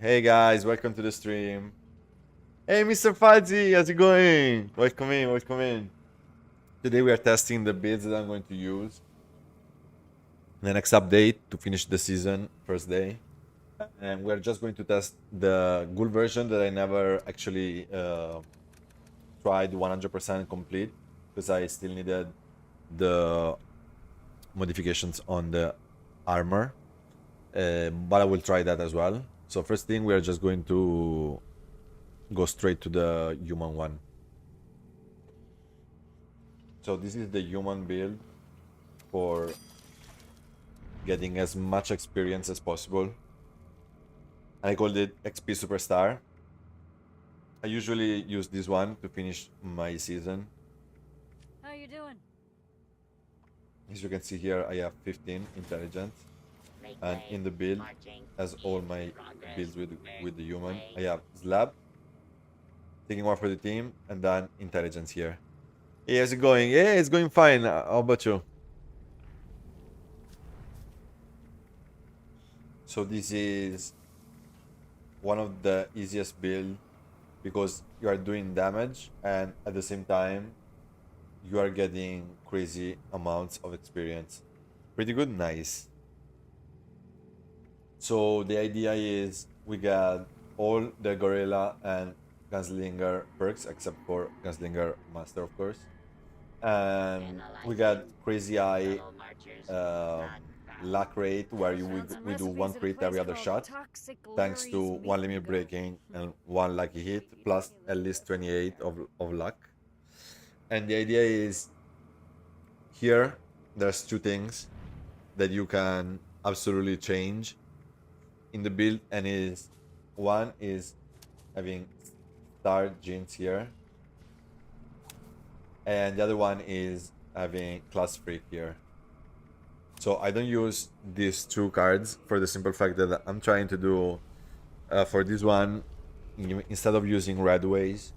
Hey guys, welcome to the stream. Hey Mr. Fuzzy, how's it going? Welcome in, welcome in. Today we are testing the builds that I'm going to use in the next update to finish the season, first day. And we're just going to test the ghoul version that I never actually tried 100% complete because I still needed the modifications on the armor. But I will try that as well. So first thing, we are just going to go straight to the human one. So this is the human build for getting as much experience as possible. I called it XP Superstar. I usually use this one to finish my season. How you doing? As you can see here, I have 15 intelligence. And in the build, as all my builds with the human, I have slab, taking one for the team, and then intelligence here. Hey, how's it going? Yeah, it's going fine. How about you? So this is one of the easiest build because you are doing damage and at the same time you are getting crazy amounts of experience. Pretty good, nice. So the idea is we got all the gorilla and gunslinger perks except for gunslinger master, of course. And we got crazy eye um, luck rate where we do one crit every other shot thanks to one limit breaking and one lucky hit plus at least 28 of luck. And the idea is here there's two things that you can absolutely change in the build, and is one is having star genes here, and the other one is having class freak here. So I don't use these two cards for the simple fact that I'm trying to do for this one, instead of using red ways,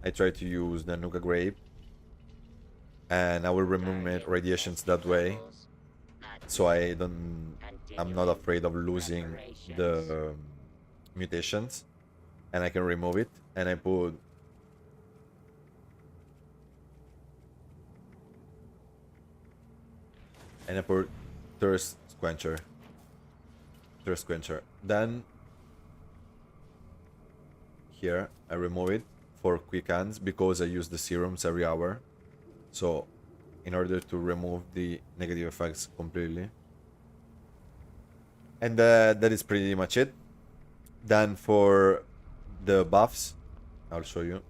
I try to use the Nuka Grape, and I will remove my radiations that way. So I'm not afraid of losing the mutations, and I can remove it. And I put thirst quencher. Thirst quencher. Then here I remove it for quick hands because I use the serums every hour. So in order to remove the negative effects completely. And that is pretty much it. Then for the buffs, I'll show you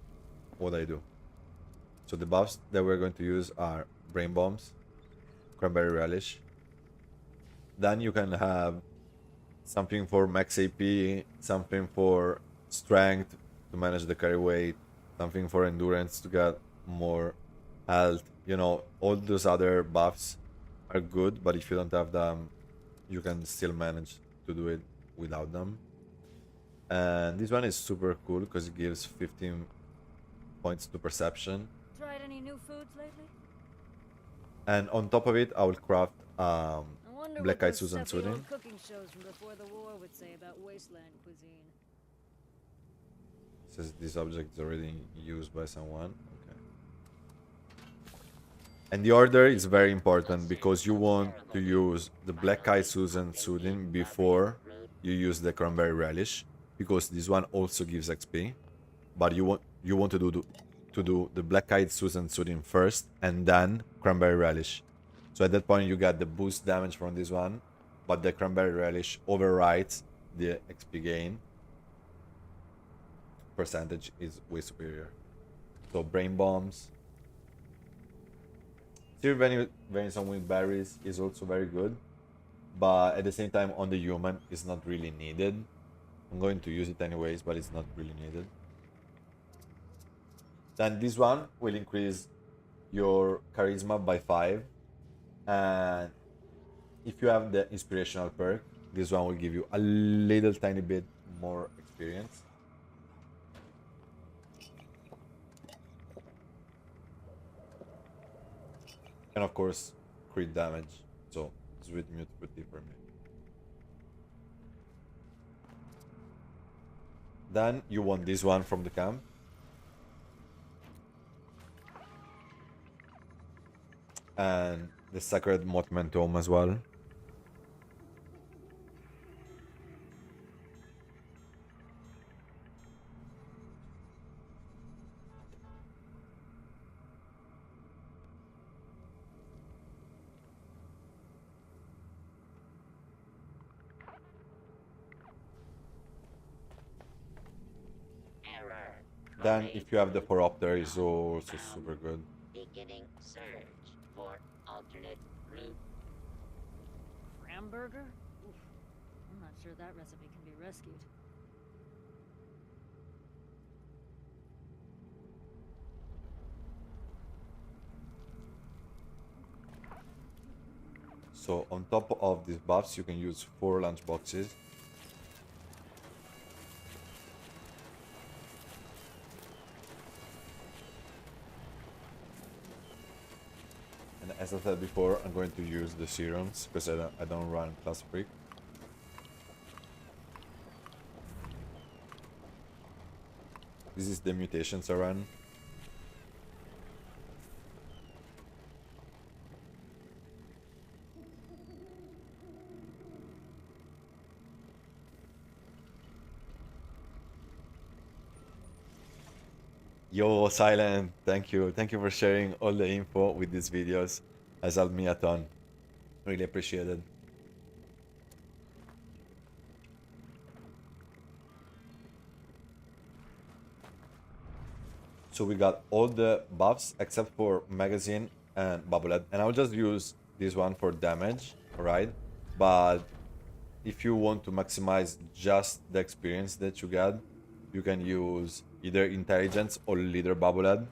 what I do. So the buffs that we're going to use are brain bombs, cranberry relish. Then you can have something for max AP, something for strength to manage the carry weight, something for endurance to get more health. You know, all those other buffs are good, but if you don't have them, you can still manage to do it without them. And this one is super cool because it gives 15 points to perception. Tried any new foods lately? And on top of it, I will craft I wonder black what eyed those Susan stuffy old Soothing. cooking shows from before the war would say about wasteland cuisine. Says this object is already used by someone. Okay. And the order is very important because you want to use the black eyed Susan Soothing before you use the cranberry relish, because this one also gives XP. But you want to do the black eyed Susan Soothing first and then cranberry relish. So at that point you get the boost damage from this one, but the cranberry relish overrides the XP gain. Percentage is way superior. So brain bombs. Still venison with berries is also very good, but at the same time on the human it's not really needed. I'm going to use it anyways, but it's not really needed. Then this one will increase your charisma by 5, and if you have the inspirational perk, this one will give you a little tiny bit more experience. And of course, crit damage. So it's with multiple for me. Then you want this one from the camp. And the Sacred Mothman Tome as well. Then if you have the Phoropter, it's also super good. Beginning surge for alternate route. Hamburger? Oof. I'm not sure that recipe can be rescued. So on top of these buffs, you can use 4 lunch boxes. And as I said before, I'm going to use the serums because I don't run Class Freak. This is the mutations I run. Yo, Silent, thank you. Thank you for sharing all the info with these videos. Has helped me a ton. Really appreciate it. So we got all the buffs except for magazine and bubblehead. And I'll just use this one for damage, alright? But if you want to maximize just the experience that you get, you can use either intelligence or leader bubblehead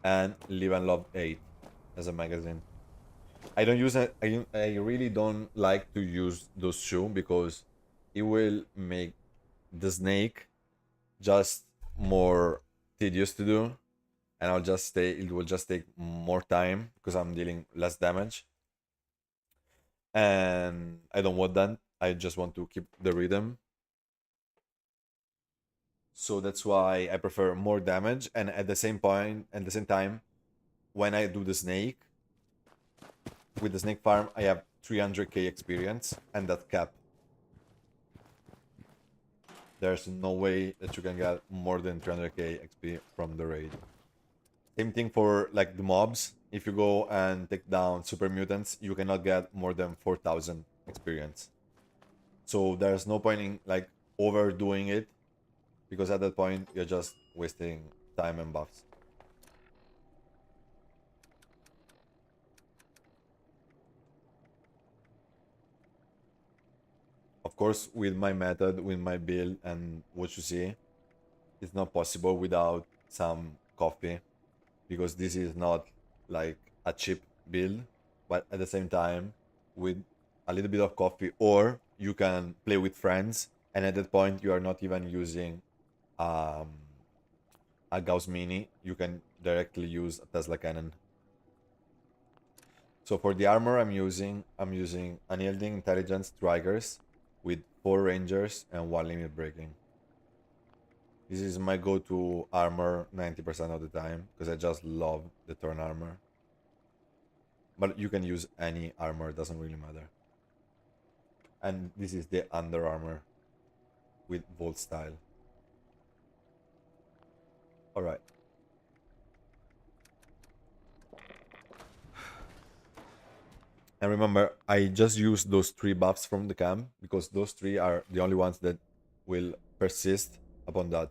and live and love 8 as a magazine. I don't use it. I really don't like to use those two because it will make the snake just more tedious to do, and it will just take more time because I'm dealing less damage, and I don't want that. I just want to keep the rhythm. So that's why I prefer more damage, and at the same time, when I do the snake, with the snake farm, I have 300k experience, and that cap. There's no way that you can get more than 300k XP from the raid. Same thing for like the mobs. If you go and take down super mutants, you cannot get more than 4,000 experience. So there's no point in like overdoing it, because at that point you're just wasting time and buffs. Of course, with my method, with my build and what you see, it's not possible without some coffee, because this is not like a cheap build, but at the same time, with a little bit of coffee, or you can play with friends, and at that point you are not even using a Gauss Mini, you can directly use a Tesla cannon. So for the armor, I'm using unyielding intelligence triggers with 4 rangers and 1 limit breaking. This is my go-to armor 90% of the time because I just love the turn armor. But you can use any armor, doesn't really matter. And this is the under armor with Volt style. Alright. And remember, I just used those 3 buffs from the camp because those 3 are the only ones that will persist upon that.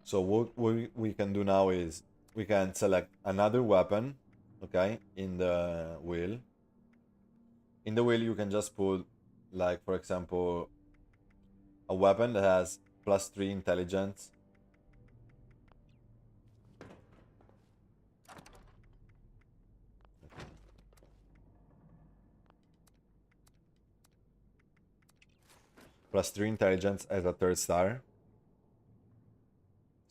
So what we can do now is we can select another weapon, okay, in the wheel. In the wheel, you can just put, like, for example, a weapon that has +3 intelligence. +3 intelligence as a 3rd star.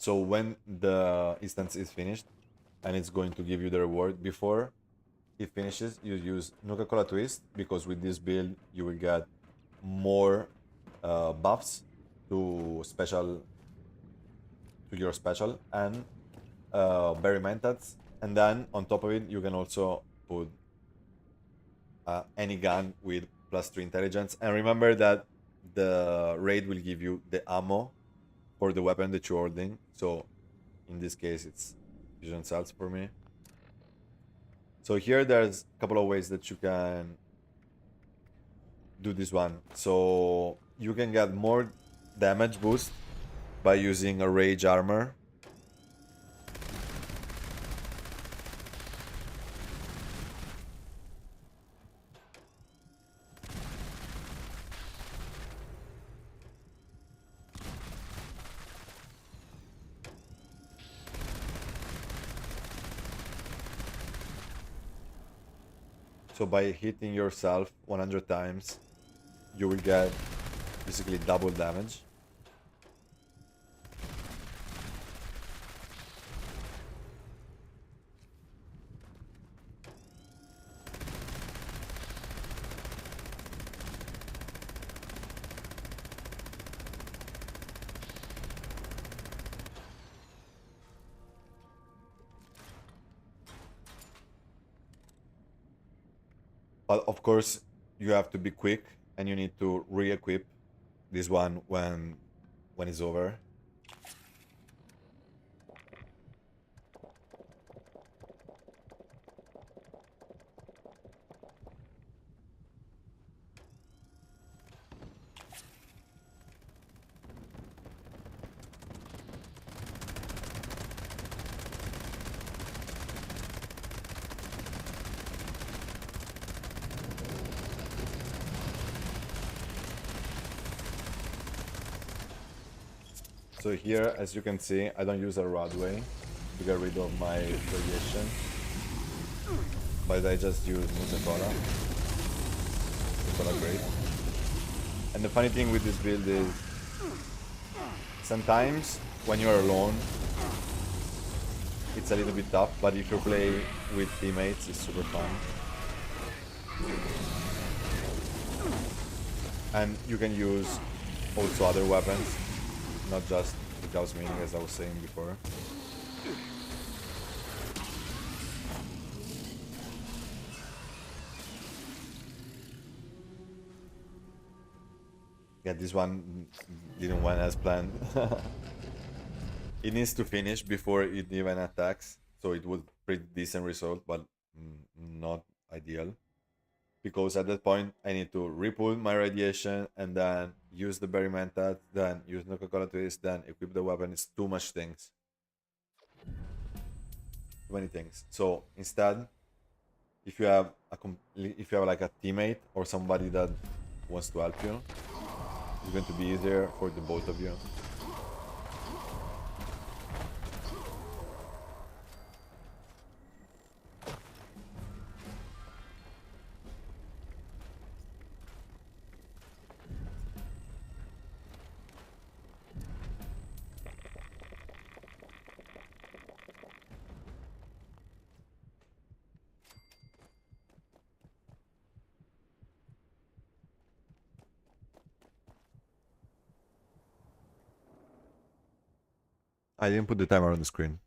So when the instance is finished and it's going to give you the reward before it finishes, you use Nuka-Cola Twist, because with this build you will get more buffs to your special, and berry mentats, and then on top of it you can also put any gun with +3 intelligence. And remember that the raid will give you the ammo for the weapon that you're holding. So in this case, it's fusion cells for me. So here there's a couple of ways that you can do this one. So you can get more damage boost by using a rage armor. So by hitting yourself 100 times, you will get basically double damage. But of course, you have to be quick, and you need to re-equip this one when it's over. So here, as you can see, I don't use a rodway to get rid of my radiation, but I just use Nuka-Cola. Nuka-Cola great. And the funny thing with this build is, sometimes when you're alone, it's a little bit tough, but if you play with teammates, it's super fun. And you can use also other weapons, not just the Gauss Mini, as I was saying before. Yeah, this one didn't went as planned. It needs to finish before it even attacks, so it would pretty decent result, but not ideal. Because at that point I need to repull my radiation and then use the berry mentat, then use Nuka-Cola Twist, then equip the weapon. It's too much things. Too many things. So instead, if you have like a teammate or somebody that wants to help you, it's going to be easier for the both of you. I didn't put the timer on the screen.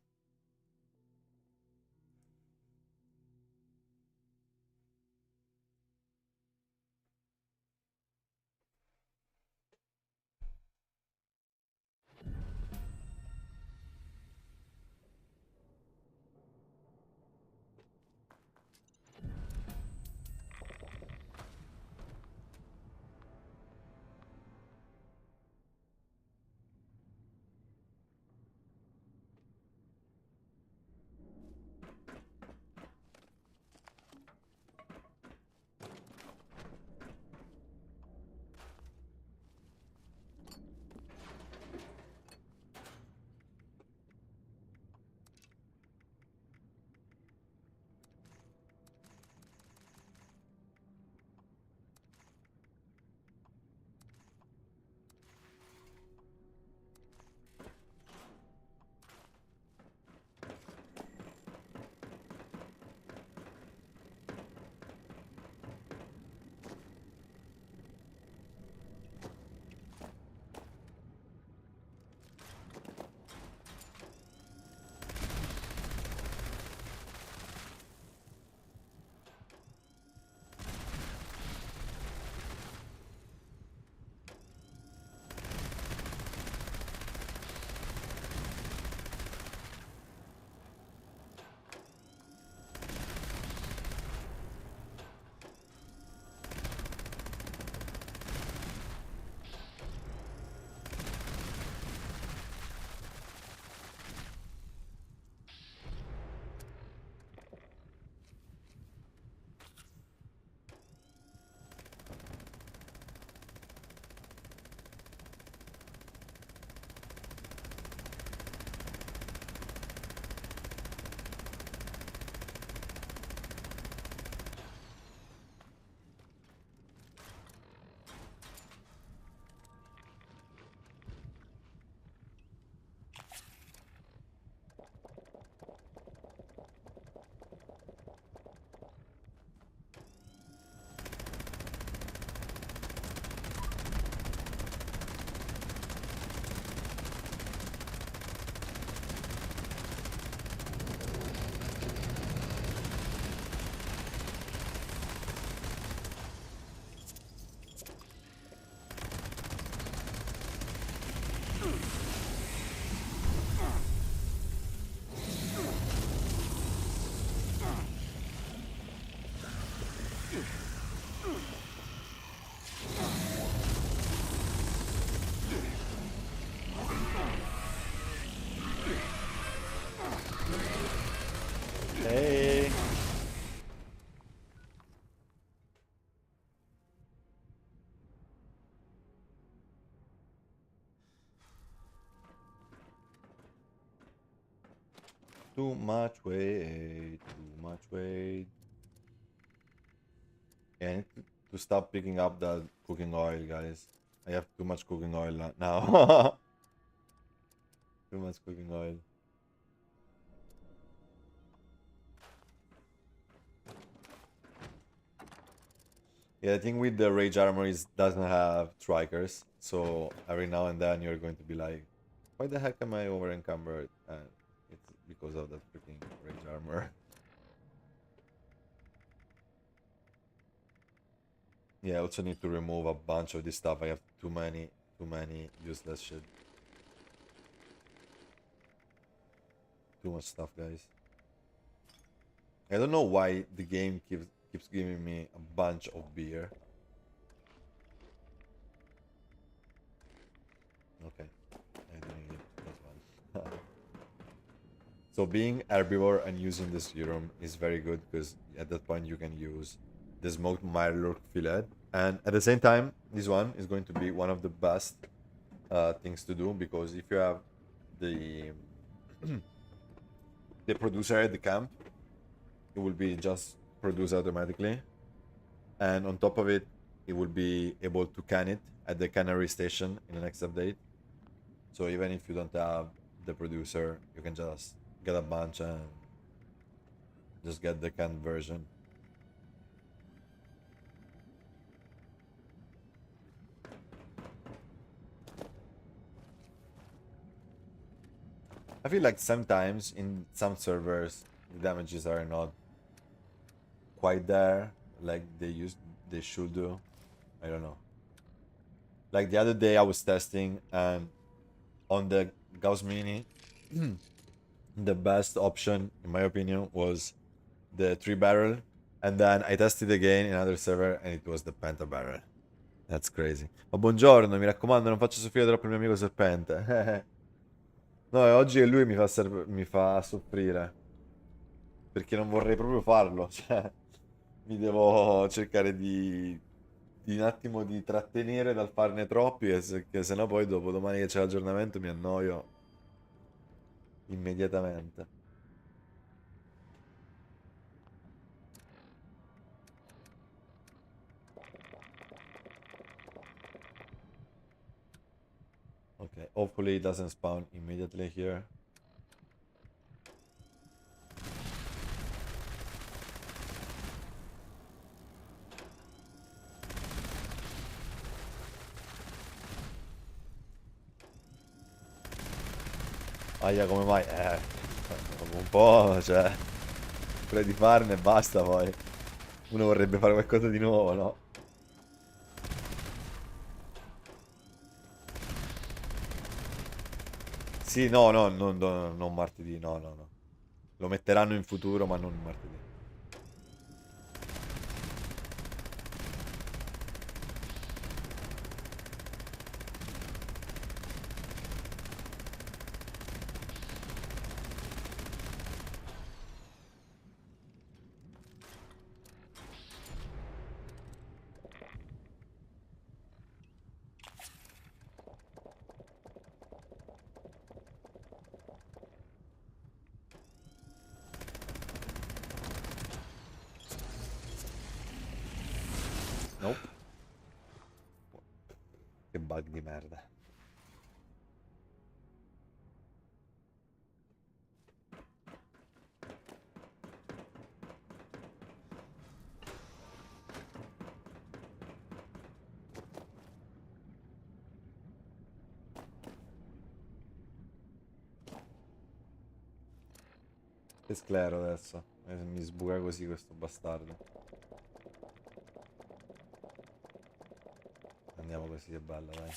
Too much weight. Too much weight. Yeah, I need to stop picking up that cooking oil, guys. I have too much cooking oil now. Too much cooking oil. Yeah, the thing with the Rage Armor is doesn't have strikers, so every now and then you're going to be like, why the heck am I over encumbered? And it's because of that freaking Rage Armor. Yeah, I also need to remove a bunch of this stuff. I have too many useless shit. Too much stuff, guys. I don't know why the game keeps giving me a bunch of beer. Okay, I didn't get this one. So being herbivore and using the serum is very good because at that point you can use the smoked mirelurk fillet, and at the same time this one is going to be one of the best things to do, because if you have the the producer at the camp, it will be just produced automatically, and on top of it it will be able to can it at the cannery station in the next update. So even if you don't have the producer, you can just get a bunch and just get the canned version. I feel like sometimes in some servers the damages are not quite there like they should do. I don't know. Like the other day I was testing, and on the Gauss Mini the best option in my opinion was the 3-barrel, and then I tested again in another server and it was the Penta barrel. That's crazy. Ma buongiorno, mi raccomando, non faccia soffrire troppo il mio amico serpente. No, oggi è lui mi fa soffrire. Perché non vorrei proprio farlo. Cioè, mi devo cercare di un attimo di trattenere dal farne troppi, che sennò poi dopo domani che c'è l'aggiornamento mi annoio immediatamente. Okay, hopefully it doesn't spawn immediately here. Aia, come mai? Un po', cioè, quello di farne e basta poi. Uno vorrebbe fare qualcosa di nuovo, no? Sì, no, no, non martedì, no, no, no. Lo metteranno in futuro, ma non martedì. Nope. Che bug di merda. Che sclero adesso. Mi sbuca così questo bastardo. Andiamo così, è bella, dai.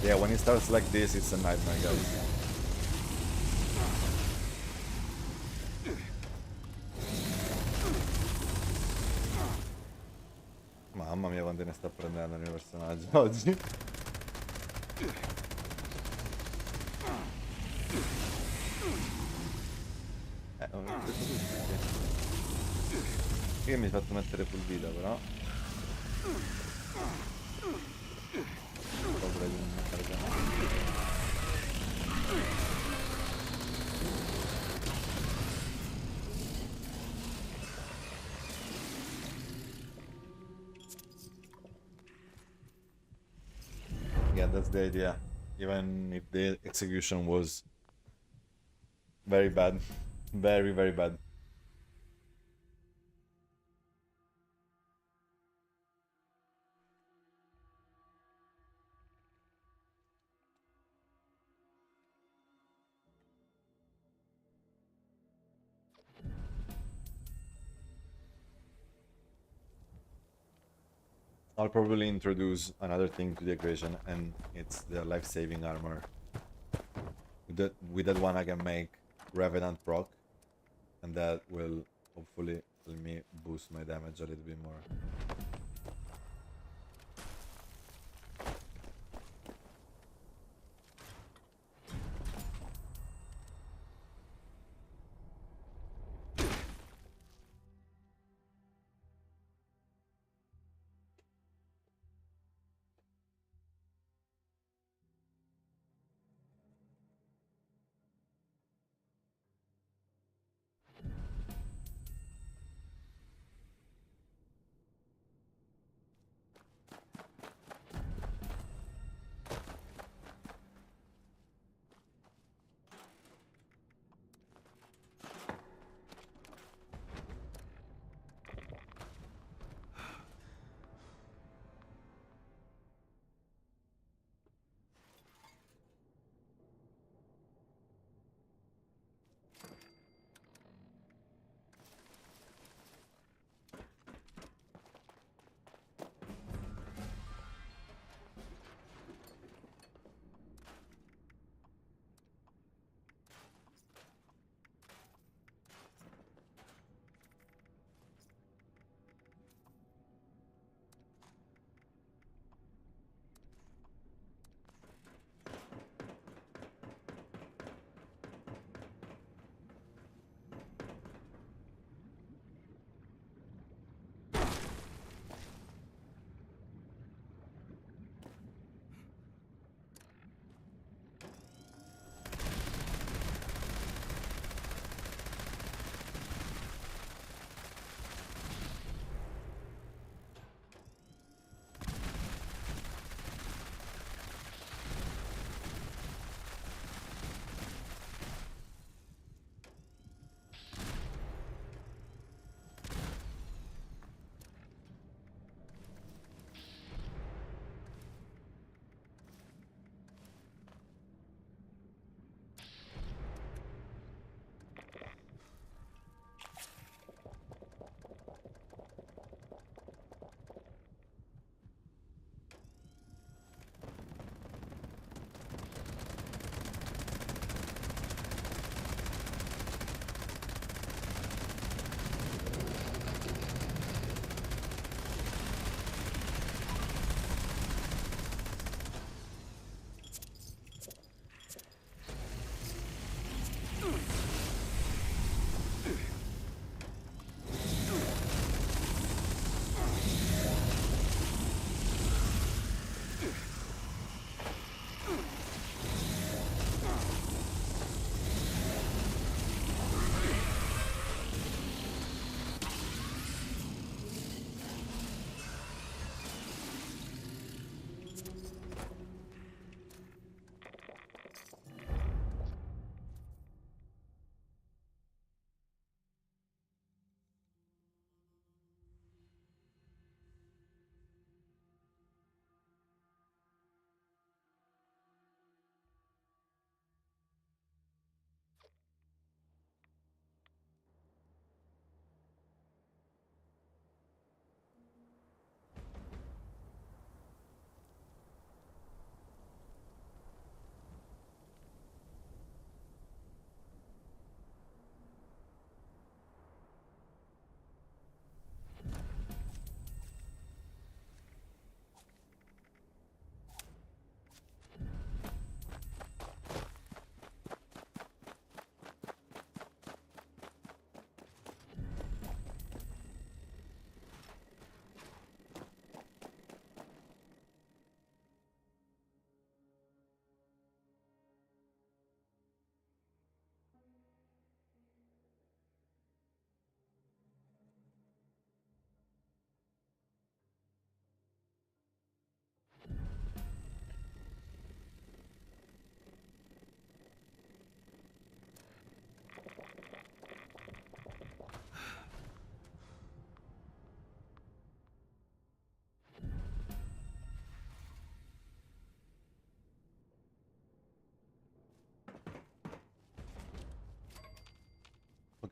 Yeah, when it starts like this, it's a nightmare, guys. Mamma mia, quante ne sta prendendo il mio personaggio oggi. Ho messo così, sì. Io mi hai fatto mettere full video, però. Paura di non caricare. Yeah, that's the idea. Even if the execution was very bad. Very, very bad. I'll probably introduce another thing to the equation, and it's the life-saving armor. With that one I can make Revenant proc, and that will hopefully let me boost my damage a little bit more.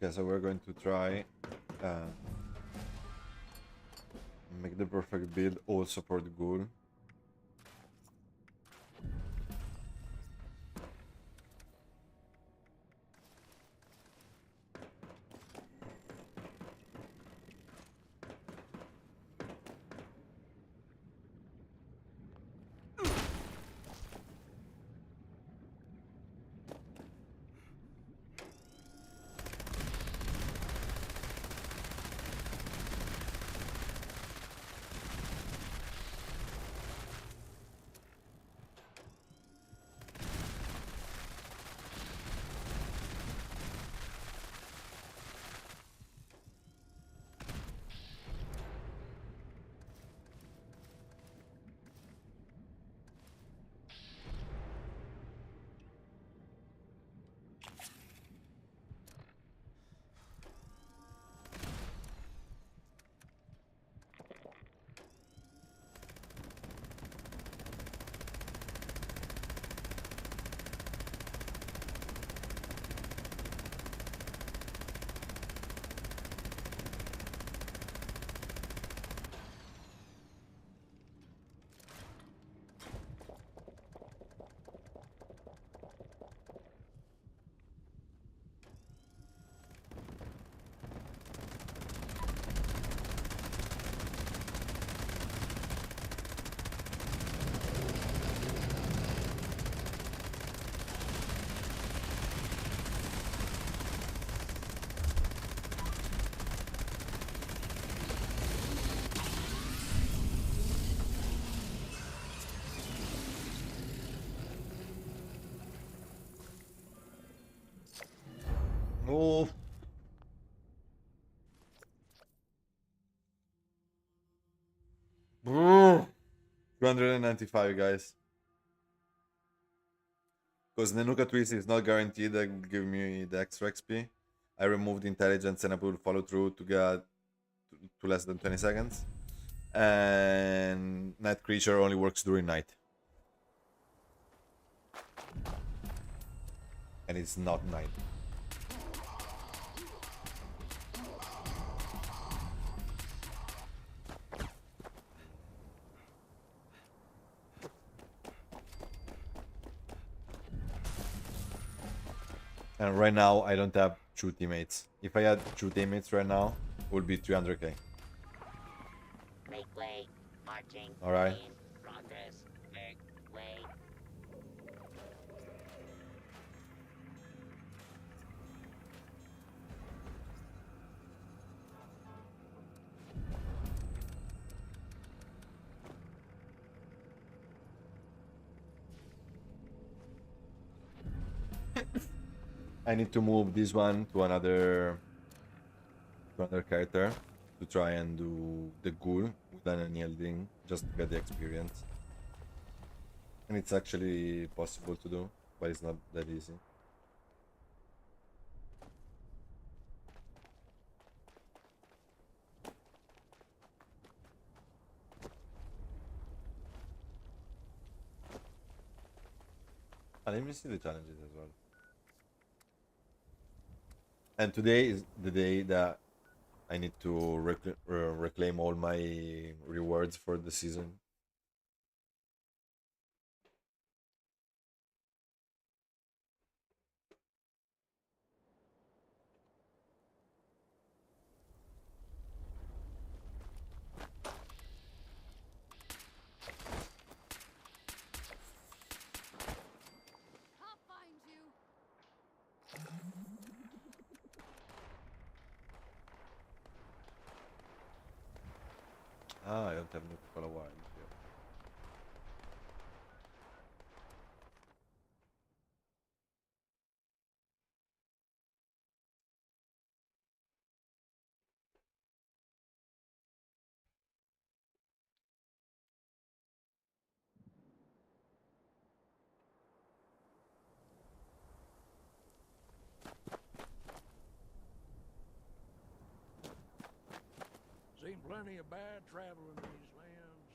Okay, so we're going to try make the perfect build also for the ghoul. Oh. Brr. 295, guys. Because Nenuka Twist is not guaranteed that will give me the extra XP. I removed intelligence and I will follow through to get to less than 20 seconds. And Night Creature only works during night. And it's not night. And right now, I don't have 2 teammates. If I had 2 teammates right now, it would be 300k. Make way. Marching. Alright. In progress. Make way. I need to move this one to another character to try and do the ghoul without any yielding, just to get the experience. And it's actually possible to do, but it's not that easy. And let me see the challenges as well. And today is the day that I need to reclaim all my rewards for the season. I'll find you. Ah, I don't have new for a while. Yeah. Seen plenty of bad travel in these lands.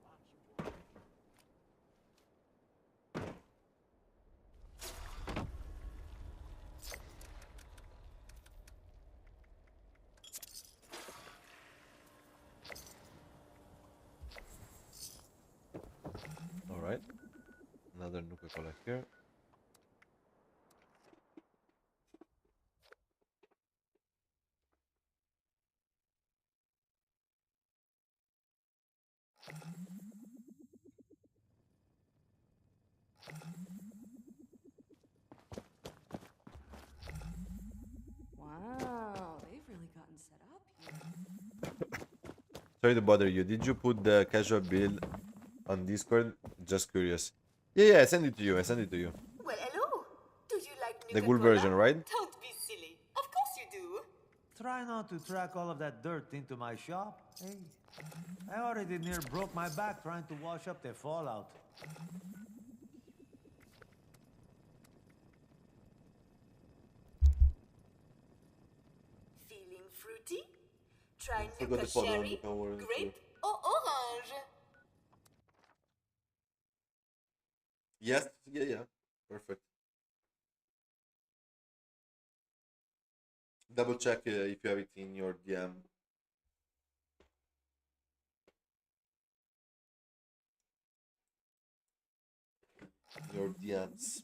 Lots of collect here. Wow, they've really gotten set up here. Sorry to bother you. Did you put the casual build on Discord? Just curious. Yeah, I sent it to you. I sent it to you. Well, hello. Do you like The Nuka good Cola? version, right? Don't be silly. Of course you do. Try not to track all of that dirt into my shop. Hey, I already near broke my back trying to wash up the fallout. Feeling fruity? Try Forgot Nuka the follow on cherry, the power. grape, or orange. Yes, yeah. Perfect. Double check if you have it in your DM. Your DMs.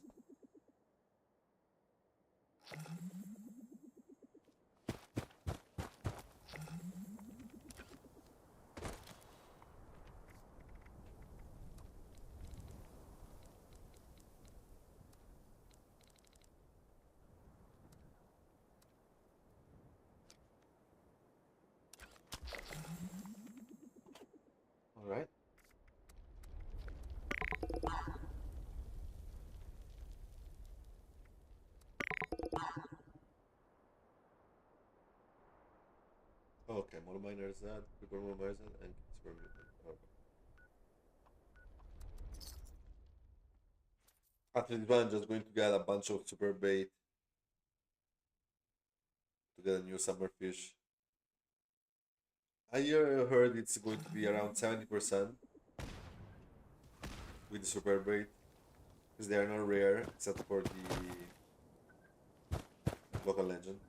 All right. Okay, more miners that, prepare more miners and super mutant. Okay. After this one, I'm just going to get a bunch of super bait to get a new summer fish. I heard it's going to be around 70% with the super bait because they are not rare except for the local legend.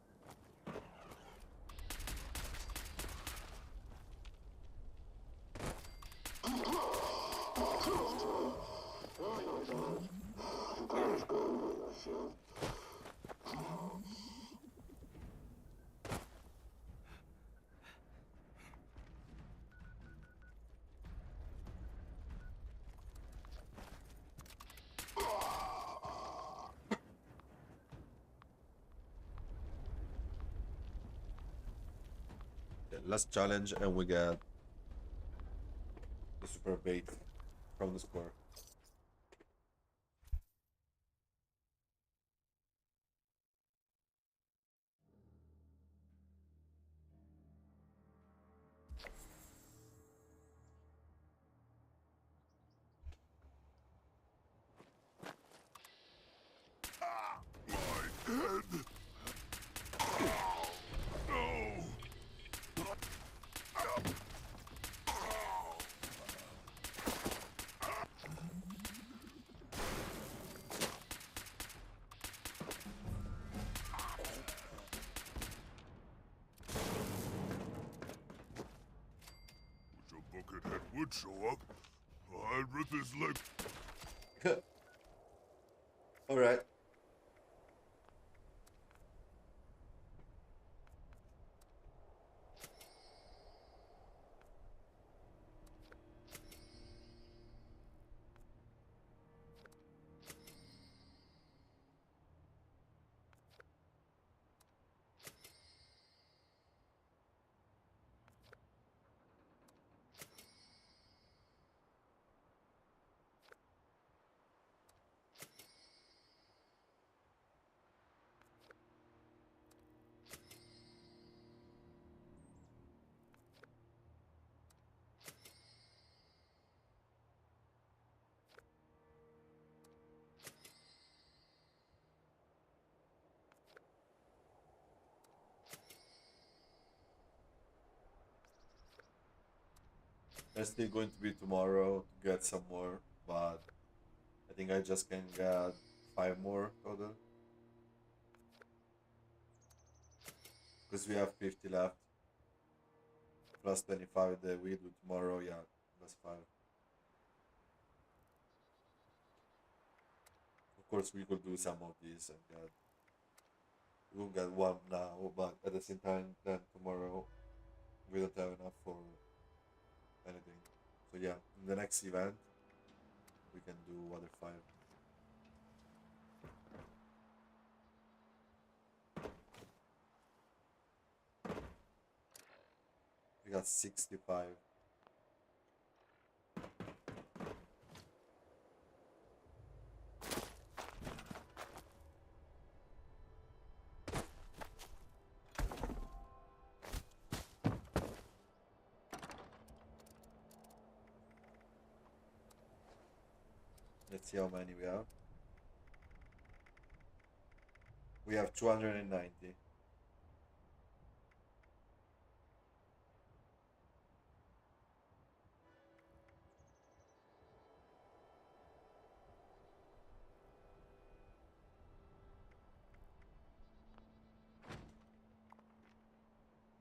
Okay, last challenge and we get the super bait from the square. Wish a buckethead would show up. I'd rip his leg. All right. It's still going to be tomorrow to get some more, but I think I just can get 5 more total because we have 50 left plus 25 that we do tomorrow. Yeah, that's 5. Of course, we could do some of these and get we'll get one now, but at the same time, then tomorrow we don't have enough for anything. So yeah, in the next event we can do other five. We got 65. Let's see how many we have. We have 290. All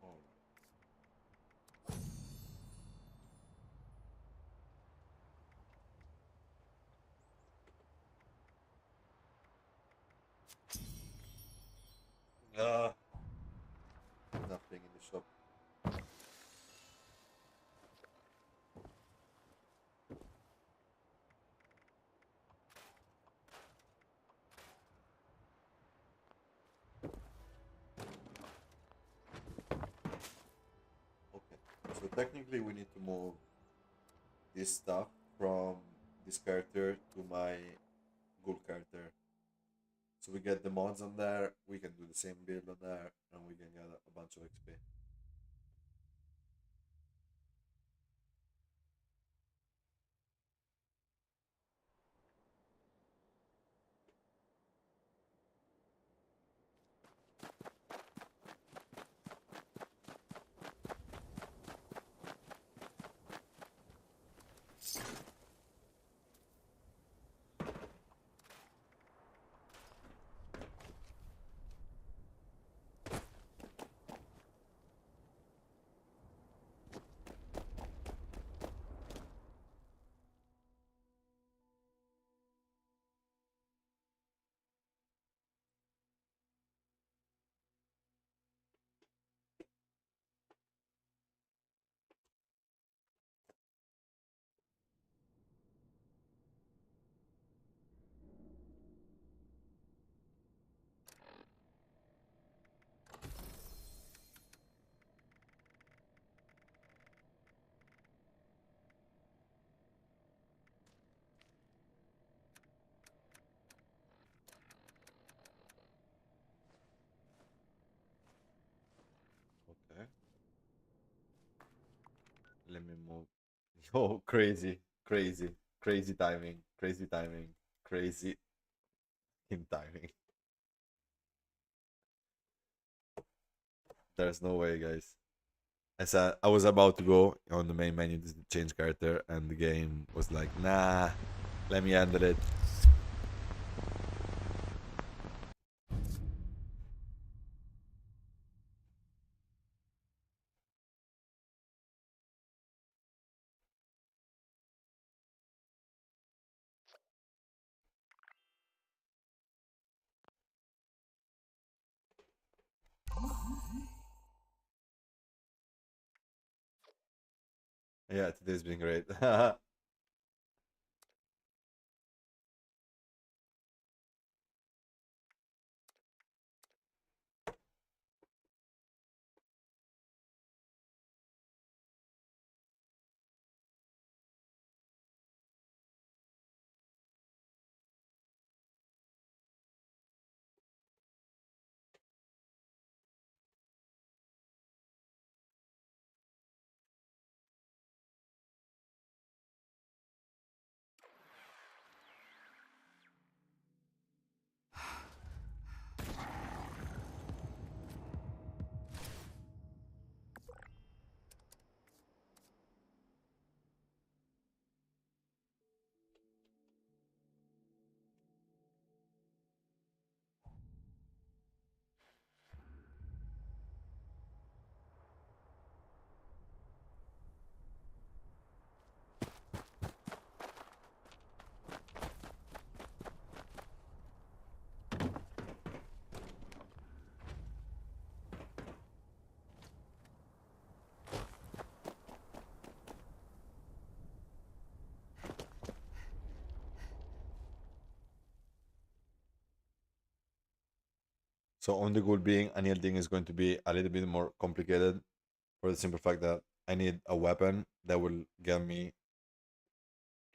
right. Nothing in the shop. Okay. So technically we need to move this stuff from this character to my ghoul character. So we get the mods on there, we can do the same build on there, and we can get a bunch of XP. Okay. Let me move. Oh, crazy, crazy, crazy timing, crazy in timing. There's no way, guys. As I was about to go on the main menu to change character, and the game was like, nah, let me handle it. Yeah, today's been great. So on the goal being unyielding is going to be a little bit more complicated for the simple fact that I need a weapon that will get me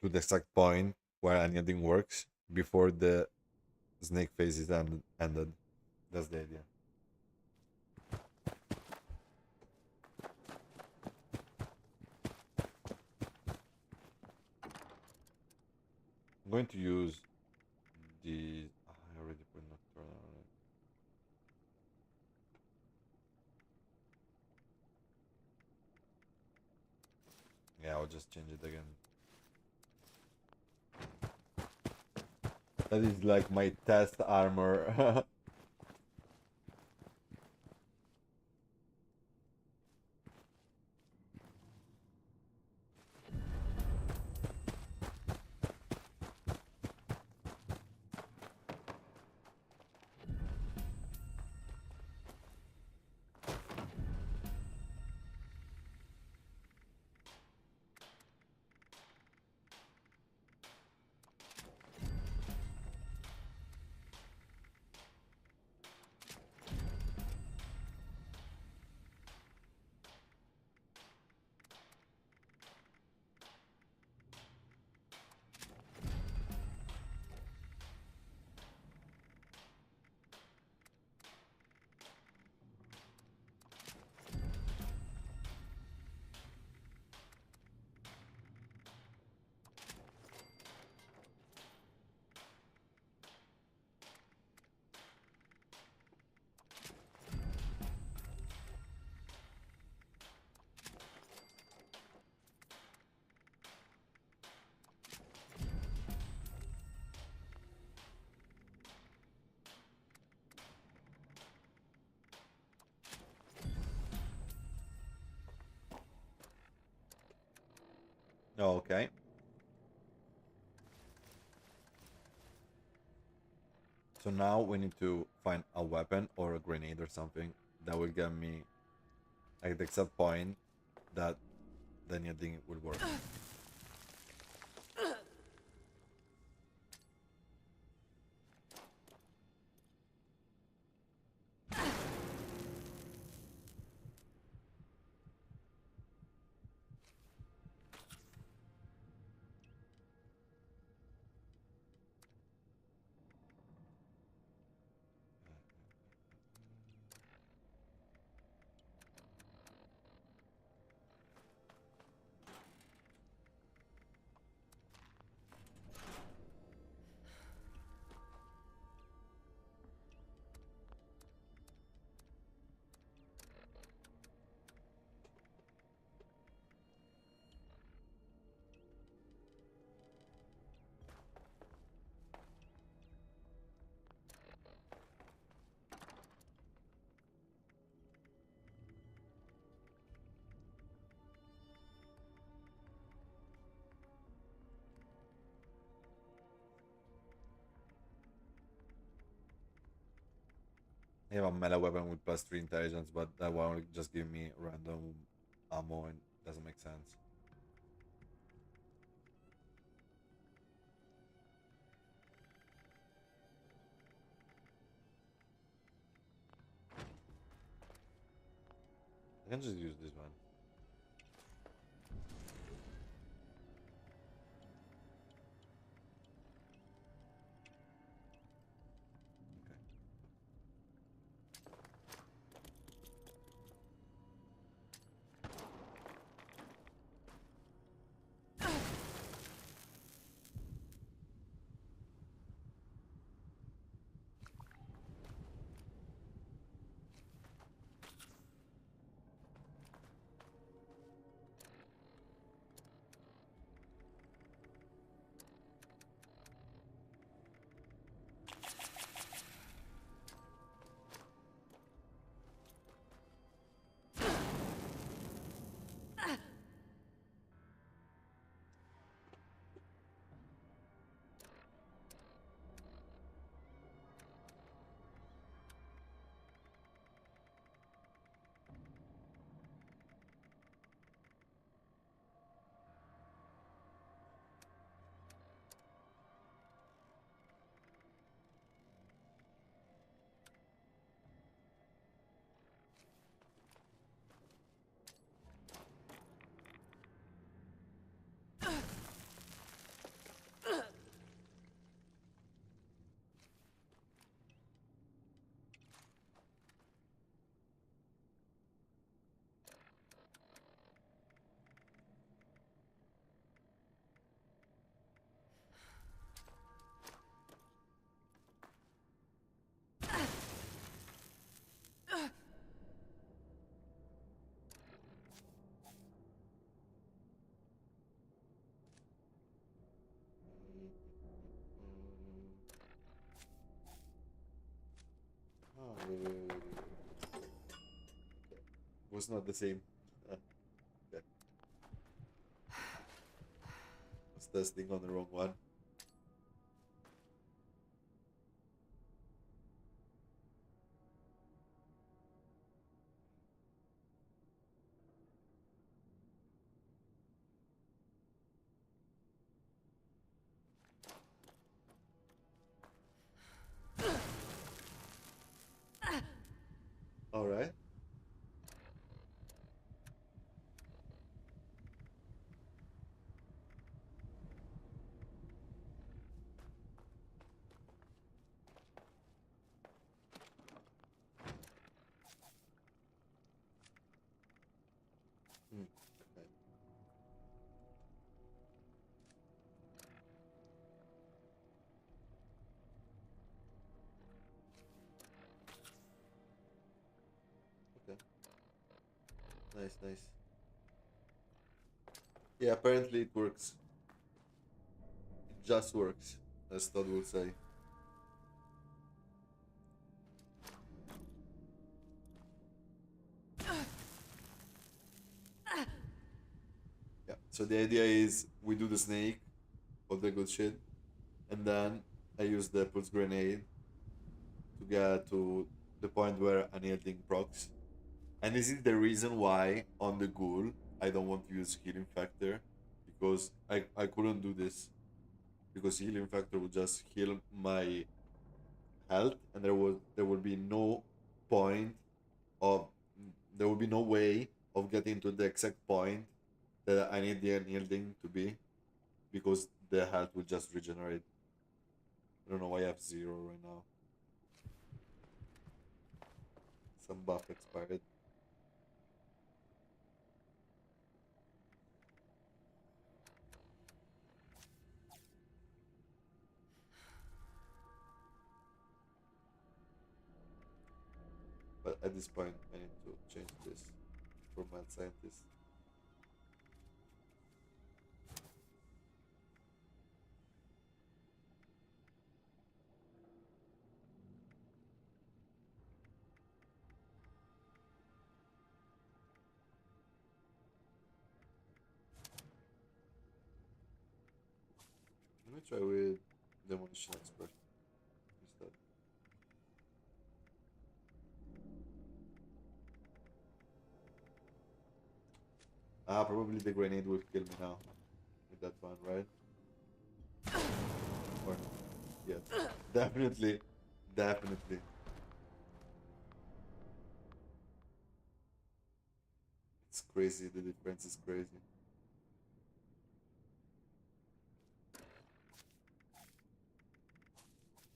to the exact point where unyielding works before the snake phase is ended. That's the idea. I'm going to use the. I already put Nocturne on it. Yeah, I'll just change it again. That is like my test armor. Oh, okay. So now we need to find a weapon or a grenade or something that will get me at the exact point that the thing will work. I have a melee weapon with +3 intelligence, but that one will just give me random ammo and doesn't make sense. I can just use this one. was not the same. Okay. Was testing on the wrong one. All right. Hmm. Okay. Okay. Nice, nice. Yeah, apparently it works. It just works, as Todd will say. Yeah. So the idea is we do the snake, all the good shit, and then I use the pulse grenade to get to the point where unyielding procs. And this is the reason why on the ghoul I don't want to use healing factor, because I couldn't do this, because healing factor would just heal my health, and there would be no point of there would be no way of getting to the exact point that I need the unyielding to be, because the health will just regenerate. I don't know why I have 0 right now. Some buff expired. But at this point, I need to change this for mad scientist. Let me try with demolition expert instead. Ah, probably the grenade will kill me now with that one, right? Or yes, definitely, definitely. It's crazy. The difference is crazy.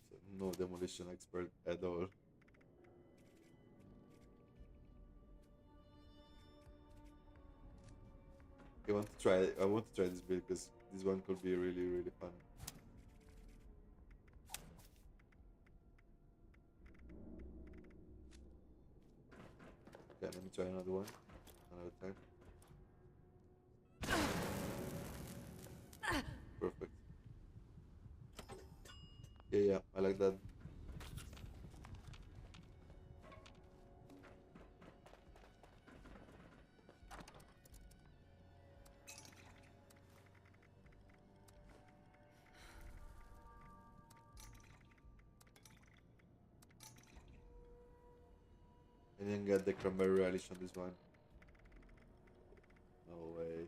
So no demolition expert at all. I want to try. I want to try this build because this one could be really, really fun. Okay, let me try another one, another time. Perfect. Yeah, yeah, I like that. I didn't get the cranberry relish on this one. No way.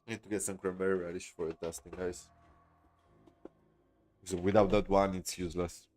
Need to get some cranberry relish for the testing, guys. So without that one, it's useless.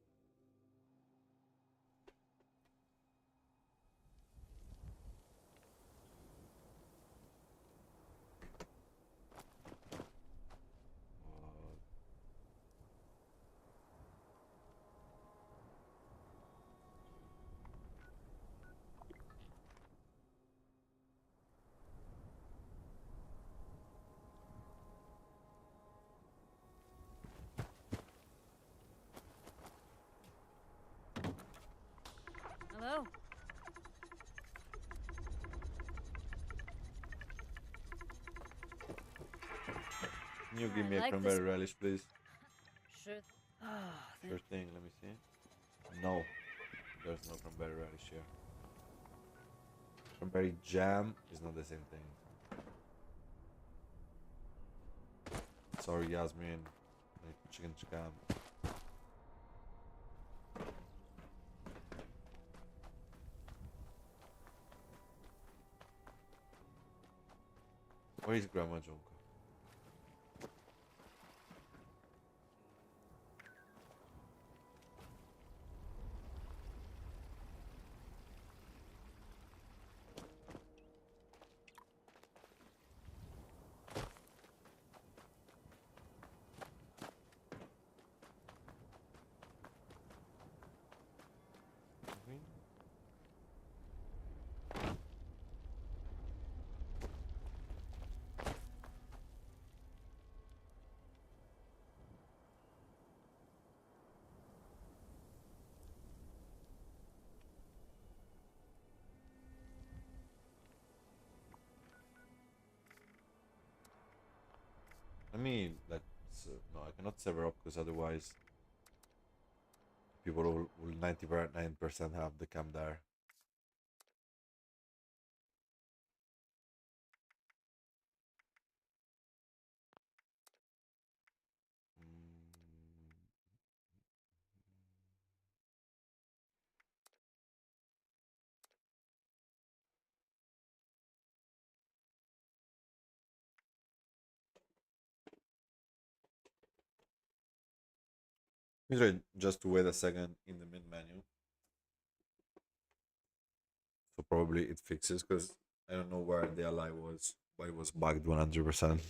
Can you Yeah, give I me a like cranberry this- relish, please? Sure. Oh, Sure thing. Let me see. No, there's no cranberry relish here. Cranberry jam is not the same thing. Sorry, Yasmin. Like chicken jam. Where is Grandma Junko? Let me like no, I cannot sever up because otherwise people will 99% have the cam there. Mm, Let me try just to wait a second in the mid menu. So probably it fixes because I don't know where the ally was, why it was bugged 100%.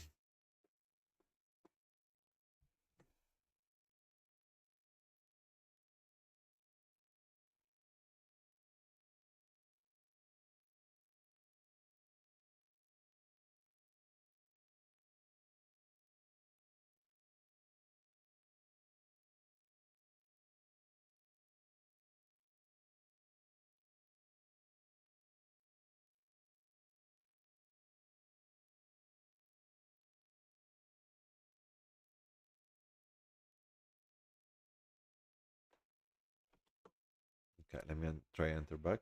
Okay, let me try enter back.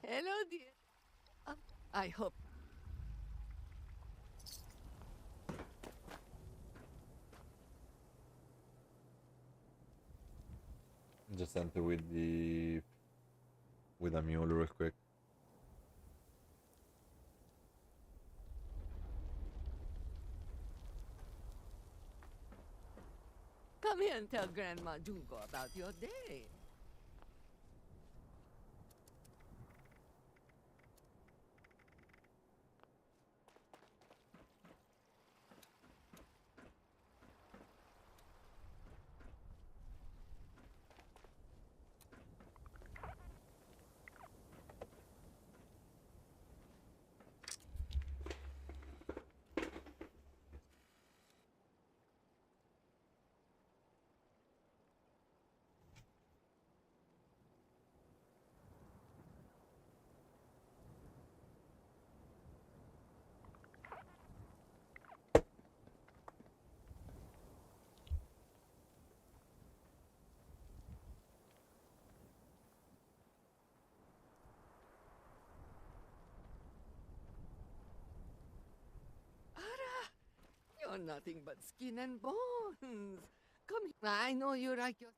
Hello, dear. I hope. Just enter with a mule real quick. Come here and tell Grandma Junko about your day. Ara, you're nothing but skin and bones. Come here. I know you like your.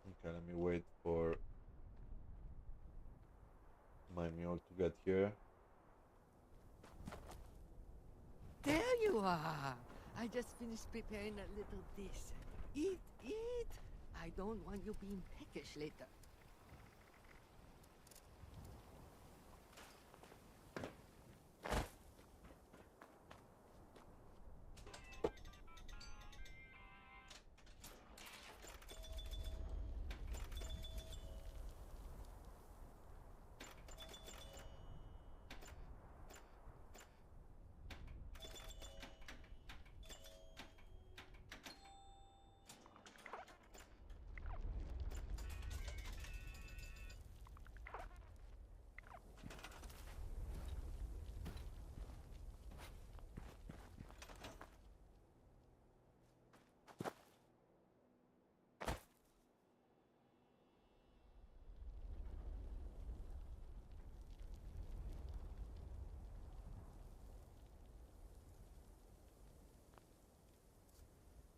Okay, let me wait for my mule to get here. There you are. I just finished preparing a little dish. Eat, eat. I don't want you being peckish later.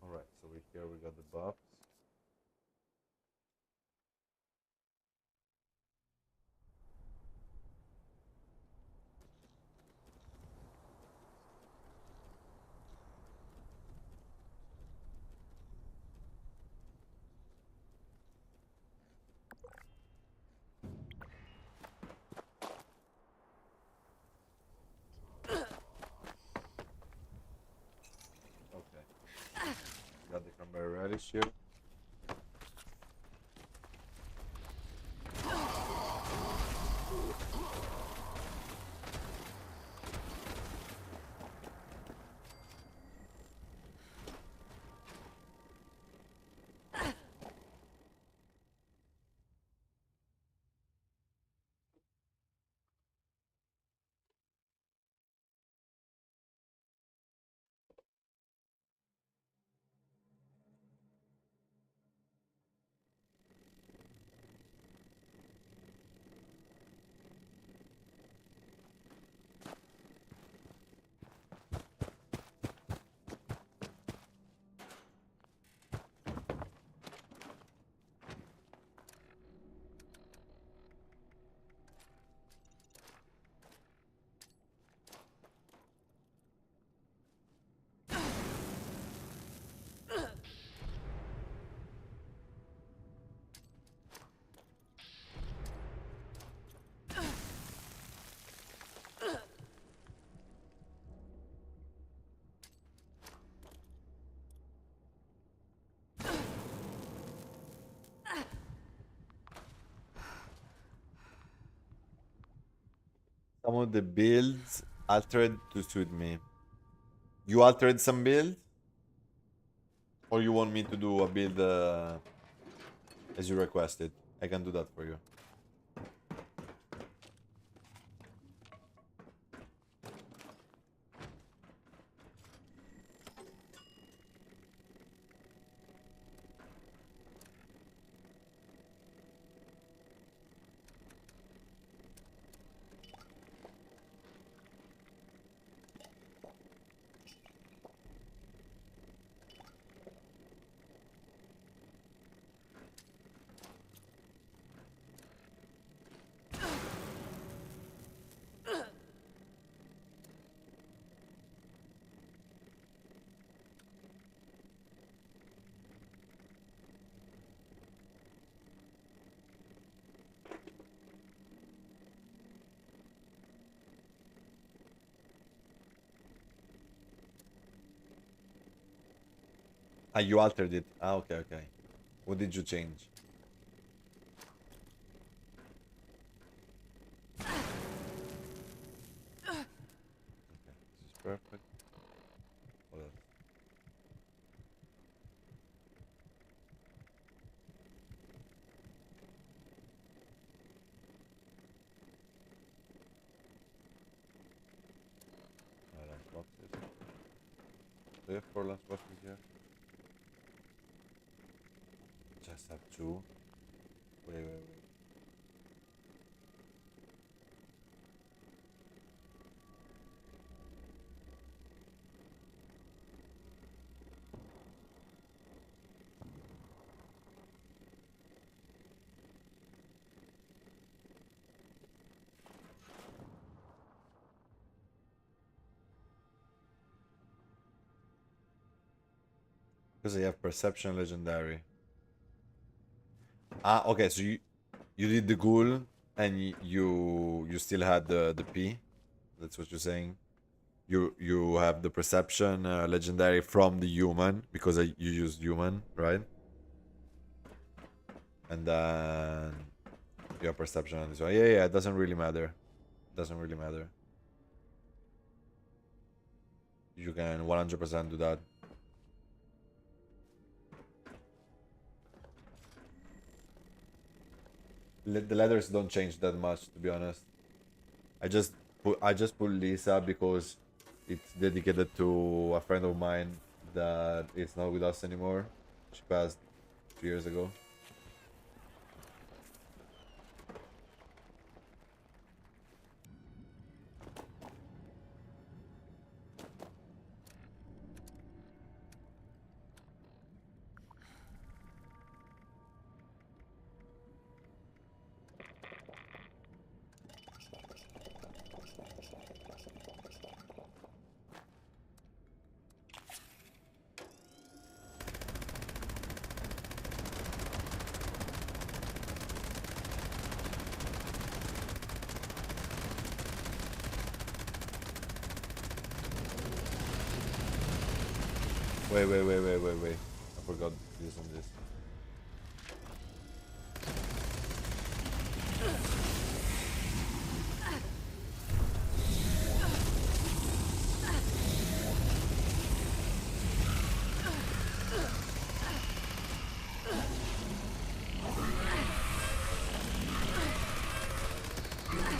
Alright, so here we got the buffs. Okay. Got the cranberry relish here. Some of the builds altered to suit me. You altered some build? Or you want me to do a build as you requested? I can do that for you. Ah, you altered it. Ah, okay, okay. What did you change? Okay, this is perfect. What else? Lance boxes. Do you have 4 lance boxes here? Just have 2. Wait. Because I have perception legendary. Ah, okay. So you did the ghoul and you still had the P. That's what you're saying. You have the perception legendary from the human because you used human, right? And then you have perception on this one. Yeah, yeah. It doesn't really matter. Doesn't really matter. You can 100% do that. The letters don't change that much, to be honest. I just put Lisa because it's dedicated to a friend of mine that is not with us anymore. She passed 2 years ago. Wait. I forgot this and this.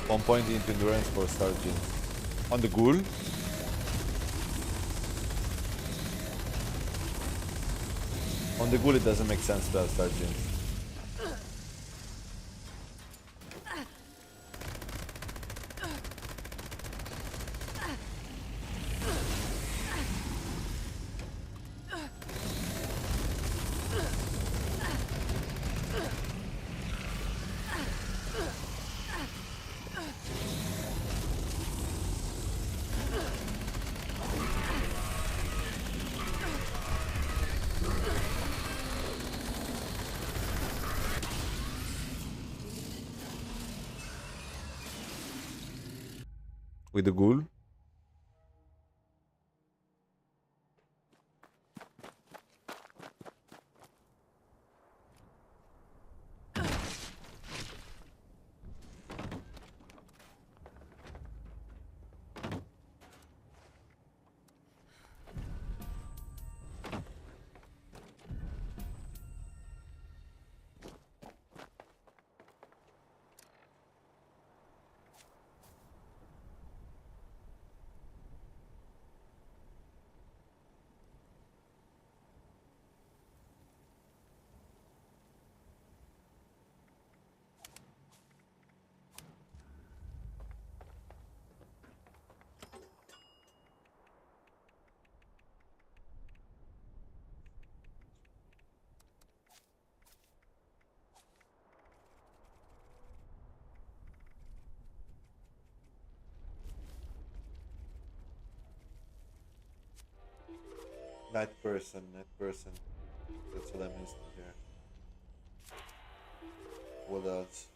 One point into endurance for Stargins. On the ghoul? On the ghoul it doesn't make sense to have Stargins. With the ghoul? Night person. That's what I missed here. What else?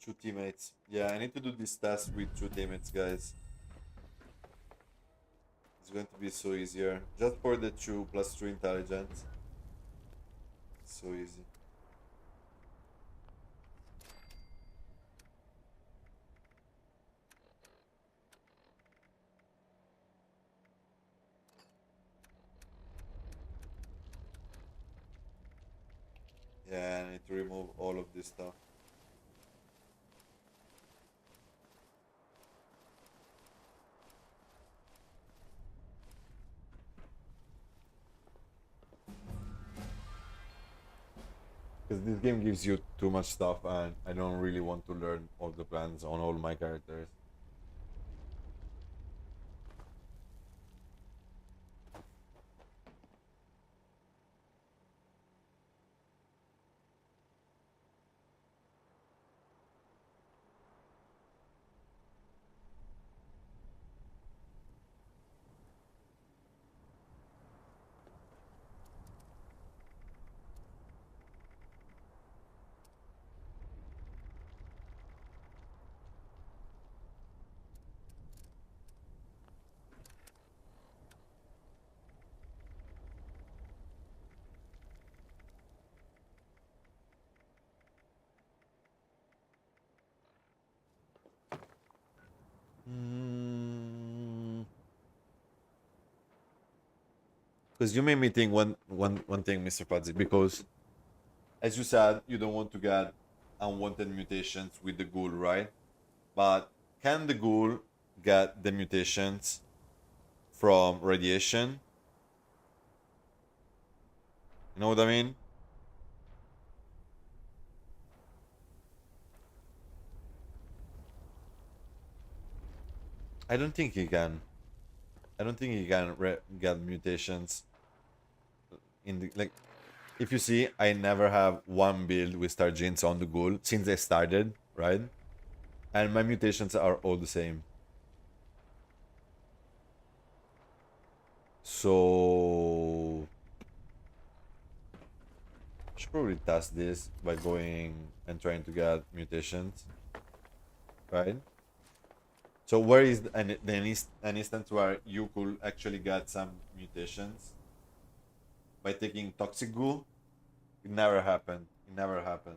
Two teammates. Yeah, I need to do this task with two teammates, guys. It's going to be so easier. Just for the 2+2 intelligence. So easy. Yeah, I need to remove all of this stuff. Because this game gives you too much stuff and I don't really want to learn all the plans on all my characters. Because you made me think one thing, Mr. Pazzi, because as you said, you don't want to get unwanted mutations with the ghoul, right? But can the ghoul get the mutations from radiation? You know what I mean? I don't think he can. I don't think he can get mutations in the like. If you see, I never have one build with star genes on the ghoul since I started, right? And my mutations are all the same. So I should probably test this by going and trying to get mutations, right? So where is an instance where you could actually get some mutations by taking toxic goo? It never happened. It never happened.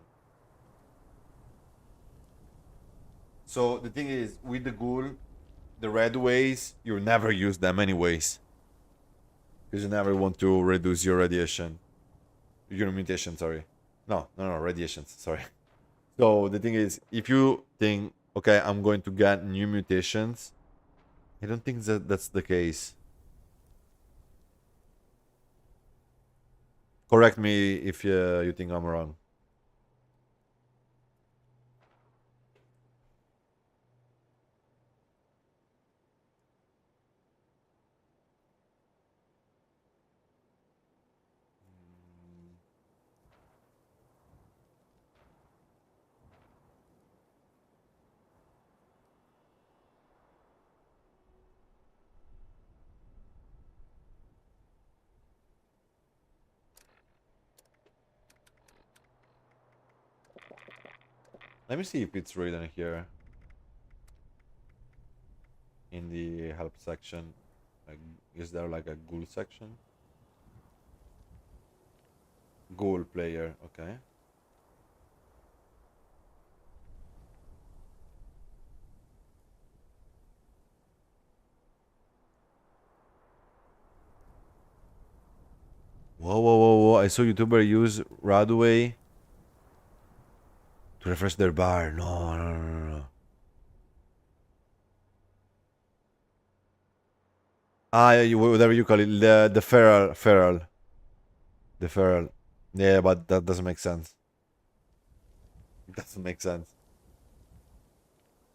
So the thing is, with the ghoul, the red ways, you never use them anyways. Because you never want to reduce your radiation. Your mutation, sorry. No, radiations, sorry. So the thing is, if you think, okay, I'm going to get new mutations, I don't think that's the case. Correct me if you think I'm wrong. Let me see if it's written here in the help section. Like, is there like a ghoul section? Ghoul player, okay. Whoa. I saw YouTuber use Radway to refresh their bar. No. Whatever you call it, the feral. The feral. Yeah, but that doesn't make sense. It doesn't make sense.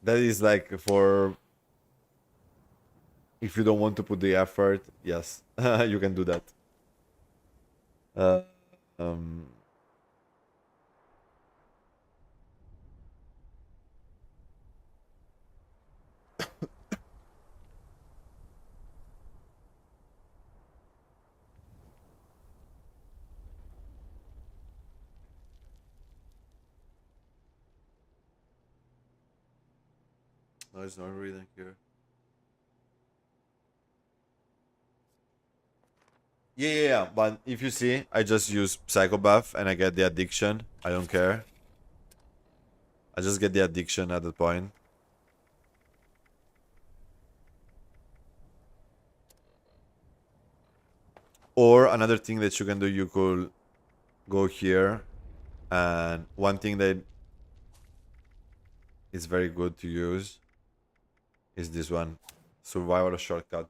That is like for if you don't want to put the effort, yes, you can do that. Uh, um, no, it's not reading here. Yeah. But if you see, I just use Psychobuff and I get the addiction. I don't care. I just get the addiction at that point. Or another thing that you can do, you could go here, and one thing that is very good to use is this one, survival shortcut.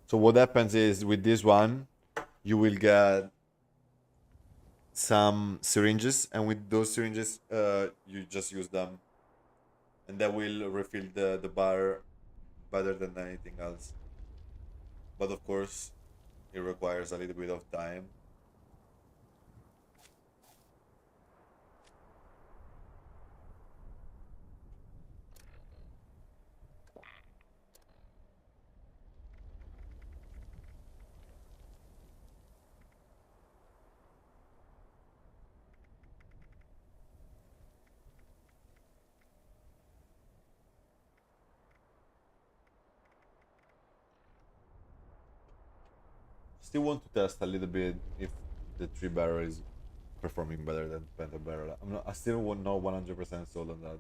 So what happens is with this one, you will get some syringes, and with those syringes, you just use them, and that will refill the bar better than anything else. But of course, it requires a little bit of time. Still want to test a little bit if the 3 barrel is performing better than Phantom Barrel. I still won't know 100% sold on that.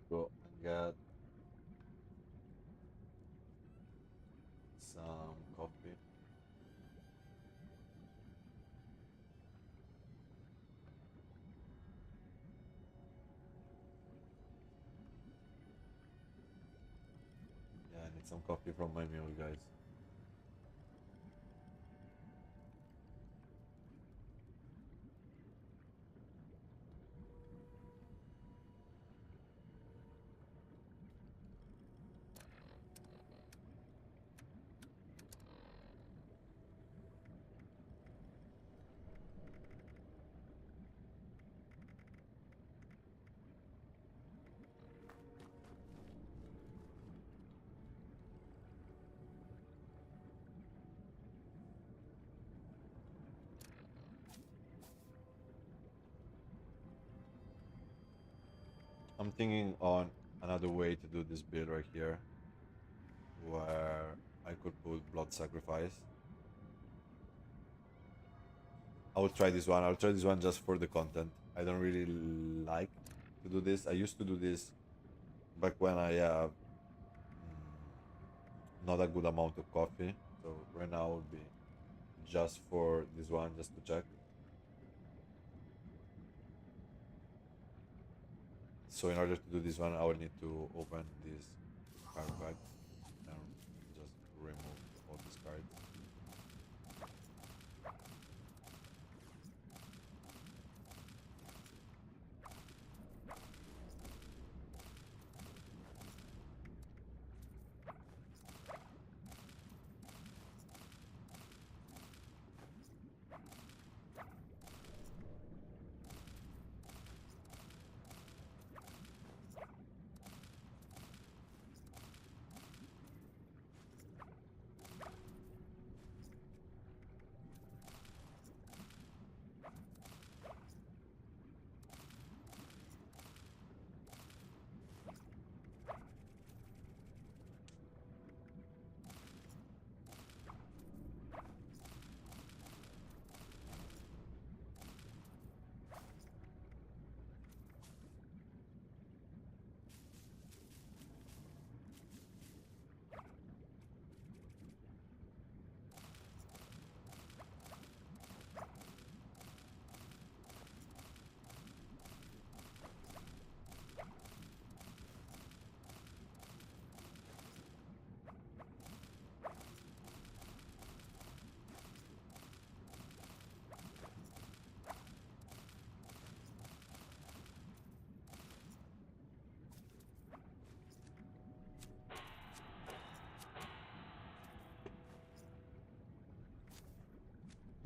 Go and get some coffee. Yeah, I need some coffee from my meal, guys. I'm thinking on another way to do this build right here, where I could put blood sacrifice. I will try this one. I'll try this one just for the content. I don't really like to do this. I used to do this back when I have not a good amount of coffee. So right now will be just for this one, just to check. So in order to do this one, I will need to open this card pack and just remove all these cards.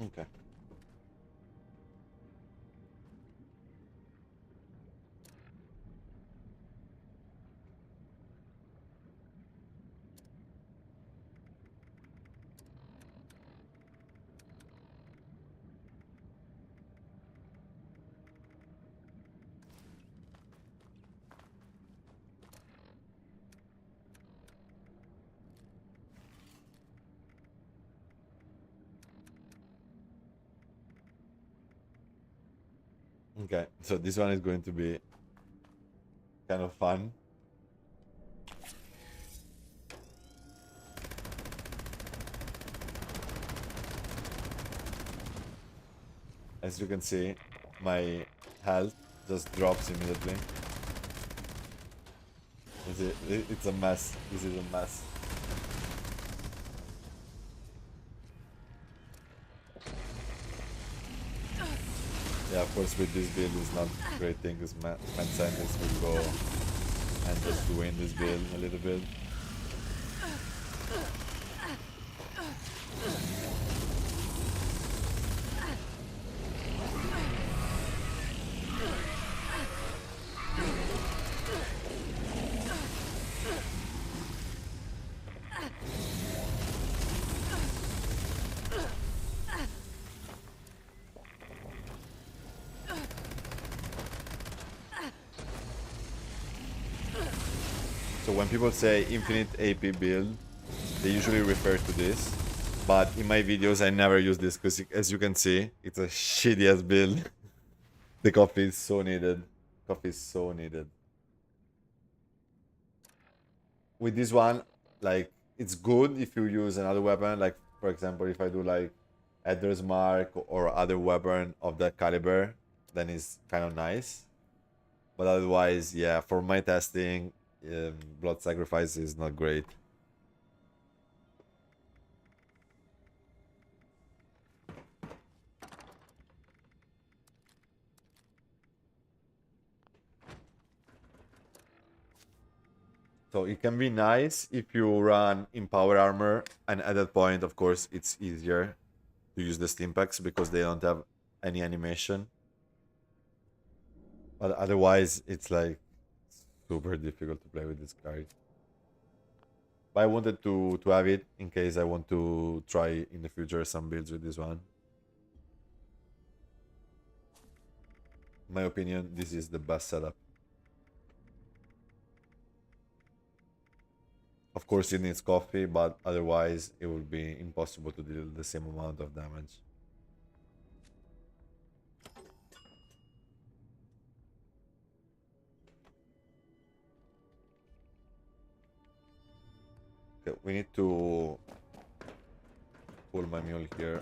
Okay. Okay, so this one is going to be kind of fun. As you can see, my health just drops immediately. It's a mess. This is a mess. Yeah, of course, with this build, it's not a great thing because man scientists will go and just win this build a little bit. So when people say infinite AP build, they usually refer to this. But in my videos, I never use this because, as you can see, it's a shitty ass build. The coffee is so needed. Coffee is so needed. With this one, like, it's good if you use another weapon. Like, for example, if I do like Adder's Mark or other weapon of that caliber, then it's kind of nice. But otherwise, yeah, for my testing, blood sacrifice is not great. So it can be nice if you run in power armor, and at that point, of course, it's easier to use the steam packs because they don't have any animation. But otherwise, it's like super difficult to play with this card. But I wanted to have it in case I want to try in the future some builds with this one. In my opinion, this is the best setup. Of course, it needs coffee, but otherwise, it would be impossible to deal the same amount of damage. Okay, we need to pull my mule here.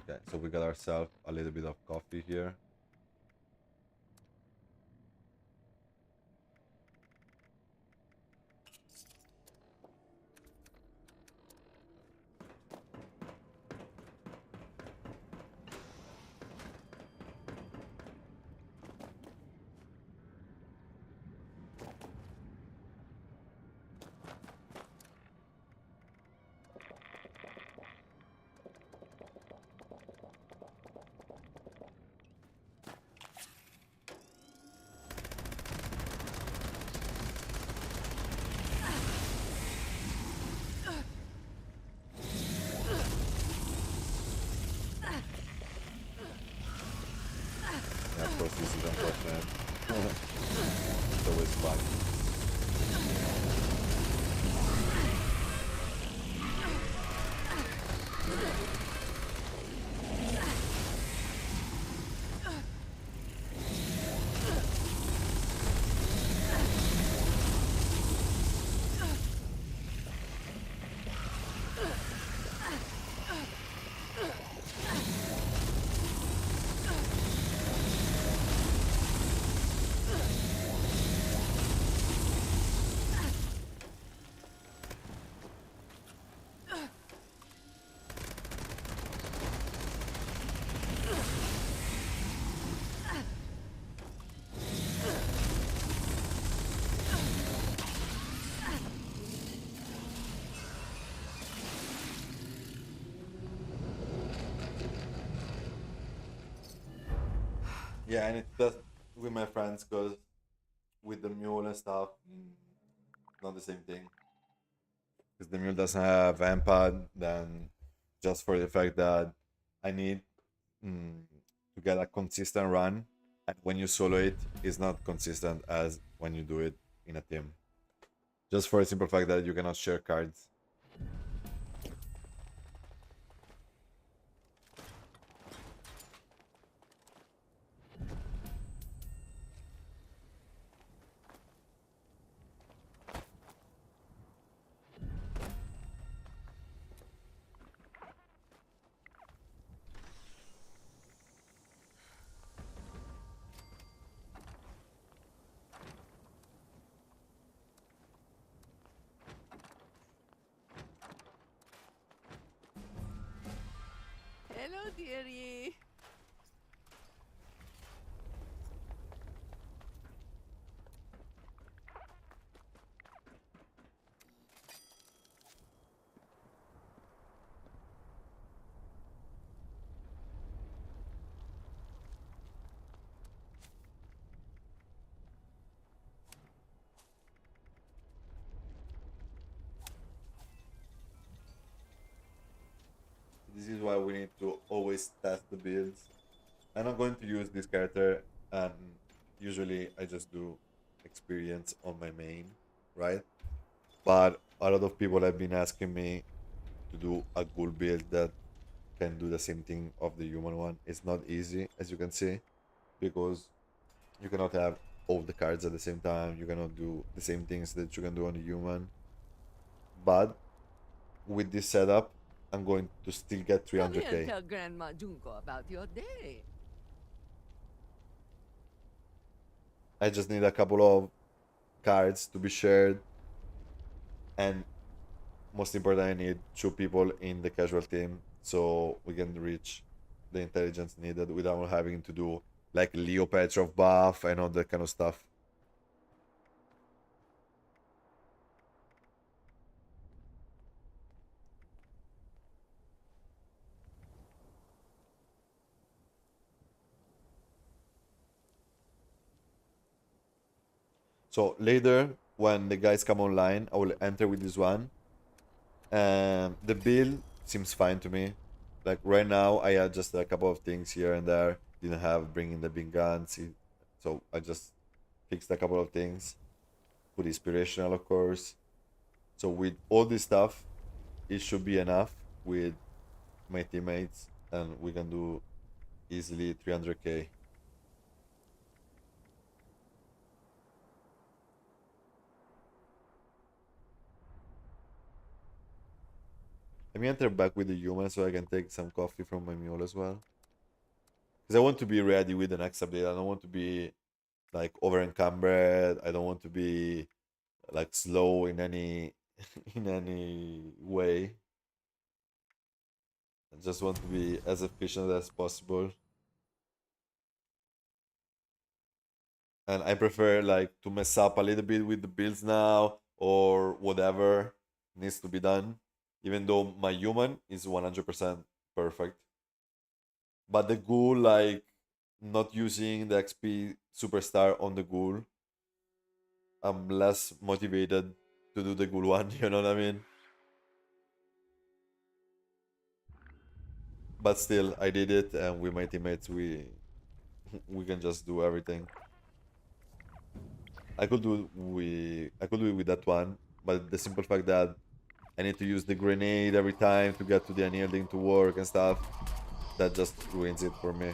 Okay, so we got ourselves a little bit of coffee here. Yeah, of course, this is unfortunate. It's always fun. Yeah, and it's just with my friends because with the mule and stuff, not the same thing. Because the mule doesn't have ampad, then just for the fact that I need to get a consistent run, and when you solo it, it's not consistent as when you do it in a team. Just for the simple fact that you cannot share cards. Hello, dearie. This is why we need to always test the builds. I'm not going to use this character, and usually I just do experience on my main, right? But a lot of people have been asking me to do a ghoul build that can do the same thing of the human one. It's not easy, as you can see, because you cannot have all the cards at the same time. You cannot do the same things that you can do on the human. But with this setup, I'm going to still get Come here and 300k. tell Grandma Junko about your day. I just need a couple of cards to be shared, and most important, I need 2 people in the casual team so we can reach the intelligence needed without having to do like Leo Petrov buff and all that kind of stuff. So later, when the guys come online, I will enter with this one. The build seems fine to me. Like right now, I had just a couple of things here and there. Didn't have bringing the big guns, so I just fixed a couple of things. Put inspirational, of course. So with all this stuff, it should be enough with my teammates, and we can do easily 300k. Let me enter back with the human so I can take some coffee from my mule as well. Because I want to be ready with the next update. I don't want to be like over encumbered. I don't want to be like slow in any in any way. I just want to be as efficient as possible. And I prefer like to mess up a little bit with the builds now or whatever needs to be done. Even though my human is 100% perfect. But the ghoul, like not using the XP superstar on the ghoul, I'm less motivated to do the ghoul one, you know what I mean? But still, I did it, and with my teammates, we can just do everything. I could do it with that one, but the simple fact that I need to use the grenade every time to get to the unyielding to work and stuff, that just ruins it for me.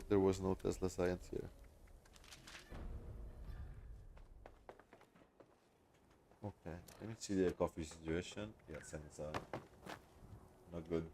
There was no Tesla science here. Okay, let me see the coffee situation. Yeah, Senza. Not good.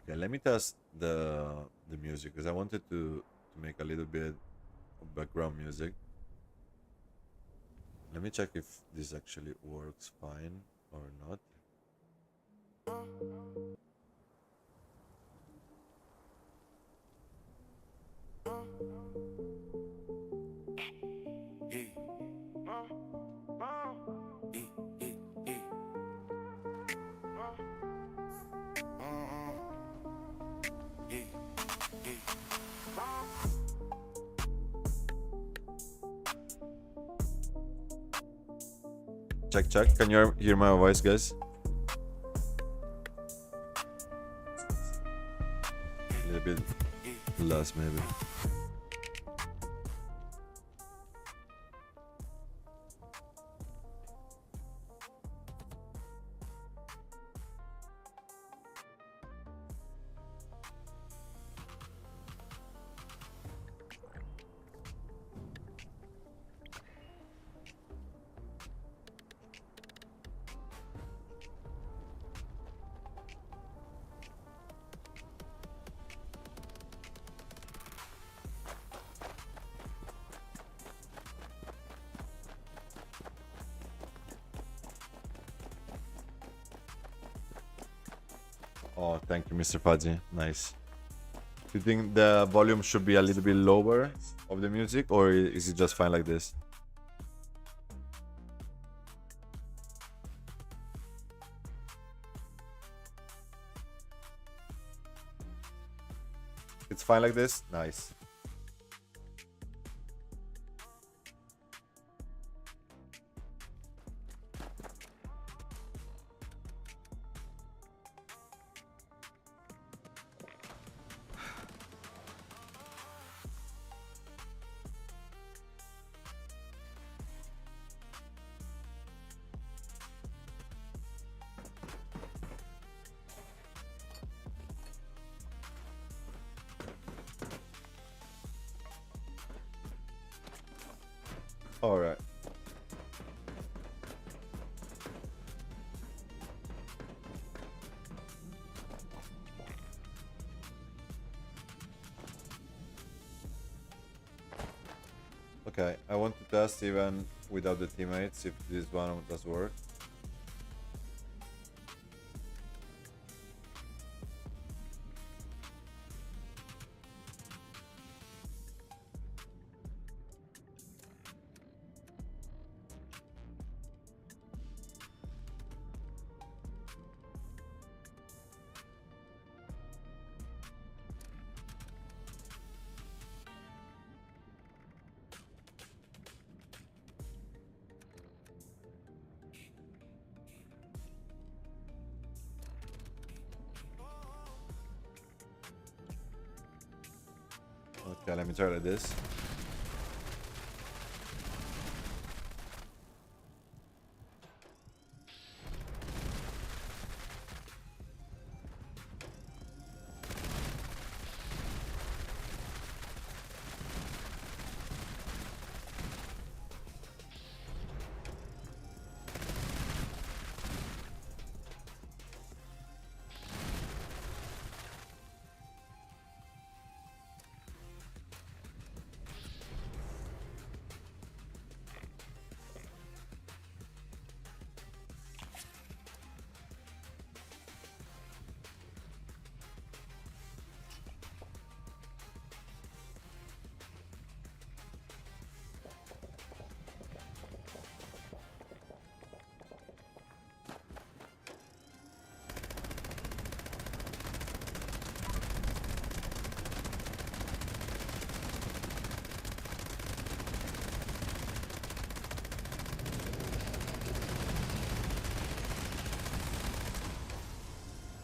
Okay, let me test the music because I wanted to make a little bit of background music. Let me check if this actually works fine or not. Check, check. Can you hear my voice, guys? A little bit less, maybe. Oh, thank you, Mr. Fuzzy. Nice. Do you think the volume should be a little bit lower of the music, or is it just fine like this? It's fine like this? Nice. All right. Okay, I want to test even without the teammates if this one does work. Okay, let me try like this.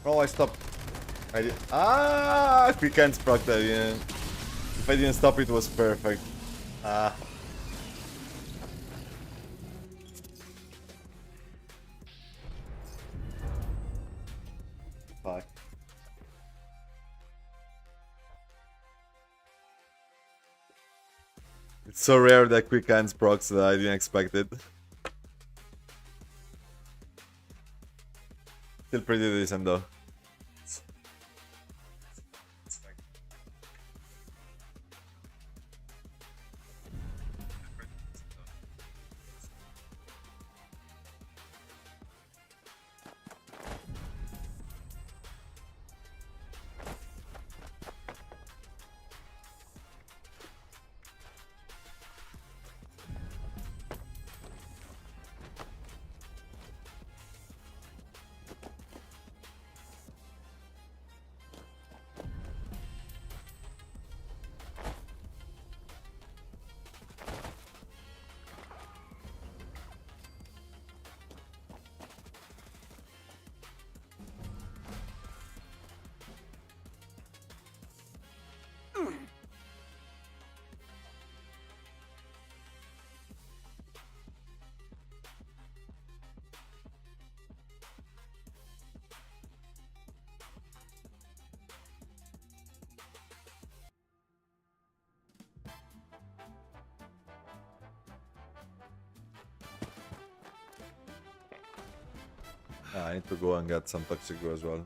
Oh, I stopped. I did. Ah, quick hands proc that again. If I didn't stop, it was perfect. Ah. Fuck. It's so rare that quick hands procs that I didn't expect it. Still pretty decent though. I need to go and get some toxic as well.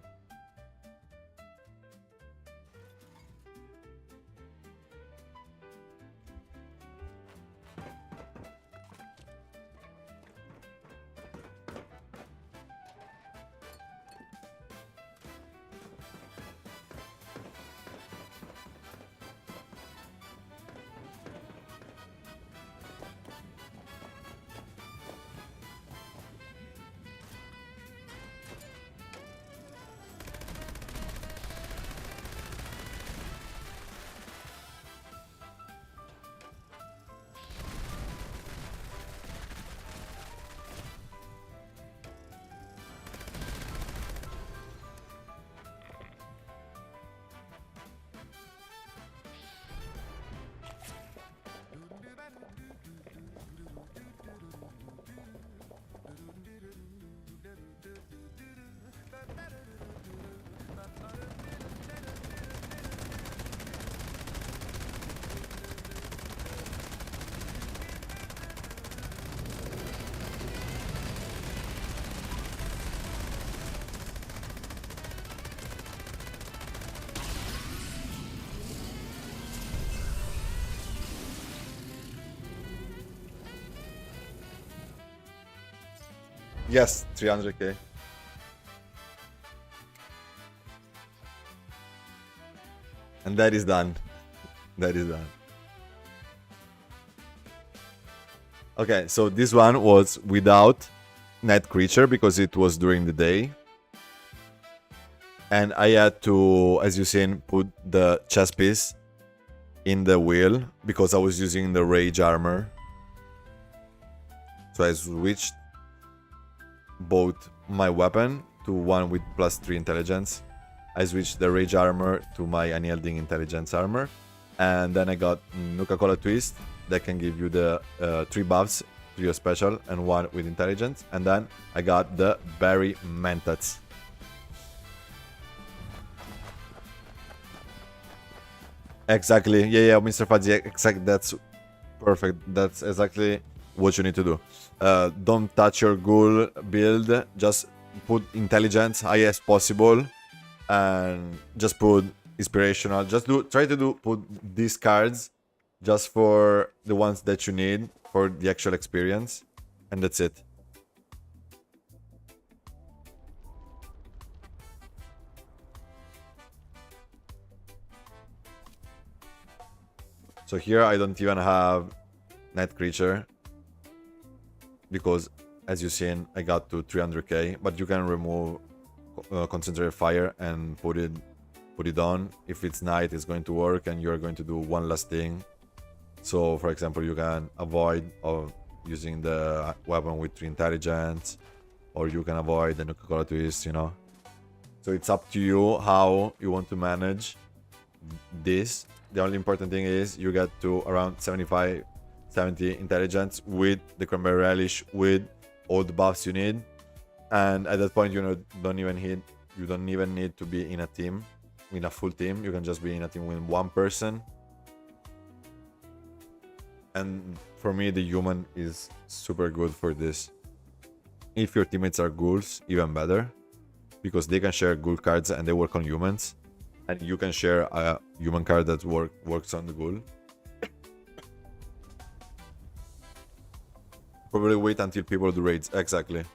Yes, 300k. And that is done. That is done. Okay, so this one was without net creature because it was during the day. And I had to, as you seen, put the chest piece in the wheel because I was using the rage armor. So I switched both my weapon to one with +3 intelligence. I switched the rage armor to my unyielding intelligence armor. And then I got Nuka-Cola Twist that can give you the 3 buffs, 3 special and 1 with intelligence. And then I got the Berry Mentats. Exactly. Yeah, Mr. Fuzzy. Exactly. That's perfect. That's exactly what you need to do. Don't touch your ghoul build. Just put intelligence high as possible, and just put inspirational. Just try to put these cards just for the ones that you need for the actual experience, and that's it. So here I don't even have Night Creature because, as you've seen, I got to 300k. But you can remove Concentrated Fire and put it on. If it's night, it's going to work, and you're going to do one last thing. So, for example, you can avoid using the weapon with 3 intelligence, or you can avoid the Nuka-Cola Twist, you know. So it's up to you how you want to manage this. The only important thing is you get to around 75, 70 intelligence with the Cranberry Relish, with all the buffs you need. And at that point, you don't even need to be in a team, in a full team. You can just be in a team with one person. And for me, the human is super good for this. If your teammates are ghouls, even better, because they can share ghoul cards and they work on humans. And you can share a human card that works on the ghoul. Probably wait until people do raids. Exactly.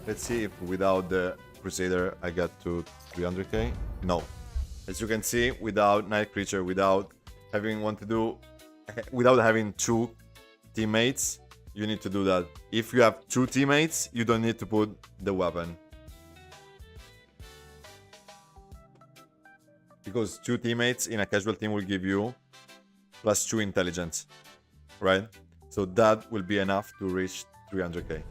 Let's see if without the Crusader I get to 300k. No. As you can see, without Night Creature, without having 2 teammates, you need to do that. If you have two teammates, you don't need to put the weapon. Because two teammates in a casual team will give you +2 intelligence, right? So that will be enough to reach 300k.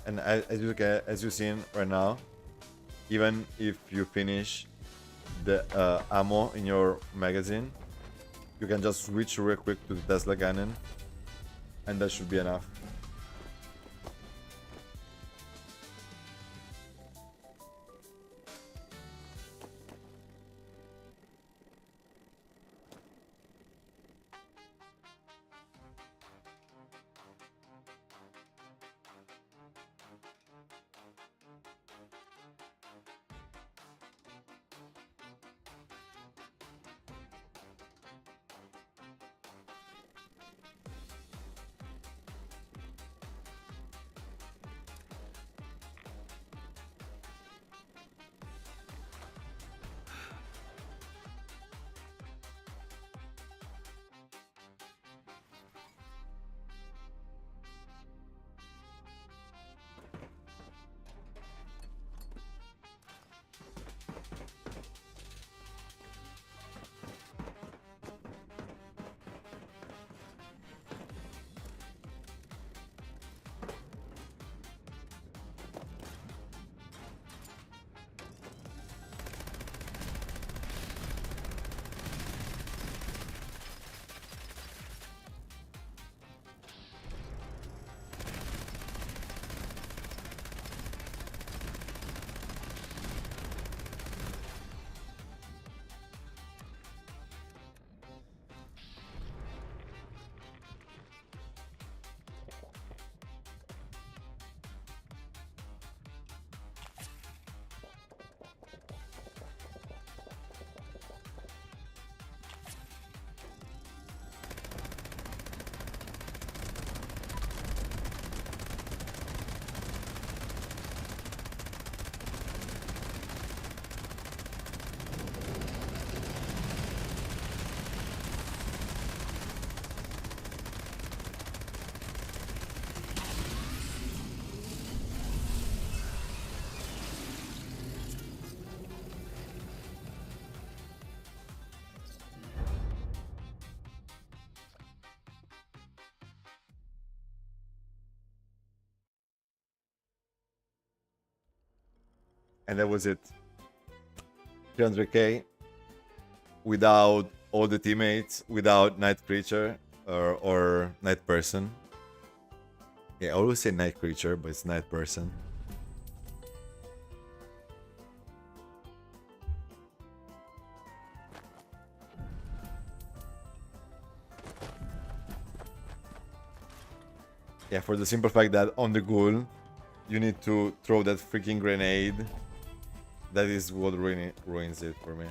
And as you've seen right now, even if you finish the ammo in your magazine, you can just switch real quick to the Tesla cannon, and that should be enough. And that was it. 300k without all the teammates, without Night Creature or Night Person. Yeah, I always say Night Creature, but it's Night Person. Yeah, for the simple fact that on the ghoul, you need to throw that freaking grenade. That is what really ruins it for me.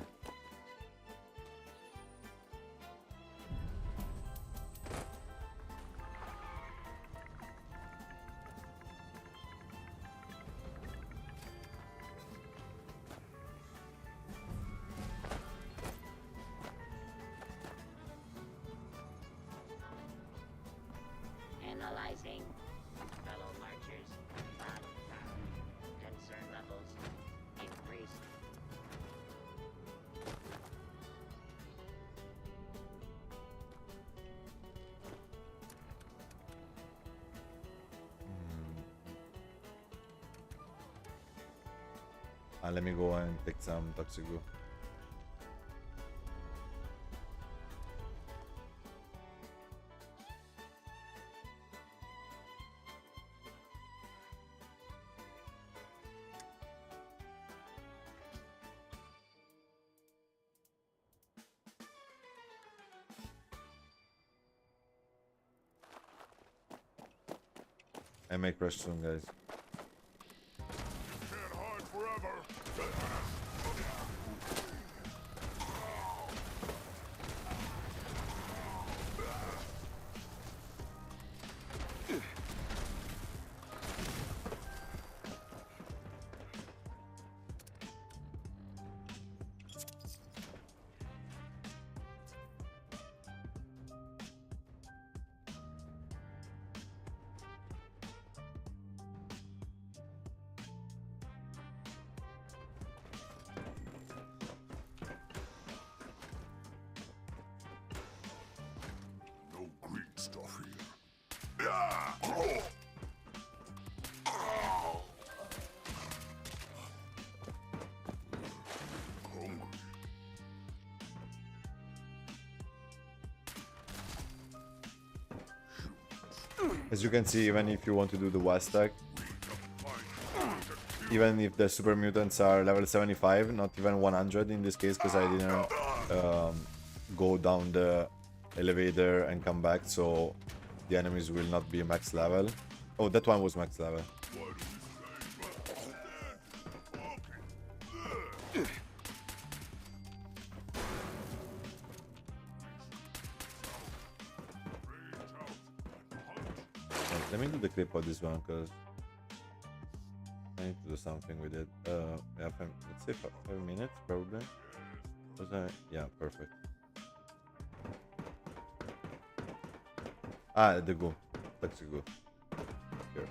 Analyzing. Fellow marchers. Not found. Concern levels increased. Let me go and take some toxic goo. I may crush soon, guys. Can't hide forever. As you can see, even if you want to do the west stack, even if the super mutants are level 75, not even 100 in this case, because I didn't go down the elevator and come back, so the enemies will not be max level. Oh, that one was max level. Let me do the clip of this one, because I need to do something with it. Yeah, let's say 5 minutes, probably. Yeah, perfect. Ah, the go. Let's go. Here.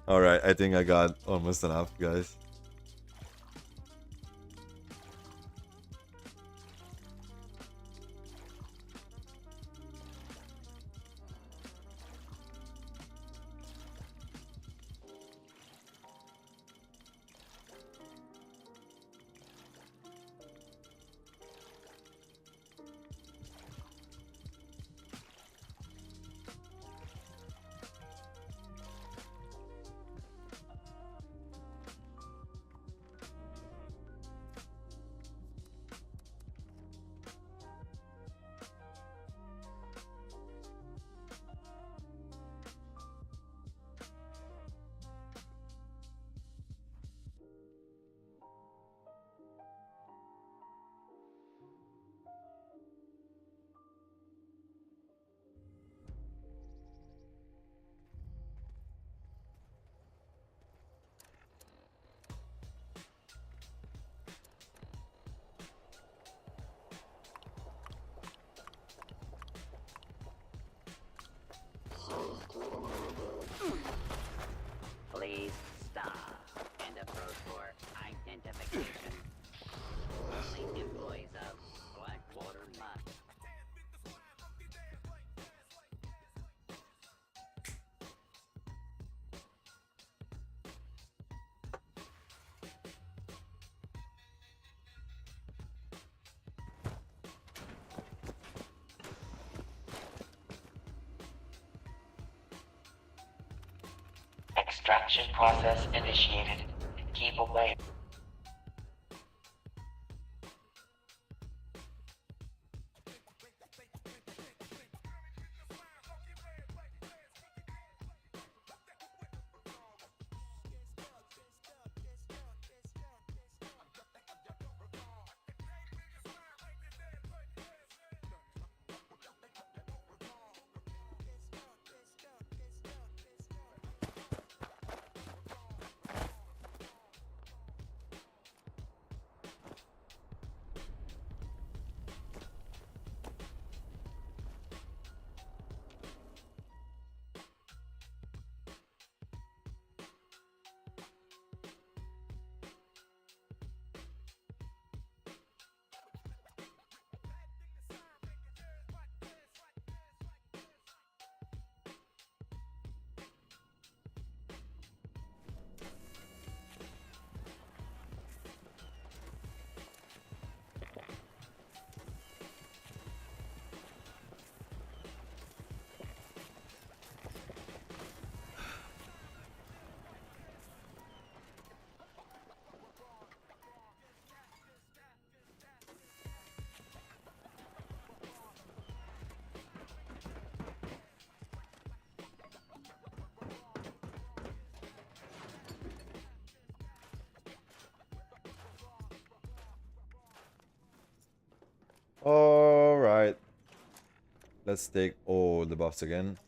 Alright, I think I got almost enough, guys. Extraction process initiated. Keep away. All right. Let's take all the buffs again.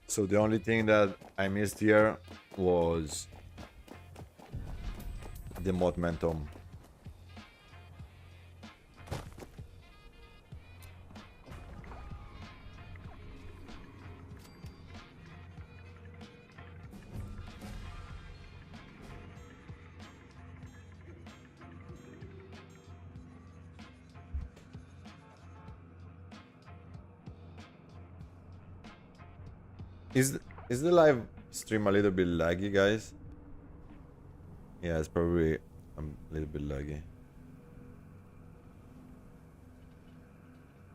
So the only thing that I missed here was the mod momentum. Is the live stream a little bit laggy, guys? Yeah, it's probably a little bit laggy.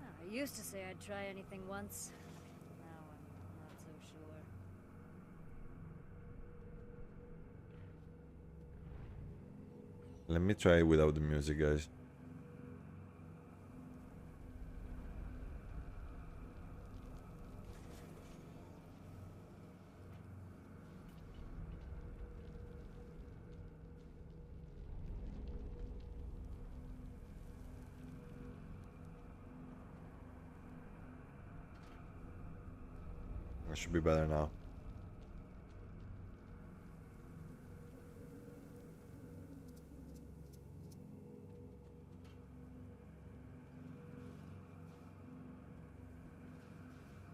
I used to say I'd try anything once. Now I'm not so sure. Let me try it without the music, guys. should be better now.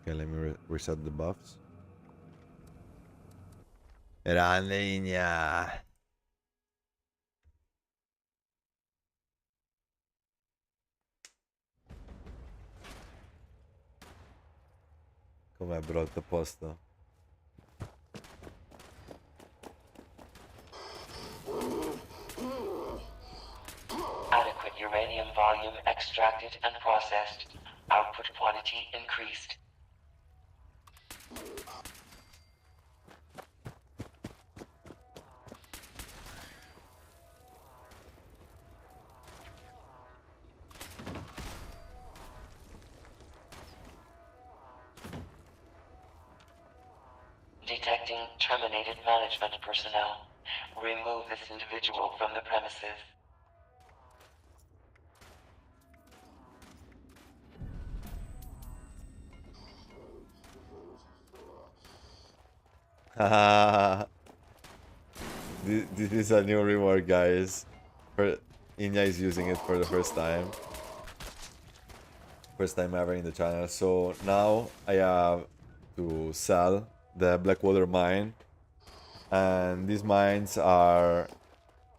Okay, let me reset the buffs. Grande Igna. Com'è brutto posto. Adequate uranium volume extracted and processed. Output quantity increased. Detecting terminated management personnel. Remove this individual from the premises. This is a new reward, guys. Inya is using it for the first time. First time ever in the channel. So now I have to sell the Blackwater mine. And these mines are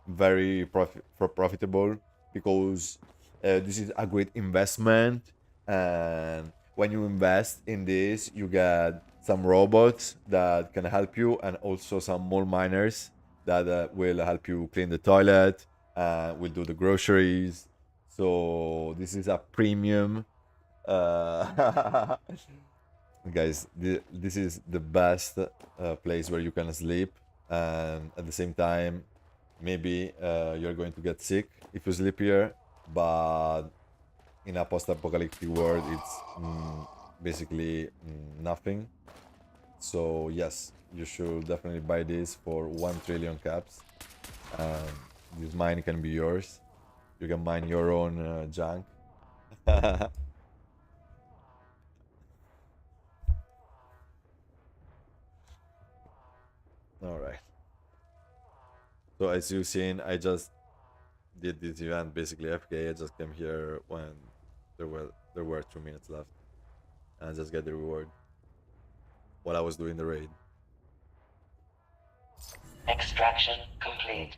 very profitable because this is a great investment. And when you invest in this, you get some robots that can help you, and also some more miners that will help you clean the toilet, will do the groceries. So this is a premium. Guys, this is the best place where you can sleep, and at the same time, maybe you're going to get sick if you sleep here, but in a post-apocalyptic world, it's basically nothing. So yes, you should definitely buy this for 1 trillion caps. This mine can be yours. You can mine your own junk. All right. So as you've seen, I just did this event basically FK. I just came here when there were 2 minutes left, and I just get the reward while I was doing the raid. Extraction complete.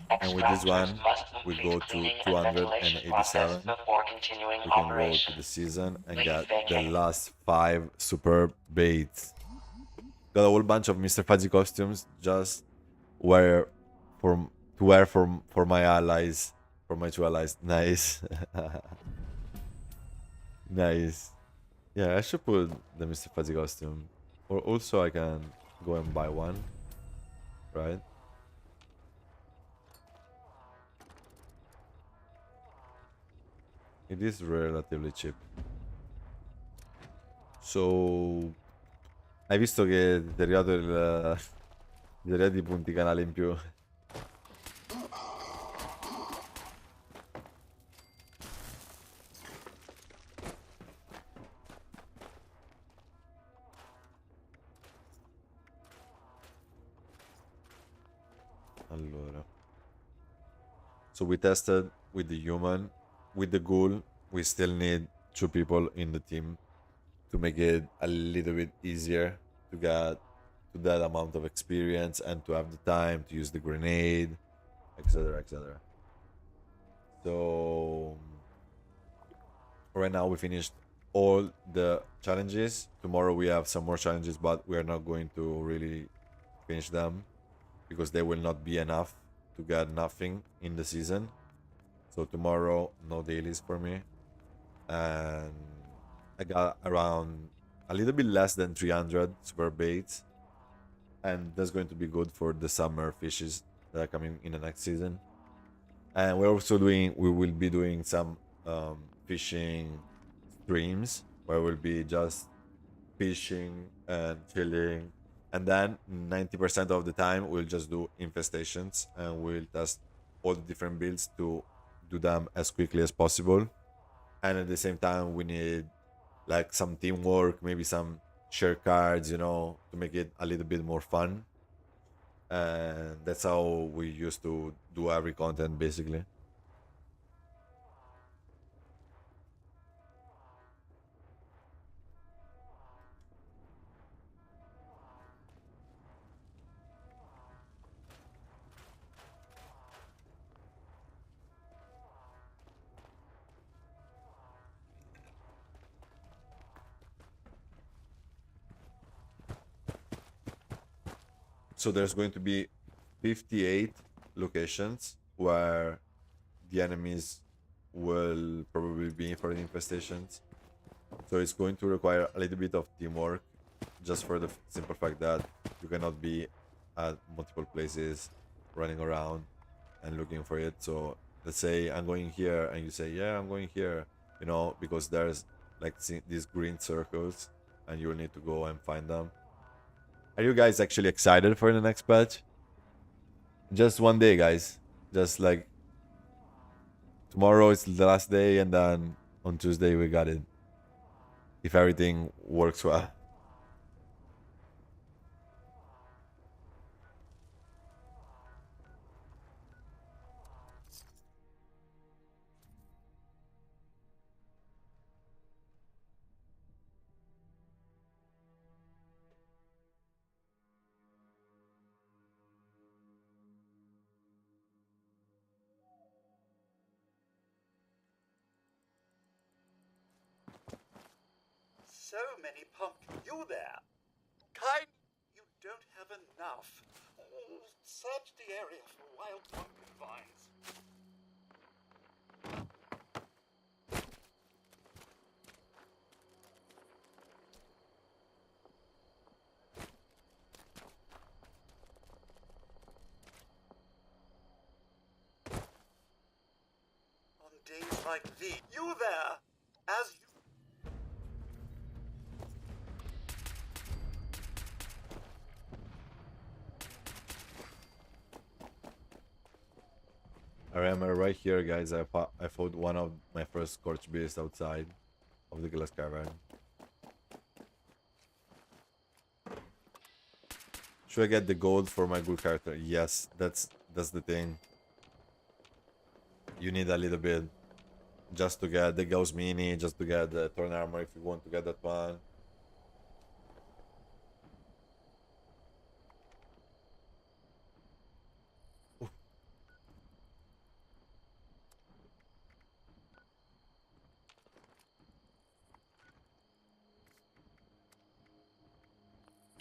And with this one, Extractors must we complete go to cleaning and ventilation 287. process before continuing We can go to operation. the season and Please get the vacate. last 5 superb baits. Got a whole bunch of Mr. Fuzzy costumes just wear for my allies, for my 2 allies. Nice. Nice. Yeah, I should put the Mr. Fuzzy costume. Or also I can go and buy one. Right? It is relatively cheap. So hai visto che ti è arrivato ti è arrivato i punti canale in più? Allora. So we tested with the human. With the ghoul, we still need 2 people in the team to make it a little bit easier to get to that amount of experience and to have the time to use the grenade, etc, etc. So right now we finished all the challenges. Tomorrow we have some more challenges, but we are not going to really finish them because they will not be enough to get nothing in the season. So tomorrow, no dailies for me. And I got around a little bit less than 300 super baits. And that's going to be good for the summer fishes that are coming in the next season. And we will be doing some fishing streams where we'll be just fishing and chilling. And then 90% of the time we'll just do infestations and we'll test all the different builds to do them as quickly as possible. And at the same time we need like some teamwork, maybe some share cards, you know, to make it a little bit more fun. And that's how we used to do every content basically. So there's going to be 58 locations where the enemies will probably be for the infestations. So it's going to require a little bit of teamwork, just for the simple fact that you cannot be at multiple places running around and looking for it. So let's say I'm going here and you say, yeah, I'm going here, you know, because there's like these green circles and you will need to go and find them. Are you guys actually excited for the next patch? Just one day, guys. Just like tomorrow is the last day, and then on Tuesday we got it. If everything works well. So many pumpkins. You there? Kind. You don't have enough. Search the area for wild pumpkin vines. On days like these, you there? As you. I remember right here, guys. I fought one of my first scorch beasts outside of the glass cavern. Should I get the gold for my good character? Yes, that's the thing. You need a little bit just to get the Gauss Mini, just to get the Torn Armor if you want to get that one.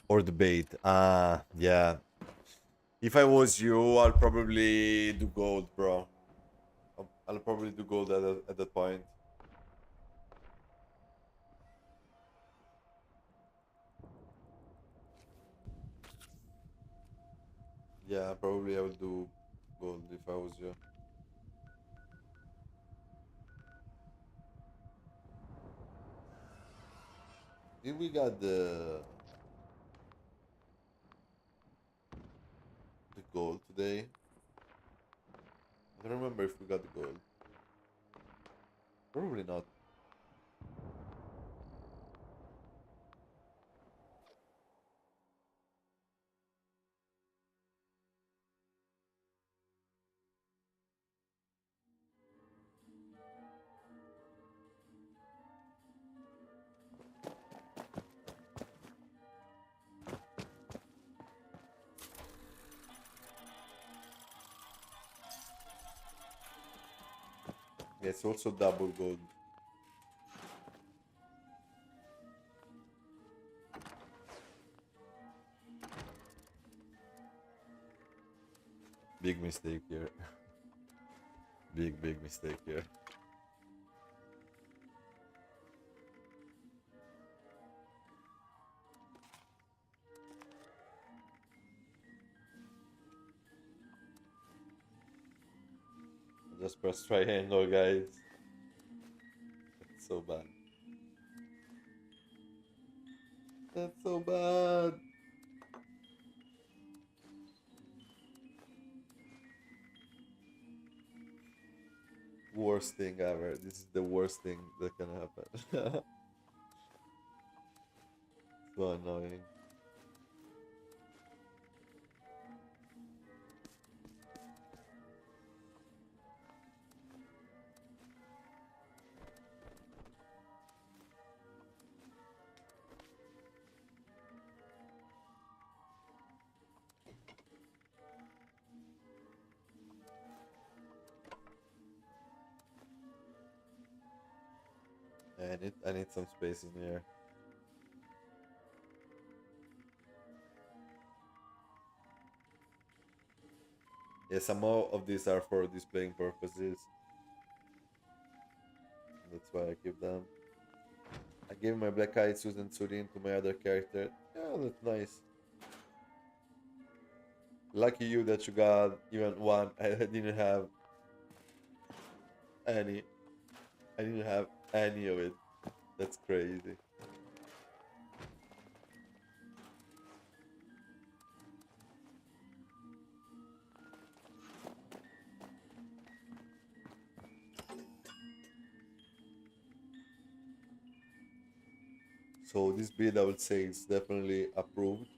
Or the bait. Yeah. If I was you, I'll probably do gold, bro. I'll probably do gold at that point. Yeah, probably I will do gold if I was you. Did we got the gold today? I don't remember if we got the gold. Probably not. Yeah, it's also double gold. Big mistake here. Big mistake here. Just press triangle, guys. That's so bad. That's so bad. Worst thing ever. This is the worst thing that can happen. So annoying. I need some space in here. Yeah, some more of these are for displaying purposes. That's why I keep them. I gave my black-eyed Susan Surin to my other character. Yeah, that's nice. Lucky you that you got even one. I didn't have any. I didn't have any of it. That's crazy. So this build I would say is definitely approved.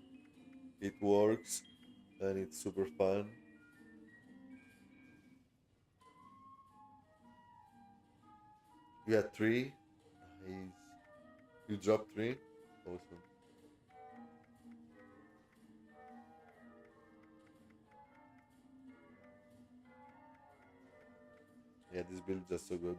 It works and it's super fun. You had 3. Nice. You dropped 3. Awesome. Yeah, this build is just so good.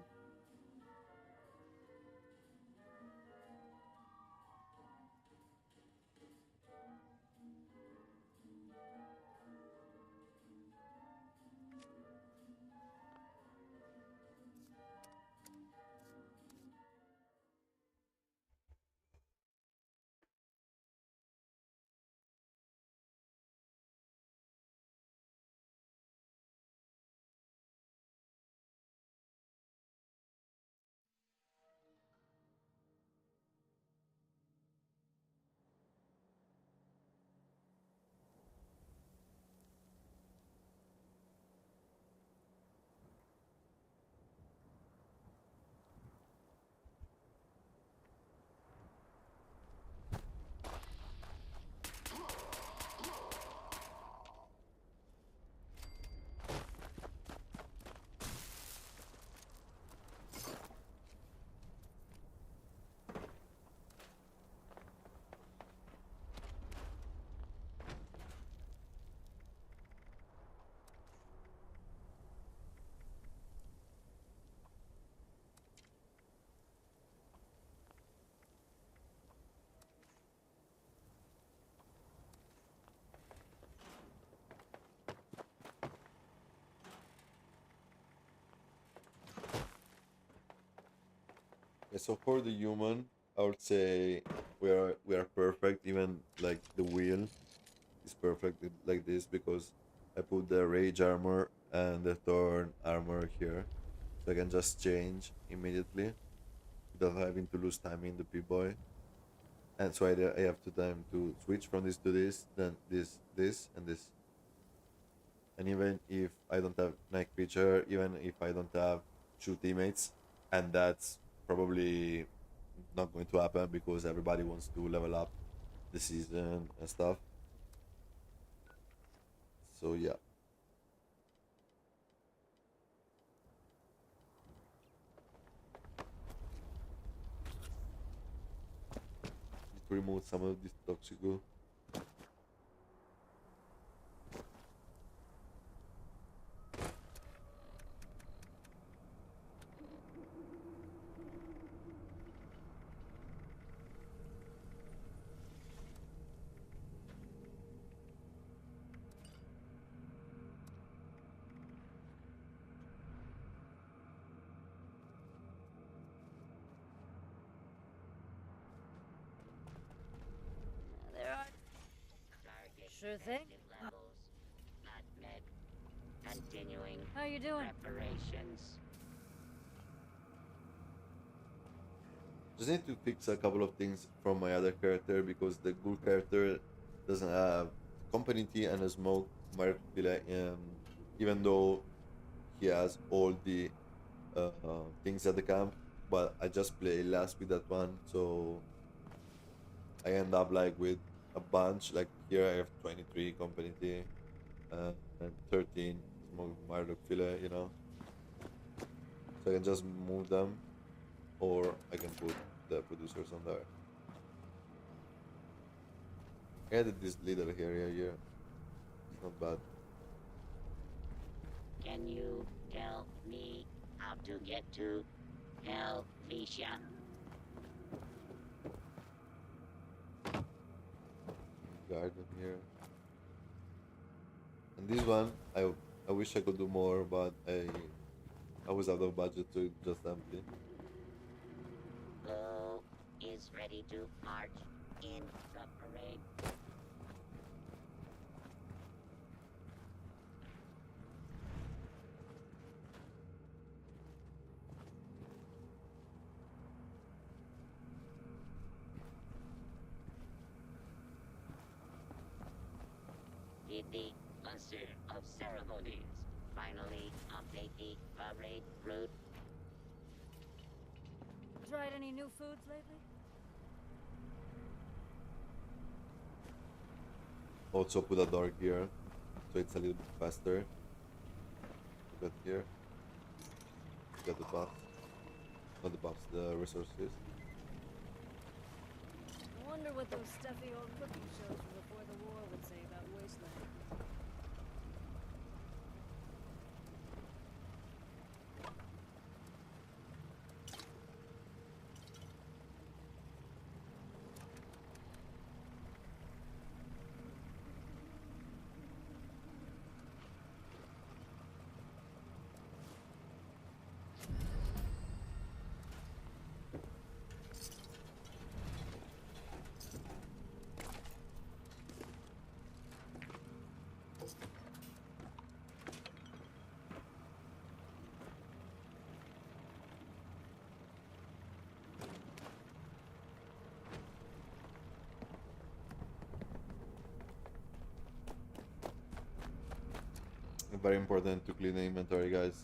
Yeah, so for the human, I would say we are perfect. Even like the wheel is perfect like this because I put the rage armor and the thorn armor here, so I can just change immediately without having to lose time in the P-boy. And so I have to time to switch from this to this, then this, and this. And even if I don't have night creature, even if I don't have 2 teammates, and that's probably not going to happen because everybody wants to level up the season and stuff. So yeah, need to remove some of this toxic goo. There are. Sure thing. Continuing How you doing? preparations. Just need to fix a couple of things from my other character because the ghoul character doesn't have company tea and a smoke mark even though he has all the things at the camp, but I just play last with that one, so I end up like with a bunch. Like here I have 23 company T, and 13 smoked Marduk fillet, you know. So I can just move them, or I can put the producers on there. I added this leader here, yeah. It's not bad. Can you tell me how to get to Helvetia? Garden here. And this one, I wish I could do more, but I was out of budget, so it's just empty. Who is ready to march in the parade? Did the Master of Ceremonies finally update the parade route? Tried any new foods lately? Also put a door here, so it's a little bit faster. Got here. Got the buffs. Not the buffs, the resources. I wonder what those stuffy old cooking shows from before the war would say about Wasteland. Very important to clean the inventory, guys.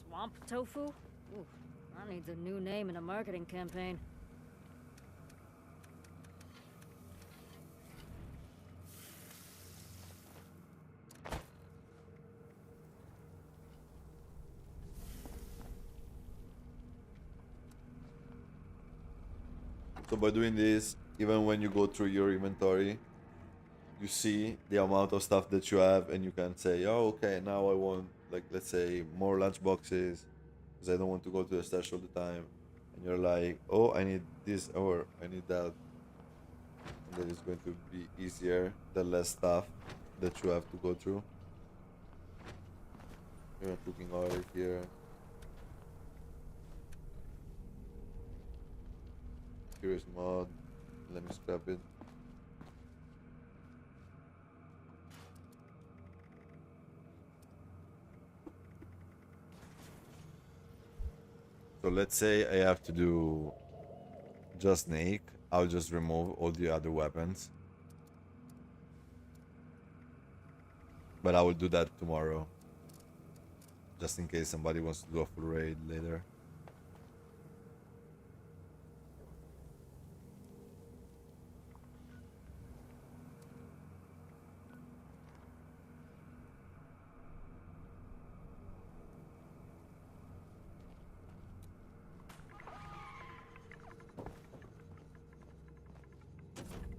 Swamp tofu? Ooh, that needs a new name and a marketing campaign. So by doing this, even when you go through your inventory, you see the amount of stuff that you have, and you can say, oh, okay, now I want, like, let's say, more lunch boxes, because I don't want to go to the stash all the time. And you're like, oh, I need this, or I need that. And then it's going to be easier, the less stuff that you have to go through. Even cooking oil here. Here is mod. Let me scrap it. So let's say I have to do just snake. I'll just remove all the other weapons. But I will do that tomorrow. Just in case somebody wants to do a full raid later.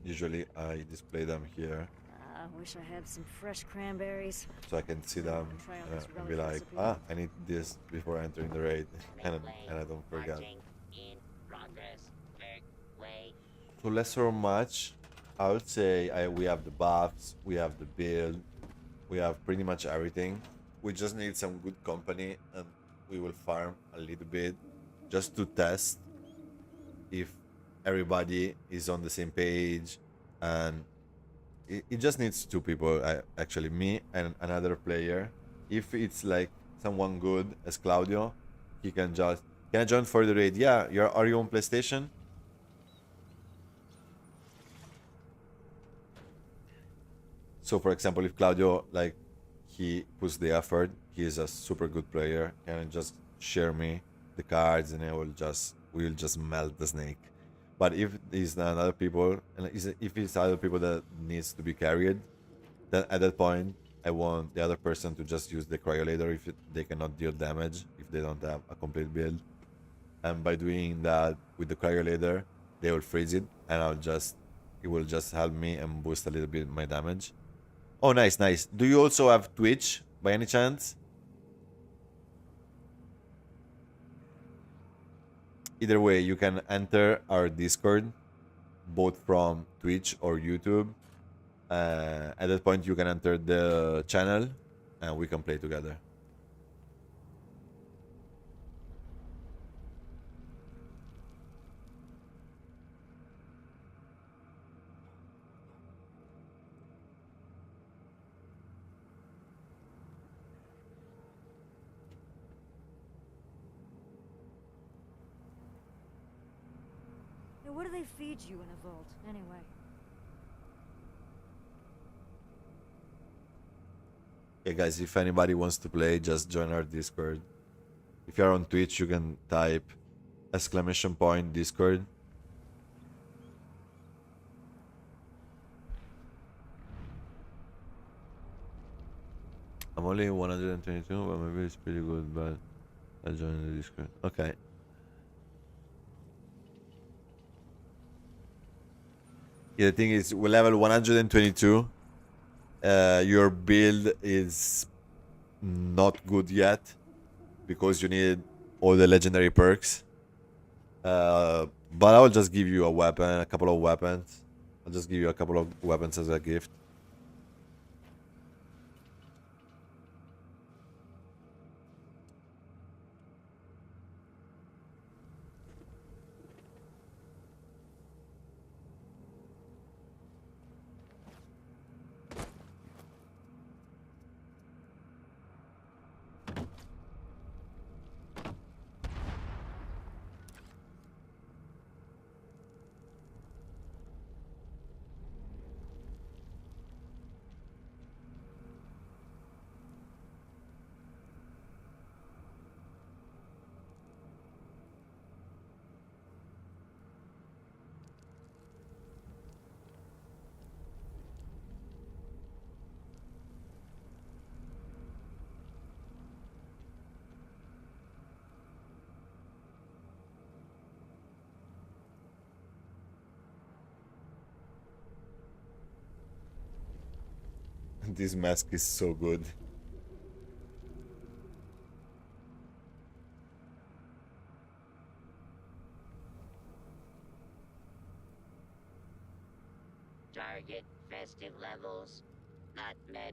Usually I display them here I wish I had some fresh cranberries. so I can see Really them wanna try out this and be relic like, recipe. ah, I need this before entering the raid, and Midway, I don't forget. marching in progress. Third way. So lesser or much, I would say we have the buffs, we have the build, we have pretty much everything. We just need some good company, and we will farm a little bit just to test if everybody is on the same page, and it just needs two people, actually me and another player. If it's like someone good as Claudio, he can just, can I join for the raid? Yeah, are you on PlayStation? So for example, if Claudio, like, he puts the effort, he is a super good player, can just share me the cards and we'll just melt the snake. But if it's not other people, and if it's other people that needs to be carried, then at that point I want the other person to just use the cryolator if they cannot deal damage, if they don't have a complete build. And by doing that with the cryolator, they will freeze it, and it will just help me and boost a little bit my damage. Oh, nice, nice. Do you also have Twitch by any chance? Either way, you can enter our Discord, both from Twitch or YouTube. At that point, you can enter the channel, and we can play together. Hey, what do they feed you in a vault, anyway? Yeah, guys, if anybody wants to play, just join our Discord. If you're on Twitch, you can type !Discord. I'm only 122, but maybe it's pretty good, but I'll join the Discord. Okay. Yeah, the thing is, we're level 122. Your build is not good yet because you need all the legendary perks. But I will just give you a couple of weapons. I'll just give you a couple of weapons as a gift. This mask is so good. Target festive levels not met.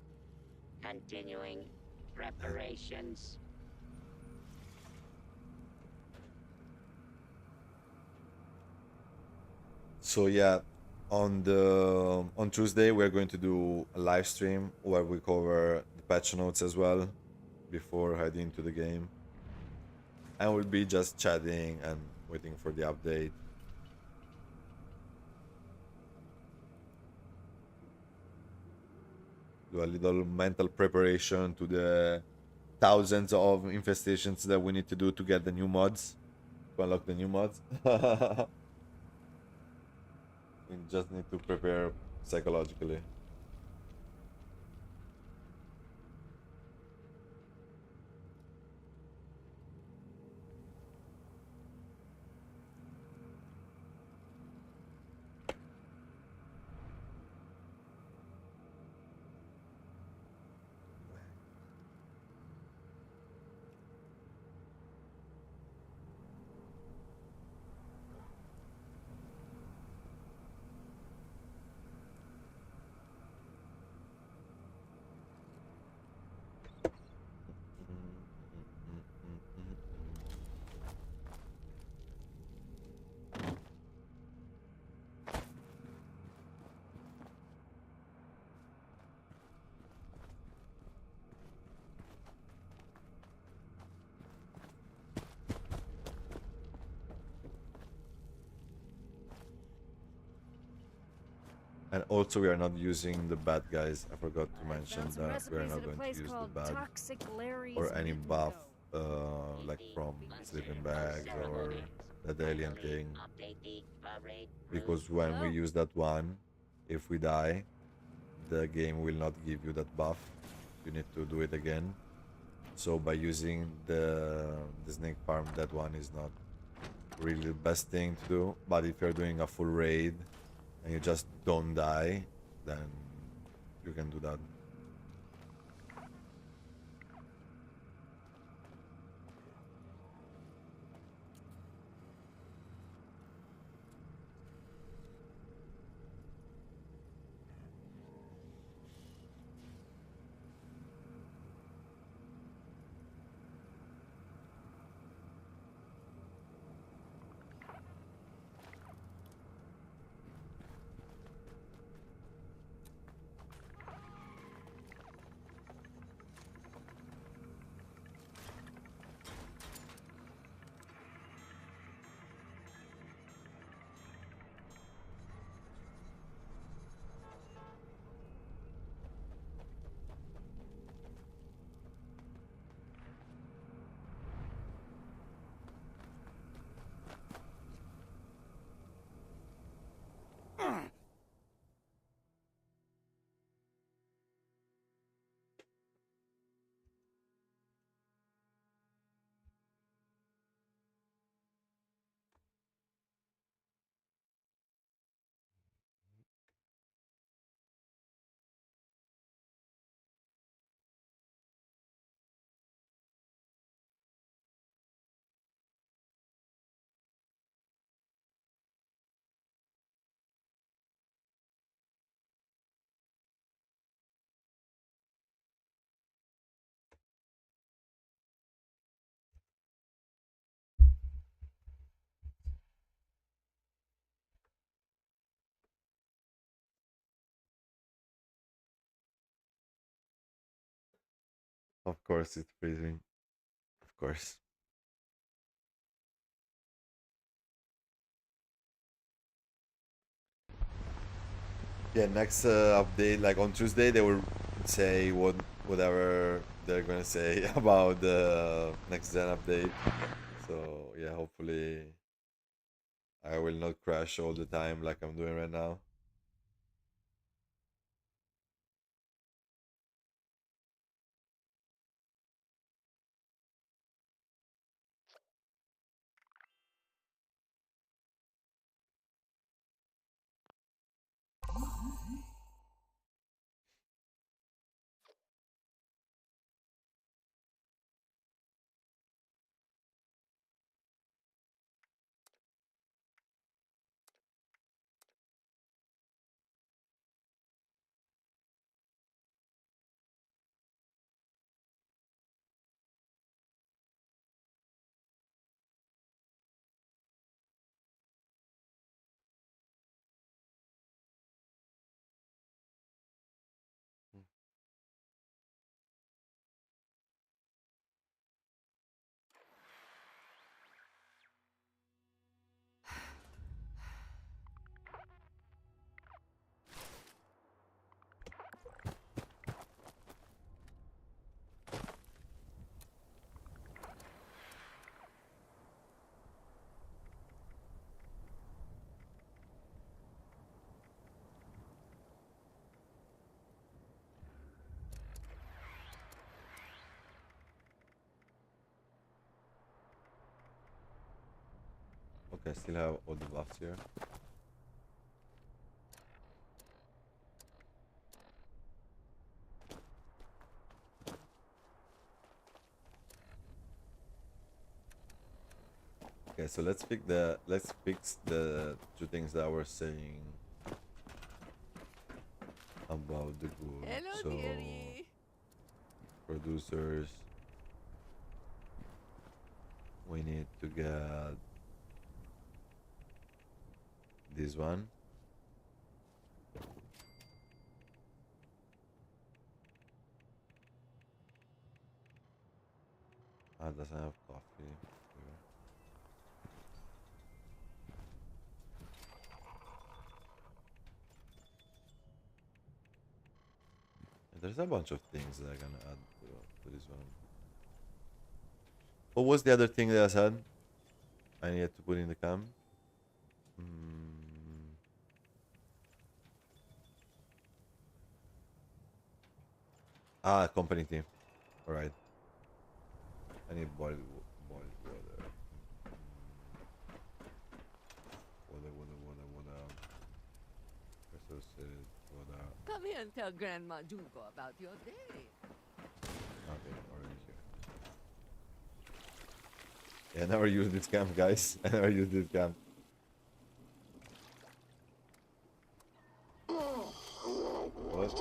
Continuing preparations. So yeah, on Tuesday we're going to do a live stream where we cover the patch notes as well before heading to the game, and we'll be just chatting and waiting for the update. Do a little mental preparation to the thousands of infestations that we need to do to get the new mods, to unlock the new mods. We just need to prepare psychologically. And also we are not using the bad guys. I forgot to mention Found some that we are recipes not at a going to place use the called bad Toxic Larry's or any Meat and buff Go. like from sleeping bags or that alien thing, because when we Hello? use that one, if we die, the game will not give you that buff. You need to do it again. So by using the snake farm, that one is not really the best thing to do. But if you're doing a full raid and you just don't die, then you can do that. Of course, it's freezing. Of course. Yeah, next update, like on Tuesday, they will say whatever they're gonna say about the next gen update. So yeah, hopefully I will not crash all the time like I'm doing right now. Okay, I still have all the buffs here. Okay, so let's fix the two things that I was saying about the ghoul. Hello, So dearie. producers, we need to get this one. Ah, doesn't have coffee. Here. there's a bunch of things that I'm gonna add to this one. What was the other thing that I said I needed to put in the camp? Company team. Alright. I need boiled water. Water. Resources, water. Come here and tell Grandma Junko about your day. Okay, already here. Yeah, I never use this camp, guys. I never use this camp. What?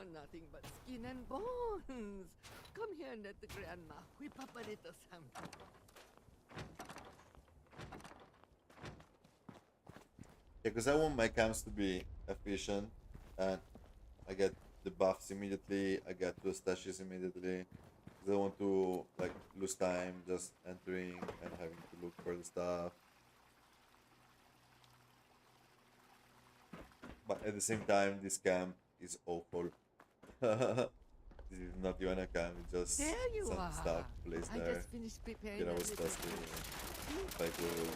You're nothing but skin and bones. Come here and let the grandma whip up a little something. Yeah, because I want my camps to be efficient, and I get the buffs immediately. I get the stashes immediately. Because I want to like lose time just entering and having to look for the stuff. But at the same time, this camp is awful. This is not even a camp, it's just There you some are. stuff placed I there. just finished preparing You know, a it's little dusty. treat. If I could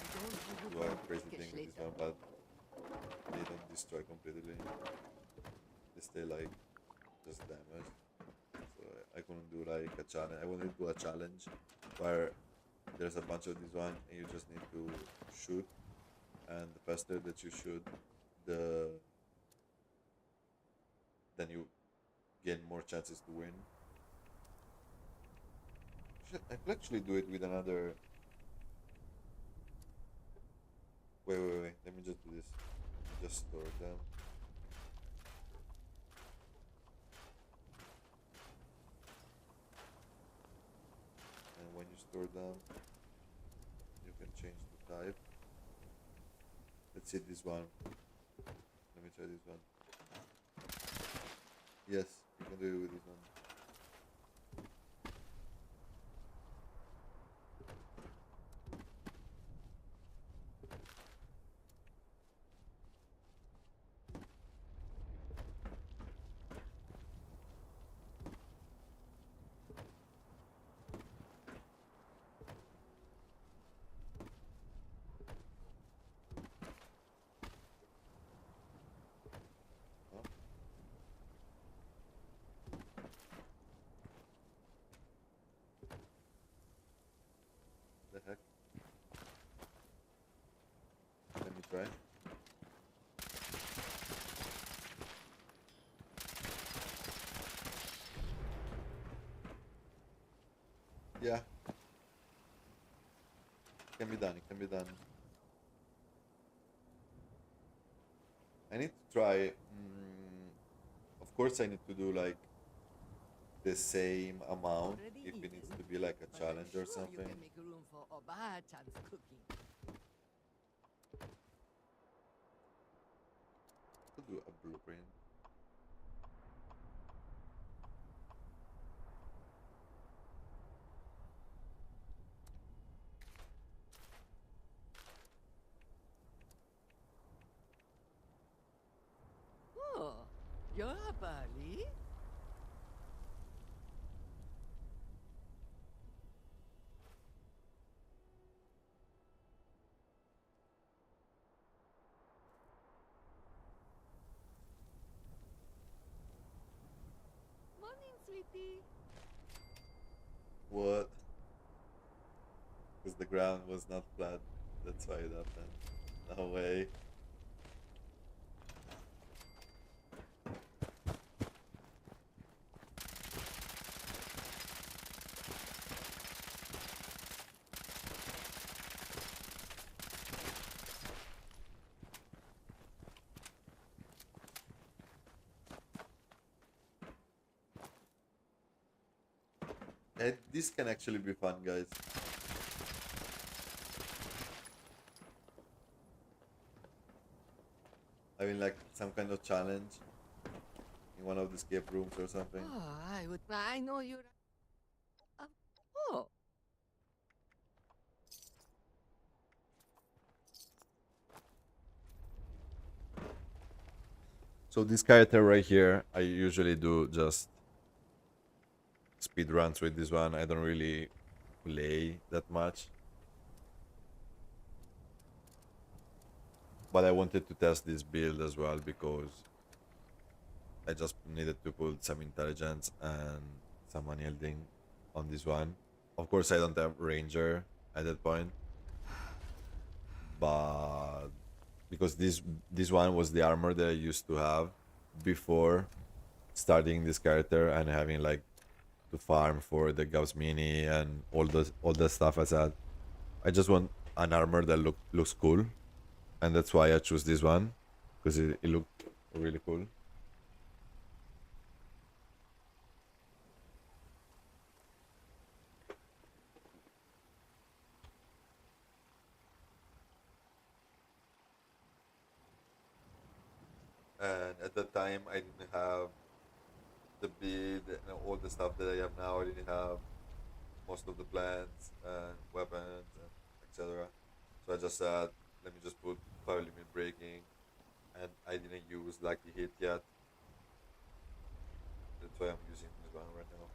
I don't know do who a to crazy pick thing it with this later. one, but they don't destroy completely. They stay like just damaged. So I couldn't do like a challenge. I wanted to do a challenge where there's a bunch of this one and you just need to shoot, and the faster that you shoot, the then you gain more chances to win. I could actually do it with another. Wait. Let me just do this. Just store them. And when you store them, you can change the type. Let's see this one. Let me try this one. Yes, you can do it with this one. Huh? right? Yeah. It can be done, it can be done. I need to try. Of course, I need to do like the same amount Already if it eaten, needs to be like a but I'm challenge or sure something. You can make room for Oba-chan's cooking. To do a blueprint. Oh, you're a Bali? Morning, sweetie. What? Because the ground was not flat. That's why it happened. No way. This can actually be fun, guys. I mean, like some kind of challenge in one of the escape rooms or something. Oh, I know you're... oh, So this character right here, I usually do just speed runs with this one. I don't really play that much. But I wanted to test this build as well because I just needed to put some intelligence and some unyielding on this one. Of course, I don't have Ranger at that point, but because this one was the armor that I used to have before starting this character and having like to farm for the Gauss Mini and all the stuff I said. I just want an armor that looks cool, and that's why I choose this one because it looked really cool. And at that time, I didn't have the build and all the stuff that I have now. I didn't have most of the plans and weapons and etc. So I just said, let me just put power limit breaking, and I didn't use lucky hit yet. That's why I'm using this one right now.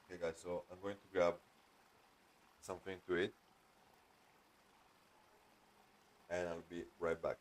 Okay, guys, so I'm going to grab something to eat, and I'll be right back.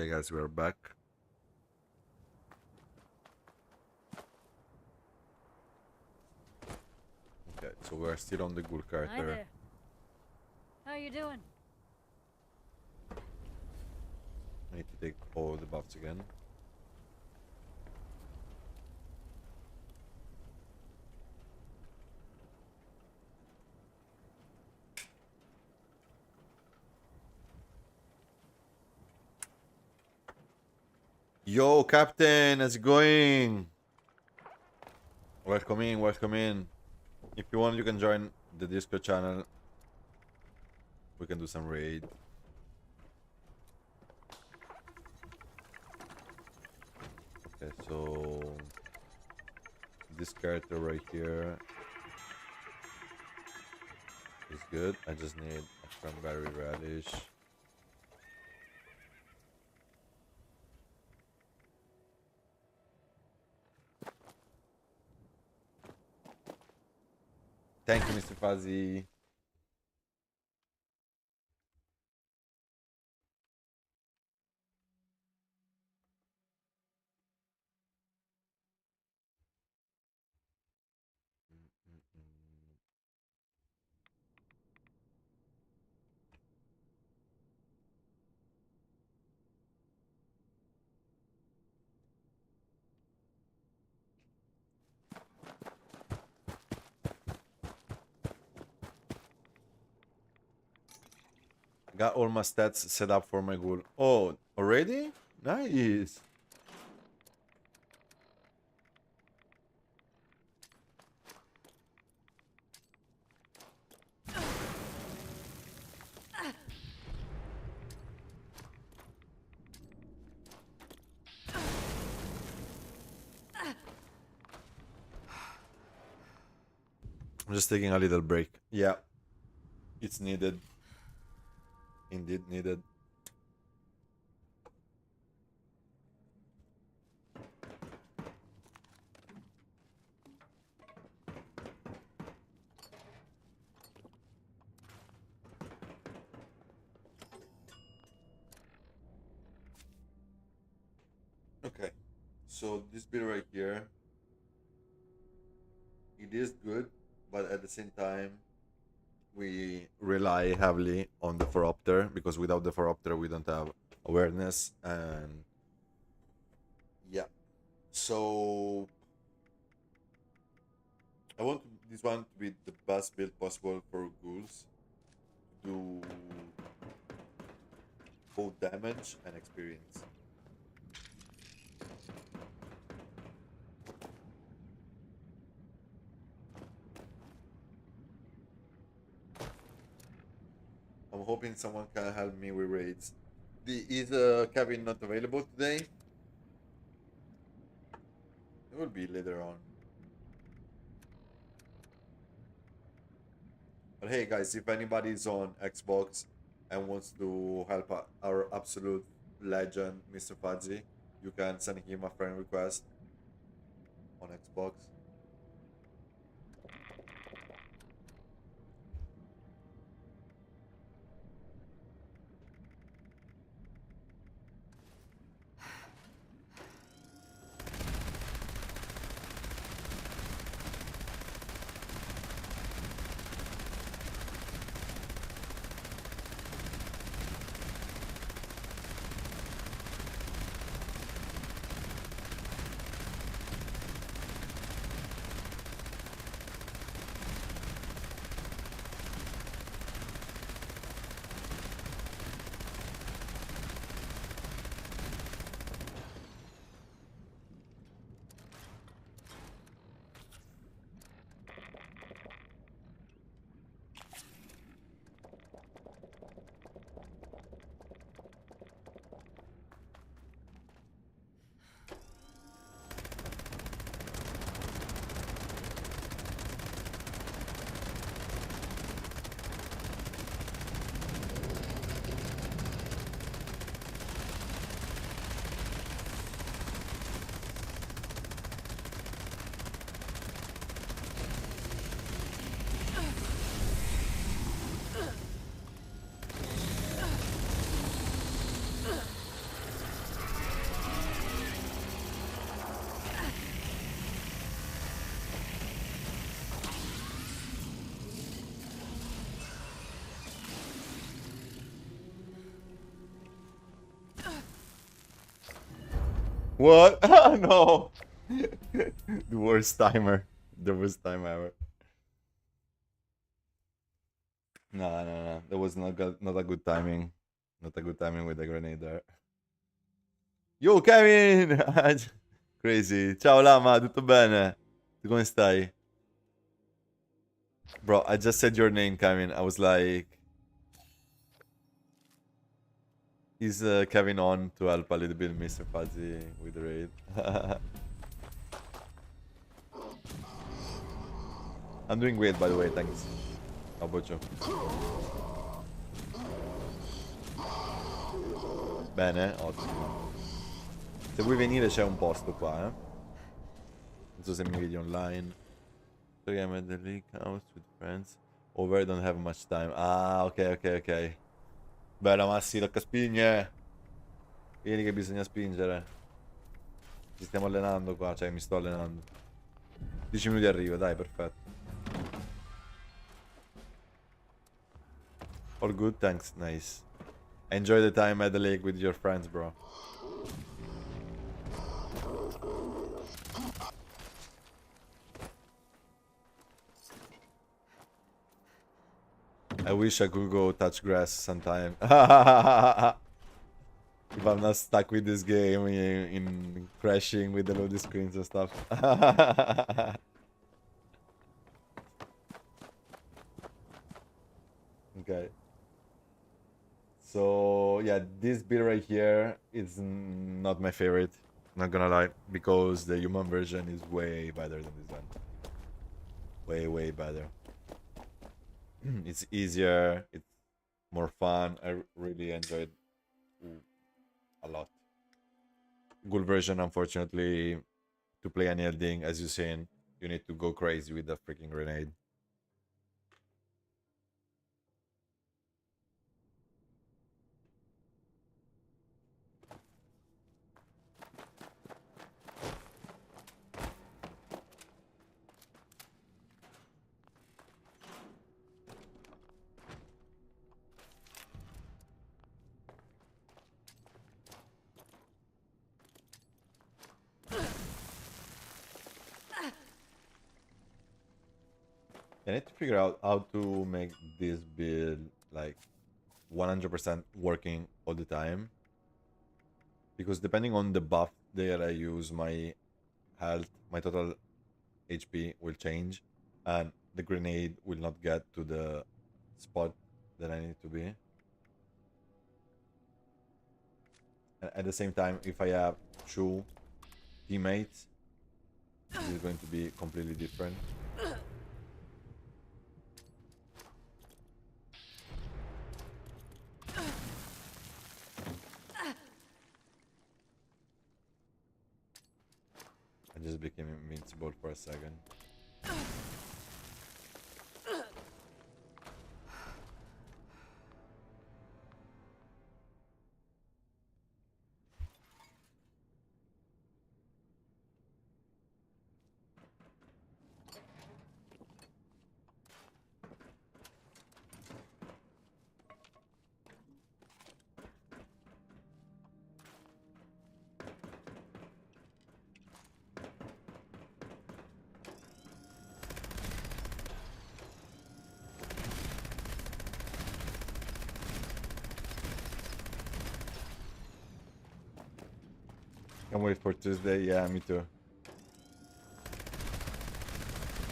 Okay, guys, we're back. Okay, so we're still on the Ghoul Hi character. there. How you doing? I need to take all the buffs again. Yo, Captain, how's it going? Welcome in, welcome in. If you want, you can join the Discord channel. We can do some raid. Okay, so this character right here is good. I just need a cranberry radish. Thank you, Mr. Fuzzy. Got all my stats set up for my ghoul. Oh, already? Nice. I'm just taking a little break. Yeah, it's needed. Indeed needed. Okay, so this bit right here, it is good, but at the same time, we rely heavily on the Phoropter because without the Phoropter, we don't have awareness. And yeah, so I want this one to be the best build possible for ghouls. Do both damage and experience. I'm hoping someone can help me with raids. Is Kevin not available today? It will be later on. But hey guys, if anybody is on Xbox and wants to help our absolute legend, Mr. Fuzzy, you can send him a friend request on Xbox. What? No! The worst timer. The worst time ever. No, no, no. That was not a good timing. Not a good timing with the grenade there. Yo, Kevin! Crazy. Ciao, Lama. Tutto bene? Tu come stai? Bro, I just said your name, Kevin. I was like... Is Kevin on to help a little bit Mr. Fuzzy with the raid? I'm doing great, by the way, thanks. How about you? Bene, ottimo. Se vuoi venire c'è un posto qua, eh. Non so se mi vedi online. So I'm at the league house with friends. Over, I don't have much time. Ah, ok, ok, ok. Bella Massi, tocca spingere. Vieni che bisogna spingere. Ci stiamo allenando qua, cioè mi sto allenando. 10 minuti arrivo, dai, perfetto. All good, thanks, nice. Enjoy the time at the lake with your friends, bro. I wish I could go touch grass sometime. If I'm not stuck with this game in crashing with the loading screens and stuff. Okay. So yeah, this build right here is not my favorite. Not gonna lie, because the human version is way better than this one. Way, way better. It's easier. It's more fun. I really enjoyed a lot. Good version, unfortunately, to play an Elding, as you've seen, you need to go crazy with the freaking grenade. I need to figure out how to make this build like 100% working all the time. Because depending on the buff that I use, my health, my total HP will change. And the grenade will not get to the spot that I need to be. And at the same time, if I have two teammates, this is going to be completely different. I just became invincible for a second. Can't wait for Tuesday. Yeah, me too.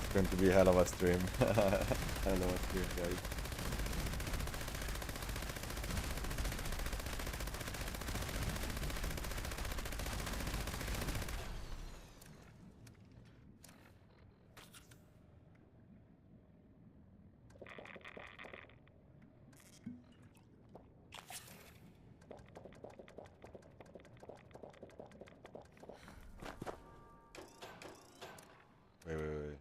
It's going to be a hell of a stream. Hell of a stream, guys. Wait, wait, wait.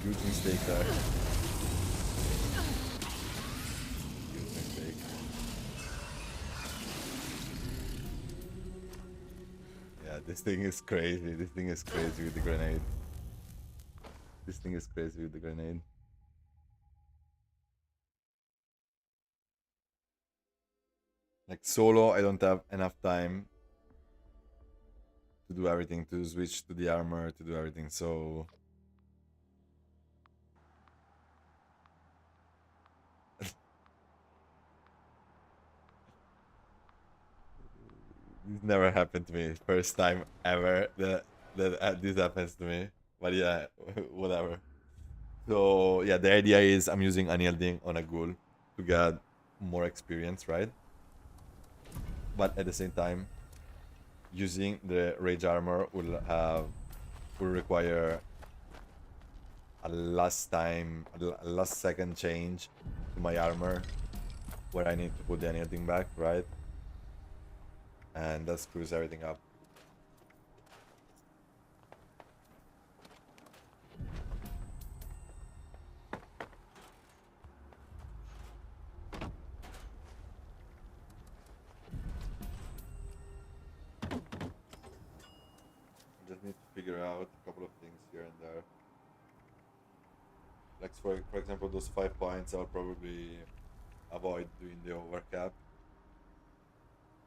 Huge mistake there. Huge mistake. Yeah, this thing is crazy. This thing is crazy with the grenade. This thing is crazy with the grenade. Like solo, I don't have enough time to do everything, to switch to the armor, to do everything, so... This never happened to me. First time ever that this happens to me. But yeah, whatever. So yeah, the idea is I'm using unyielding on a ghoul to get more experience, right? But at the same time, using the rage armor will require a last second change to my armor, where I need to put the unyielding back, right? And that screws everything up. I just need to figure out a couple of things here and there. Like for example, those 5 points I'll probably avoid doing the overcap,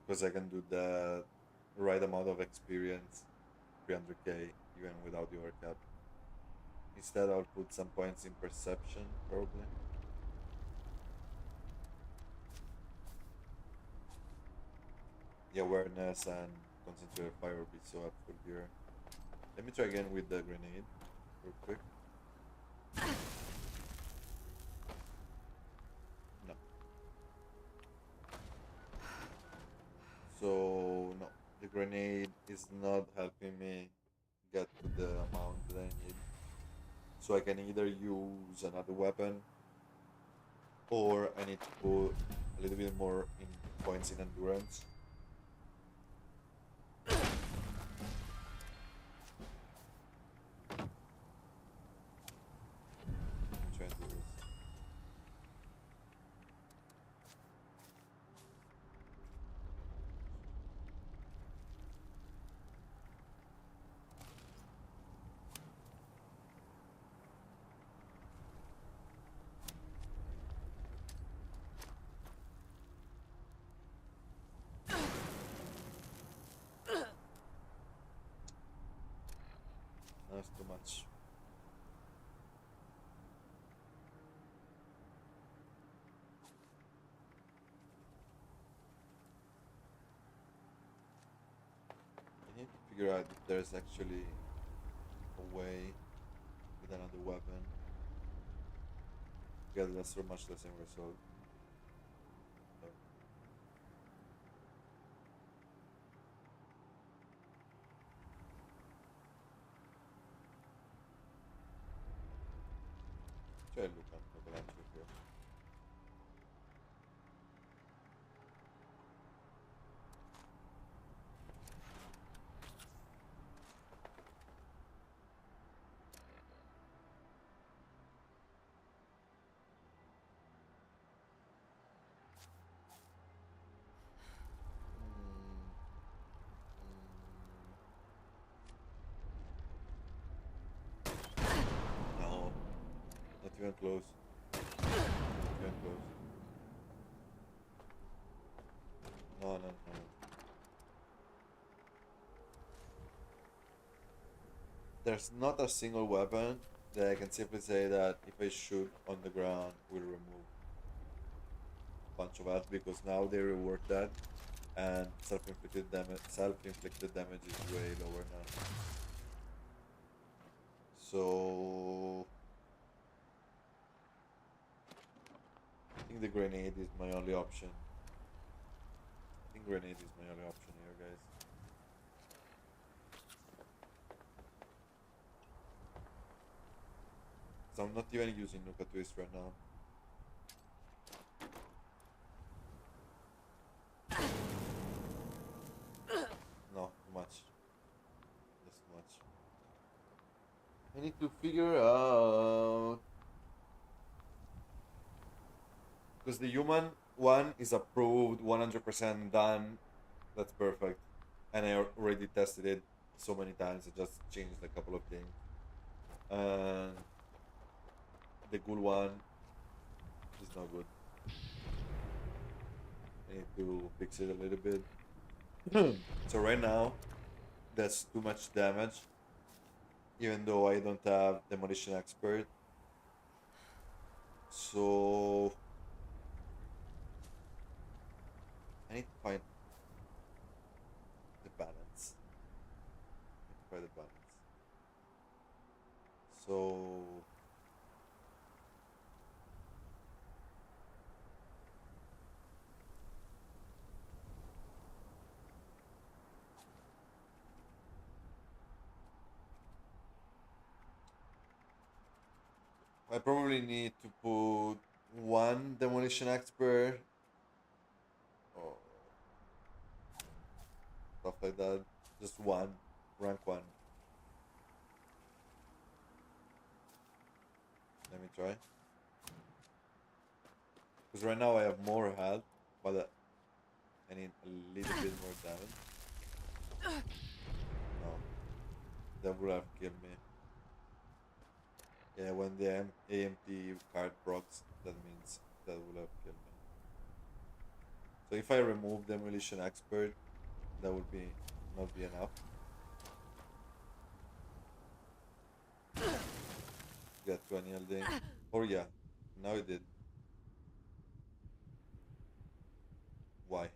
because I can do the right amount of experience, 300k, even without the overcap. Instead, I'll put some points in perception, probably. The awareness and concentrated fire will be so helpful here. Let me try again with the grenade, real quick. No. So, no. The grenade is not helping me get to the amount that I need. So I can either use another weapon, or I need to put a little bit more in points in endurance. I'm trying to do this. That's too much. I need to figure out if there's actually a way with another weapon to get much the same result. Try look at here. No, not even close. Not even close. No. There's not a single weapon that I can simply say that if I shoot on the ground will remove a bunch of health, because now they reward that, and self-inflicted damage is way lower now. So I think the grenade is my only option. I think grenade is my only option here, guys. So I'm not even using Nuka Twist right now. No, too much. That's too much. I need to figure out because the human one is approved, 100% done. That's perfect, and I already tested it so many times. I just changed a couple of things, and the good one is not good. I need to fix it a little bit. So right now, that's too much damage. Even though I don't have demolition expert, so I need to find the balance. I need to find the balance. So I probably need to put one demolition expert or stuff like that. Just one, rank one. Let me try. Because right now I have more health, but I need a little bit more damage. No, that would have killed me. Yeah, when the AMT card procs, that means that would have killed me. So if I remove demolition expert, that would be not be enough. Get to an yielding. Or yeah, now it did. Why?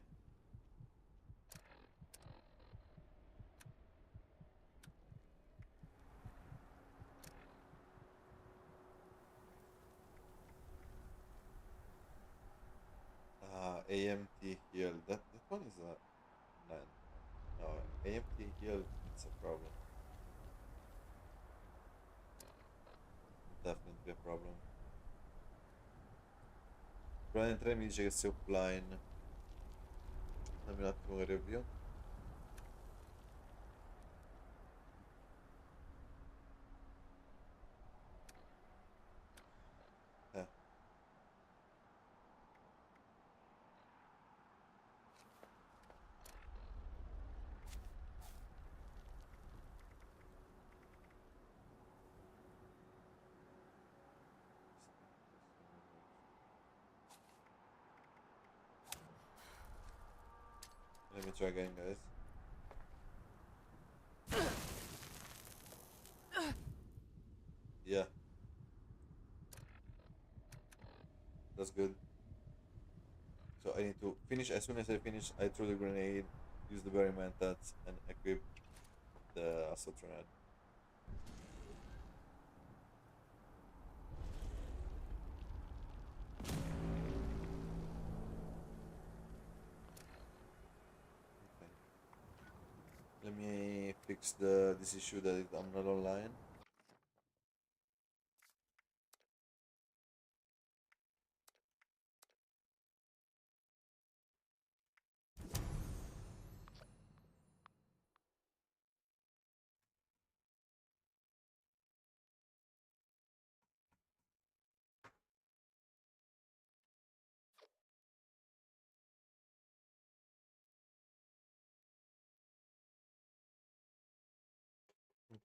AMT heal. That one is a none. No, AMT heal. It's a problem. Definitely a problem. Brian 3 mi dice che sei offline. Dammi un attimo che review. Eh. Let me try again, guys. Yeah. That's good. So I need to finish. As soon as I finish, I throw the grenade, use the berry mentats, and equip the assault grenade. Okay. Let me fix this issue that I'm not online.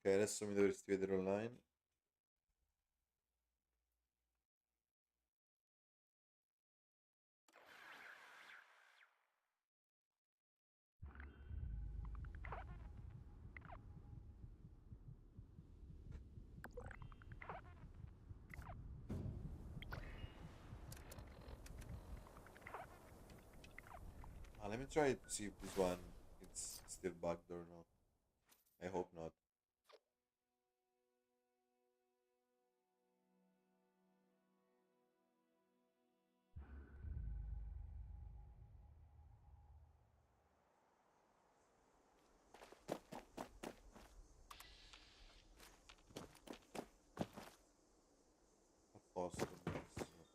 Ok, adesso mi dovresti vedere online. Let me try to see if this one it's still bugged or not. I hope not. A posto, benissimo.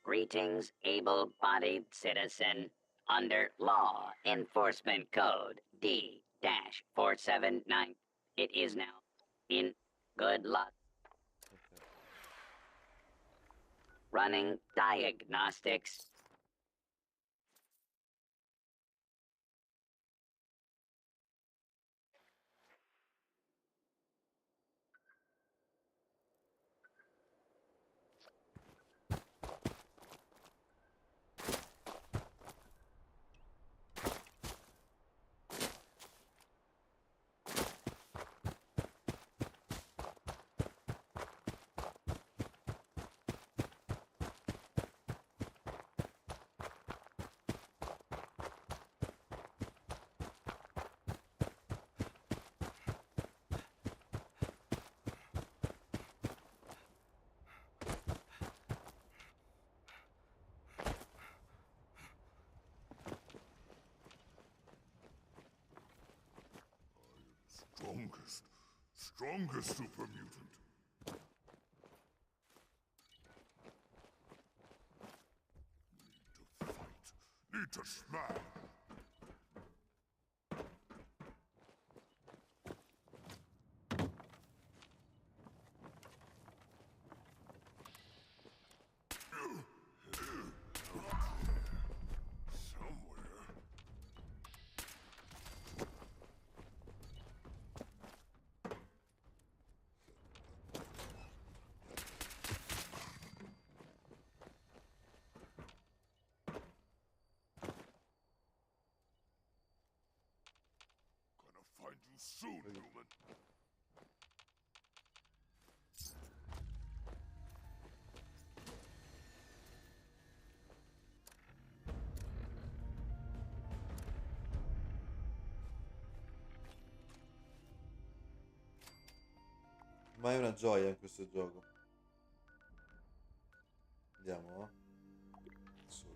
Greetings, able-bodied citizen. Under Law Enforcement Code D-479, it is now in Good luck. Running diagnostics. Strongest super mutant. Need to fight. Need to smash. Somewhere. Gonna find you soon, human. Ma è una gioia in questo gioco. Andiamo. Su.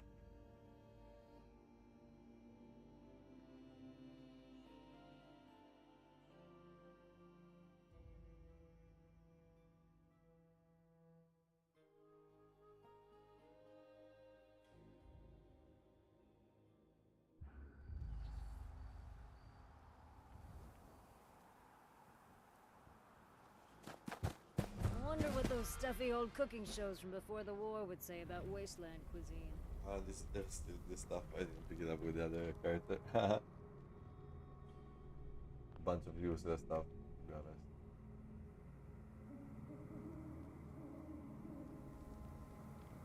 I wonder what those stuffy old cooking shows from before the war would say about wasteland cuisine. Ah, that's still the stuff. I didn't pick it up with the other character. Bunch of useless stuff, to be honest.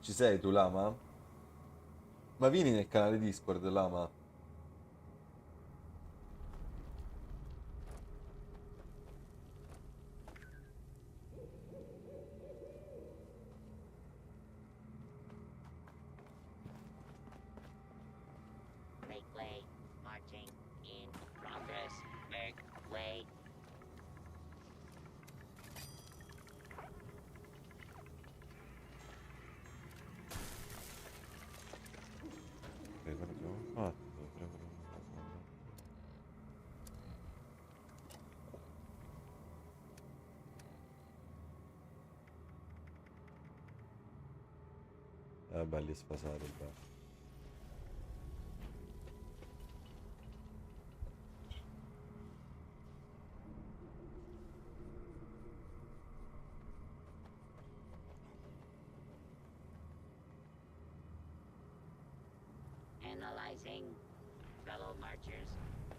Ci sei tu, Lama? Ma vieni nel canale Discord, Lama. Make way. Marching in progress. Make way. Ok, quello che abbiamo fatto. Belli sfasati, belli. Analyzing. Fellow marchers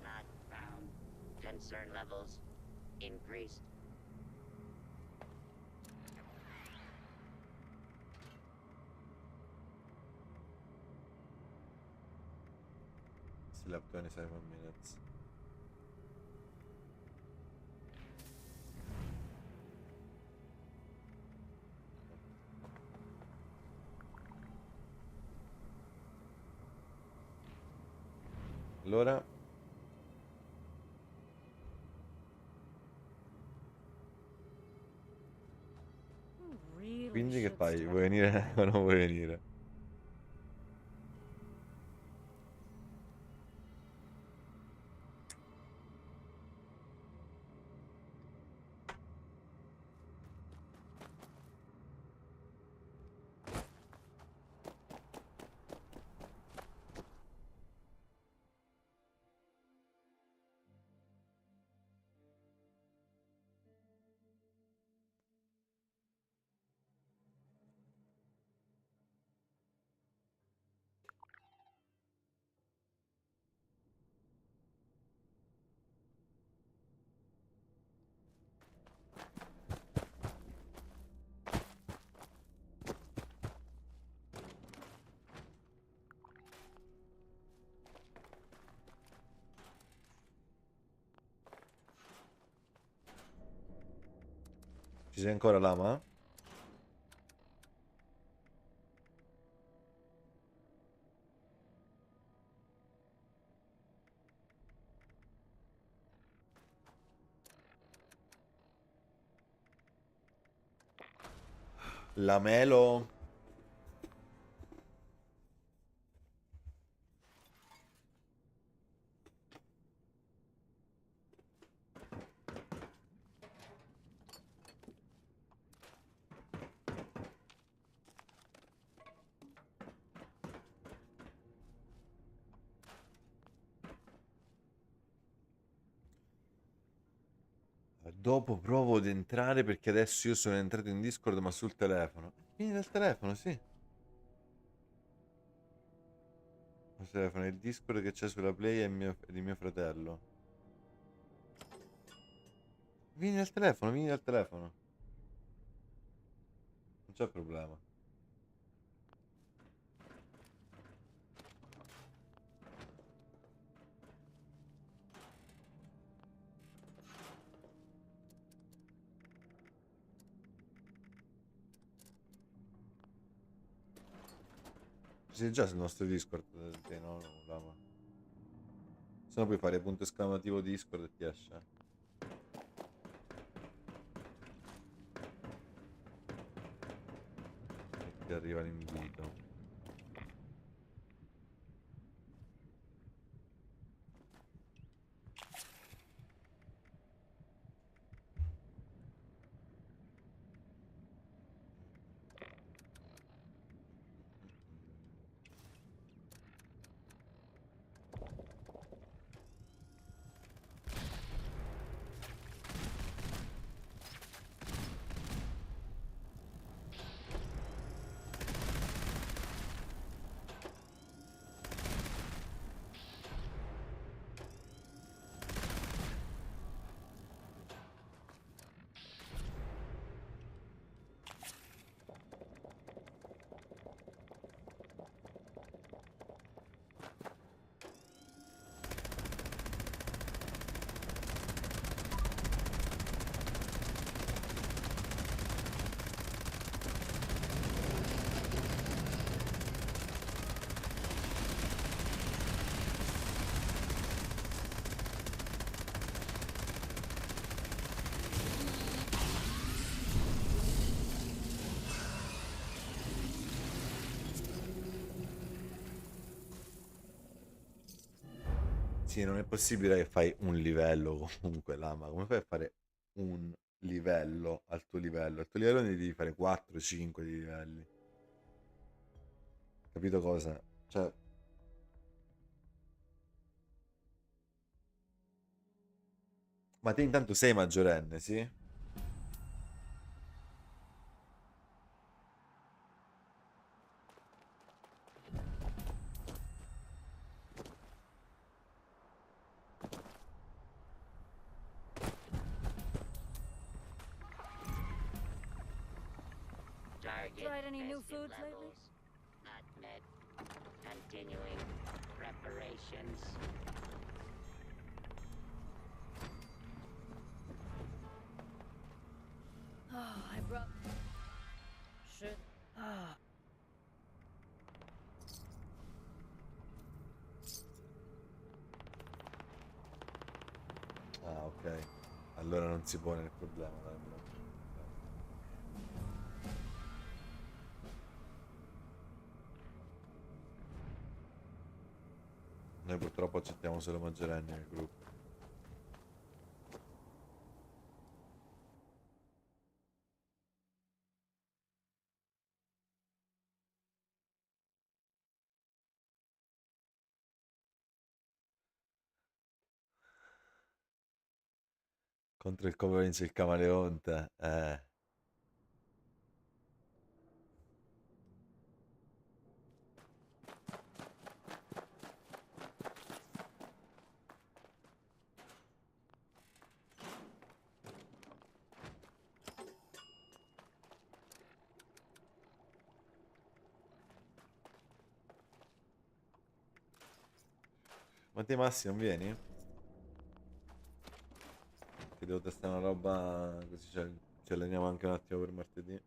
not found. Concern levels increased. Still have 27 minutes. Allora, Really quindi che should fai? start Vuoi venire o non vuoi venire? Ci sei ancora, Lama? La Melo. Dopo provo ad entrare perché adesso io sono entrato in Discord ma sul telefono. Vieni dal telefono, sì. Sul telefono, il Discord che c'è sulla Play è di mio fratello. Vieni dal telefono, vieni dal telefono. Non c'è problema. Sei già sul nostro Discord, no, no, Lama. Se no puoi fare punto esclamativo Discord e ti esce. E ti arriva l'invito. Sì, non è possibile che fai un livello comunque, Lama. Come fai a fare un livello al tuo livello? Al tuo livello ne devi fare 4-5 di livelli. Capito cosa? Cioè, ma te intanto sei maggiorenne, sì? Target Tried any new tested foods lately? levels not met. Continuing preparations. Oh, I brought. Shit. Ah. Ah, ok. Allora non si pone il problema, dai, allora. Noi purtroppo accettiamo solo maggiorenni nel gruppo. Contro il Covenant il camaleonte. Ma te Massi non vieni? Che devo testare una roba così, cioè, Ci alleniamo anche un attimo per martedì.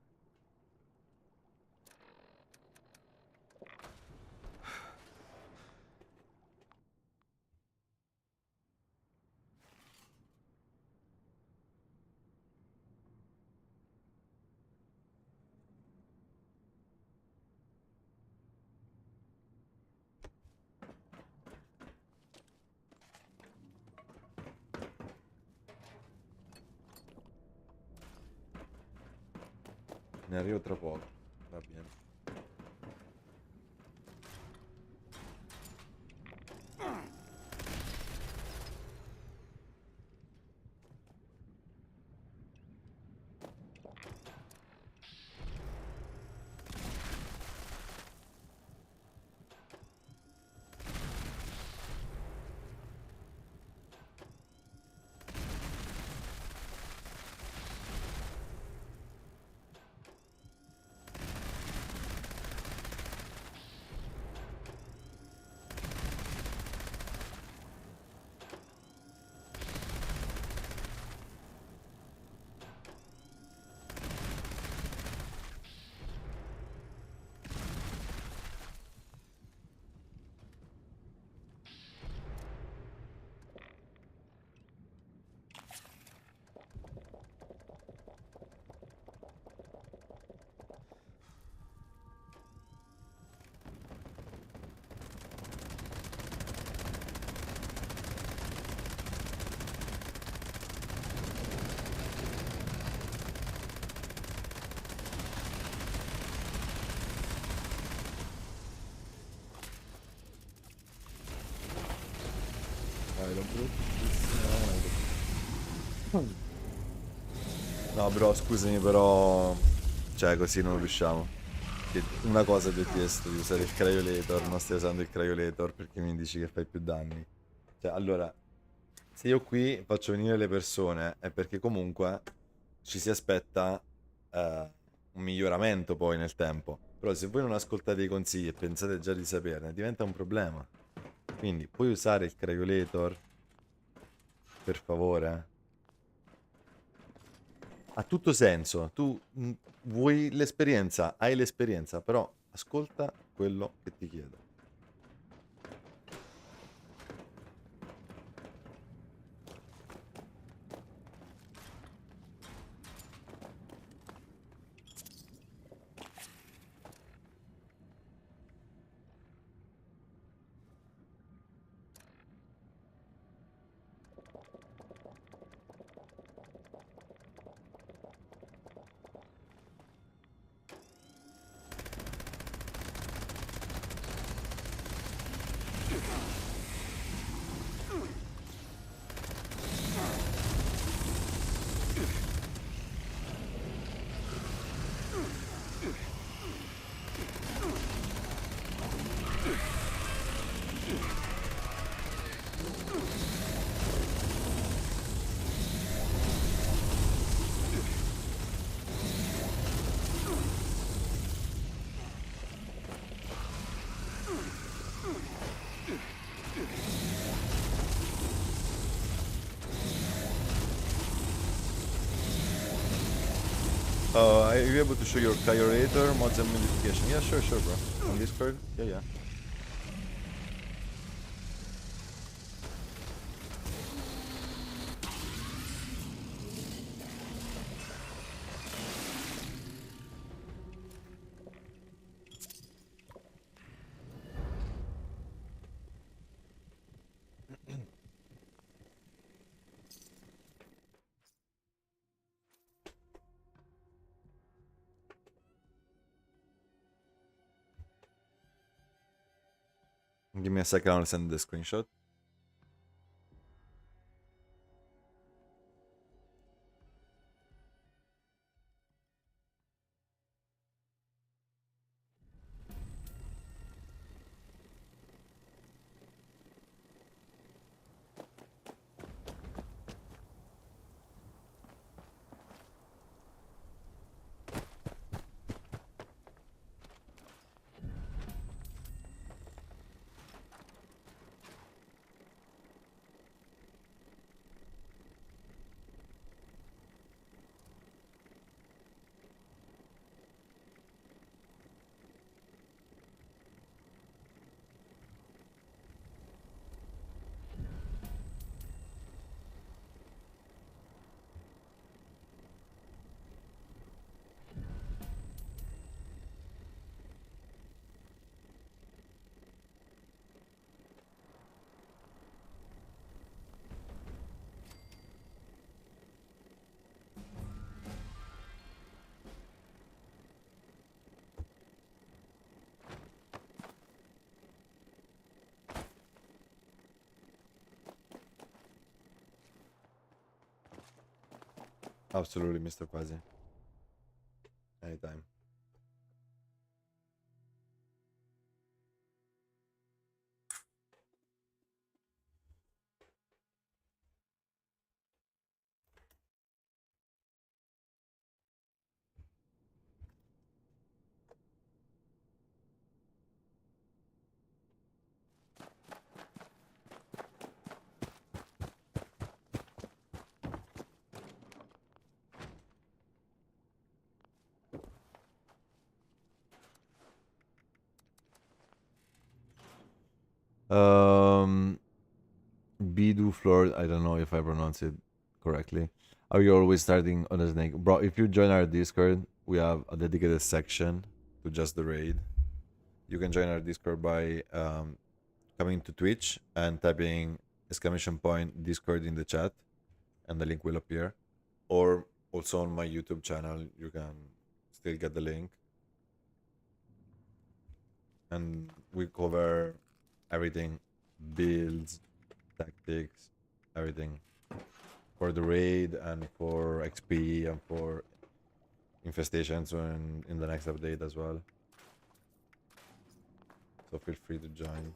Ne arrivo tra poco. Va bene. No, bro, scusami, però. Cioè, così non riusciamo. Una cosa ti ho chiesto di usare il cryolator, non stai usando il cryolator perché mi dici che fai più danni. Cioè, allora, se io qui faccio venire le persone è perché comunque ci si aspetta un miglioramento poi nel tempo. Però se voi non ascoltate i consigli e pensate già di saperne, diventa un problema. Quindi, puoi usare il cryolator? Per favore? Ha tutto senso. Tu vuoi l'esperienza, hai l'esperienza, però ascolta quello che ti chiedo. Are you able to show your cryolator mods and modification? Yeah, sure, bro. On Discord? Yeah. Give me a second, I'll send the screenshot. Absolutely, Mr. Quasi. Anytime. Um, Bidu Floor. I don't know if I pronounce it correctly. Are you always starting on a snake, bro? If you join our Discord, we have a dedicated section to just the raid. You can join our Discord by coming to Twitch and typing exclamation point Discord in the chat, and the link will appear. Or also on my YouTube channel, you can still get the link. And we cover everything, builds, tactics, everything for the raid and for XP and for infestations when in the next update as well. So feel free to join.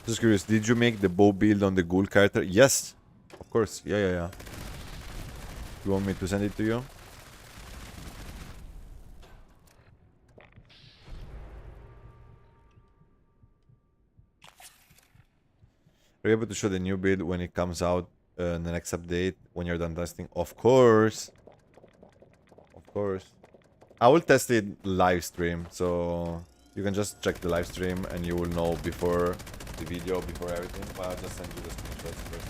Just curious, did you make the bow build on the ghoul character? Yes, of course. Yeah. You want me to send it to you? Are you able to show the new build when it comes out in the next update when you're done testing? Of course. Of course. I will test it live stream, so you can just check the live stream and you will know before the video, before everything. But I'll just send you the screenshots first.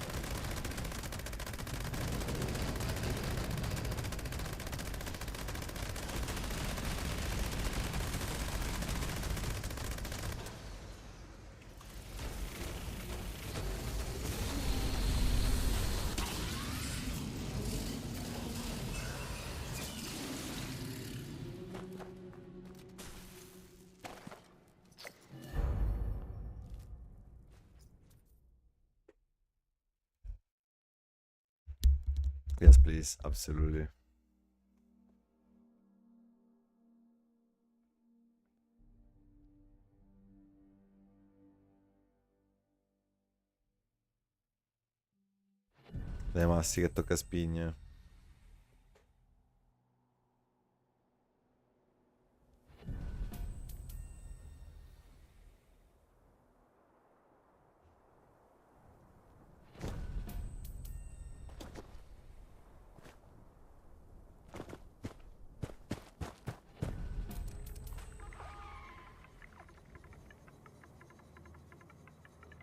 Yes, please. Absolutely. Dai massi che tocca spinge.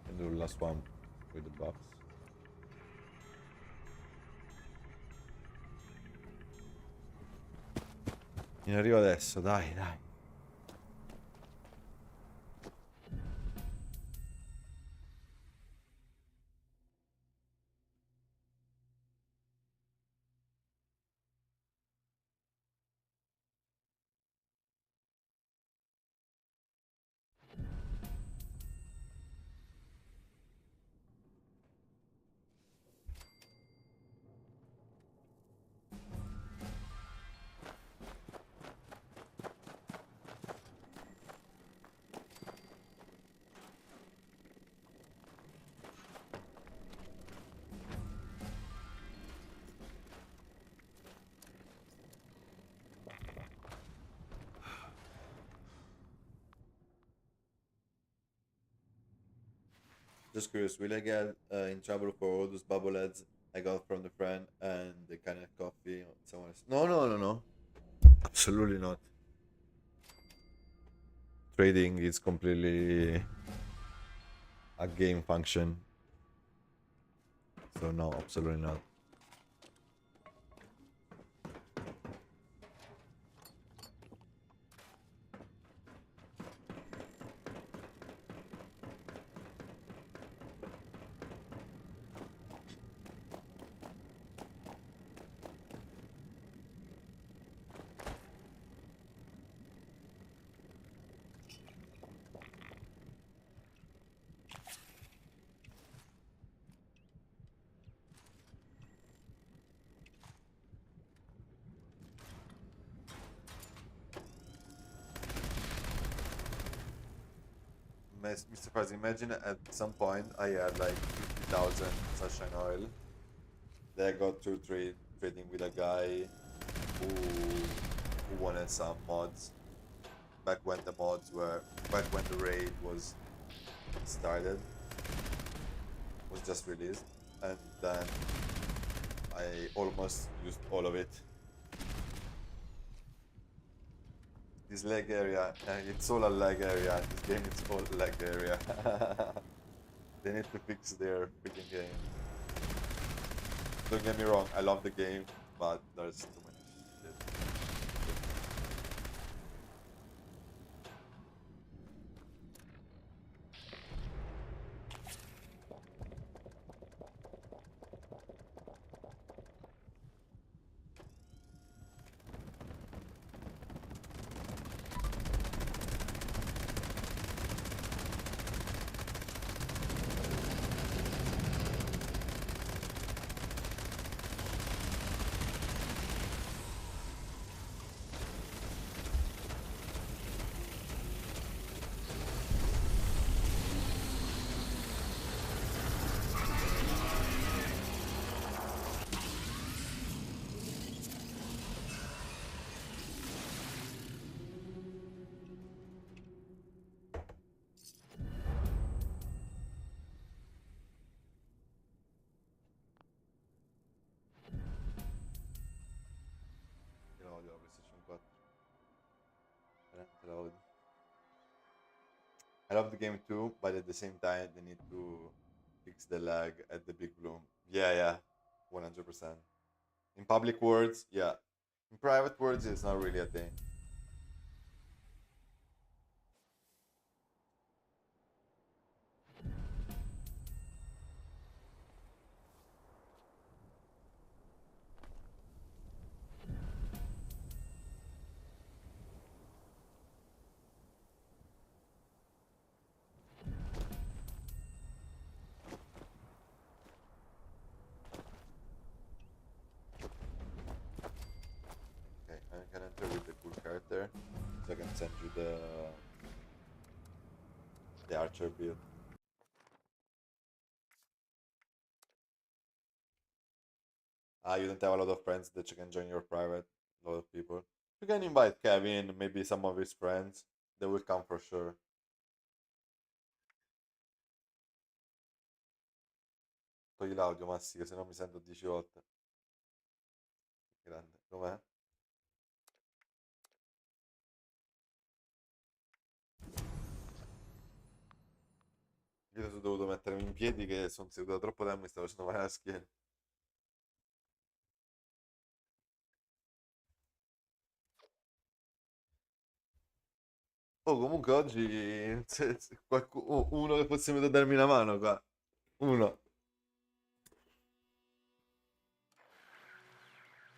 And do the last one with the buffs. In arrivo adesso, dai. Just curious, will I get in trouble for all those bubbleheads I got from the friend and the kind of coffee or someone else? No, no, no, no. Absolutely not. Trading is completely a game function. So no, absolutely not. Mr. Fuzz, imagine at some point I had like 50,000 sunshine oil. Then I got to trading with a guy who wanted some mods. Back when the raid was started, was just released, and then I almost used all of it. This leg area, it's all a leg area. This game is all leg area. They need to fix their freaking game. Don't get me wrong, I love the game, but there's too much shit. Io odio la PlayStation 4. Veramente la odio. I love the game too, but at the same time they need to fix the lag at the big bloom. Yeah, yeah, 100%. In public words, yeah. In private words, it's not really a thing. Okay, I can enter with the cool character, so I can send you the archer build. Ah, you don't have a lot of friends that you can join your private. A lot of people. You can invite Kevin, maybe some of his friends. They will come for sure. Togli l'audio, Massi, che se no mi sento 10 volte. Grande. Com'è? Io sono dovuto mettermi in piedi che sono seduto da troppo tempo e mi stavo facendo male alla schiena. Oh, comunque oggi uno che fosse venuto a darmi una mano qua. Uno.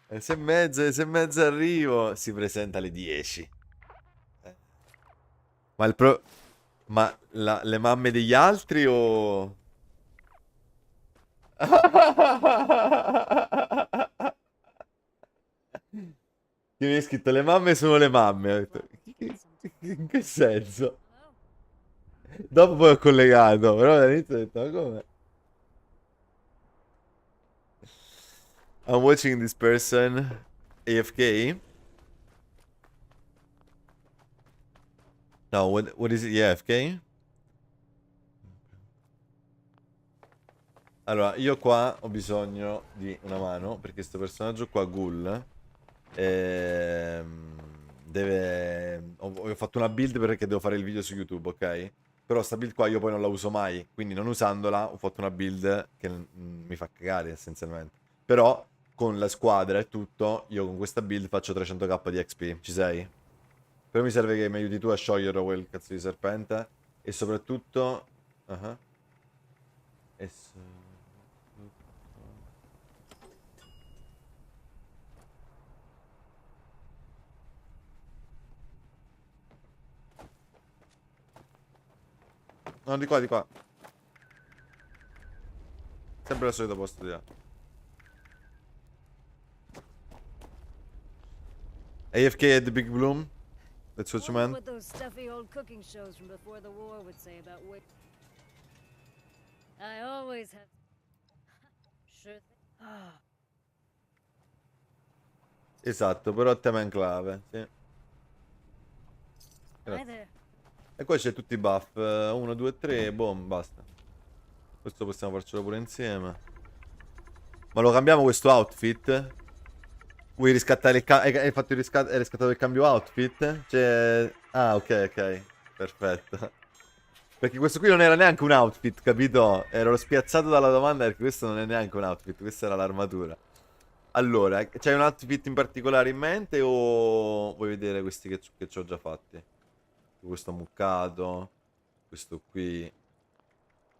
Le 6:30 arrivo. Si presenta alle 10. Ma il pro... Ma le mamme degli altri o... Che mi hai scritto le mamme sono le mamme. Ho detto, in che senso? Dopo poi ho collegato, però all'inizio ho detto, ma come? I'm watching this person AFK. No, what is it? Yeah, AFK? Allora, io qua ho bisogno di una mano, perché sto personaggio qua, Ghoul, ho fatto una build perché devo fare il video su YouTube, ok? Però sta build qua io poi non la uso mai, quindi non usandola ho fatto una build che mi fa cagare essenzialmente. Però con la squadra e tutto, io con questa build faccio 300k di XP, ci sei? Però mi serve che mi aiuti tu a sciogliere quel cazzo di serpente e soprattutto... uh-huh. E no, di qua, di qua. Sempre al solito posto di là. AFK at the Big Bloom. That's what you Wonder meant. what those stuffy old cooking shows from before the war would say about I always have. Sure thing. Esatto, però tema enclave, sì. Hi Grazie. there. E qua c'è tutti i buff. 1, 2, 3, boom, basta. Questo possiamo farcelo pure insieme. Ma lo cambiamo questo outfit? Vuoi riscattare il hai fatto hai riscattato il cambio outfit? Cioè... Ah, ok, ok. Perfetto. Perché questo qui non era neanche un outfit, capito? Ero spiazzato dalla domanda perché questo non è neanche un outfit, questa era l'armatura. Allora, c'hai un outfit in particolare in mente o vuoi vedere questi che ci ho già fatti? Questo muccato, questo qui.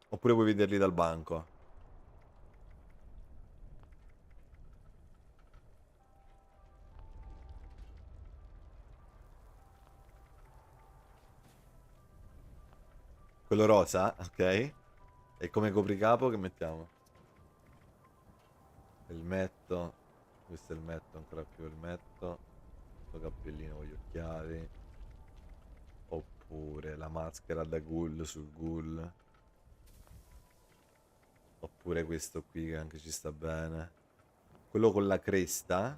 Oppure vuoi vederli dal banco? Quello rosa, ok. E come copricapo che mettiamo? Elmetto. Questo è il metto, ancora più il metto. Questo cappellino con gli occhiali. Oppure la maschera da ghoul sul ghoul. Oppure questo qui che anche ci sta bene. Quello con la cresta.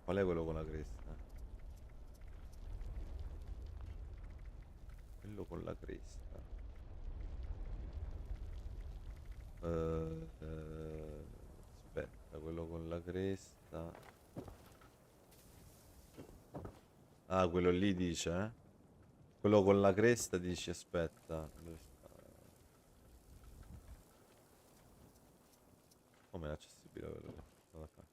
Qual è quello con la cresta? Quello con la cresta. Aspetta, quello con la cresta. Ah, quello lì dice, eh? Quello con la cresta dici, aspetta. Dove sta? Come è accessibile quello lì? Guarda qua.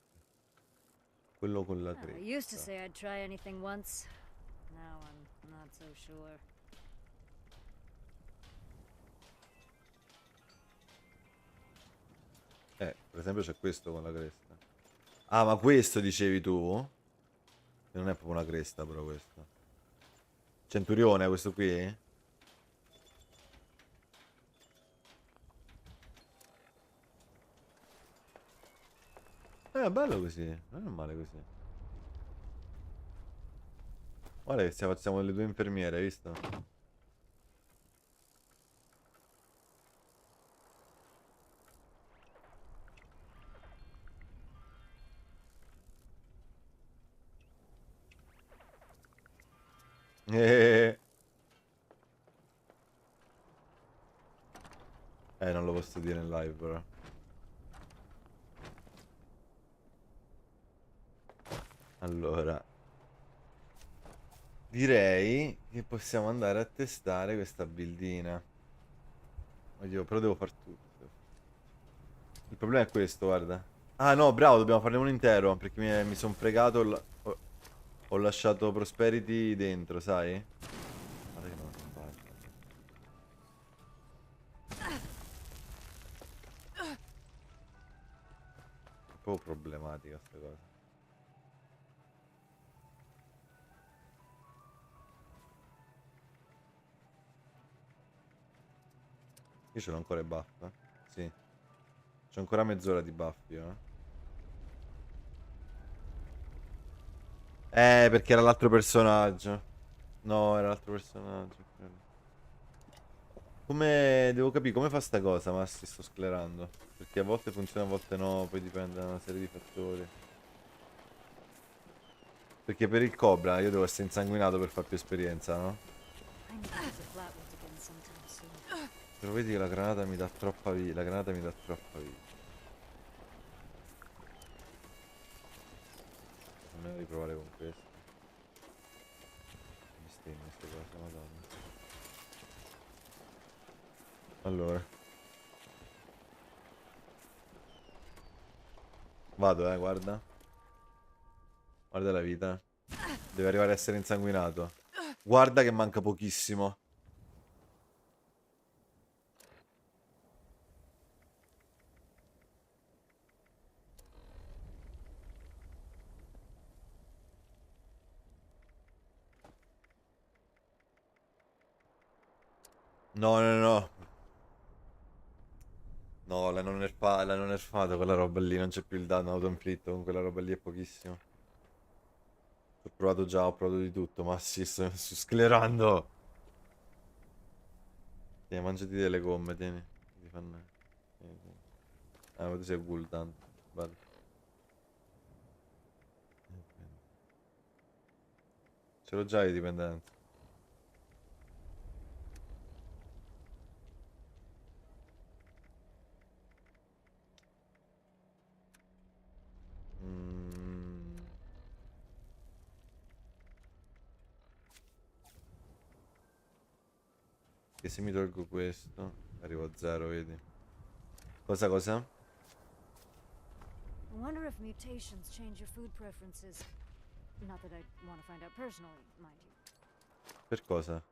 Quello con la I used to cresta. say I'd try anything once. Now I'm not so sure. Per esempio c'è questo con la cresta. Ah, ma questo dicevi tu? Non è proprio una cresta, però questo. Centurione, questo qui? Bello così. Non è male così. Guarda che siamo le due infermiere, hai visto? Non lo posso dire in live, però. Allora, direi che possiamo andare a testare questa buildina. Oddio, però devo far tutto. Il problema è questo, guarda. Ah no, bravo, dobbiamo farne un intero, perché mi sono fregato, ho lasciato Prosperity dentro, sai? Guarda che non sbaglio. È un po' problematica sta cosa. Io ce l'ho ancora i buff, eh? Sì. C'ho ancora mezz'ora di buff io, perché era l'altro personaggio. No, era l'altro personaggio. Come... Devo capire come fa sta cosa, ma si sto sclerando. Perché a volte funziona, a volte no, poi dipende da una serie di fattori. Perché per il Cobra io devo essere insanguinato per far più esperienza, no? I need to use a flatwoods again sometime soon. Però vedi che la granata mi dà troppa vita. La granata mi dà troppa vita. Almeno riprovare con questo. Mi stemme queste cose, madonna. Allora. Vado, guarda. Guarda la vita. Deve arrivare a essere insanguinato. Guarda che manca pochissimo. No, no, no. No, l'hanno nerfato quella roba lì, non c'è più il danno auto-inflitto, con quella roba lì è pochissimo. Ho provato già, ho provato di tutto, ma sì, sto sclerando. Tieni, mangiati delle gomme, tieni. Ti fanno... tieni, tieni. Ah, ma tu sei ghoul, tanto. Bello. Ce l'ho già di dipendenza. Mm. Che se mi tolgo questo, arrivo a zero, vedi. Cosa? I wonder if mutations change your food preferences. Not that I want to find out personally, mind you. Per cosa?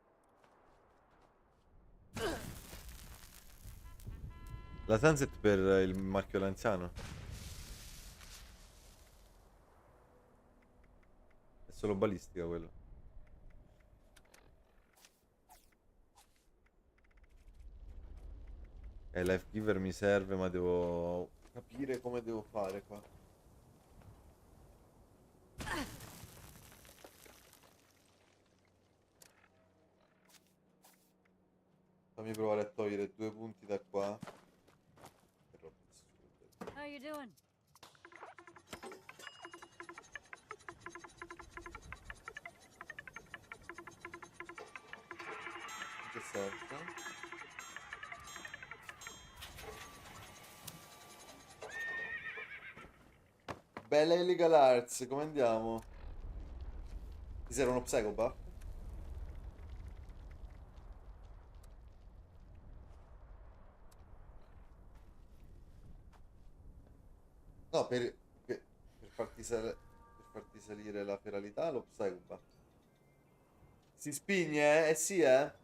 La sunset per il marchio l'anziano? È solo balistica quello. Life Giver mi serve, ma devo capire come devo fare qua. Fammi provare a togliere 2 punti da qua. Che roba assurda. How you doing? In che senso? Bella Illegal Arts, come andiamo? Ti serve uno Psychopath? No, per farti salire la feralità lo Psychopath. Si spigne, eh? Eh sì, eh?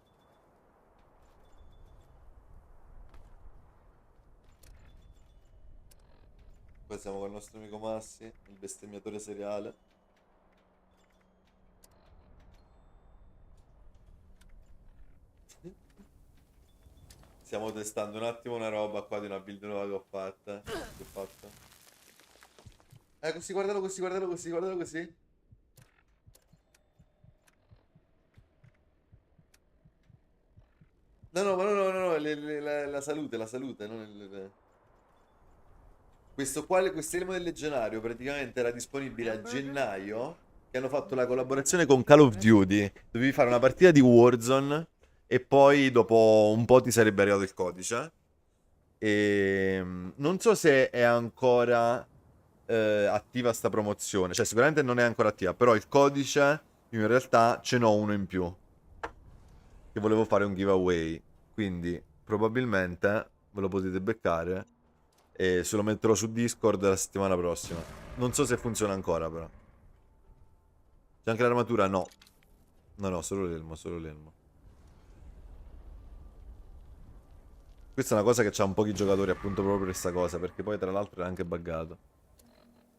Poi siamo con il nostro amico Massi, il bestemmiatore seriale. Stiamo testando un attimo una roba qua di una build nuova che ho fatta. Che ho fatto. Così, guardalo così, guardalo così, guardalo così. No, no, ma no, la salute, non questo elmo del legionario praticamente era disponibile a gennaio, che hanno fatto la collaborazione con Call of Duty. Dovevi fare una partita di Warzone e poi dopo un po' ti sarebbe arrivato il codice. E non so se è ancora attiva sta promozione, cioè sicuramente non è ancora attiva, però il codice io in realtà ce n'ho uno in più, che volevo fare un giveaway, quindi probabilmente ve lo potete beccare e se lo metterò su Discord la settimana prossima. Non so se funziona ancora però. C'è anche l'armatura? No. No, solo l'elmo, solo l'elmo. Questa è una cosa che c'ha un po' di giocatori appunto proprio per questa cosa, perché poi tra l'altro era anche buggato.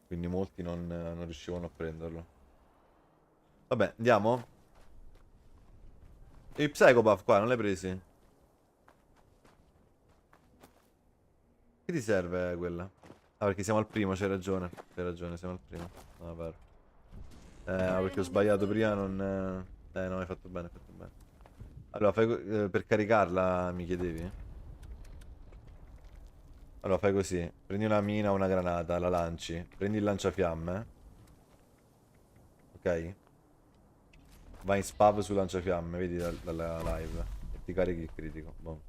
Quindi molti non riuscivano a prenderlo. Vabbè, andiamo. E il Psychopath qua, non l'hai presi? Che ti serve quella? Ah, perché siamo al primo, c'hai ragione. C'hai ragione, siamo al primo. No, vero. Perché ho sbagliato prima, non... no, hai fatto bene, hai fatto bene. Allora, per caricarla mi chiedevi? Allora, fai così. Prendi una mina o una granata, la lanci. Prendi il lanciafiamme. Ok? Vai in spav sul lanciafiamme, vedi dalla live. E ti carichi il critico. Boom.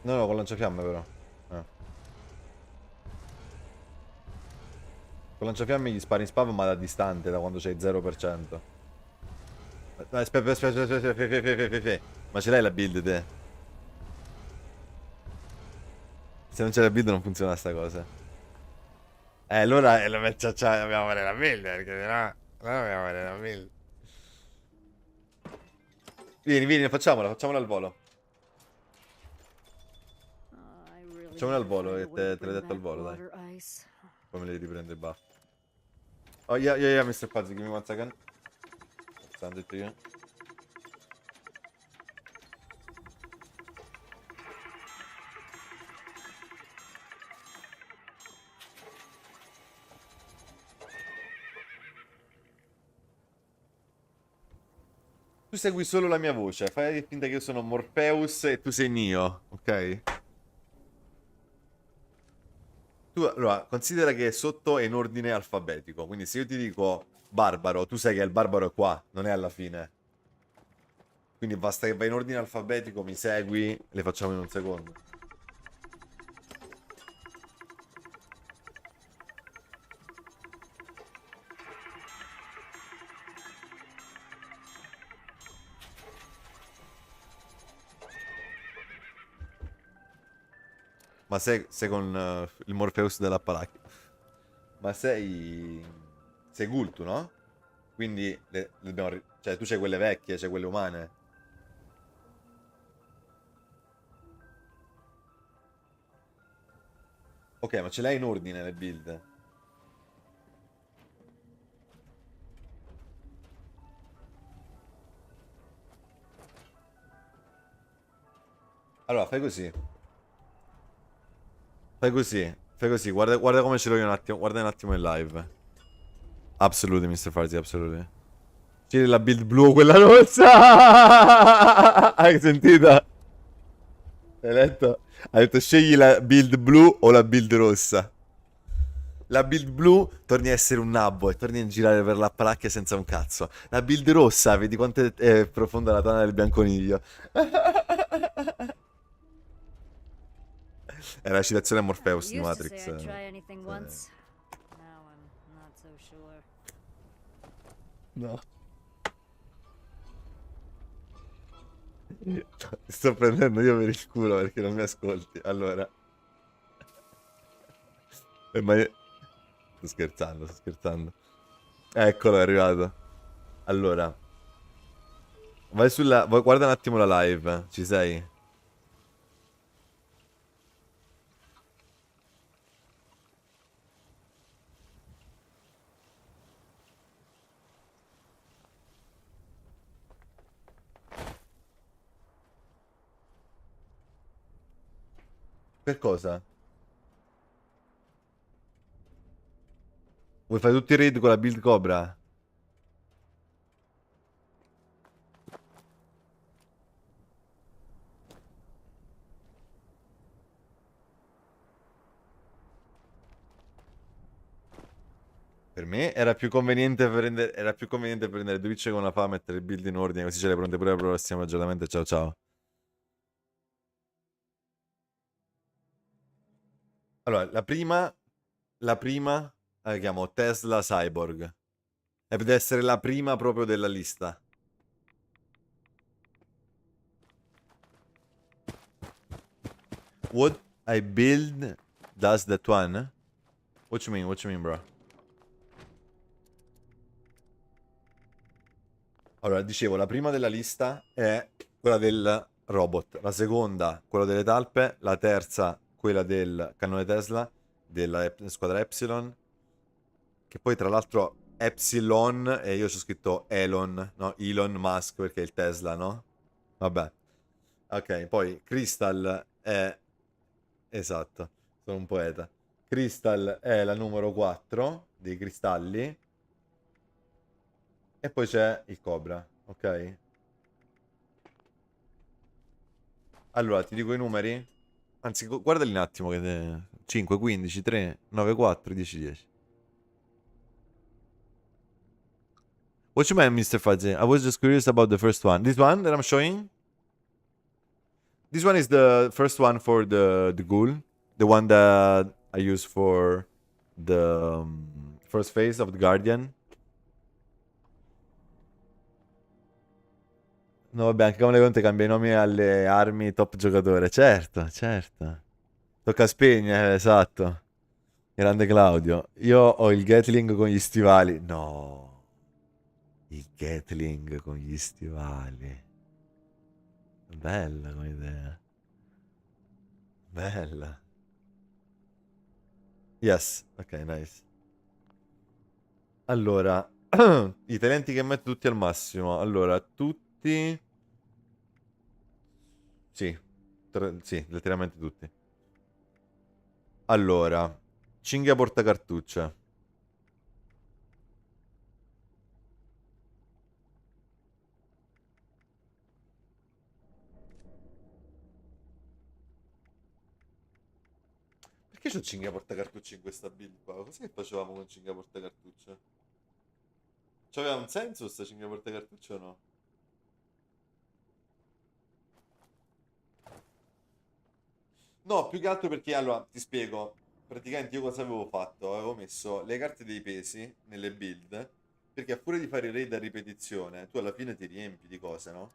No, no, con lanciafiamme però. Con lanciafiamme gli spari in spam ma da distante, da quando c'hai 0%. Aspetta, ma ce l'hai la build te? Se non c'è la build non funziona sta cosa. Allora dobbiamo fare la build, perché sennò dobbiamo fare la build. Vieni, facciamola al volo. I really Facciamola al need to volo, find a che way to te l'ho bring detto al back volo, dai. water ice. Poi me li riprendo i buff. Oh, yeah, Mr. Pazzi, give me 1 second. Send it to you. Tu segui solo la mia voce, fai finta che io sono Morpheus e tu sei Neo, ok? Tu, allora, considera che sotto è in ordine alfabetico, quindi se io ti dico barbaro, tu sai che il barbaro è qua, non è alla fine. Quindi basta che vai in ordine alfabetico, mi segui, le facciamo in un secondo. Ma sei con il Morpheus dell'Appalachia. Ma sei Gultu, no? Quindi le abbiamo cioè tu c'hai quelle vecchie, c'hai quelle umane. Ok, ma ce l'hai in ordine le build? Allora, fai così. Fai così. Guarda come ce l'ho io un attimo. Guarda un attimo in live. Absolutely, Mr. Farsi, absolutely. Scegli la build blu o quella rossa. Hai sentito? Hai letto? Ha detto scegli la build blu o la build rossa. La build blu torni a essere un nabbo e torni a girare per la palacchia senza un cazzo. La build rossa, vedi quanto è profonda la tana del bianconiglio. È la citazione a Morpheus I di used to Matrix. say I'd try anything once. Now I'm not so sure. No. Ti sto prendendo io per il culo perché non mi ascolti. Allora. Ma sto scherzando. Eccolo, è arrivato. Allora. Guarda un attimo la live. Ci sei? Per cosa? Vuoi fare tutti i raid con la build Cobra? Per me era più conveniente prendere due con una fame e mettere il build in ordine, così ce le pronte pure per il prossimo aggiornamento. Ciao ciao. Allora, la prima la chiamo Tesla Cyborg. E deve essere la prima proprio della lista. What I build does that one? What you mean? What you mean, bro? Allora, dicevo, la prima della lista è quella del robot, la seconda quella delle talpe, la terza quella del cannone Tesla, della squadra Epsilon, che poi tra l'altro Epsilon e io ci ho scritto Elon, no? Elon Musk perché è il Tesla, no? Vabbè. Ok, poi Crystal è... Esatto, sono un poeta. Crystal è la numero 4 dei cristalli. E poi c'è il Cobra, ok? Allora, ti dico i numeri? Anzi, guardali un attimo che 5, 15, 3, 9, 4, 10, 10. What you mean, Mr. Fuzzy? I was just curious about the first one. This one that I'm showing? This one is the first one for the ghoul. The one that I use for the first phase of the Guardian. No, vabbè, anche Camale Conte cambia i nomi alle armi top giocatore. Certo, certo. Tocca spegnere, esatto. Grande Claudio. Io ho il Gatling con gli stivali. No. Il Gatling con gli stivali. Bella come idea. Bella. Yes. Ok, nice. Allora, i talenti che metto tutti al massimo. Allora, tutti... Sì, sì, letteralmente tutti. Allora, cinghia portacartuccia. Perché c'ho cinghia portacartuccia in questa build qua? Cos'è che facevamo con cinghia portacartuccia? C'aveva un senso sta cinghia portacartuccia o no? No, più che altro perché, allora, ti spiego. Praticamente io cosa avevo fatto? Avevo messo le carte dei pesi nelle build, perché a furia di fare i raid a ripetizione, tu alla fine ti riempi di cose, no?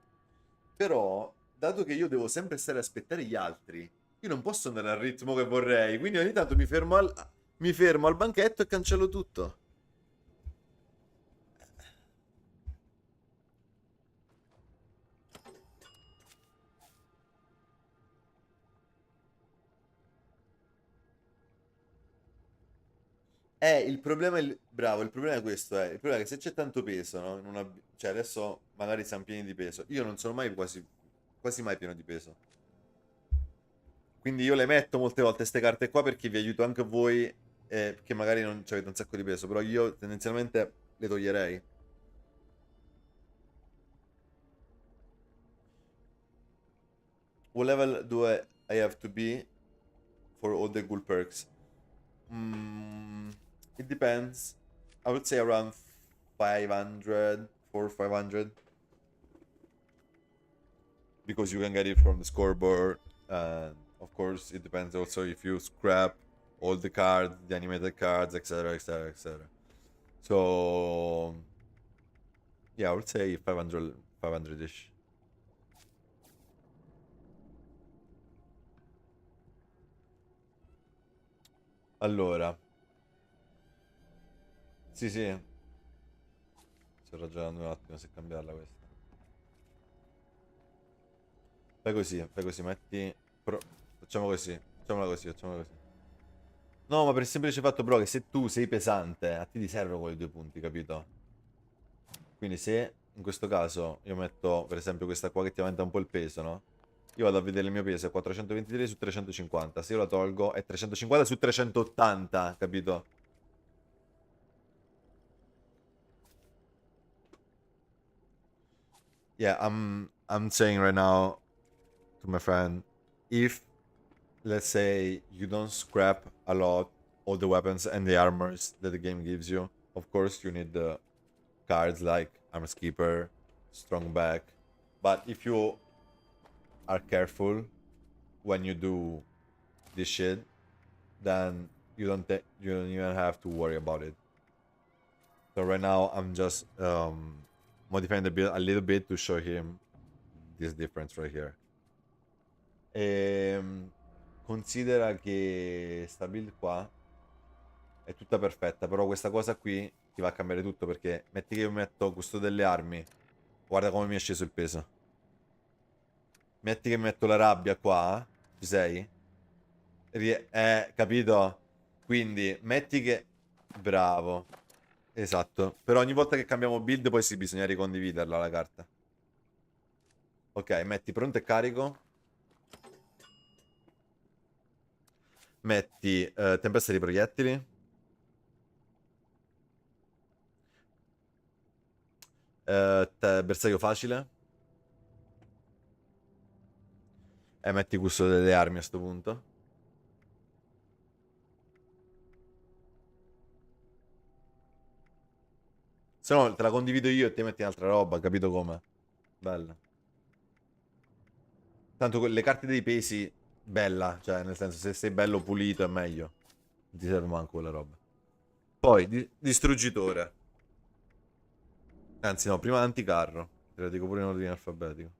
Però, dato che io devo sempre stare a aspettare gli altri, io non posso andare al ritmo che vorrei, quindi ogni tanto mi fermo al banchetto e cancello tutto. Il problema è bravo, il problema è questo, il problema è che se c'è tanto peso, no? Cioè adesso magari siamo pieni di peso. Io non sono mai quasi mai pieno di peso. Quindi io le metto molte volte queste carte qua perché vi aiuto anche voi che magari non avete un sacco di peso, però io tendenzialmente le toglierei. What level do I have to be for all the cool perks? It depends. I would say around 500, 500. Because you can get it from the scoreboard. And of course, it depends also if you scrap all the cards, the animated cards, etc., etc., etc. So, yeah, I would say 500, 500-ish. Allora, sì, sì, sto ragionando un attimo se cambiarla questa. Fai così, metti... Facciamo così, facciamola così, facciamola così. No, ma per il semplice fatto, bro, che se tu sei pesante, a te ti servono quei 2 punti, capito? Quindi se in questo caso io metto, per esempio, questa qua che ti aumenta un po' il peso, no? Io vado a vedere il mio peso, è 423 su 350. Se io la tolgo è 350 su 380, capito? Yeah, I'm saying right now to my friend, if let's say you don't scrap a lot all the weapons and the armors that the game gives you, of course you need the cards like Armor Keeper, Strong Back. But if you are careful when you do this shit, then you don't even have to worry about it. So right now I'm just modifying the build a little bit to show him this difference right here. Considera che sta build qua è tutta perfetta, però questa cosa qui ti va a cambiare tutto perché metti che io metto questo delle armi, guarda come mi è sceso il peso. Metti che metto la rabbia qua, ci sei? Capito? Quindi metti che... Bravo. Esatto. Però ogni volta che cambiamo build poi sì, bisogna ricondividerla la carta. Ok, metti pronto e carico. Metti tempesta di proiettili. Bersaglio facile. E metti gusto delle armi a sto punto. Se no te la condivido io e ti metti un'altra roba, capito come? Bella. Tanto con le carte dei pesi, bella. Cioè, nel senso, se sei bello pulito è meglio. Non ti serve manco quella roba. Poi, distruggitore. Anzi, no, prima anticarro. Te la dico pure in ordine alfabetico.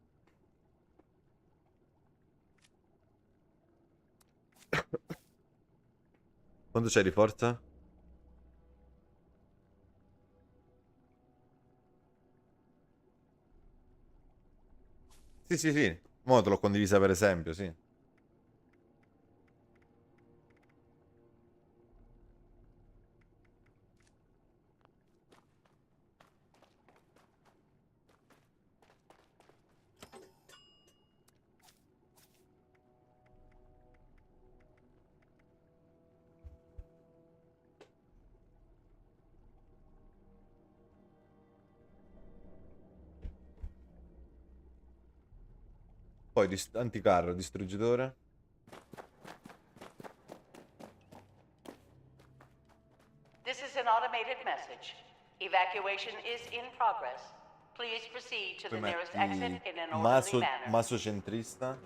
Quanto c'è di forza? Sì, sì, sì. Mo' te l'ho condivisa per esempio, sì. Poi anticarro, distruggitore. This is an automated message. Evacuation is in progress. Please proceed to Poi the nearest exit metti in an orderly manner. masocentrista.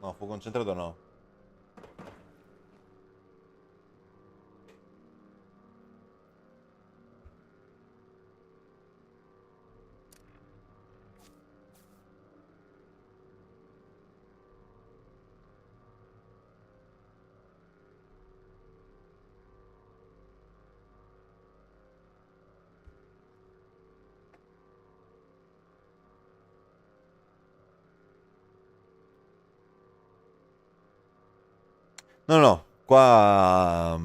No, fu concentrato no. No, no, qua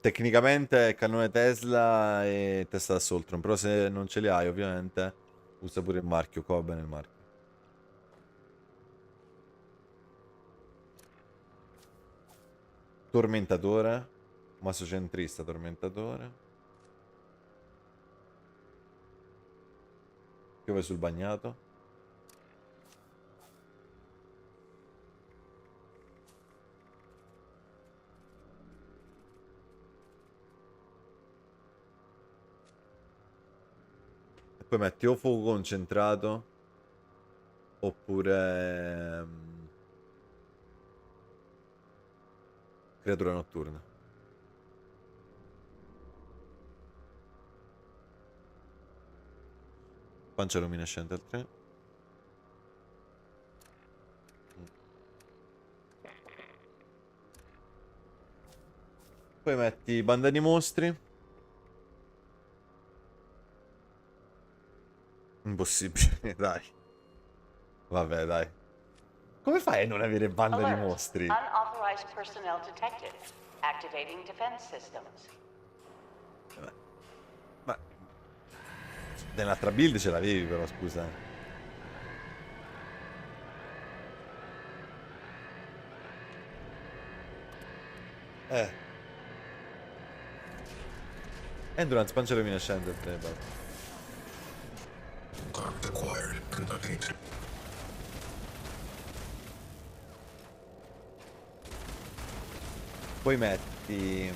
tecnicamente è cannone Tesla e testa d'assault, però se non ce li hai ovviamente usa pure il marchio, qua va bene il marchio. Tormentatore, massocentrista, tormentatore. Piove sul bagnato. E poi metti o fuoco concentrato oppure creatura notturna. Pancia luminescente a 3. Poi metti banda di mostri. Impossibile, dai. Vabbè, dai. Come fai a non avere banda di Alert. mostri? Unauthorized personnel detected. Activating defense systems. Ma nell'altra build ce l'avevi però, scusa. Eh. Endurance, pancia luminescente a 3, basta. Poi metti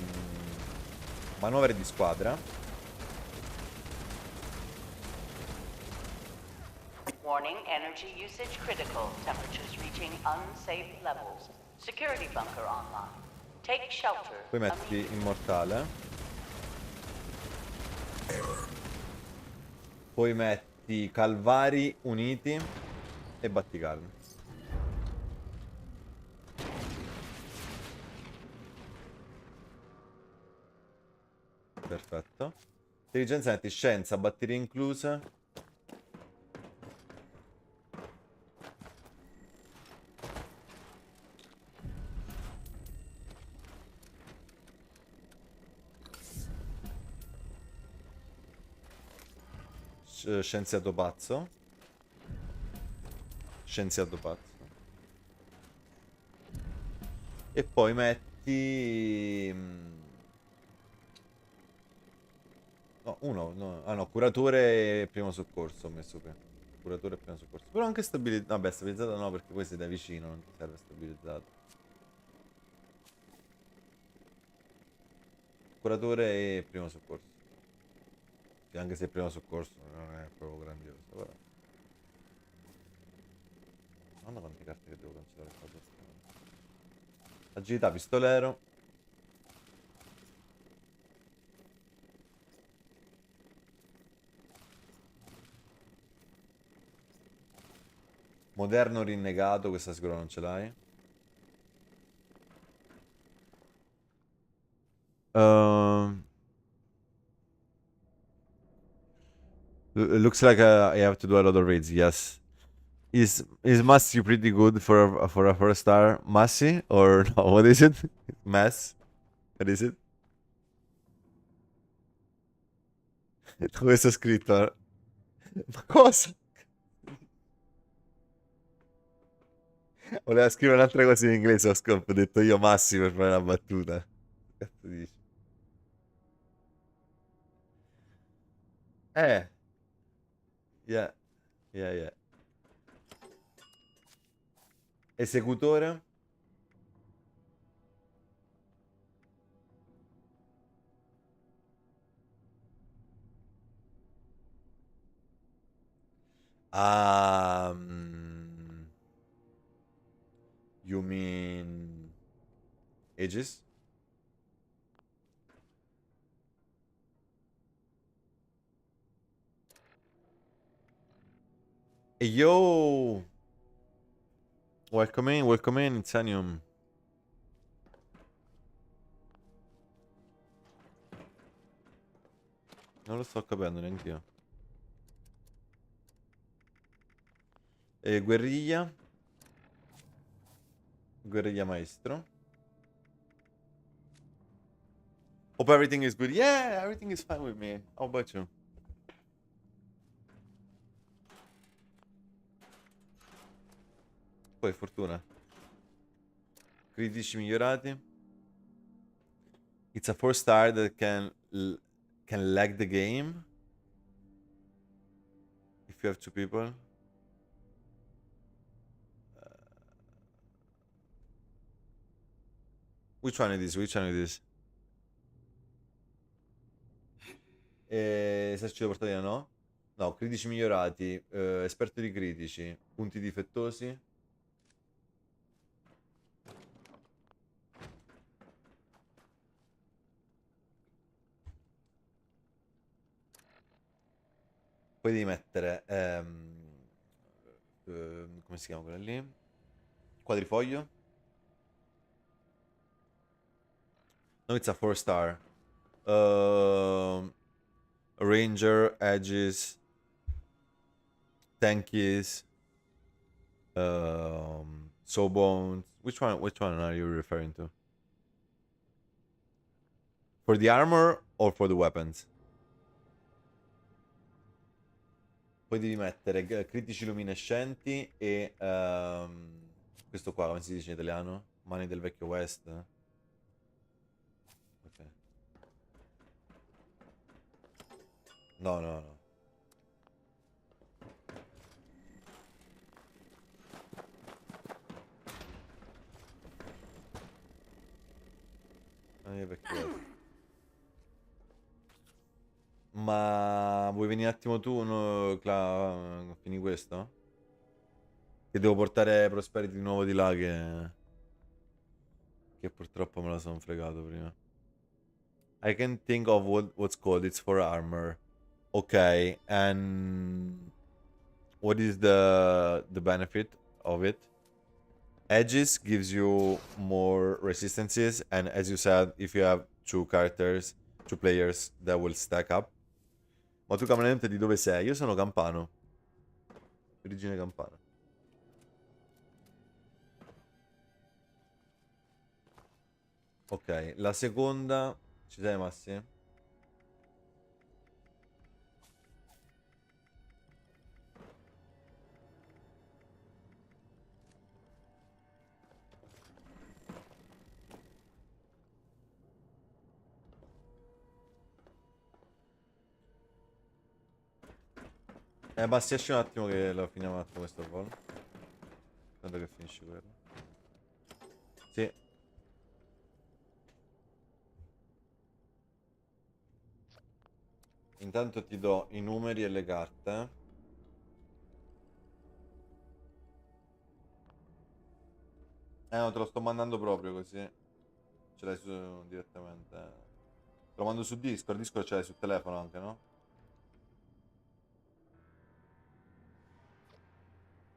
manovre di squadra. Warning, energy usage critical. Temperatures reaching unsafe levels. Security bunker online. Take shelter. Poi metti immortale. Poi metti calvari uniti e batticarne. Perfetto. Intelligenza metti scienza, batterie incluse. Scienziato pazzo. Scienziato pazzo. E poi metti no, uno, no. Ah no, curatore e primo soccorso ho messo qui. Curatore e primo soccorso. Però anche stabilizzato. Vabbè, stabilizzato no, perché poi sei da vicino, non ti serve stabilizzato. Curatore e primo soccorso. Sì, anche se il primo soccorso non è proprio grandioso. Però. Madonna quante carte che devo cancellare qua adesso. Agilità pistolero. Moderno rinnegato, questa sicuro non ce l'hai. Looks like I have to do a lot of raids. Yes. Is Massey pretty good for a 4-star Massey or no? What is it? Mass? What is it? Dove sta scritto? Ma cosa? Voleva scrivere un'altra cosa in inglese, ho detto io Massi per fare una battuta. Che cazzo dici? Eh, yeah, yeah, yeah. Esecutore? You mean Aegis? Hey, yo! Welcome in, Insanium. Non lo sto capendo neanche io. Guerriglia. Guerriglia maestro. Hope everything is good. Yeah, everything is fine with me. How about you? Poi fortuna. Critici migliorati. It's a 4-star that can lag the game. If you have 2 people. Which one it is? Which one it is? Esercito portatile no? No, critici migliorati, esperto di critici, punti difettosi. Poi devi mettere come si chiama quella lì? Quadrifoglio. No, it's a 4-star. Ranger, Edges, Tankies, Sawbones. Which one are you referring to? For the armor or for the weapons? Poi devi mettere critici luminescenti e questo qua, come si dice in italiano? Mani del vecchio West. Ok. No, no, no. Mani del vecchio West. Ma vuoi venire un attimo tu, no, fini questo? Che devo portare Prosperity di nuovo di là che purtroppo me la sono fregato prima. I can think of what's called. It's for armor. Okay, and what is the benefit of it? Edges gives you more resistances, and as you said, if you have 2 players, that will stack up. Ma tu camminante di dove sei? Io sono campano. Origine campana. Ok, la seconda. Ci sei, Massi? Massi, esci un attimo che lo finiamo un attimo questo volo. Tanto che finisci quello. Sì. Intanto ti do i numeri e le carte. No, te lo sto mandando proprio così. Ce l'hai direttamente. Te lo mando su Discord. Discord ce l'hai sul telefono anche, no?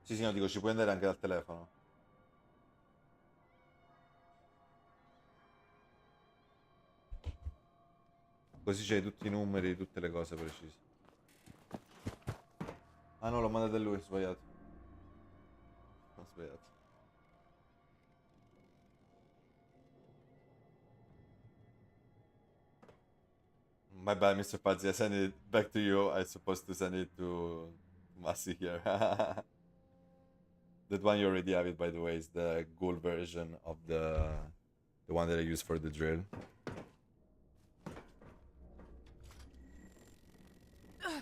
Sì, sì, no, dico, ci puoi andare anche dal telefono. Così c'hai tutti i numeri, tutte le cose precise. Ah no, l'ho mandato a lui, ho sbagliato. Ho sbagliato. My bad, Mr. Pazzi. I sent it back to you. I supposed to send it to Masi here. That one you already have it, by the way. Is the gold version of the one that I use for the drill.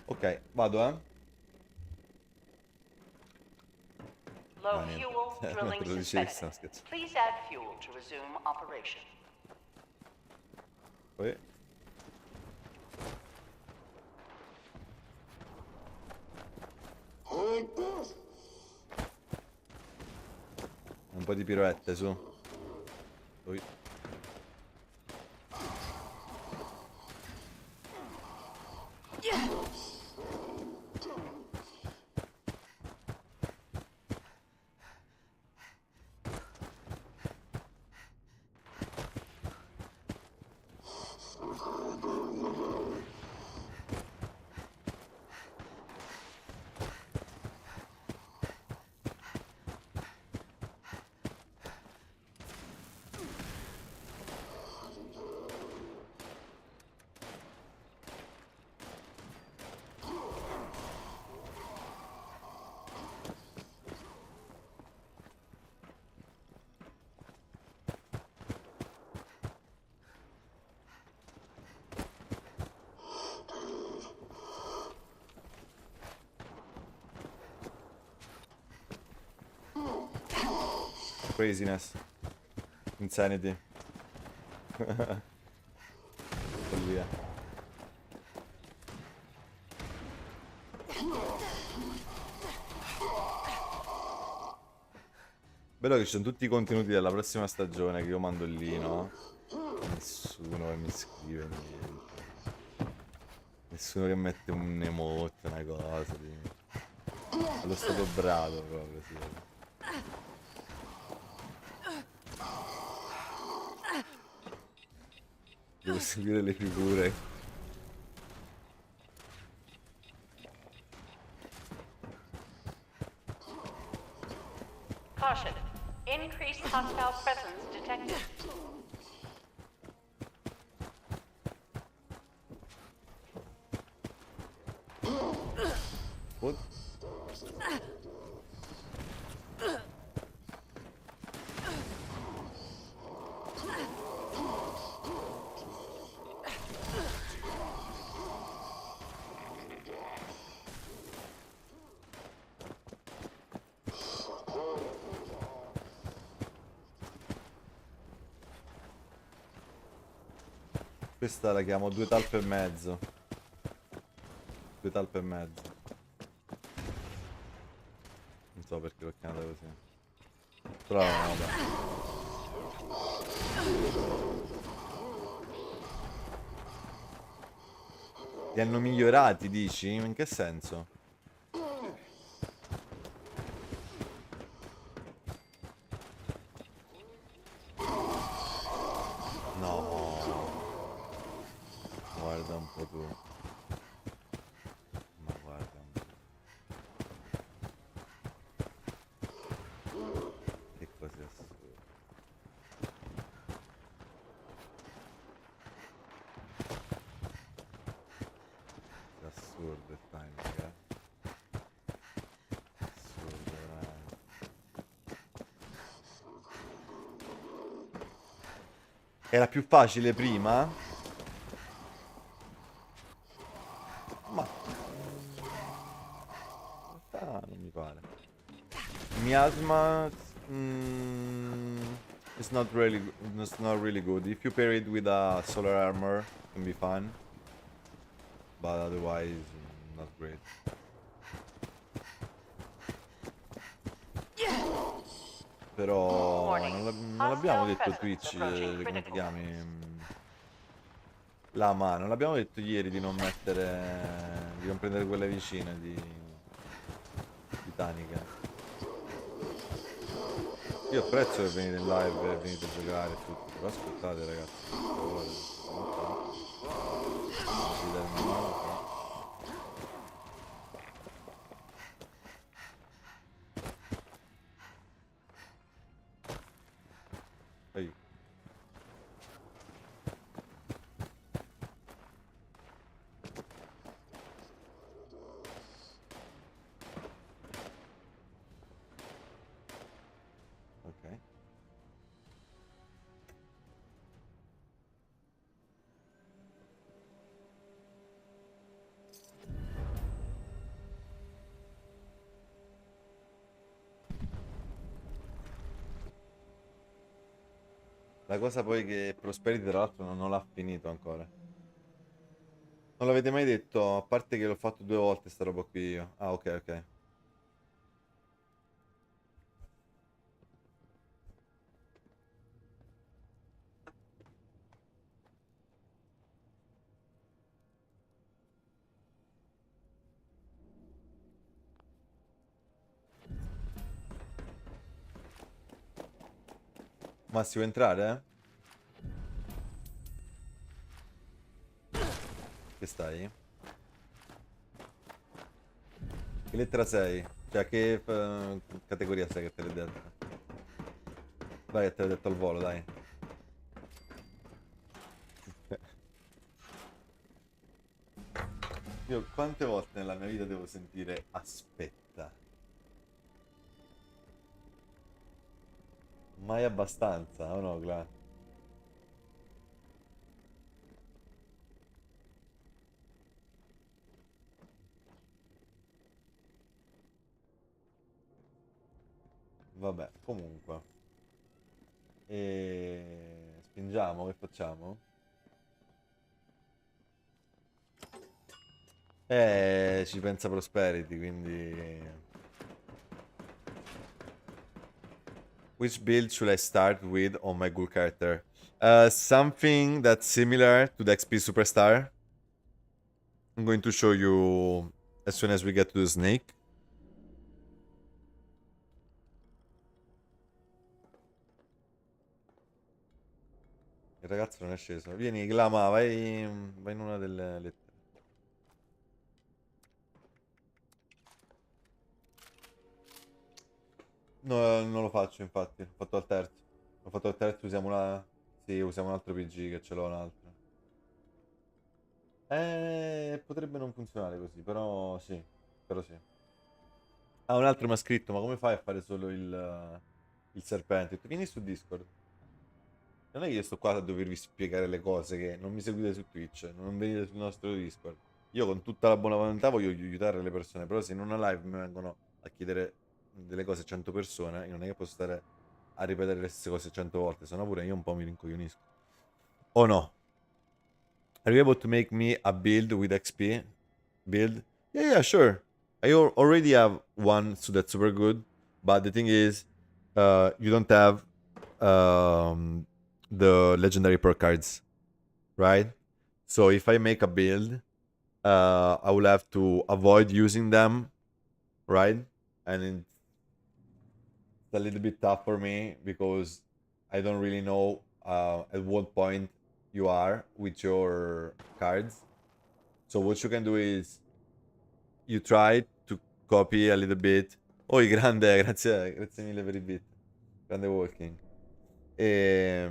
Ok, vado, eh. Low No, niente. fuel, drilling Mentre lo dicevi, stiamo suspended. scherzando. Please add fuel to resume operation. Poi... Un po' di piroette, su. Poi... Craziness. Insanity. Follia. Bello che ci sono tutti i contenuti della prossima stagione che io mando lì, no? Nessuno che mi scrive niente. Nessuno che mette un emote, una cosa. Allo stato brado proprio, sì. Devo seguire le figure. Caution. Increased hostile presence detected. What? Questa la chiamo 2 talpe e mezzo. 2 talpe e mezzo. Non so perché l'ho chiamata così. Però no, vabbè. Li hanno migliorati, dici? In che senso? No. Guarda un po' tu. Ma guarda un po'. Che cose assurde. È assurdo il timing, eh. Assurdo, veramente. Era più facile prima? Ma in realtà non mi pare. Miasma it's not really it's not really good. If you pair it with a solar armor, it can be fun. But otherwise not great. Però Warning. non l'abbiamo Hostile detto presence Twitch, approaching come ti critical chiami? limits. La mano, l'abbiamo detto ieri di non mettere, di non prendere quelle vicine di Tanica. Io apprezzo che venite in live e venite a giocare e tutto, però aspettate ragazzi, per favore, siamo qua. Ci date una mano qua. Ehi. Ok. La cosa poi che Prosperity tra l'altro non l'ha finito ancora. Non l'avete mai detto, a parte che l'ho fatto 2 volte sta roba qui io. Ah, ok, ok. Ma si può entrare? Che stai? Che lettera sei? Cioè, che categoria sei che te l'ho detto? Dai, che te l'ho detto al volo, dai. Io quante volte nella mia vita devo sentire aspetta? Mai abbastanza, o no, Gla? Vabbè, comunque. E spingiamo, che facciamo? Ci pensa Prosperity, quindi... Which build should I start with on my ghoul character? Something that's similar to the XP Superstar. I'm going to show you as soon as we get to the snake. Il ragazzo non è sceso. Vieni, Glama, vai in una delle lettere. No, non lo faccio, infatti. Ho fatto al terzo. Ho fatto al terzo, usiamo una... Sì, usiamo un altro PG che ce l'ho un altro. Potrebbe non funzionare così, però sì. Però sì. Ah, un altro mi ha scritto, ma come fai a fare solo il serpente? Ho detto, vieni su Discord. Non è che io sto qua a dovervi spiegare le cose, che non mi seguite su Twitch, non venite sul nostro Discord. Io con tutta la buona volontà voglio aiutare le persone, però se in una live mi vengono a chiedere delle cose a 100 persone, io non è che posso stare a ripetere le stesse cose 100 volte, sennò pure io un po' mi rincoglionisco. O no? Are you able to make me a build with XP? Build? Yeah, yeah, sure. I already have one, so that's super good. But the thing is, you don't have the legendary perk cards, right? So if I make a build, I will have to avoid using them, right? And it's a little bit tough for me because I don't really know at what point you are with your cards. So what you can do is you try to copy a little bit. Oh, grande, grazie mille per i bit. Grande walking. E,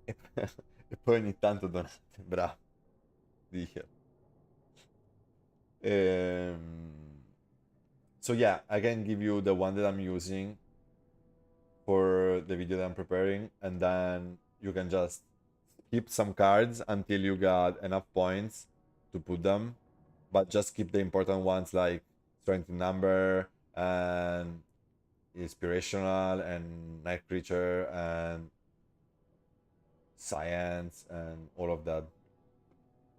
e poi ogni tanto donate. Bravo. Dice. So yeah, I can give you the one that I'm using for the video that I'm preparing, and then you can just keep some cards until you got enough points to put them, but just keep the important ones like strength in number and inspirational and night creature and science and all of that.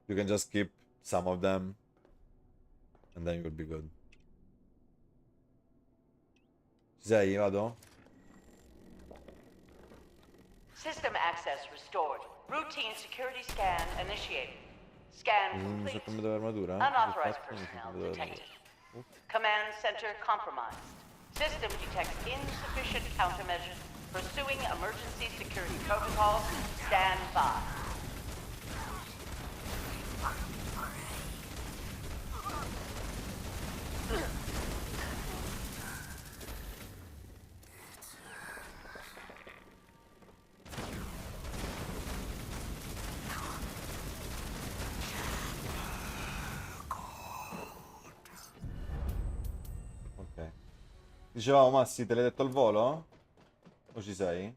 You can just keep some of them and then you'll be good. Ci sei? Vado? System access restored. Routine security scan initiated. Scan Mi sono complete. cambiato l'armatura? Unauthorized personnel detected. Command center compromised. System detects insufficient countermeasures. Pursuing emergency security protocols. Stand by. Ok. Dicevamo, Massi, te l'hai detto al volo? O ci sei?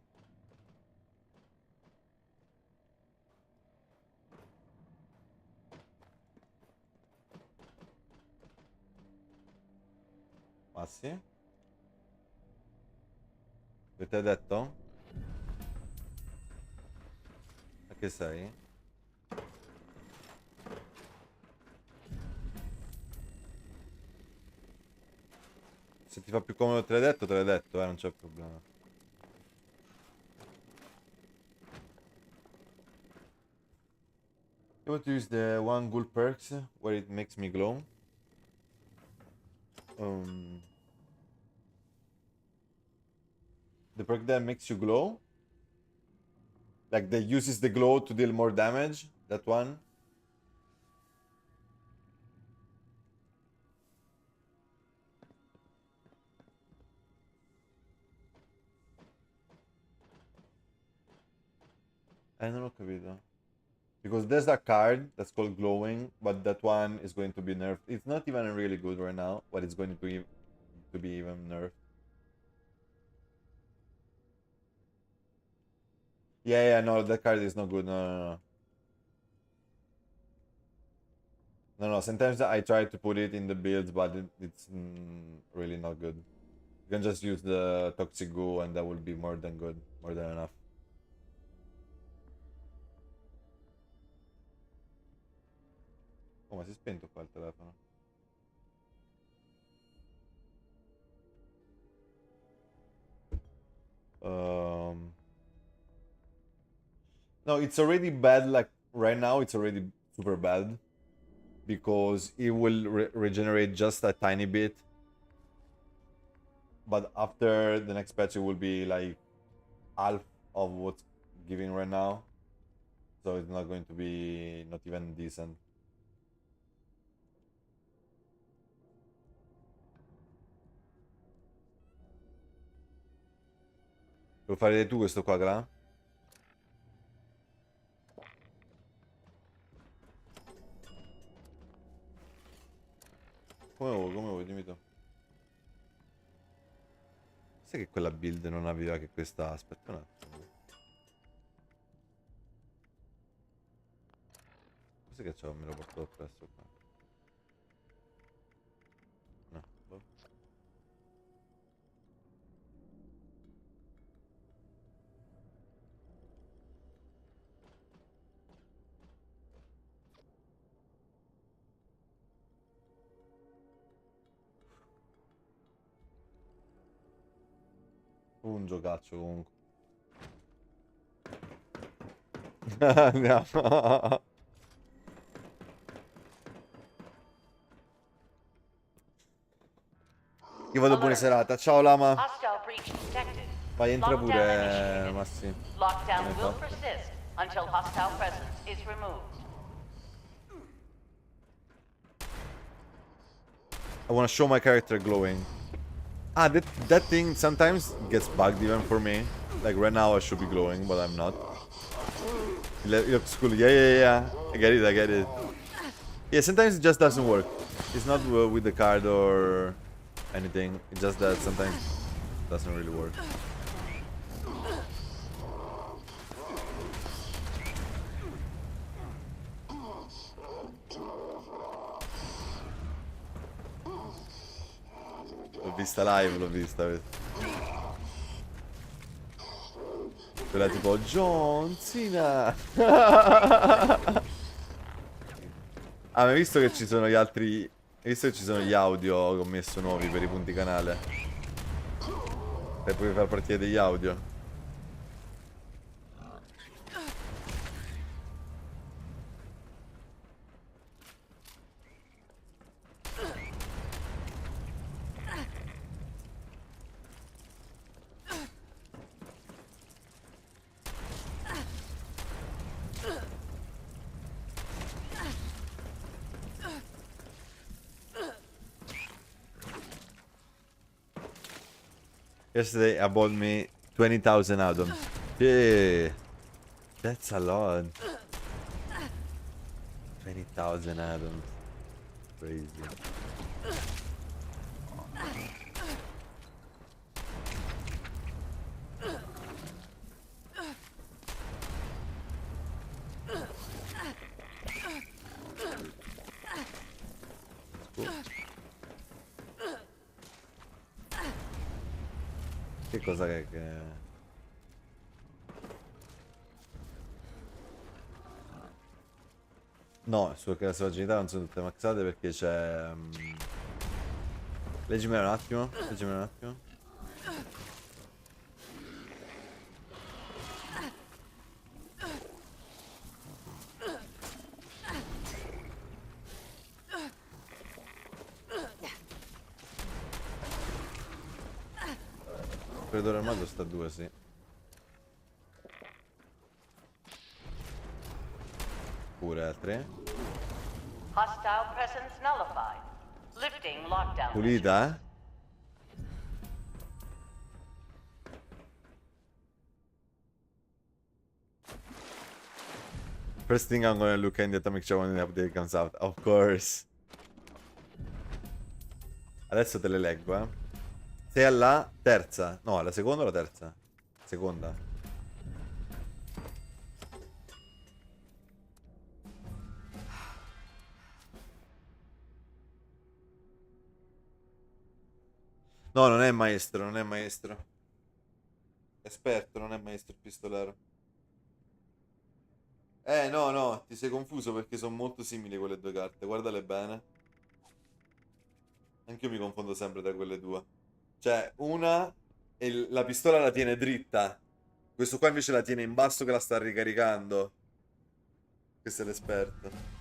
Massi? Che ti hai detto? A che sei? Se ti fa più comodo te l'hai detto, non c'è problema. I want to use the one ghoul perks where it makes me glow. The perk that makes you glow. Like that uses the glow to deal more damage. That one. Non ho capito. Because there's a card that's called glowing, but that one is going to be nerfed. It's not even really good right now, but it's going to be even nerfed. Yeah, no, that card is not good. No. No, sometimes I try to put it in the builds, but it's really not good. You can just use the Toxic Goo and that will be more than good. More than enough. Oh, ma si è spento qua il telefono. No, it's already bad. Like right now, it's already super bad because it will regenerate just a tiny bit. But after the next patch, it will be like half of what's giving right now. So it's not going to be not even decent. Lo fare tu questo qua, Gra? Come vuoi, dimmi tu. Sai che quella build non aveva che questa... Aspetta un attimo. Cos'è che c'ho? Me lo porto appresso qua. No, boh. Un giocaccio comunque. Andiamo. Io vado, buona serata. Ciao Lama. Hostile breach detected. Vai, entra Lockdown pure, initiated. Massi. Lockdown Come will fa? persist until hostile presence is removed. I want to show my character glowing. Ah, that thing sometimes gets bugged even for me. Like right now I should be glowing, but I'm not. It looks cool. Yeah. I get it. Yeah, sometimes it just doesn't work. It's not with the card or anything. It's just that sometimes it doesn't really work. L'ho vista live, l'ho vista. Quella tipo John Cena. Ah, ma hai visto che ci sono gli altri... Hai visto che ci sono gli audio che ho messo nuovi per i punti canale? Per poi far partire degli audio. Yesterday I bought me 20,000 atoms. Yeah, that's a lot. 20,000 atoms. Crazy. Che cosa che... No, sulla sovranità non sono tutte maxate perché c'è... leggimela un attimo, leggimela un attimo. Il corridore armato sta a 2, sì. Pure a 3. Hostile presence nullified. Lifting lockdown. Pulita, eh? First thing I'm gonna look in the atomic show when the update comes out. Of course. Adesso te le leggo, eh. Sei alla terza. No, alla seconda o alla terza? Seconda. No, non è maestro, non è maestro. Esperto, non è maestro il pistolero. No, no, ti sei confuso perché sono molto simili quelle due carte. Guardale bene. Anch'io mi confondo sempre tra quelle due. Cioè, una la pistola la tiene dritta. Questo qua invece la tiene in basso che la sta ricaricando. Questo è l'esperto.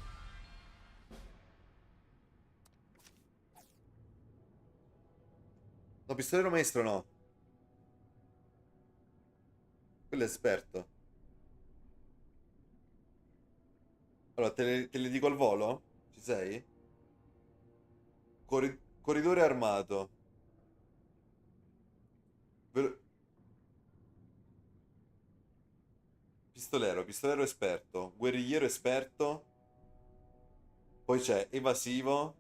No, pistolero maestro no. Quello è esperto. Allora, te le dico al volo? Ci sei? Corridore armato. Velo- pistolero esperto. Guerrigliero esperto. Poi c'è evasivo.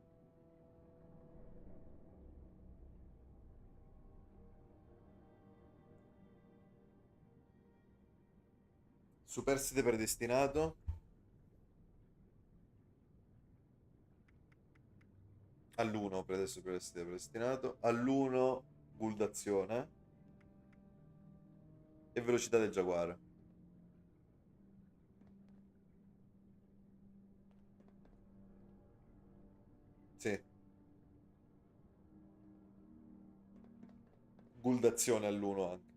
Superstite predestinato. All'1 superstite predestinato. All'1 ghoul d'azione. E velocità del giaguaro. Sì. Ghoul d'azione all'1 anche.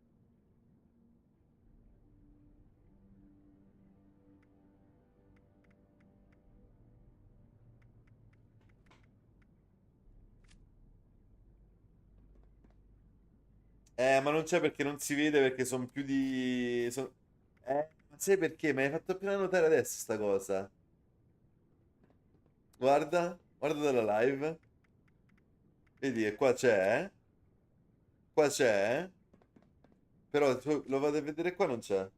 Ma non c'è perché non si vede perché sono più di... ma sai perché? Me l'hai fatto appena notare adesso sta cosa. Guarda, guarda dalla live. Vedi che qua c'è, eh? Qua c'è, eh? Però lo vado a vedere qua non c'è.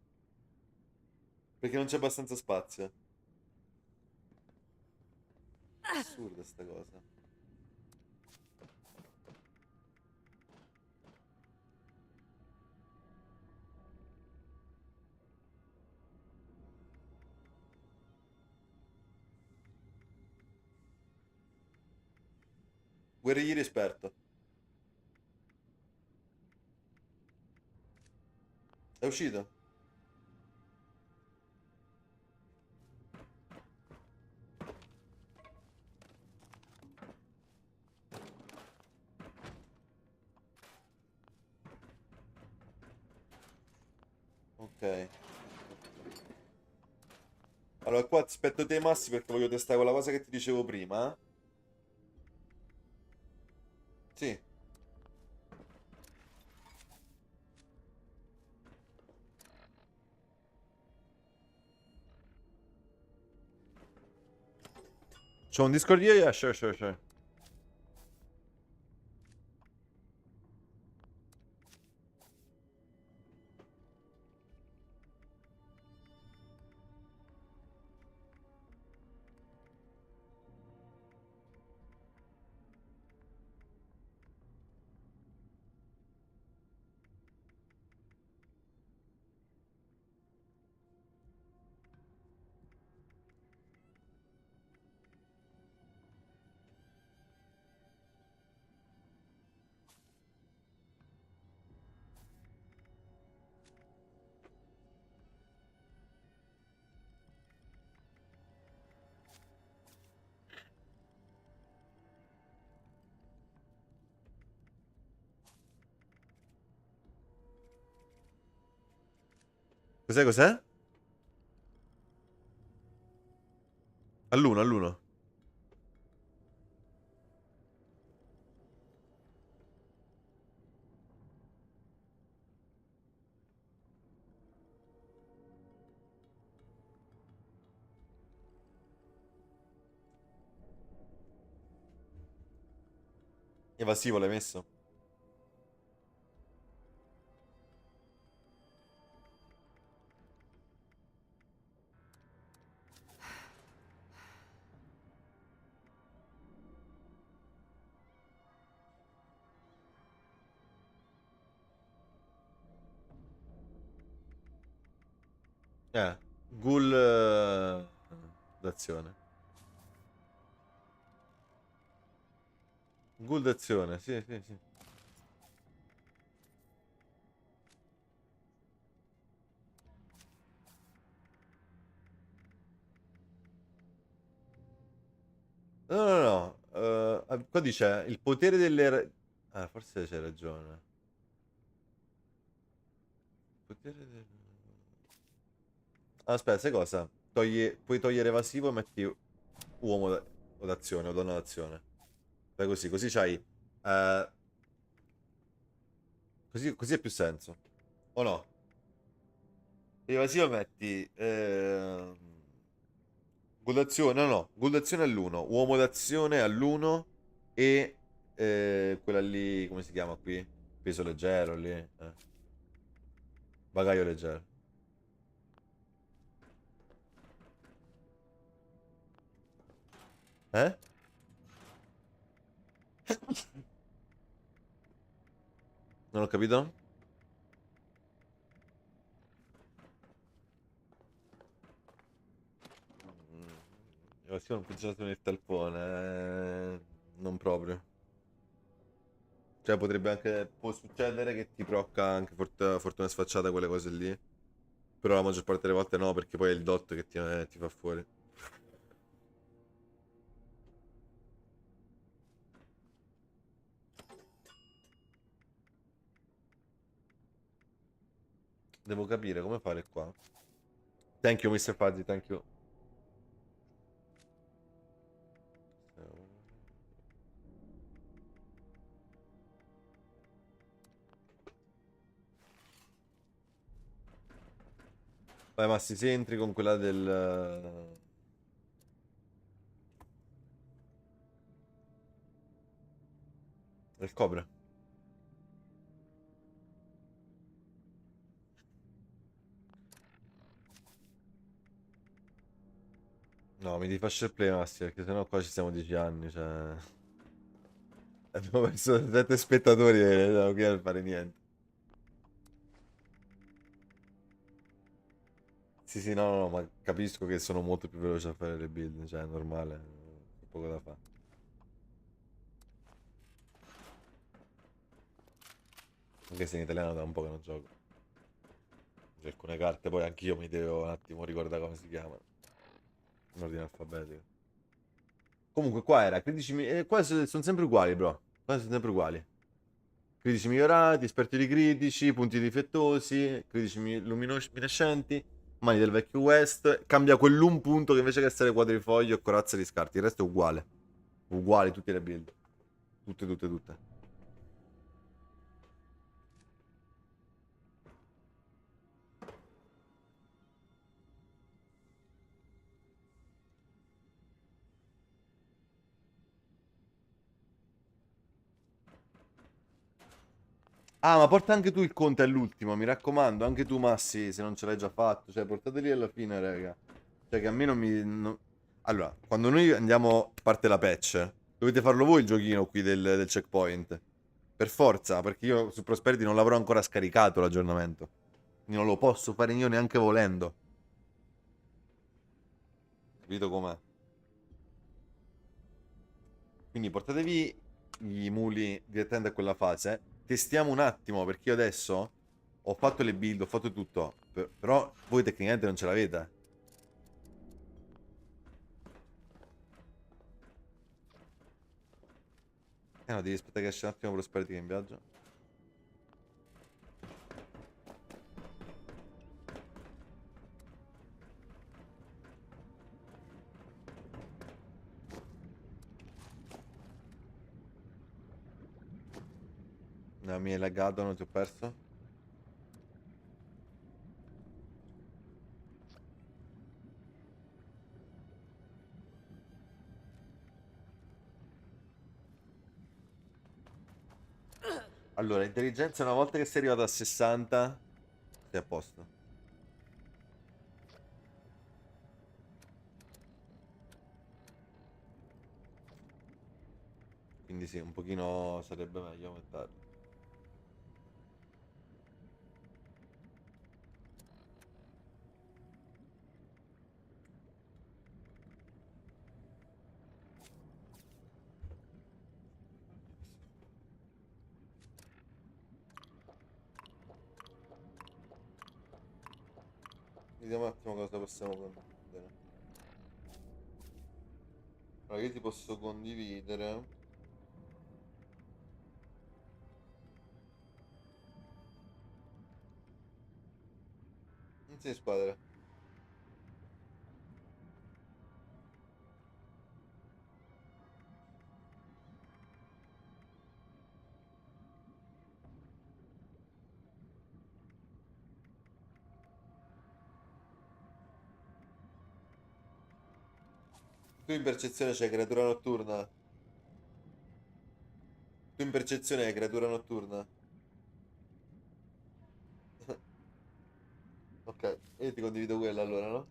Perché non c'è abbastanza spazio. Assurda sta cosa. Guerrigliere esperto. È uscito? Ok. Allora qua aspetto te Massi perché voglio testare quella cosa che ti dicevo prima. Sì. C'ho un Discord io? Yeah, sure, sure, sure. Cos'è, cos'è? All'uno, all'uno. Evasivo l'hai messo? Ghoul d'azione. Ghoul d'azione, sì, sì, sì. No, no, no. Qua dice il potere Ah, forse c'hai ragione. Il potere del... Aspetta, sai cosa? Puoi togliere evasivo e metti uomo o d'azione o donna d'azione. Fai così, così c'hai... così ha più senso. O no? Evasivo metti... gol d'azione, no, no. Gol d'azione all'1. Uomo d'azione all'1. E... quella lì, come si chiama qui? Peso leggero lì. Bagaglio leggero. Eh? Non ho capito? Sì, non funziona con il talpone. Non proprio. Cioè, potrebbe anche. Può succedere che ti procca anche fortuna sfacciata, quelle cose lì. Però la maggior parte delle volte no, perché poi è il dot che ti fa fuori. Devo capire come fare qua. Thank you, Mr. Fuzzy, thank you. Vai, Massi, se entri con quella del Cobra. No, mi devi far share play, Massi, perché sennò qua ci siamo 10 anni, cioè... Abbiamo perso 7 spettatori e non dobbiamo fare niente. Sì, sì, no, no, no, ma capisco che sono molto più veloce a fare le build, cioè è normale, c'è poco da fare. Anche se in italiano da un po' che non gioco. C'è alcune carte, poi anch'io mi devo un attimo ricordare come si chiamano. In ordine alfabetico. Comunque qua era critici... qua sono sempre uguali, bro. Qua sono sempre uguali. Critici migliorati, esperti di critici, punti difettosi, critici luminescenti, mani del vecchio West. Cambia quell'un punto che invece che essere quadrifoglio e corazza di scarti. Il resto è uguale. Uguali tutte le build. Tutte, tutte, tutte. Ah, ma porta anche tu il conto all'ultimo, mi raccomando, anche tu Massi, se non ce l'hai già fatto, cioè portateli alla fine, raga. Cioè che a me non mi... Allora, quando noi andiamo, parte la patch, dovete farlo voi il giochino qui del checkpoint. Per forza, perché io su Prosperity non l'avrò ancora scaricato l'aggiornamento. Quindi non lo posso fare io neanche volendo. Capito com'è? Quindi portatevi i muli direttamente a quella fase. Testiamo un attimo, perché io adesso ho fatto le build, ho fatto tutto. Però voi tecnicamente non ce l'avete. No, devi aspettare che esce un attimo Prosperity che è in viaggio. No, mi è laggato, non ti ho perso. Allora, intelligenza una volta che sei arrivato a 60, sei a posto. Quindi sì, un pochino sarebbe meglio aumentarlo. Vediamo un attimo cosa possiamo condividere. Allora, io ti posso condividere. Non sei squadra. Tu in percezione c'hai creatura notturna. Tu in percezione hai creatura notturna. Ok, io ti condivido quella allora, no?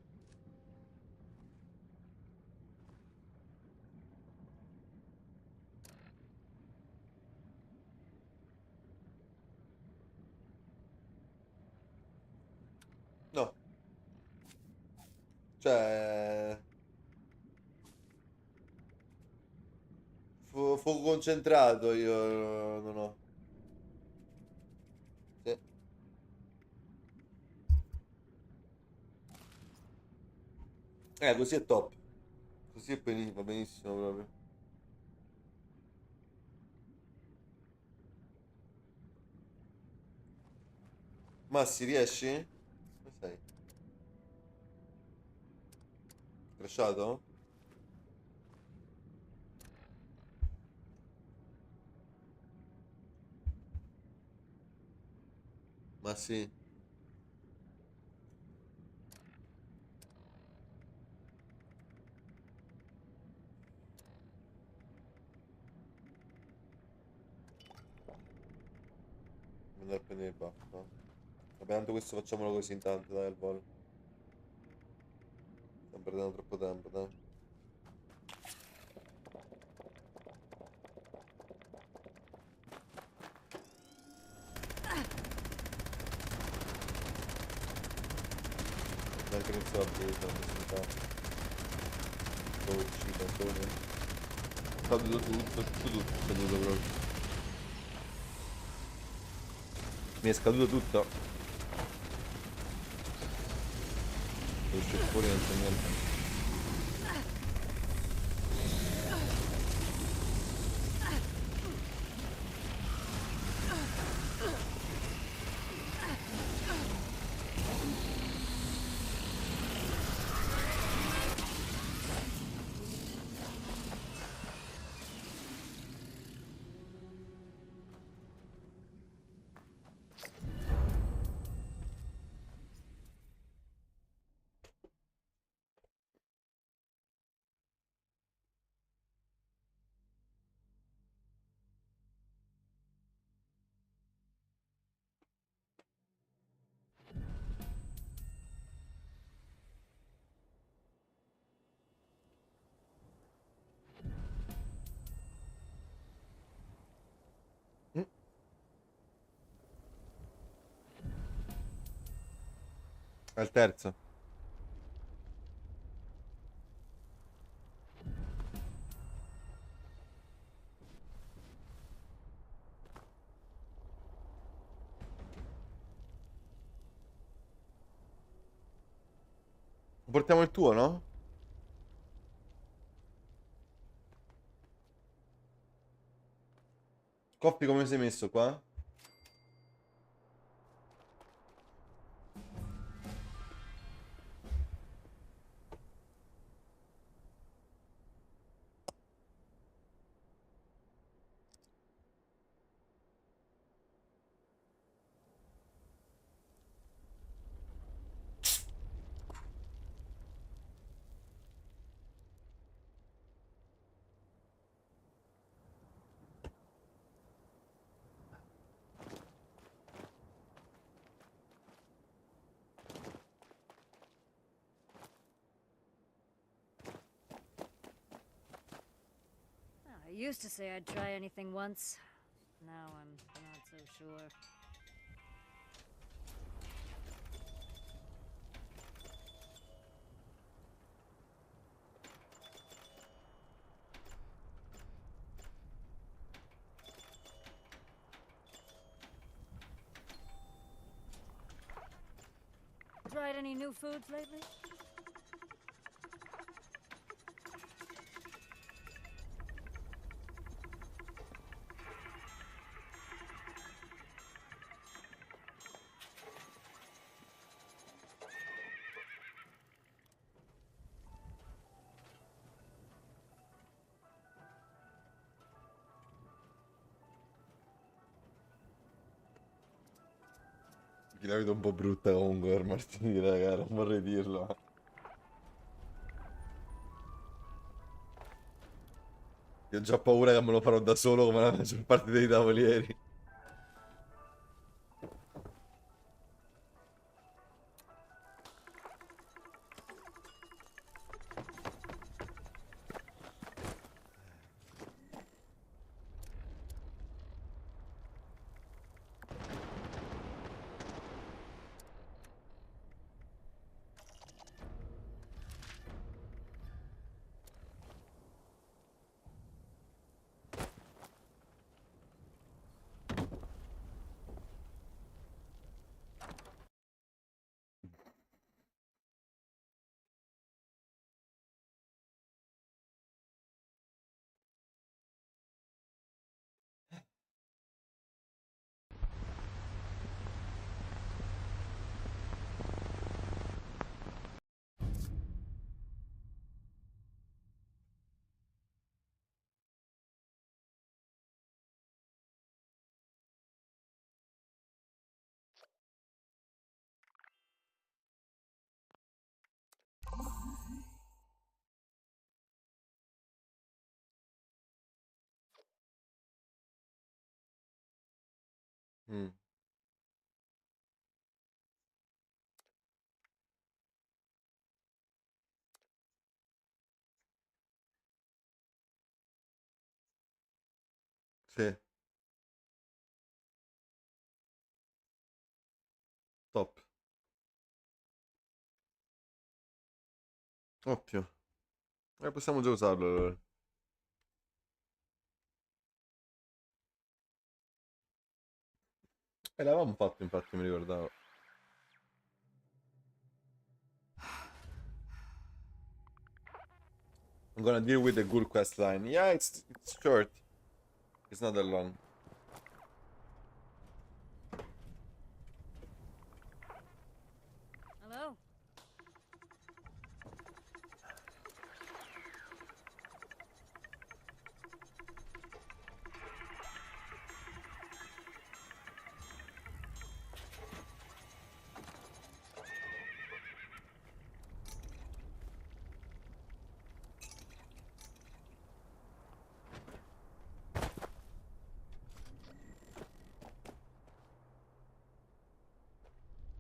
No, cioè... Fuoco concentrato io non ho. Sì. Così è top. Così è va benissimo proprio. Massi, riesci? Come sei? Crashato? Massi? Andare a prendere il buff, no? Vabbè, tanto questo facciamolo così intanto, dai, al volo. Stiamo perdendo troppo tempo, dai. Dai che inizio a aprire, sono presentato. Dove uscita, dove? Caduto tutto è caduto proprio. Mi è scaduto tutto. Sono uscito fuori non c'è niente. È il terzo. Portiamo il tuo, no? Coppi, come sei messo qua? I used to say I'd try anything once. Now I'm not so sure. Tried any new foods lately? Chi la vedo un po' brutta comunque per Martini, raga, non vorrei dirlo. Io ho già paura che me lo farò da solo come la maggior parte dei tavolieri. Mm. Sì, top. Ottimo. Possiamo già usarlo allora. L'avevamo fatto, infatti, mi ricordavo. I'm gonna deal with the good quest line. Yeah, it's short. It's not that long. Hello?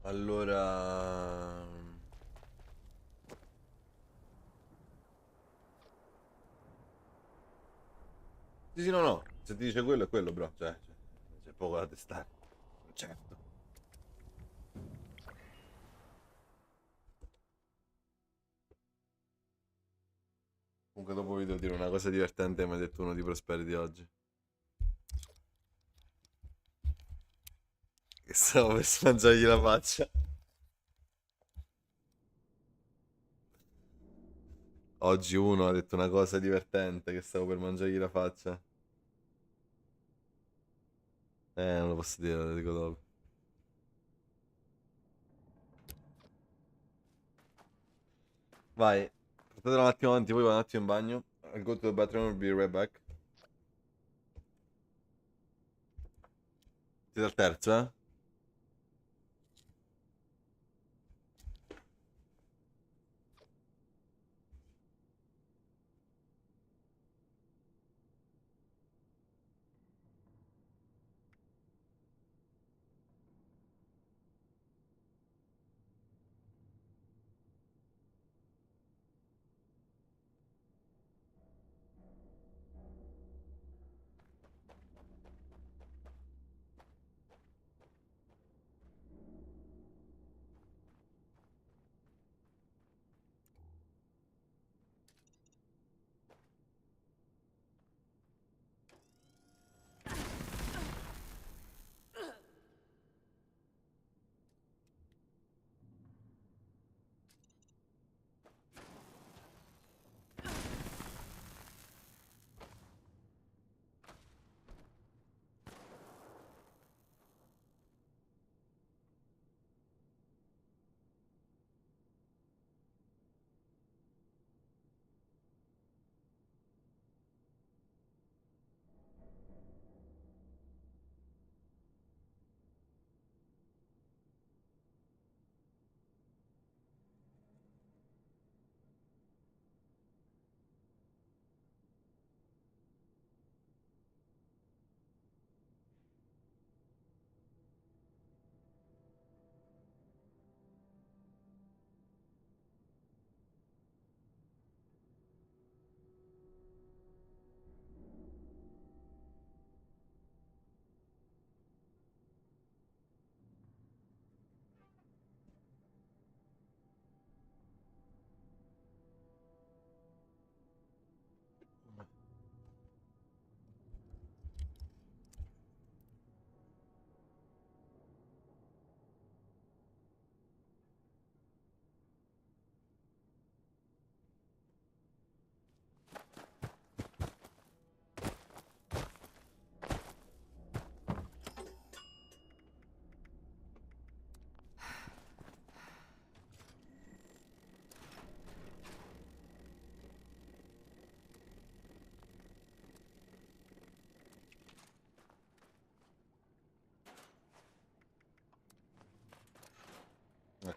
Allora... Sì, sì, no, no. Se ti dice quello è quello, bro. Cioè, c'è poco da testare. Certo. Comunque dopo vi devo dire una cosa divertente che mi ha detto uno di Prosperity oggi. Che stavo per mangiargli la faccia. Oggi uno ha detto una cosa divertente che stavo per mangiargli la faccia. Non lo posso dire, lo dico dopo. Vai, portatelo un attimo avanti, poi vado un attimo in bagno. I'll go to the bathroom, I'll be right back. Siete al terzo, eh?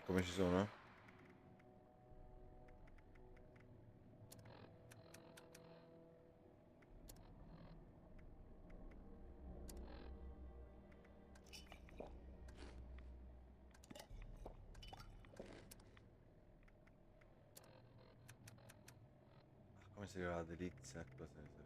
Come ci sono? Come si chiama? Delizia? Cosa ne so.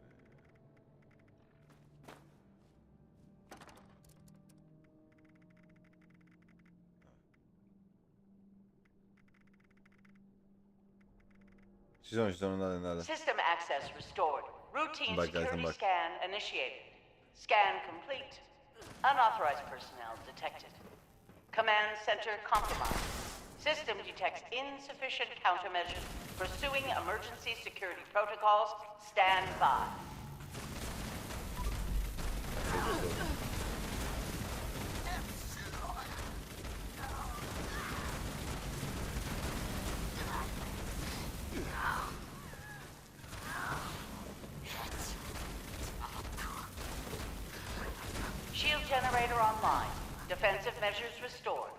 Ci sono andate. System access restored. Routine I'm back, guys, I'm security back. scan initiated. Scan complete. Unauthorized personnel detected. Command center compromised. System detects insufficient countermeasures. Pursuing emergency security protocols. Stand by. Shield generator online. Defensive measures restored.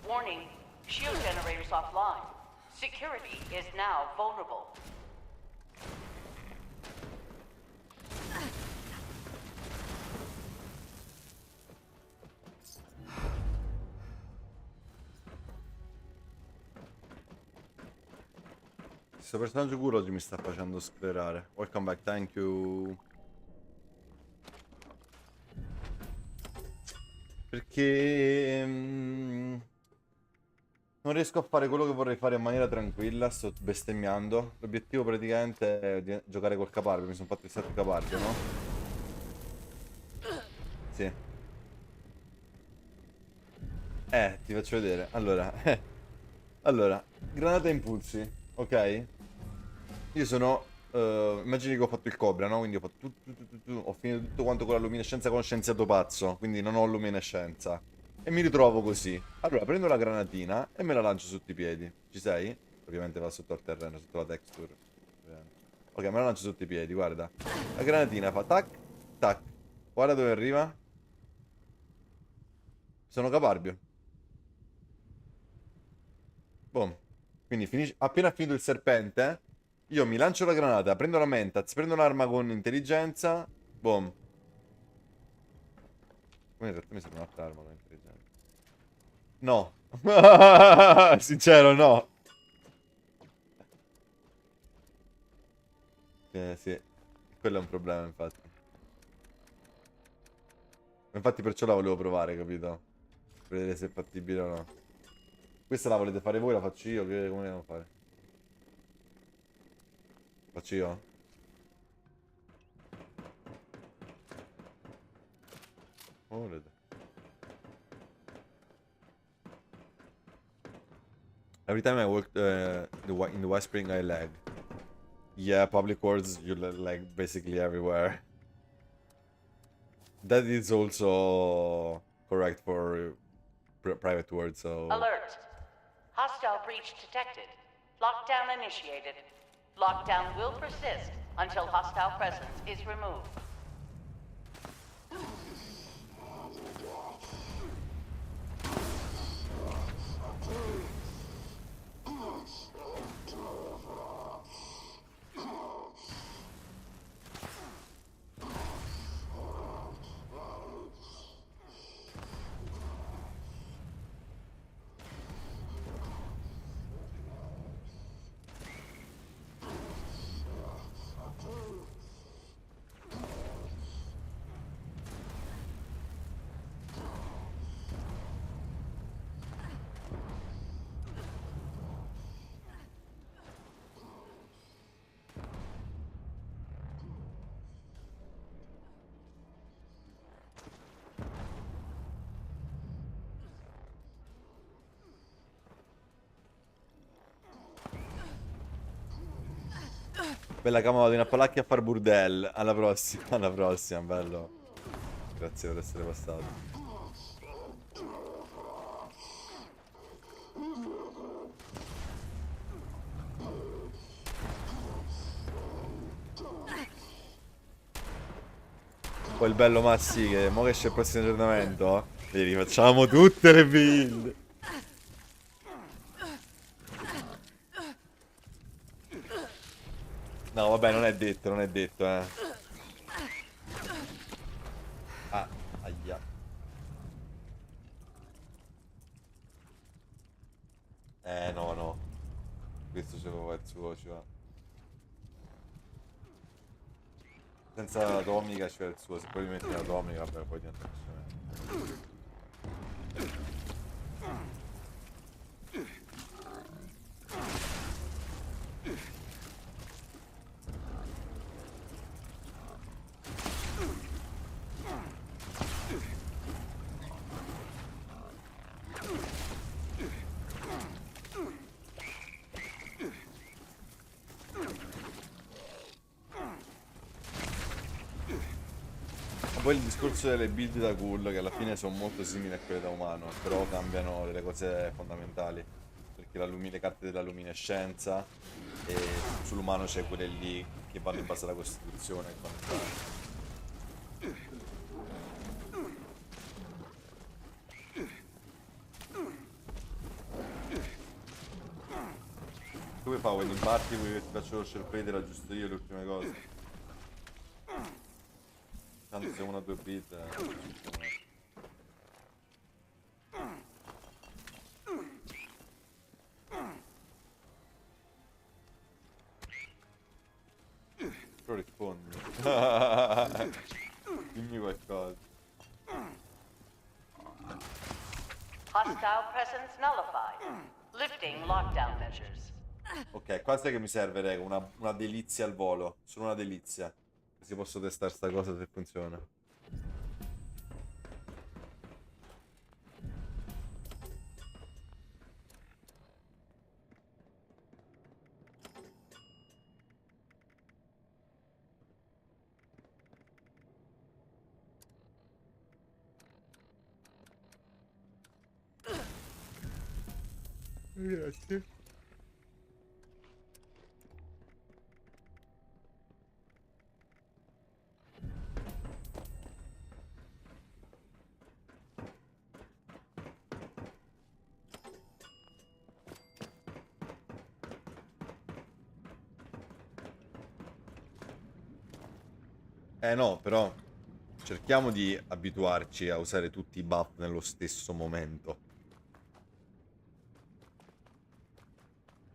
Warning, shield generators offline. Security is now vulnerable. Questo personaggio culo oggi mi sta facendo sclerare. Welcome back, thank you. Perché non riesco a fare quello che vorrei fare in maniera tranquilla, sto bestemmiando. L'obiettivo praticamente è giocare col caparbio, mi sono fatto il set caparbio, no? Sì. Ti faccio vedere. Allora, allora, granata a impulsi, ok? Io sono... immagini che ho fatto il Cobra, no? Quindi ho fatto ho finito tutto quanto con la luminescenza con scienziato pazzo, quindi non ho luminescenza. E mi ritrovo così. Allora, prendo la granatina e me la lancio sotto i piedi. Ci sei? Ovviamente va sotto al terreno, sotto la texture. Ok, me la lancio sotto i piedi, guarda. La granatina fa tac, tac. Guarda dove arriva. Sono caparbio. Boom. Quindi appena finito il serpente, io mi lancio la granata, prendo la Mentaz, prendo un'arma con intelligenza. Boom. Poi in realtà mi serve un'altra arma con intelligenza. No. Sincero, no. Sì. Quello è un problema, infatti. Infatti perciò la volevo provare, capito? Per vedere se è fattibile o no. Questa la volete fare voi, la faccio io? Come devo fare? Faccio io? Come volete? Every time I walk in the West Spring, I lag. Yeah, public words, you lag basically everywhere. That is also correct for private words, so... Alert. Hostile breach detected. Lockdown initiated. Lockdown will persist until hostile presence is removed. Bella cama, di una palacchia a far burdel. Alla prossima, bello. Grazie per essere passato. Poi il bello Massi che mo che c'è il prossimo aggiornamento, li rifacciamo tutte le build. No, vabbè, non è detto, non è detto, eh. Ah, aia. No, no. Questo ce lo va il suo, ci va. Senza atomica c'è il suo, se poi mi metti l'atomica, vabbè, poi diventa impressionante. Poi il discorso delle build da ghoul, che alla fine sono molto simili a quelle da umano, però cambiano delle cose fondamentali. Perché le carte della luminescenza e sull'umano c'è quelle lì che vanno in base alla costituzione e quant'altro. Come fa when in party vuoi che ti faccio lo sharpade e aggiusto io le ultime cose? Tanto se uno o due bit però rispondi. Dimmi qualcosa. Hostile presence nullified. Lifting lockdown measures. Ok, qua sai che mi serve, rega, una delizia al volo. Solo una delizia. Così posso testare sta cosa se funziona. Grazie. No, però cerchiamo di abituarci a usare tutti i buff nello stesso momento.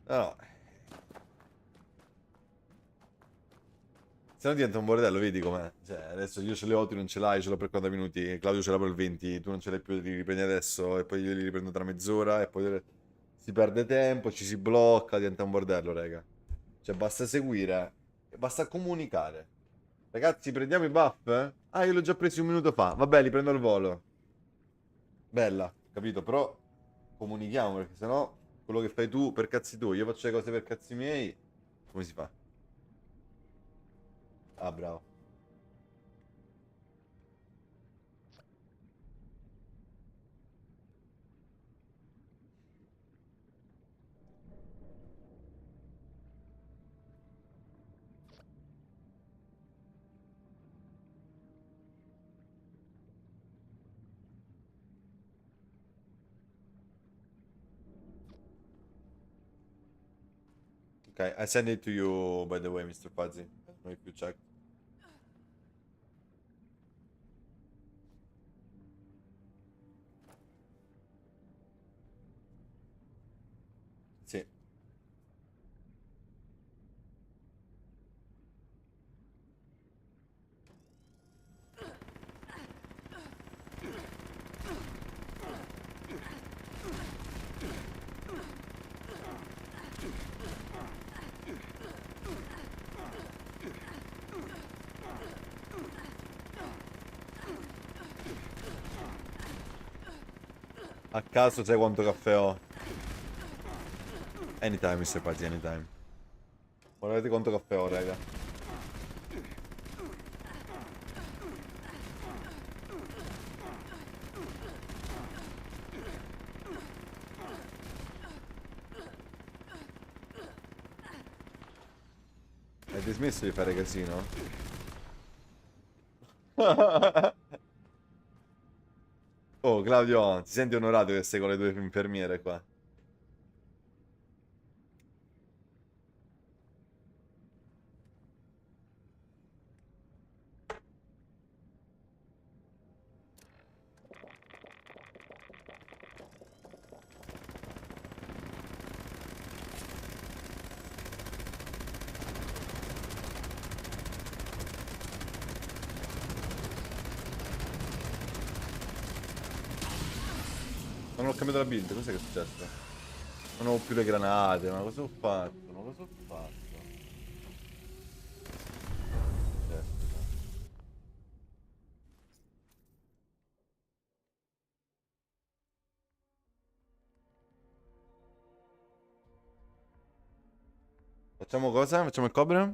No. Se no diventa un bordello, vedi com'è? Cioè, adesso io ce l'ho, tu non ce l'hai, ce l'ho per 40 minuti, Claudio ce l'ha per il 20, tu non ce l'hai più, li riprendi adesso e poi io li riprendo tra mezz'ora e poi si perde tempo, ci si blocca, diventa un bordello, raga. Cioè, basta seguire, basta comunicare. Ragazzi, prendiamo i buff? Eh? Ah, io l'ho già presi un minuto fa. Vabbè, li prendo al volo. Bella, capito? Però comunichiamo, perché sennò quello che fai tu per cazzi tuoi, io faccio le cose per cazzi miei, come si fa? Ah, bravo. Okay, I send it to you, by the way, Mr. Fuzzy. I don't know if you checked. Sì. A caso sai quanto caffè ho? Anytime, Mr. Fuzzy, anytime. Guardate quanto caffè ho, raga. Hai smesso di fare casino? Oh, Claudio, ti senti onorato che sei con le due infermiere qua? Non ho cambiato la build, cos'è che è successo? Non ho più le granate, ma cosa ho fatto? Ma cosa ho fatto? Certo. Facciamo cosa? Facciamo il Cobra?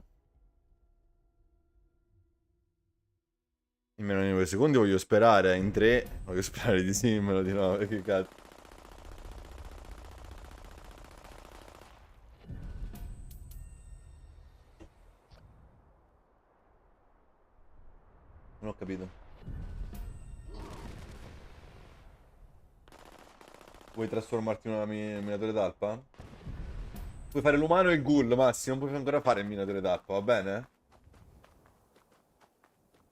In meno di 9 secondi voglio sperare, in 3 voglio sperare di sì, in meno di 9, che cazzo. Non ho capito. Vuoi trasformarti in una minatore d'alpa? Puoi fare l'umano e il ghoul, Massimo, non puoi ancora fare il minatore d'alpa, va bene?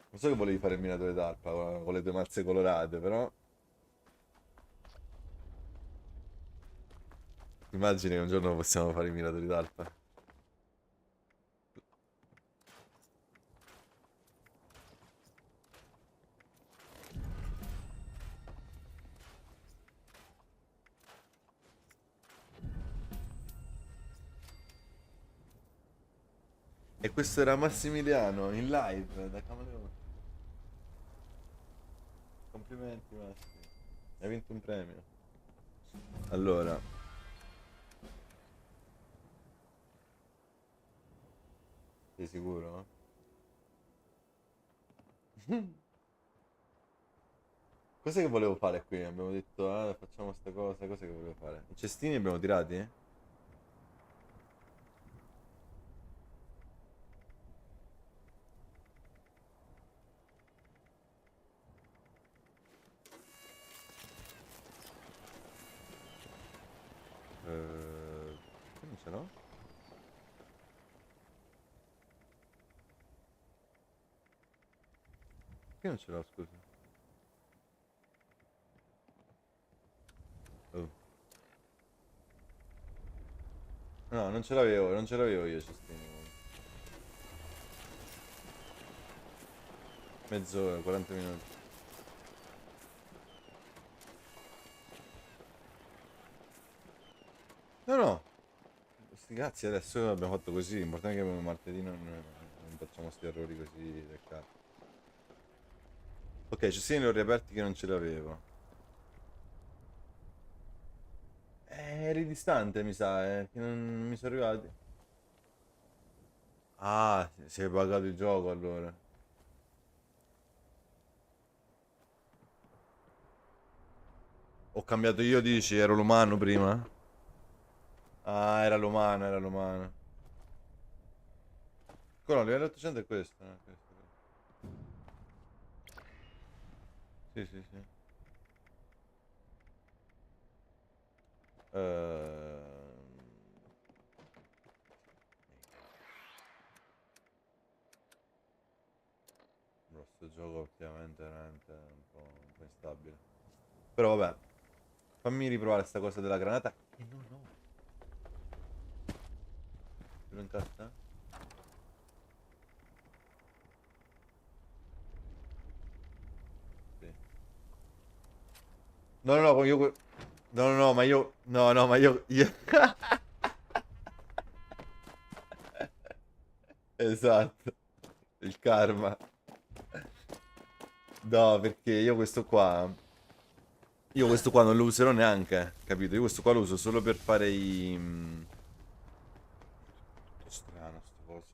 Non so che volevi fare il minatore d'alpa con le tue mazze colorate, però... Immagini che un giorno possiamo fare i minatori d'alpa. E questo era Massimiliano in live da Camaleone. Complimenti Massi. Hai vinto un premio. Allora. Sei sicuro? Cos'è che volevo fare qui? Abbiamo detto, facciamo sta cosa. Cos'è che volevo fare? I cestini abbiamo tirati? Che non ce l'ho? Che non ce l'ho, scusa? Oh. No, non ce l'avevo io i cestini. Mezz'ora, 40 minuti. No, no. Sti cazzi, adesso abbiamo fatto così. L'importante è che martedì non facciamo sti errori così del cazzo. Ok, cestini li ho riaperti che non ce l'avevo. Eri distante, mi sa, che non mi sono arrivati. Ah, si è pagato il gioco allora. Ho cambiato io, dici, ero l'umano prima? Ah, era l'umano, era l'umano. Quello a livello 800 è questo, questo. Sì, sì, sì. Questo gioco ultimamente è veramente un po' instabile. Però vabbè, fammi riprovare sta cosa della granata. E non ho. Ce l'ho in carta? Sì. No, no, no, io... No, no, no, ma io... No, no, ma io... Esatto. Il karma. No, perché io questo qua... Io questo qua non lo userò neanche, capito? Io questo qua lo uso solo per fare i... Tutto strano sto coso.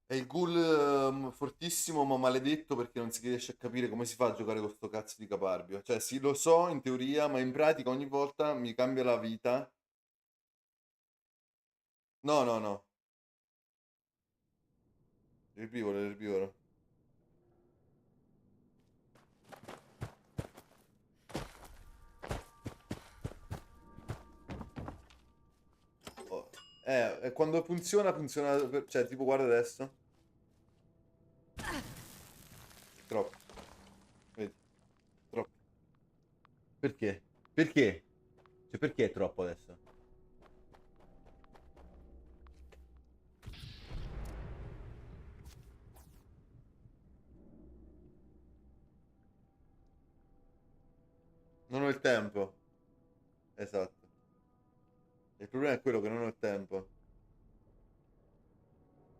È il ghoul fortissimo ma maledetto perché non si riesce a capire come si fa a giocare con sto cazzo di caparbio. Cioè sì, lo so in teoria, ma in pratica ogni volta mi cambia la vita. No, no, no. L'erbivoro, l'erbivoro. Oh, quando funziona, funziona... Cioè, tipo guarda adesso. Troppo. Vedi? Troppo. Perché? Perché? Cioè, perché è troppo adesso? Non ho il tempo. Esatto. Il problema è quello che non ho il tempo.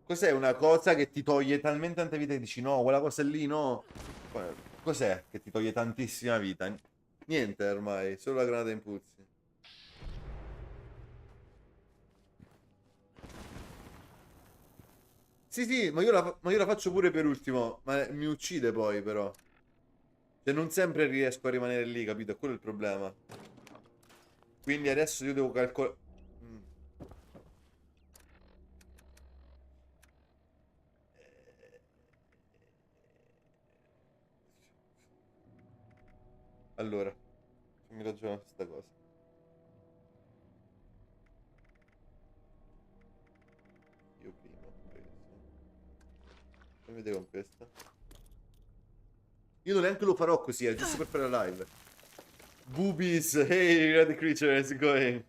Cos'è una cosa che ti toglie talmente tanta vita che dici no, quella cosa lì no? Cos'è che ti toglie tantissima vita? Niente ormai, solo la granata a impulsi. Sì, sì, ma io la faccio pure per ultimo, ma mi uccide poi però. Cioè non sempre riesco a rimanere lì, capito? Quello è il problema. Quindi adesso io devo calcolare... Allora, fammi ragionare su questa cosa. Io prima ho preso... Fammi vedere con questa. Io non neanche lo farò così, è giusto per fare la live. Boobies, hey, red creature, how's it going?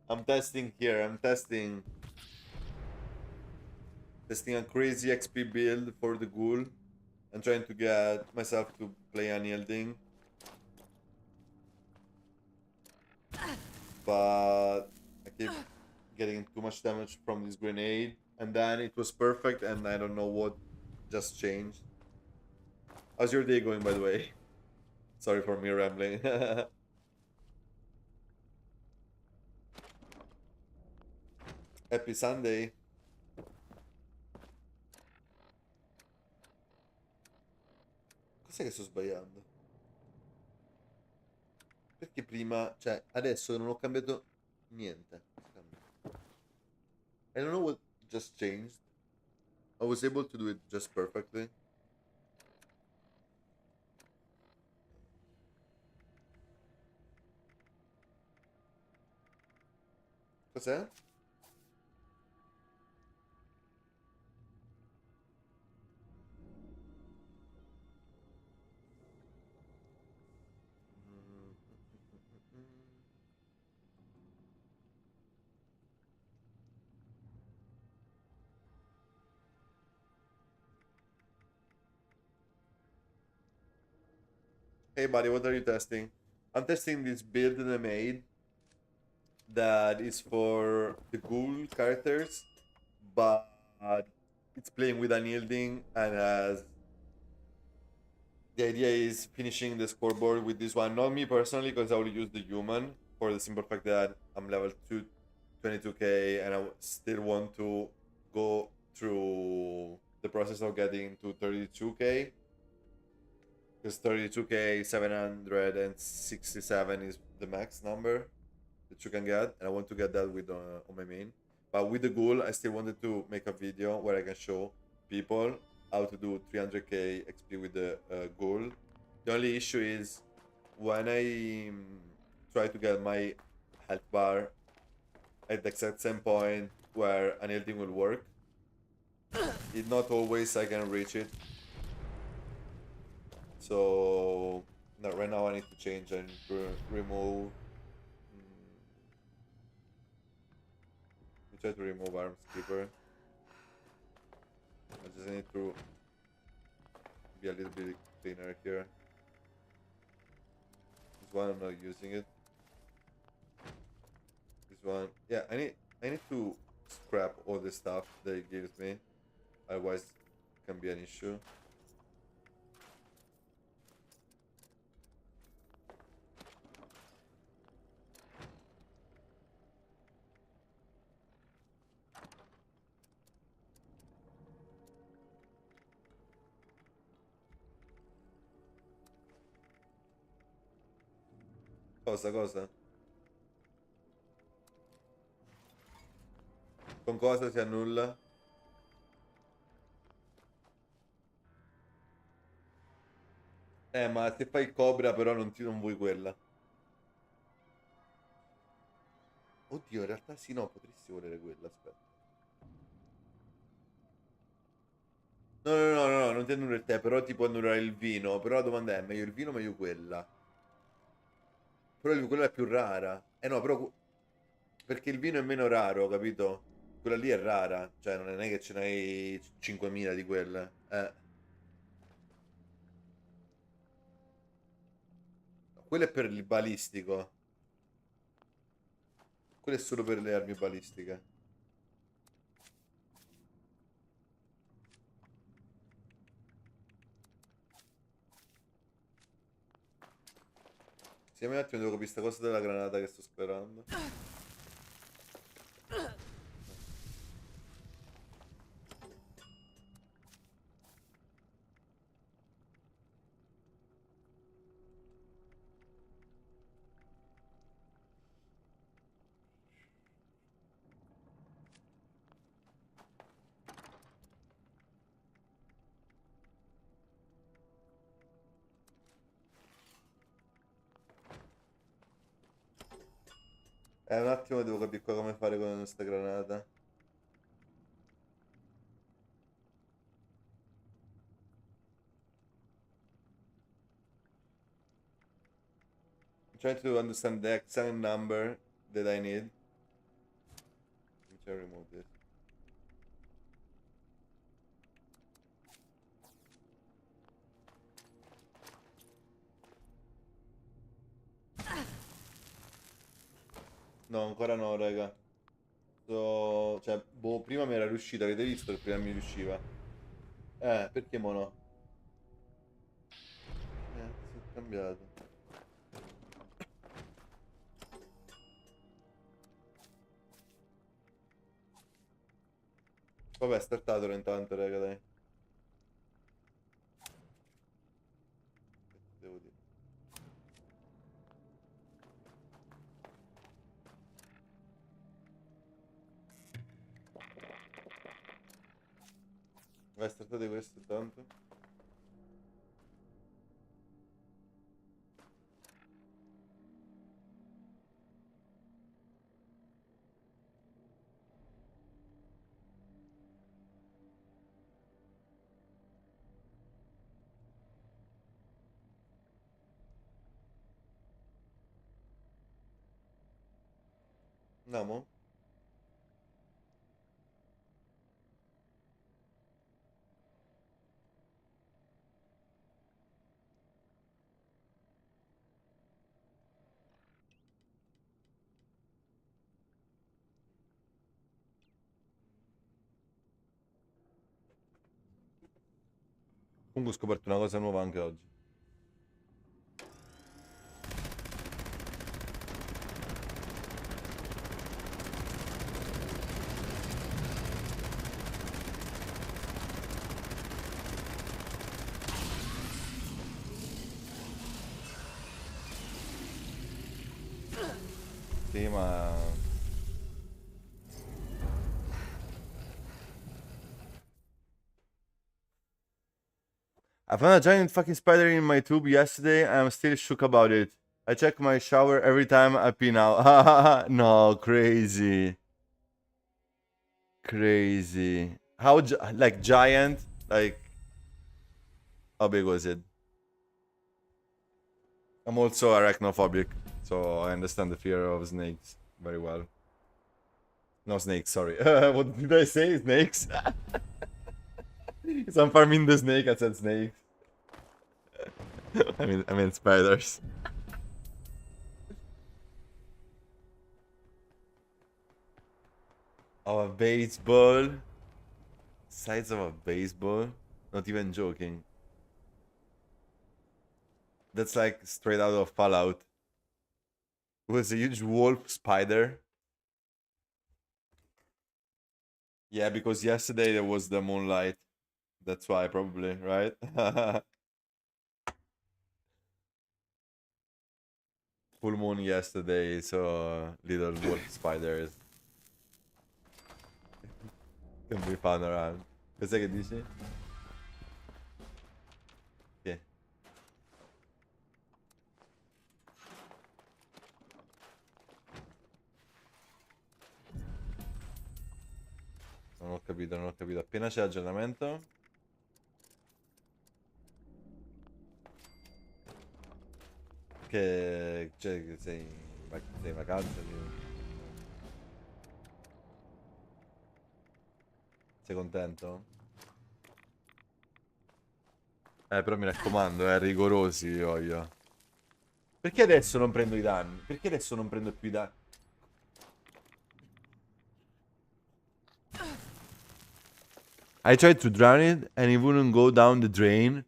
I'm testing here, I'm testing a crazy XP build for the ghoul. I'm trying to get myself to play unyielding. But I keep getting too much damage from this grenade, and then it was perfect, and I don't know what just changed. How's your day going, by the way? Sorry for me rambling. Happy Sunday. Cos'è che sto sbagliando? Perché prima, cioè, adesso non ho cambiato niente. I don't know what just changed. I was able to do it just perfectly. Cos'è? Hey buddy, what are you testing? I'm testing this build that I made that is for the ghoul characters, but it's playing with unyielding and has the idea is finishing the scoreboard with this one. Not me personally, because I will use the human for the simple fact that I'm level 22k and I still want to go through the process of getting to 32k. Because 32k 767 is the max number that you can get, and I want to get that with on my main. But with the ghoul, I still wanted to make a video where I can show people how to do 300k XP with the ghoul. The only issue is when I try to get my health bar at the exact same point where unyielding will work, it not always I can reach it. So no, right now I need to change and remove. Try to remove arm skipper. I just need to be a little bit cleaner here. This one I'm not using it. This one, yeah, I need to scrap all the stuff that it gives me, otherwise it can be an issue. Cosa? Con cosa si annulla? Ma se fai Cobra però non vuoi quella. Oddio, in realtà sì, no, potresti volere quella, aspetta. No, non ti annulla il tè, però ti può annullare il vino. Però la domanda è, meglio il vino o meglio quella? Però quella è più rara. Eh no, però... Perché il vino è meno raro, capito? Quella lì è rara. Cioè, non è che ce n'hai 5.000 di quelle. Quello è per il balistico. Quello è solo per le armi balistiche. Sì, un attimo, devo capire questa cosa della granata che sto sperando. Un attimo, devo capire qua come fare con questa granata. I'm trying to understand the exact number that I need. Let me try to remove this. No, ancora no, raga. fatto... Cioè, boh, prima mi era riuscito, avete visto che prima mi riusciva? Perché mo no? Si è cambiato. Vabbè, startatelo intanto, raga, dai. Devo dire. Vai, startate questo intanto. Andiamo? Comunque ho scoperto una cosa nuova anche oggi. Sì, ma... I found a giant fucking spider in my tube yesterday and I'm still shook about it. I check my shower every time I pee now. No, crazy. Crazy. Like giant? Like, how big was it? I'm also arachnophobic, so I understand the fear of snakes very well. No snakes, sorry. What did I say? Snakes? So I'm farming the snake, I said snakes. I mean spiders. Oh, a baseball? Size of a baseball? Not even joking. That's like straight out of Fallout. It was a huge wolf spider. Yeah, because yesterday there was the moonlight. That's why, probably, right? Full moon yesterday, so little wolf spiders can be found around. Cos'è che dici? Sì. Non ho capito, non ho capito. Appena c'è aggiornamento. Che... Cioè, che sei in vacanza? Sei contento? Però mi raccomando, rigorosi, voglio. Perché adesso non prendo i danni? Perché adesso non prendo più i danni? I tried to drown it and it wouldn't go down the drain.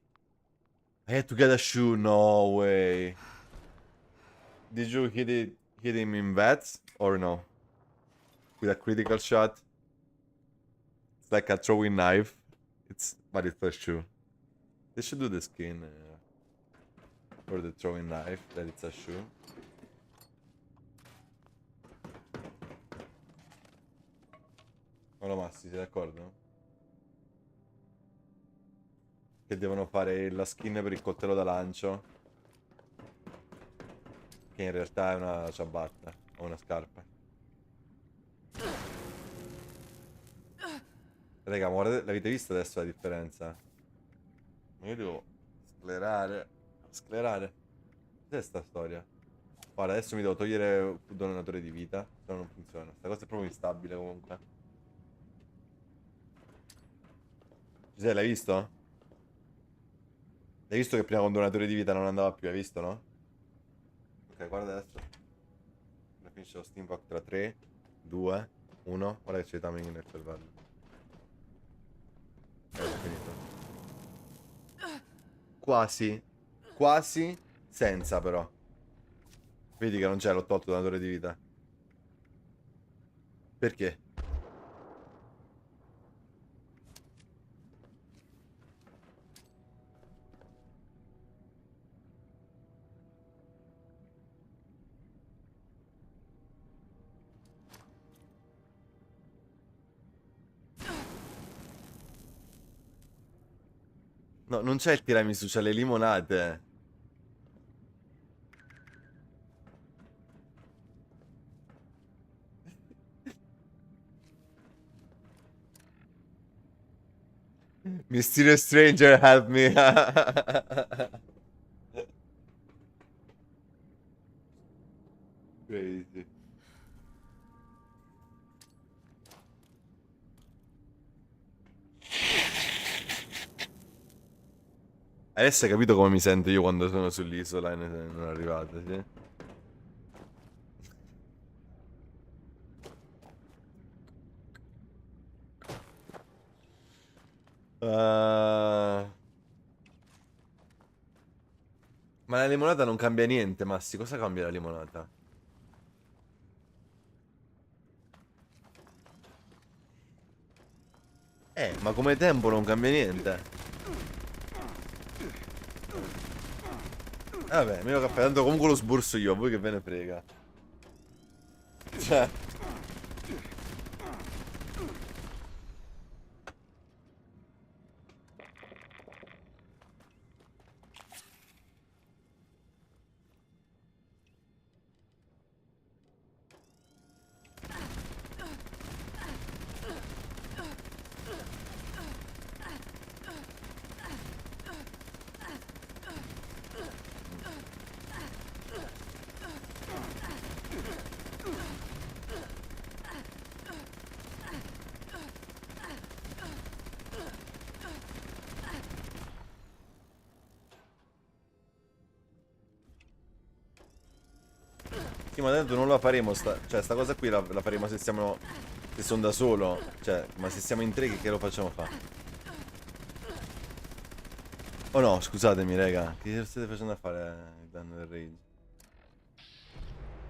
I had to get a shoe. No way. Did you hit him in vets or no? With a critical shot? It's like a throwing knife. But it's a shoe. They should do the skin for the throwing knife, that it's a shoe. No, Massi, sei d'accordo? Che devono fare la skin per il coltello da lancio. Che in realtà è una ciabatta o una scarpa. Raga, ma guardate, l'avete vista adesso la differenza? Ma io devo sclerare. Sclerare. Cos'è sta storia? Guarda, adesso mi devo togliere il donatore di vita. Se no non funziona. Sta cosa è proprio instabile comunque. Gisele, l'hai visto? Hai visto che prima con donatore di vita non andava più, hai visto, no? Ok, guarda adesso. Ora finisce lo steampunk tra 3, 2, Uno. Guarda che c'è i timing nel cervello. È finito. Quasi. Quasi. Senza però. Vedi che non c'è, l'ho tolto donatore di vita. Perché? No, non c'è il tiramisù, c'è le limonate. Mysterious stranger, help me. Crazy. Adesso hai capito come mi sento io quando sono sull'isola e non arrivate, sì? Ma la limonata non cambia niente, Massi. Cosa cambia la limonata? Ma come tempo non cambia niente. Vabbè, meno caffè, tanto comunque lo sborso io, a voi che ve ne frega. Cioè... Sì, ma tanto non la faremo, cioè sta cosa qui la faremo se siamo... Se sono da solo. Cioè, ma se siamo in tre che lo facciamo fare? Oh no, scusatemi, raga. Che state facendo a fare il danno del rage?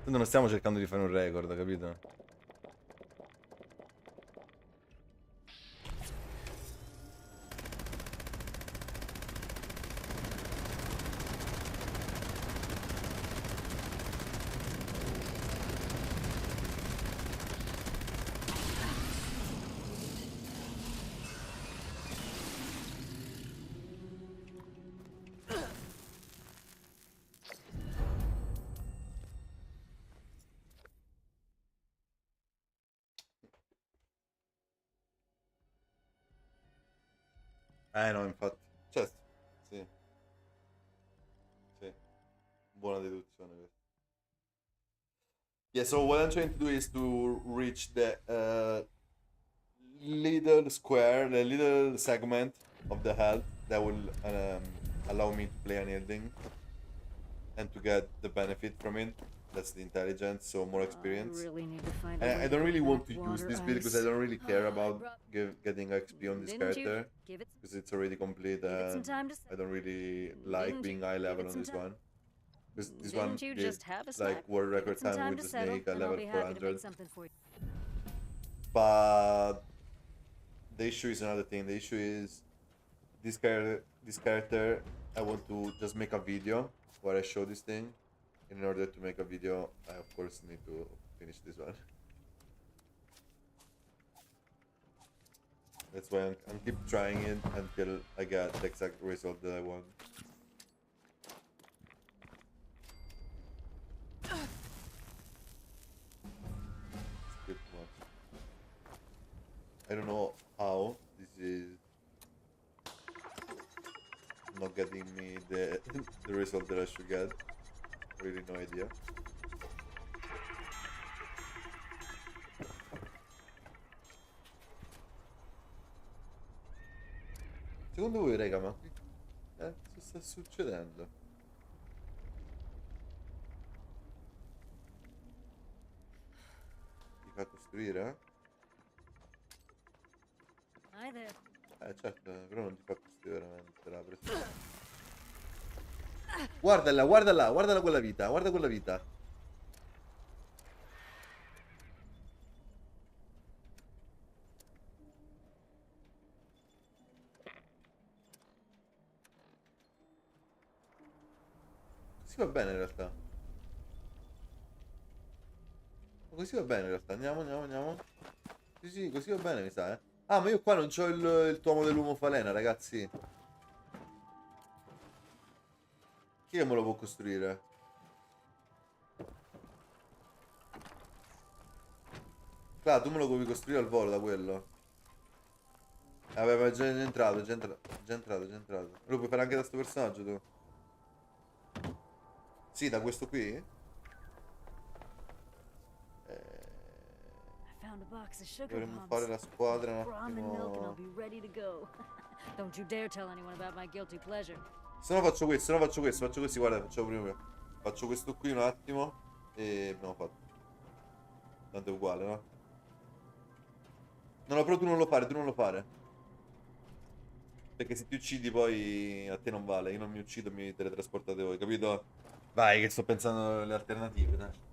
Tanto non stiamo cercando di fare un record, capito? No, infatti. Cioè, sì, sì. Buona deduzione questa. Yeah, so what I'm trying to do is to reach the little square, the little segment of the health that will allow me to play unyielding and to get the benefit from it. That's the intelligence, so more experience. Really need to find a And way I don't to really get want to back use water this build because I ice. don't really care I about brought- getting XP on this Didn't you? character Give it, because it's already complete give it some and time to I don't really like Didn't being you? high Give level it on some this time. one. Because this one Didn't you did just have a like snack? world Give it record some time time with to the settle, snake at and I'll level be happy to 400. make something for you. But the issue is another thing. The issue is this character I want to just make a video where I show this thing. In order to make a video, I of course need to finish this one. That's why I'm keep trying it until I get the exact result that I want. Skip much. I don't know how this is not getting me the the result that I should get. Really no idea. Secondo voi, raga, ma qui cosa sta succedendo? Mi fa costruire? Hi there. Certo, però non ti fa così veramente la pressione. Guardala, guardala, guardala quella vita, guarda quella vita. Così va bene in realtà. Ma così va bene in realtà. Andiamo, andiamo, andiamo. Sì, sì, così va bene, mi sa, eh. Ah, ma io qua non c'ho il tuomo dell'uomo falena, ragazzi. Chi è che me lo può costruire? Clar, tu me lo puoi costruire al volo da quello. Vabbè, ma è già entrato, è già entrato, già entrato, già entrato. Lo puoi fare anche da sto personaggio tu? Sì, da questo qui? I found a box of sugar Dovremmo bombs. fare la squadra un Ramen milk and I'll attimo. be ready to go. Don't you dare tell anyone about my guilty pleasure. Se no faccio questo, se no faccio questo, faccio così, guarda, facciamo prima io. Faccio questo qui un attimo e abbiamo fatto. Tanto è uguale, no? No, no, però tu non lo fare, tu non lo fare. Perché se ti uccidi poi a te non vale. Io non mi uccido e mi teletrasportate voi, capito? Vai, che sto pensando alle alternative, dai.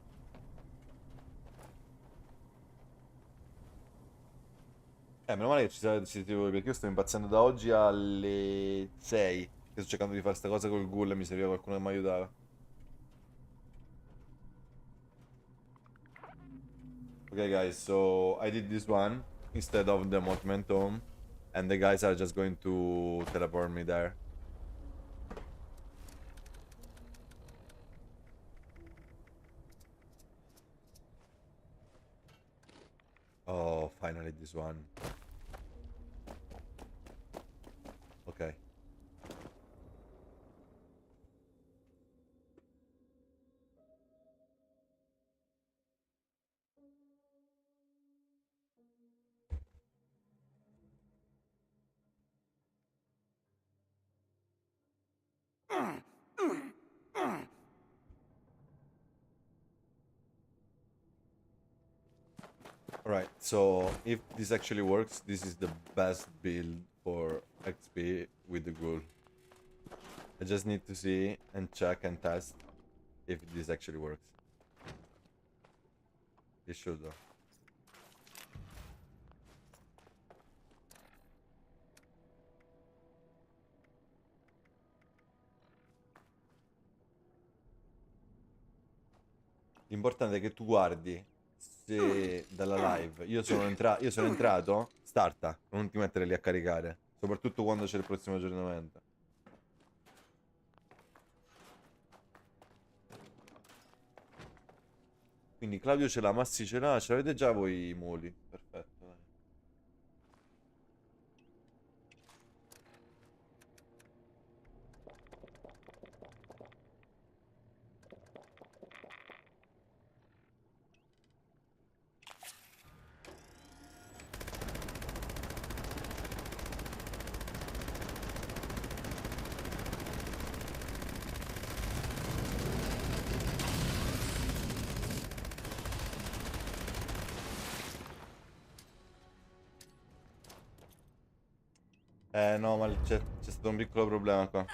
Meno male che ci siete voi, perché io sto impazzendo da oggi alle 6. Che sto cercando di fare sta cosa col ghoul e mi serviva qualcuno che mi aiutava. Okay, guys, so I did this one instead of the monument home, and the guys are just going to teleport me there. Oh, finally this one. Okay. Alright, so if this actually works, this is the best build for XP with the ghoul. I just need to see and check and test if this actually works. It should though. L'importante è che tu guardi se dalla live io sono entrato, starta, non ti mettere lì a caricare, soprattutto quando c'è il prossimo aggiornamento. Quindi Claudio ce l'ha, Massi ce l'ha, ce l'avete già voi i muli. Perfetto. Dai. No, ma c'è stato un piccolo problema qua.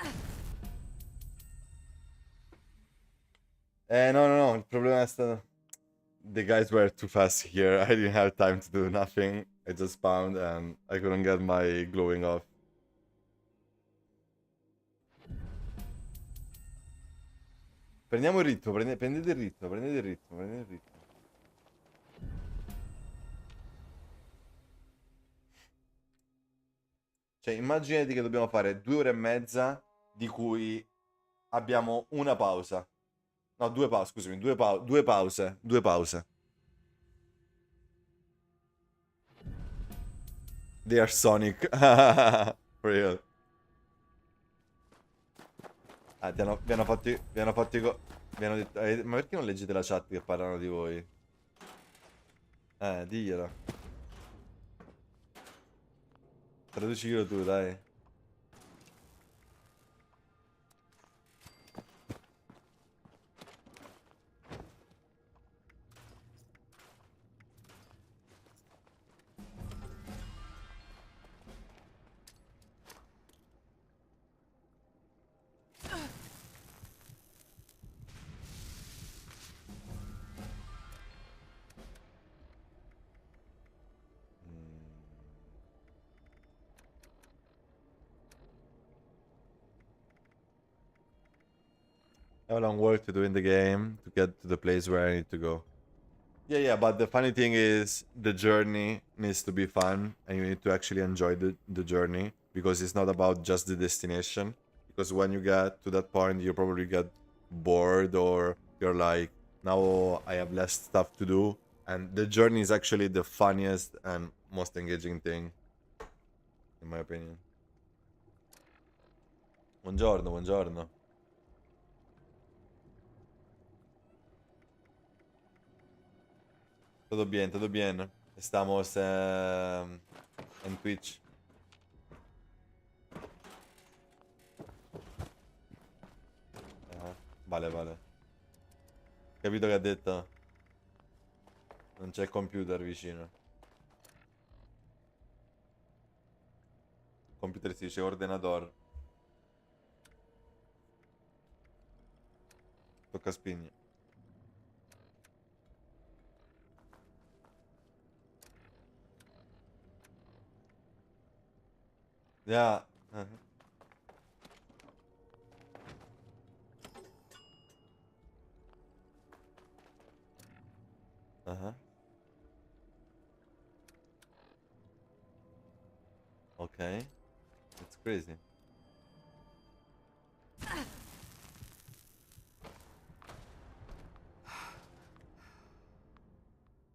No, no, no, il problema è stato... The guys were too fast here. I didn't have time to do nothing. I just spawned and I couldn't get my glowing off. Prendiamo il ritmo, prendete il ritmo, prendete il ritmo, prendete il ritmo. Cioè, immaginati che dobbiamo fare 2 ore e mezza, di cui abbiamo una pausa. No, due pause, scusami, due pause, due pause. They are Sonic. For real. Ah, vi hanno fatti vi hanno detto, ma perché non leggete la chat che parlano di voi? Diglielo. Traducilo tu, dai. I have a long work to do in the game to get to the place where I need to go. Yeah, but the funny thing is the journey needs to be fun and you need to actually enjoy the journey because it's not about just the destination. Because when you get to that point, you probably get bored or you're like, now I have less stuff to do. And the journey is actually the funniest and most engaging thing, in my opinion. Buongiorno, buongiorno. Todo bien, todo bien. Estamos en Twitch. Ah, vale, vale. Capito che ha detto? Non c'è computer vicino. Computer si dice ordenador. Tocca spingere. Yeah. Uh-huh. Okay. It's crazy.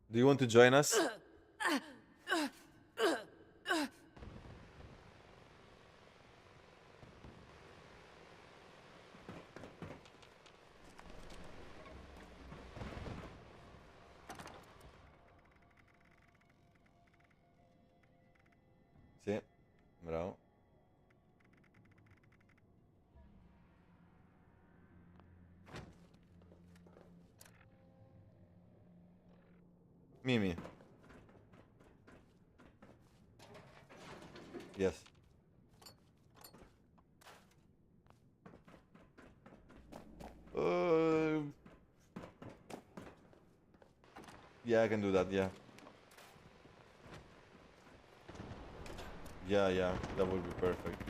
Do you want to join us? Sì, bravo. Mimi. Yes. Yeah, I can do that, yeah. Yeah, that would be perfect.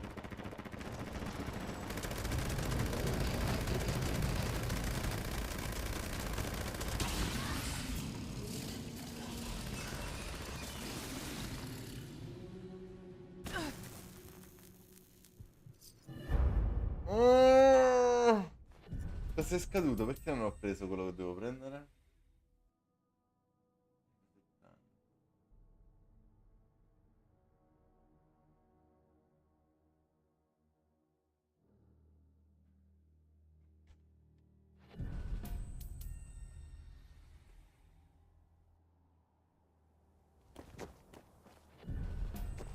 Cosa è scaduto? Perché non ho preso quello che devo prendere?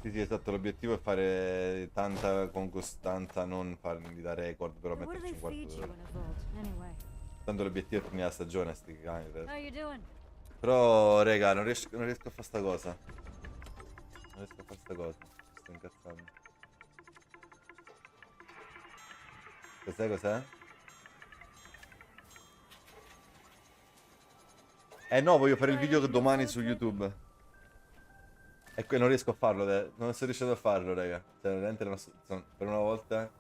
Sì, esatto, l'obiettivo è fare tanta con costanza, non farmi da record, però What do metterci they un quarto feed you d'ora. in a vault, anyway? Tanto l'obiettivo è finire la stagione, sti cani. How you doing? Però, raga, non riesco a fare sta cosa. Non riesco a fare sta cosa. Sto incazzando. Cos'è? Eh no, voglio fare il video domani su YouTube. E qui non riesco a farlo, non sto riuscendo a farlo, raga. Cioè, veramente per una volta...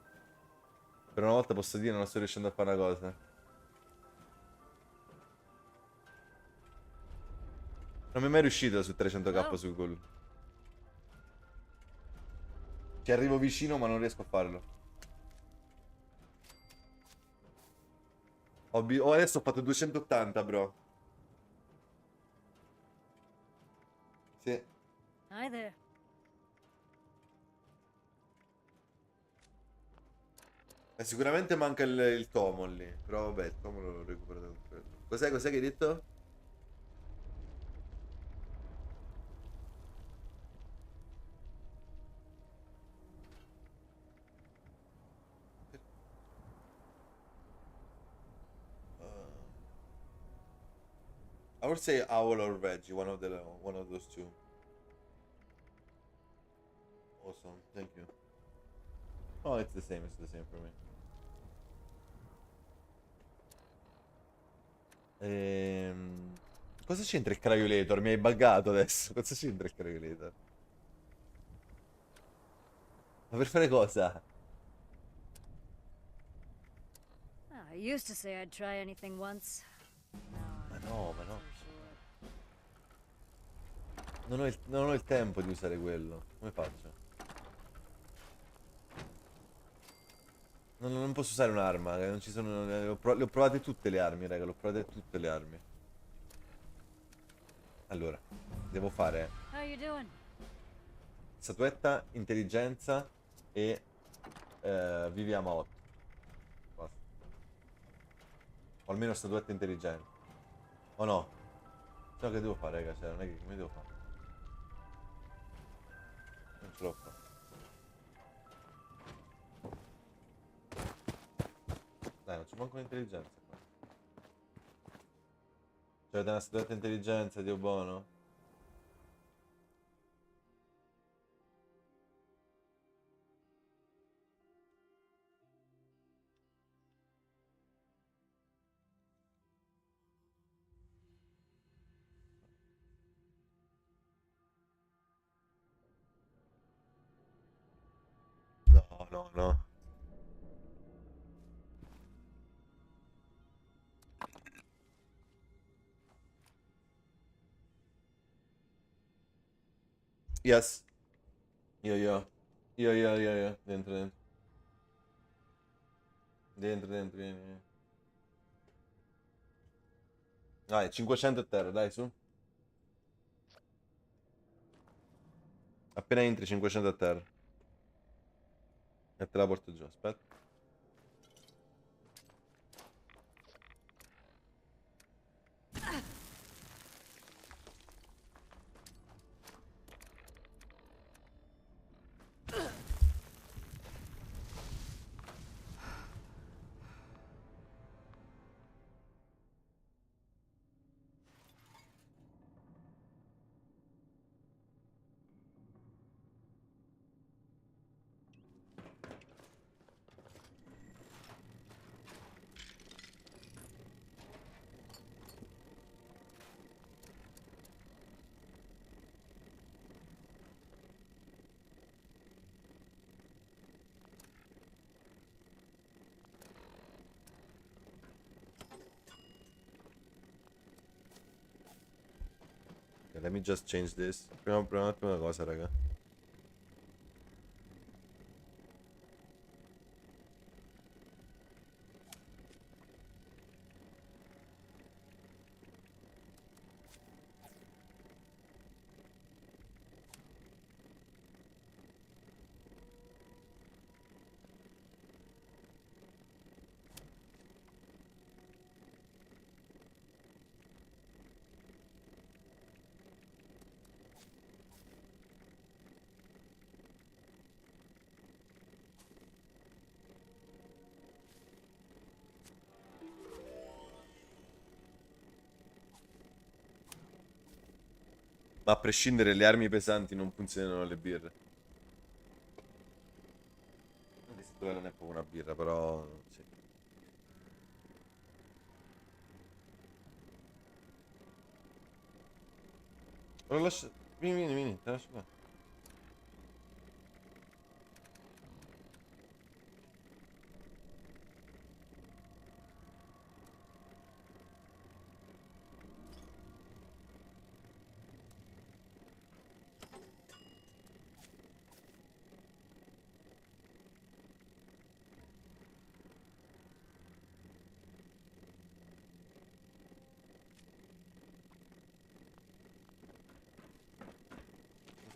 Per una volta posso dire non sto riuscendo a fare una cosa. Non mi è mai riuscito su 300k su gol. Ci arrivo vicino ma non riesco a farlo. Adesso ho fatto 280, bro. Sì. Hi there. Sicuramente manca il tomo lì. Però vabbè, il tomo lo recupero da quello. Cos'è che hai detto? I would say owl or veggie, one of those two. Awesome, thank you. Oh, it's the same for me. Cosa c'entra il Cryolator? Mi hai buggato adesso. Cosa c'entra il Cryolator? Ma per fare cosa? Ah, used to say I'd try anything once. Ma no, ma no. So sure. Non ho il tempo di usare quello. Come faccio? Non posso usare un'arma, non ci sono. Le ho provate tutte le armi, raga, le ho provate tutte le armi. Allora, devo fare How you doing? statuetta, intelligenza e viviamo a 8. Basta. O almeno statuetta intelligenza. O no? So che devo fare, raga, cioè, non è che come devo fare? Non ce l'ho fatta. Dai, non c'è manco un'intelligenza qua. Cioè, da una statuetta intelligenza, Dio buono? No, no, no. Yes. Io. Dentro, dentro. Dentro, dentro, vieni, vieni. Dai, 500 a terra, dai, su. Appena entri, 500 a terra. E te la porto giù, aspetta. Okay, let me just change this. Prima un attimo una cosa, raga. Ma a prescindere, le armi pesanti non funzionano le birre. Questo non è proprio una birra, però sì. Lo lascio. Vieni, te lascio qua.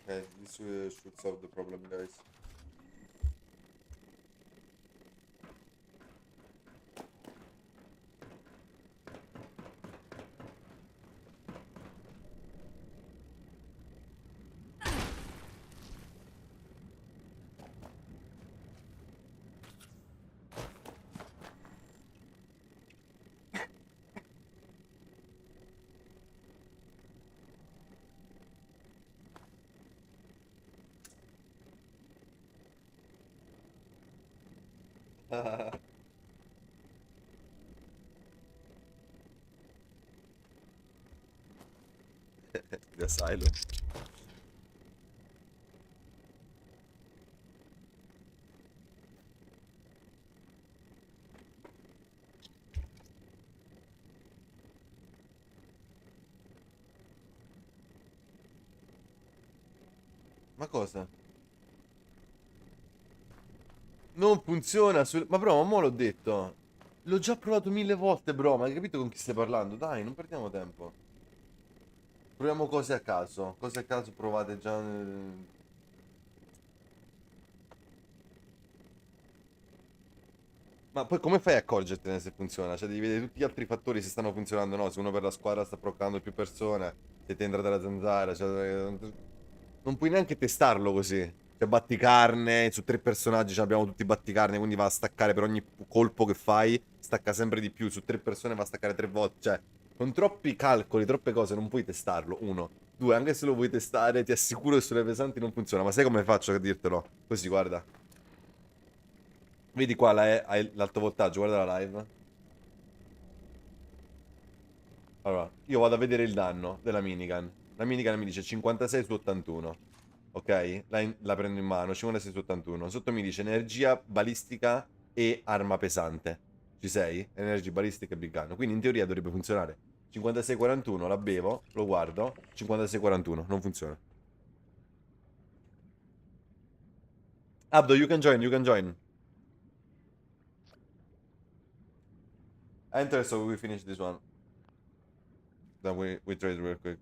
Okay, this should solve the problem, guys. The asylum. Ma cosa? Non funziona sul... Ma bro, ma mo l'ho detto. L'ho già provato 1000 volte, bro. Ma hai capito con chi stai parlando? Dai, non perdiamo tempo. Proviamo cose a caso. Cose a caso provate già... Ma poi come fai a accorgertene se funziona? Cioè devi vedere tutti gli altri fattori se stanno funzionando o no. Se uno per la squadra sta provocando più persone, se ti entra della zanzara, cioè... Non puoi neanche testarlo così. Cioè batticarne, su 3 personaggi cioè, abbiamo tutti batticarne, quindi va a staccare per ogni colpo che fai, stacca sempre di più. Su 3 persone va a staccare 3 volte. Cioè, con troppi calcoli, troppe cose, non puoi testarlo. Uno. Due, anche se lo vuoi testare, ti assicuro che sulle pesanti non funziona. Ma sai come faccio a dirtelo? Così, guarda. Vedi qua l'alto voltaggio, guarda la live. Allora, io vado a vedere il danno della minigun. La minigun mi dice 56 su 81. Ok? La prendo in mano, 56 su 81. Sotto mi dice energia balistica e arma pesante. Ci sei? Energy balistica e big gun. Quindi in teoria dovrebbe funzionare. 56-41, la bevo, lo guardo. 56-41, non funziona. Abdo, you can join, you can join. Enter so we finish this one. Then we trade real quick.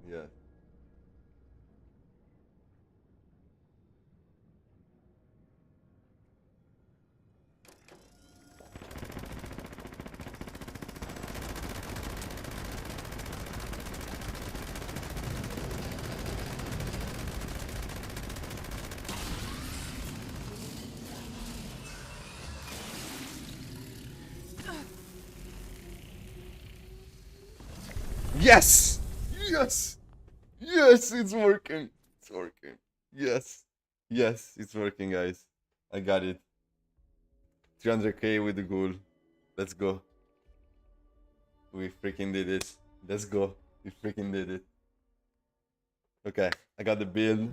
Yeah. Yes! Yes! Yes, it's working. It's working. Yes. Yes, it's working, guys. I got it. 300k with the ghoul. Let's go. We freaking did it. Let's go. We freaking did it. Okay, I got the build.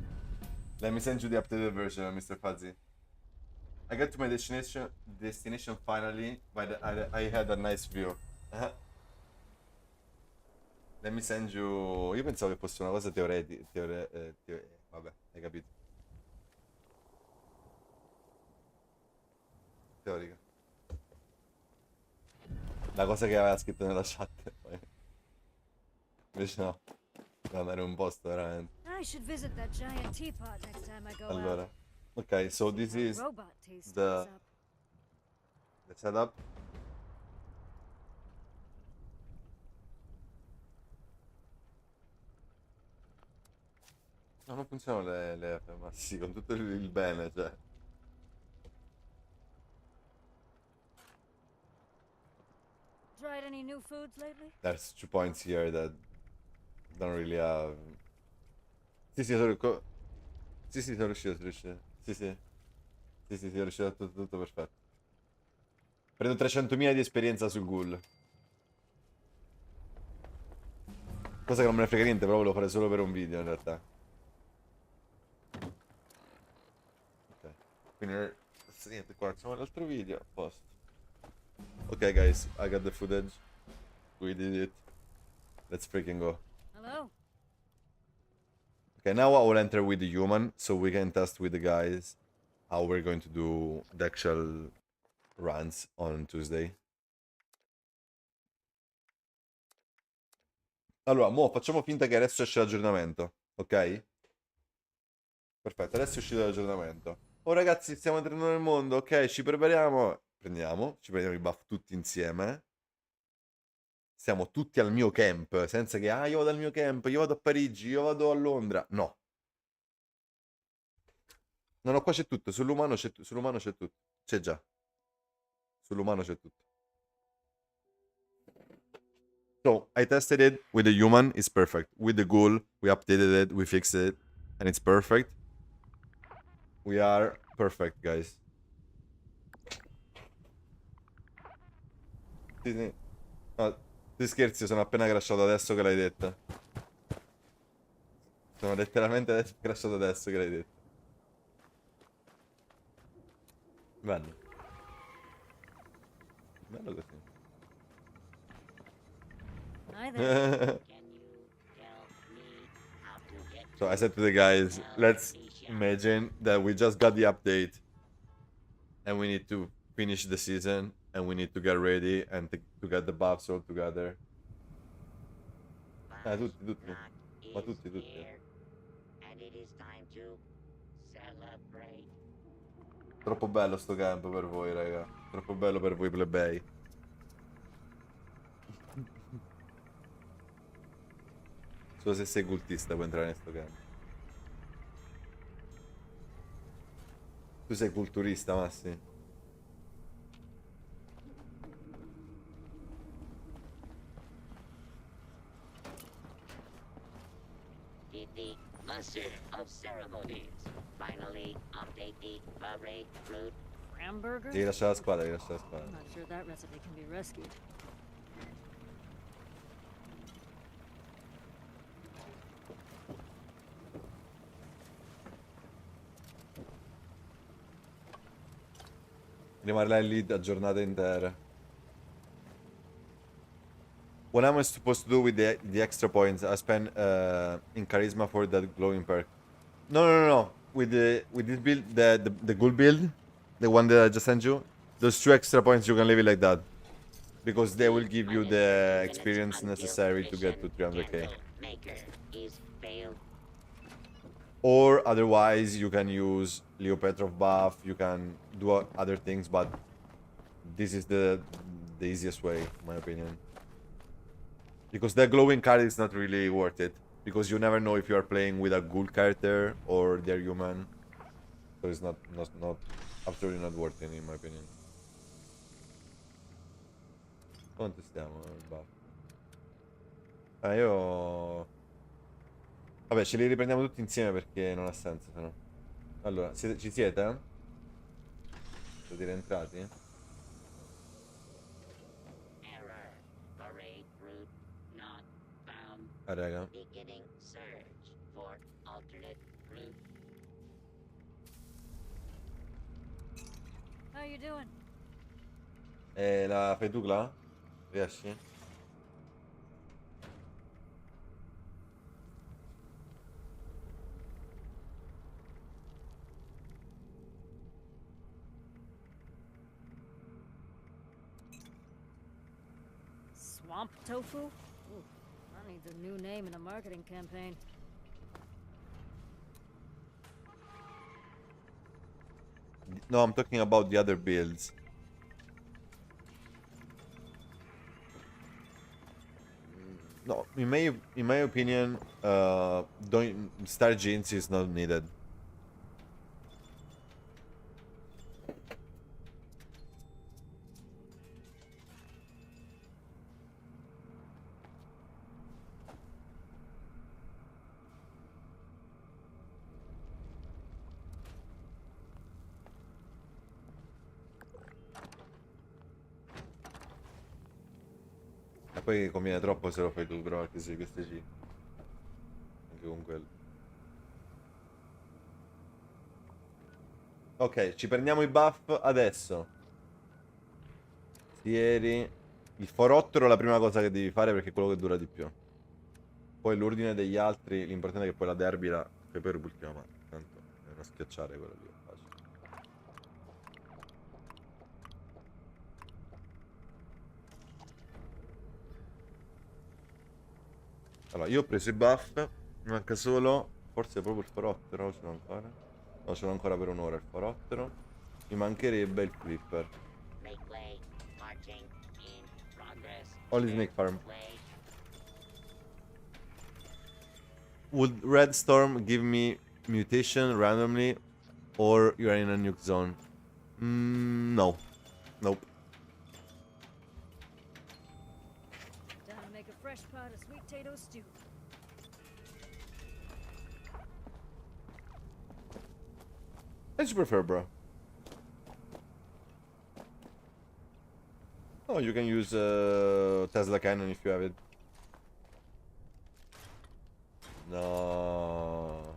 Let me send you the updated version, Mr. Fuzzy. I got to my destination finally, but I had a nice view. Let me send you... Io pensavo che fosse una cosa teoretica. Vabbè, hai capito. Teorica. La cosa che aveva scritto nella chat. Poi. Invece no. Devo andare in un posto veramente. I should visit that giant teapot next time I go Allora. out. Ok, so this See how is robot taste the up. setup. No, non funzionano le F, ma sì, con tutto il bene, cioè. Tried any new foods lately? There's 2 points here that don't really have... Sì, sì, sì, sì, sono riuscito, sono riuscito. Sì, sì. Sì, sì, sì, sono riuscito a tutto perfetto. Prendo 300.000 di esperienza sul ghoul. Cosa che non me ne frega niente, però volevo fare solo per un video in realtà. Ok. Quindi niente, qua facciamo l'altro video. A posto. Ok guys, I got the footage. We did it. Let's freaking go. Hello? Okay, now I will enter with the human so we can test with the guys how we're going to do the actual runs on Tuesday. Allora, mo facciamo finta che adesso esce l'aggiornamento, ok? Perfetto, adesso è uscito l'aggiornamento. Oh ragazzi, stiamo entrando nel mondo, ok? Ci prepariamo. Ci prendiamo i buff tutti insieme. Siamo tutti al mio camp, senza che, io vado al mio camp, io vado a Parigi, io vado a Londra. No. No, no, qua c'è tutto, sull'umano c'è tutto. C'è già. Sull'umano c'è tutto. So, I tested it with the human, it's perfect. With the ghoul, we updated it, we fixed it, and it's perfect. We are perfect, guys. Sì, sì. No, ti scherzi, sono appena crashato adesso che l'hai detta. Sono letteralmente adesso crashato adesso che l'hai detto. Bello. Bello così. Hi there. So I said to the guys, let's imagine that we just got the update and we need to finish the season and we need to get ready and to get the buffs all together. Tutti, tutti. Ma tutti, tutti. And it is time to celebrate. Troppo bello sto campo per voi, raga. Troppo bello per voi plebei. Solo se sei cultista puoi entrare in sto campo. Tu sei culturista, Massi? The master of ceremonies. Finally, update the parade route. Hamburger? Devi lasciare la squadra, devi lasciare la squadra. I'm not sure that recipe can be rescued. Rimarrà lì a giornate intere. What am I supposed to do with the extra points I spent in charisma for that glowing perk? No. With this build, the ghoul build, the one that I just sent you, those 2 extra points you can leave it like that, because they will give you the experience necessary to get to 300k. Or otherwise, you can use Leo Petrov buff. You can do other things, but this is the easiest way, in my opinion. Because the glowing card is not really worth it. Because you never know if you are playing with a ghoul character or they're human. So it's not absolutely not worth it, in my opinion. Quanto stiamo il buff? Io... Vabbè, ce li riprendiamo tutti insieme perché non ha senso, se no. Allora, ci siete? Siete rientrati? Ah, raga. How you doing? La fai tu, Cla? Riesci? Swamp tofu? Ooh, that needs a new name in a marketing campaign. No, I'm talking about the other builds. No, in my opinion, don't Star Genes is not needed. E poi conviene troppo se lo fai tu, però anche se queste sì. Anche con quello. Ok, ci prendiamo i buff adesso. Ieri. Il forottero è la prima cosa che devi fare perché è quello che dura di più. Poi l'ordine degli altri, l'importante è che poi la derby la fai per l'ultima mano. Tanto è uno schiacciare quello lì, è facile. Allora, io ho preso i buff, mi manca solo, forse proprio il forottero, ce l'ho ancora. No, ce l'ho ancora per un'ora il forottero. Mi mancherebbe il flipper. Only snake farm. Would Red Storm give me mutation randomly or you are in a nuke zone? No. Nope. I just prefer, bro. Oh, you can use Tesla cannon if you have it. No.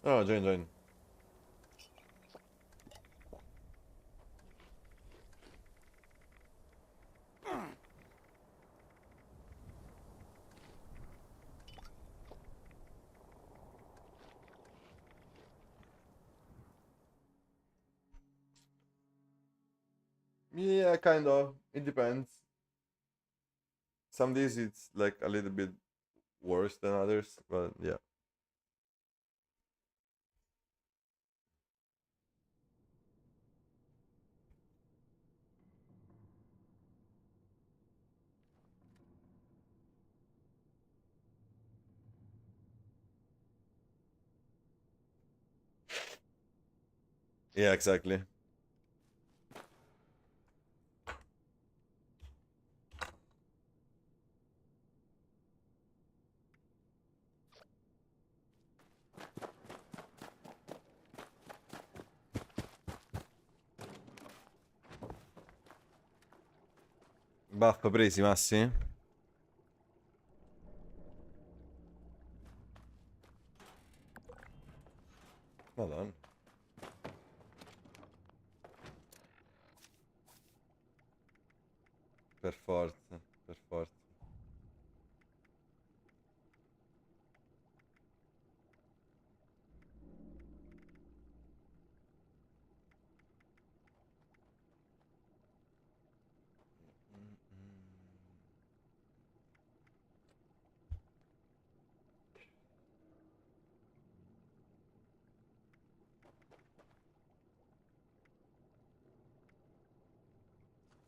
Oh, join. Yeah, kind of. It depends. Some days it's like a little bit worse than others, but yeah. Yeah, exactly. Buff presi, Massi? Madonna. Per forza, per forza.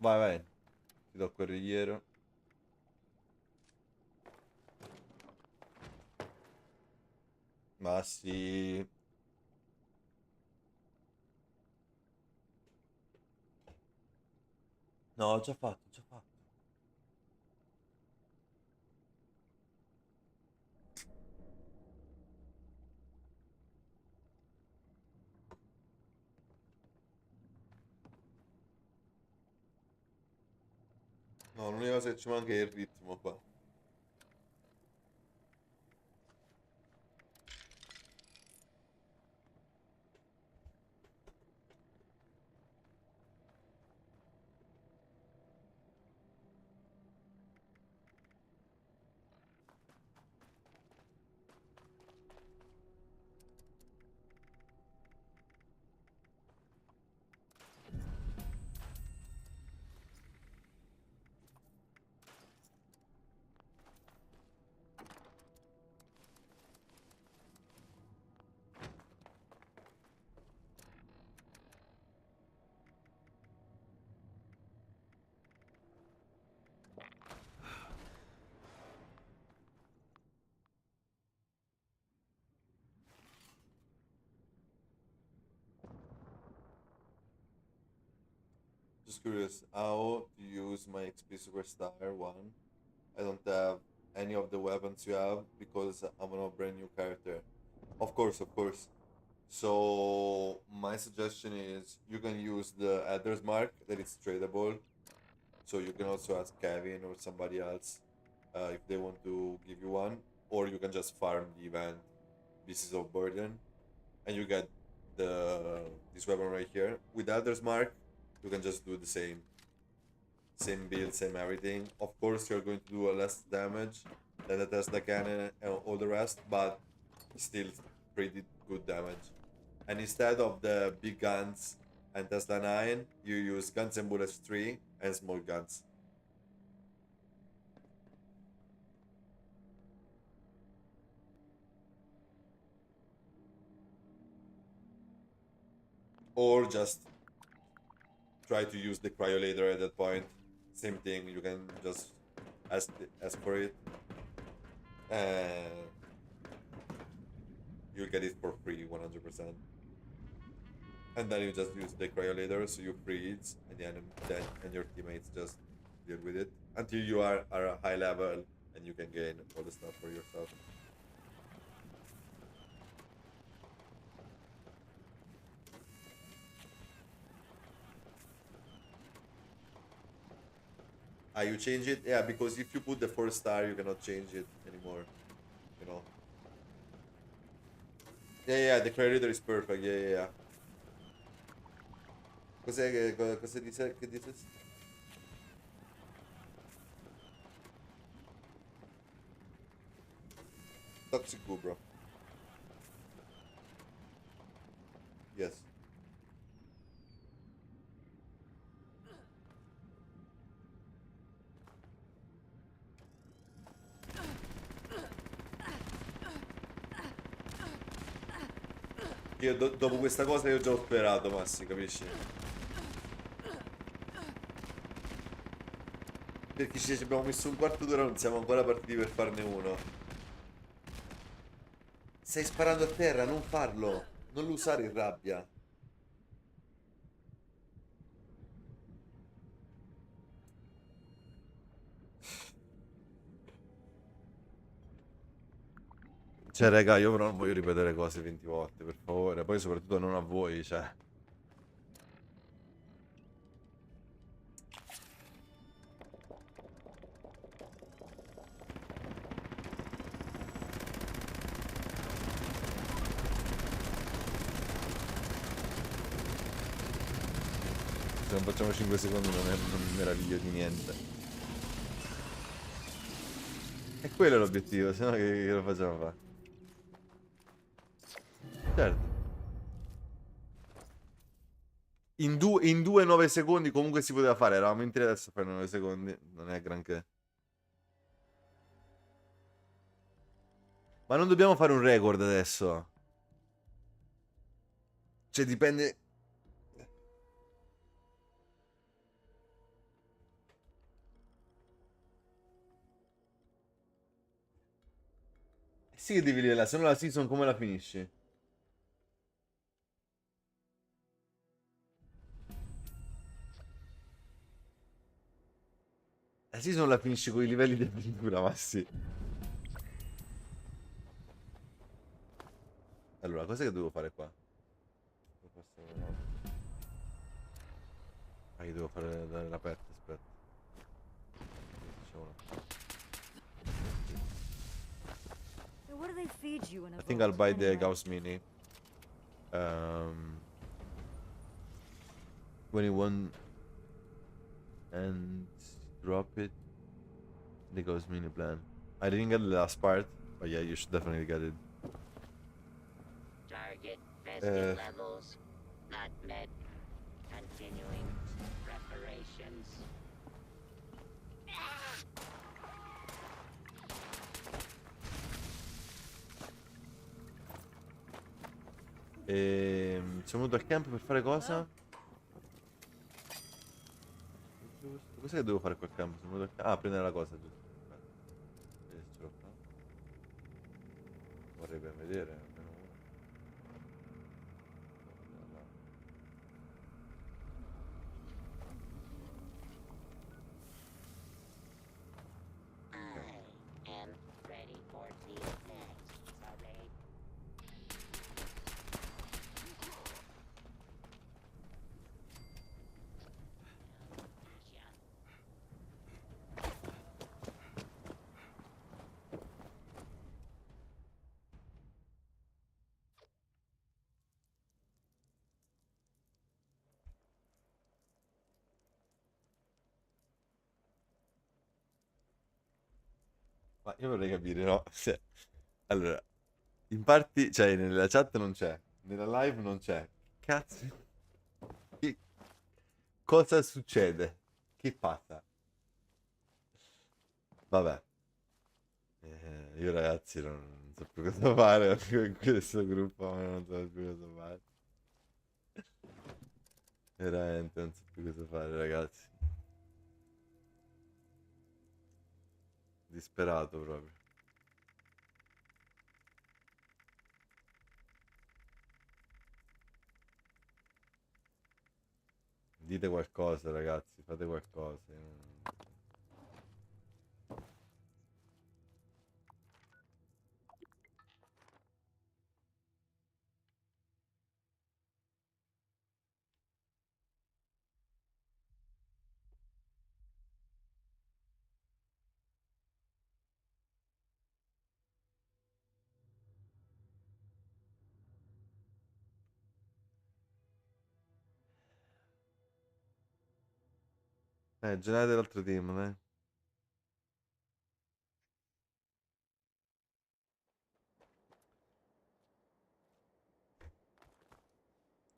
Vai. Ti do il corrigliero. Ma sì. No, ho già fatto, ho già fatto. No, l'unica cosa che ci manca è il ritmo qua. Just curious, how to use my XP Superstar 1? I don't have any of the weapons you have because I'm on a brand new character. Of course, of course. So my suggestion is you can use the Adder's Mark that is tradable. So you can also ask Kevin or somebody else if they want to give you one, or you can just farm the event Pieces of Burden, and you get this weapon right here. With Adder's Mark, you can just do the same build, same everything. Of course, you're going to do a less damage than the Tesla cannon and all the rest, but still pretty good damage. And instead of the big guns and Tesla 9, you use Guns and Bullets 3 and small guns. Or just try to use the cryolator at that point. Same thing, you can just ask for it. And you'll get it for free 100%. And then you just use the cryolator, so you freeze, and then and your teammates just deal with it until you are a high level and you can gain all the stuff for yourself. Ah, you change it? Yeah, because if you put the 4-star, you cannot change it anymore. You know. Yeah, the cryolator is perfect. Yeah. Cos'è cosa dice? Che dice? Toxic goo, bro. Yes. Io dopo questa cosa io già ho sperato, Massi, capisci? Perché ci abbiamo messo un quarto d'ora, non siamo ancora partiti per farne uno. Stai sparando a terra, non farlo. Non lo usare in rabbia. Cioè, raga, io però non voglio ripetere cose 20 volte, per favore. Poi soprattutto non a voi, cioè. Se non facciamo 5 secondi non è un meraviglio di niente. E quello è l'obiettivo, se no che lo facciamo fare? Certo. In 9 secondi comunque si poteva fare, eravamo in 3 adesso per 9 secondi, non è granché. Ma non dobbiamo fare un record adesso. Cioè dipende... Sì che devi livellare, se no la season come la finisci? La season la finisci con i livelli di avventura, ma sì. Allora, cos'è che devo fare qua? Ah, io devo fare l'aperta, aspetta. What do they feed you in a I think I'll buy the anyway? Gauss Mini. 21 and drop it. The Gauss Mini plan. I didn't get the last part, but yeah, you should definitely get it. Target vested levels not met. Continuing preparations. Siamo venuti al camp per fare cosa? Cos'è che devo fare qua al camp? Sono venuto al camp. Ah, prendere la cosa, giusto. Vedi se ce l'ho qua. Vorrei ben vedere. Almeno uno. I am ready for the next parade. Ma io vorrei capire, no? Allora, in parti, cioè nella chat non c'è, nella live non c'è. Cazzo. Che... Cosa succede? Che passa? Vabbè. Io ragazzi non so più cosa fare in questo gruppo, ma non so più cosa fare. Veramente non so più cosa fare, ragazzi. Disperato proprio. Dite qualcosa, ragazzi, fate qualcosa. Io non- generate l'altro team, dai.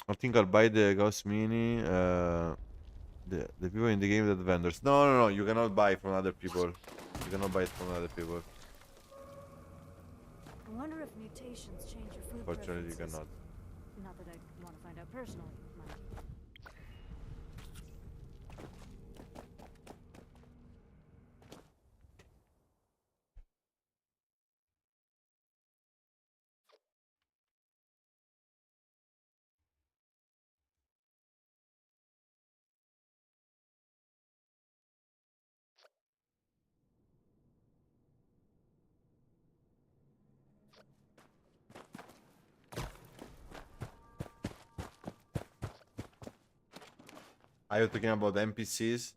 I think I'll buy the Ghost Mini. The people in the game that vendors. No, no, no. You cannot buy from other people. You cannot buy it from other people. I wonder if mutations change your food Fortunately, you preferences. cannot. Not that I want to find out personally, mind you. Are you talking about NPCs?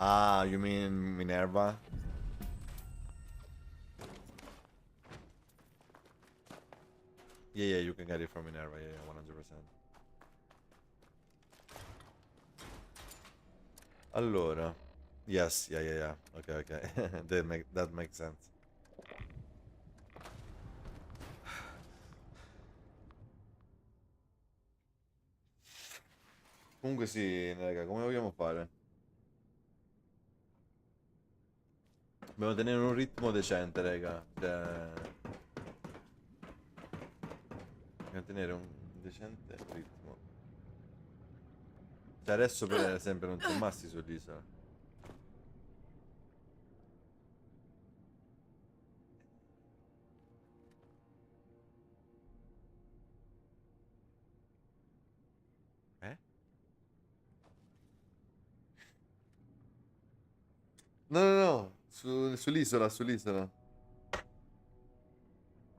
Ah, you mean Minerva? Yeah, you can get it from Minerva. Yeah, 100%. Allora. Yes, yeah. Okay. That makes sense. Comunque sì, raga, come vogliamo fare? Dobbiamo tenere un ritmo decente, raga. Cioè... Dobbiamo tenere un decente ritmo. Cioè adesso per esempio non c'è Massi sull'isola. Eh? No. Sull'isola.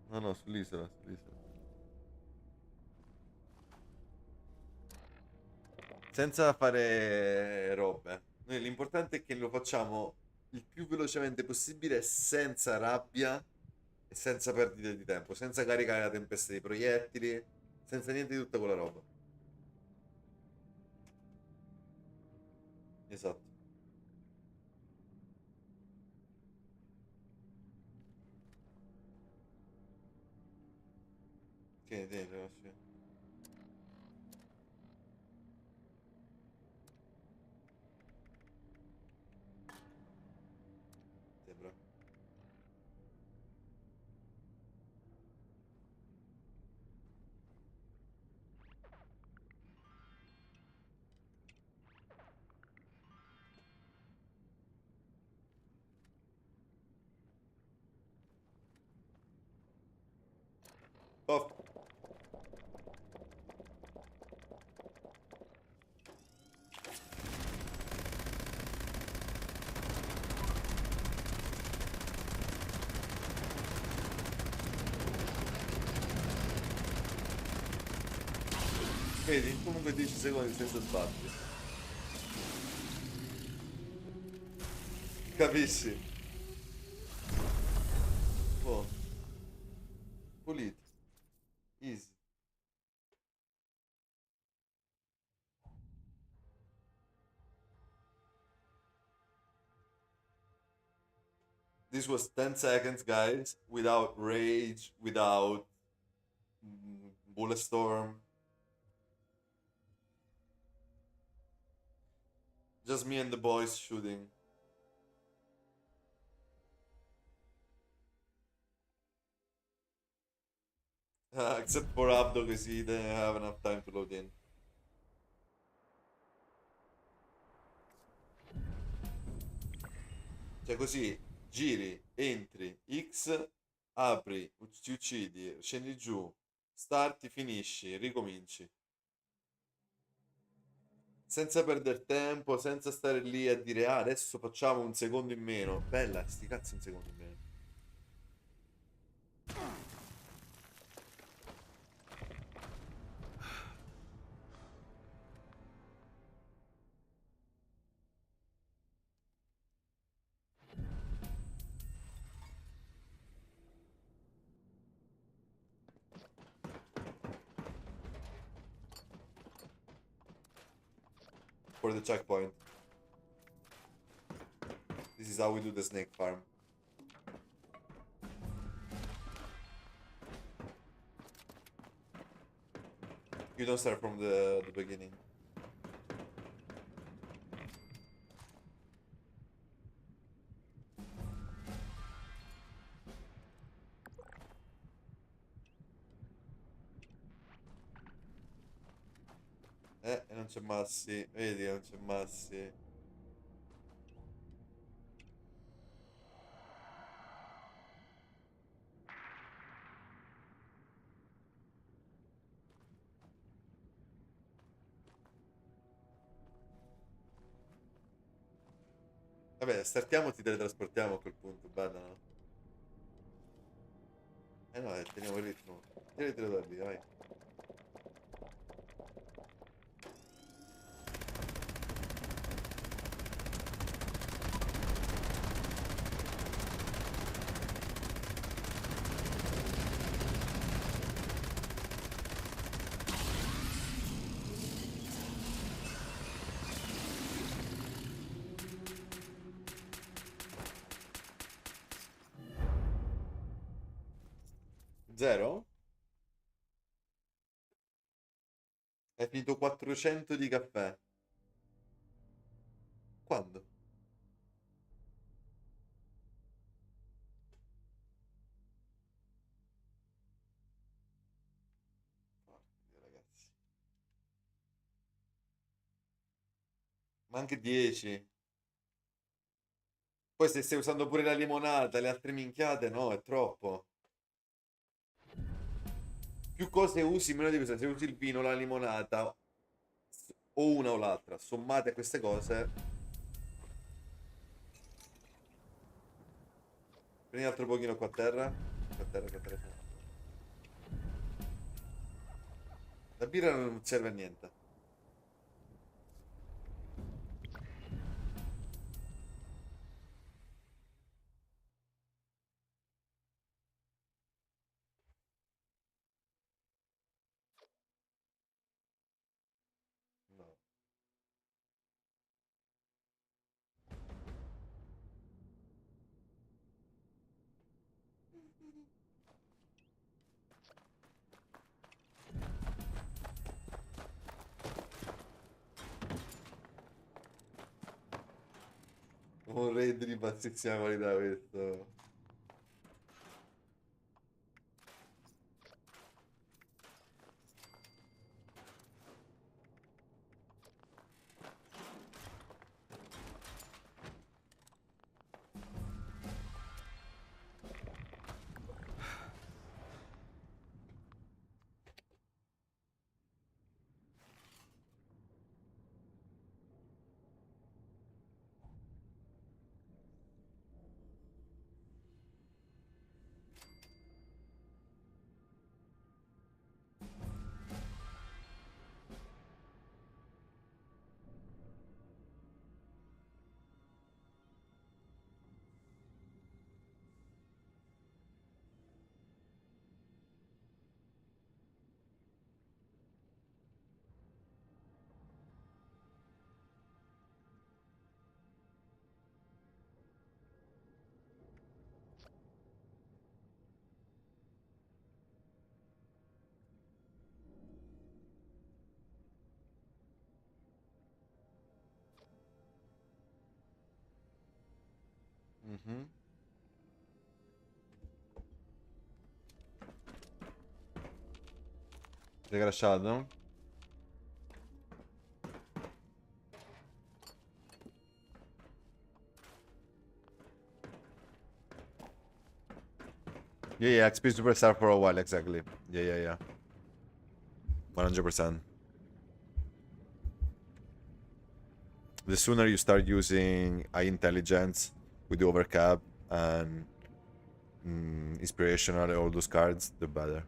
No, sull'isola. Senza fare robe. Noi l'importante è che lo facciamo il più velocemente possibile, senza rabbia e senza perdite di tempo, senza caricare la tempesta di proiettili, senza niente di tutta quella roba. Esatto. Tieni, sì. Sembra. Oh, vedi, comunque 10 secondi senza sbatti. Capisci? Oh, pulito. Easy. This was 10 seconds, guys, without rage, without bullet storm. Just me and the boys shooting. Except for Abdo, because he didn't have enough time to load in. Cioè così, giri, entri, X, apri, ti uccidi, scendi giù, starti, finisci, ricominci. Senza perdere tempo, senza stare lì a dire ah, adesso facciamo un secondo in meno. Bella, sti cazzi un secondo in meno. For the checkpoint. This is how we do the snake farm. You don't start from the beginning. E non c'è Massi. Vedi, non c'è Massi. Vabbè, startiamo, ti teletrasportiamo a quel punto, bella, no? Eh no, teniamo il ritmo. Tiratelo da lì, vai. Zero? Hai finito 400 di caffè. Quando? Porca, ragazzi. Ma anche 10. Poi se stai usando pure la limonata, le altre minchiate, no, è troppo. Più cose usi, meno di questo. Se usi il vino, la limonata, o una o l'altra, sommate a queste cose. Prendi un altro pochino qua a terra. Qua a terra, qua a terra. La birra non serve a niente. No. Un raid di bassissima qualità questo. Mhm. Sei crashato? Yeah, yeah, XP Superstar for a while, exactly. Yeah, yeah, yeah. 100%. the sooner you start using high intelligence with the overcap and inspirational, all those cards, the better.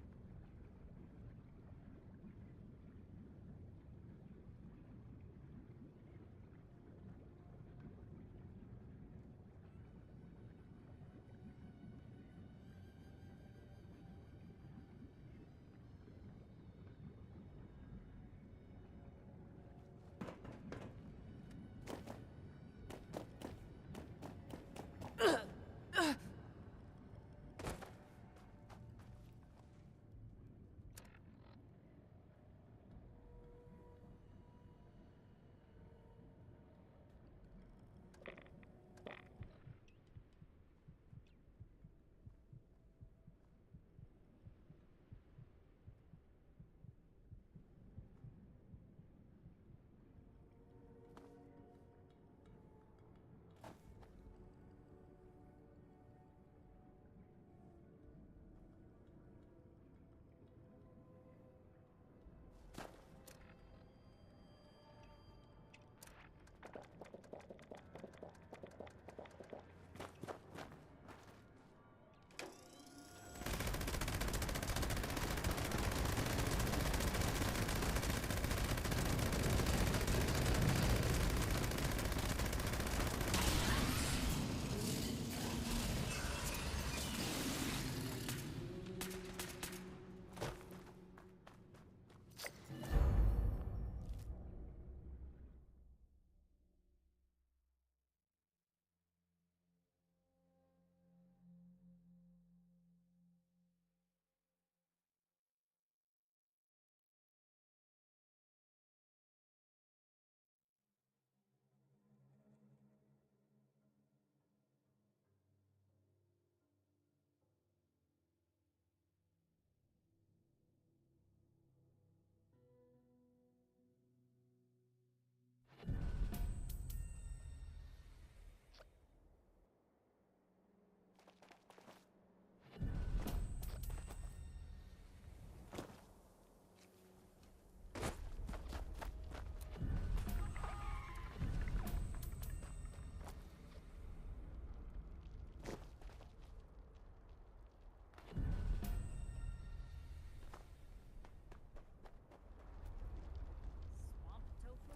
Swamp tofu?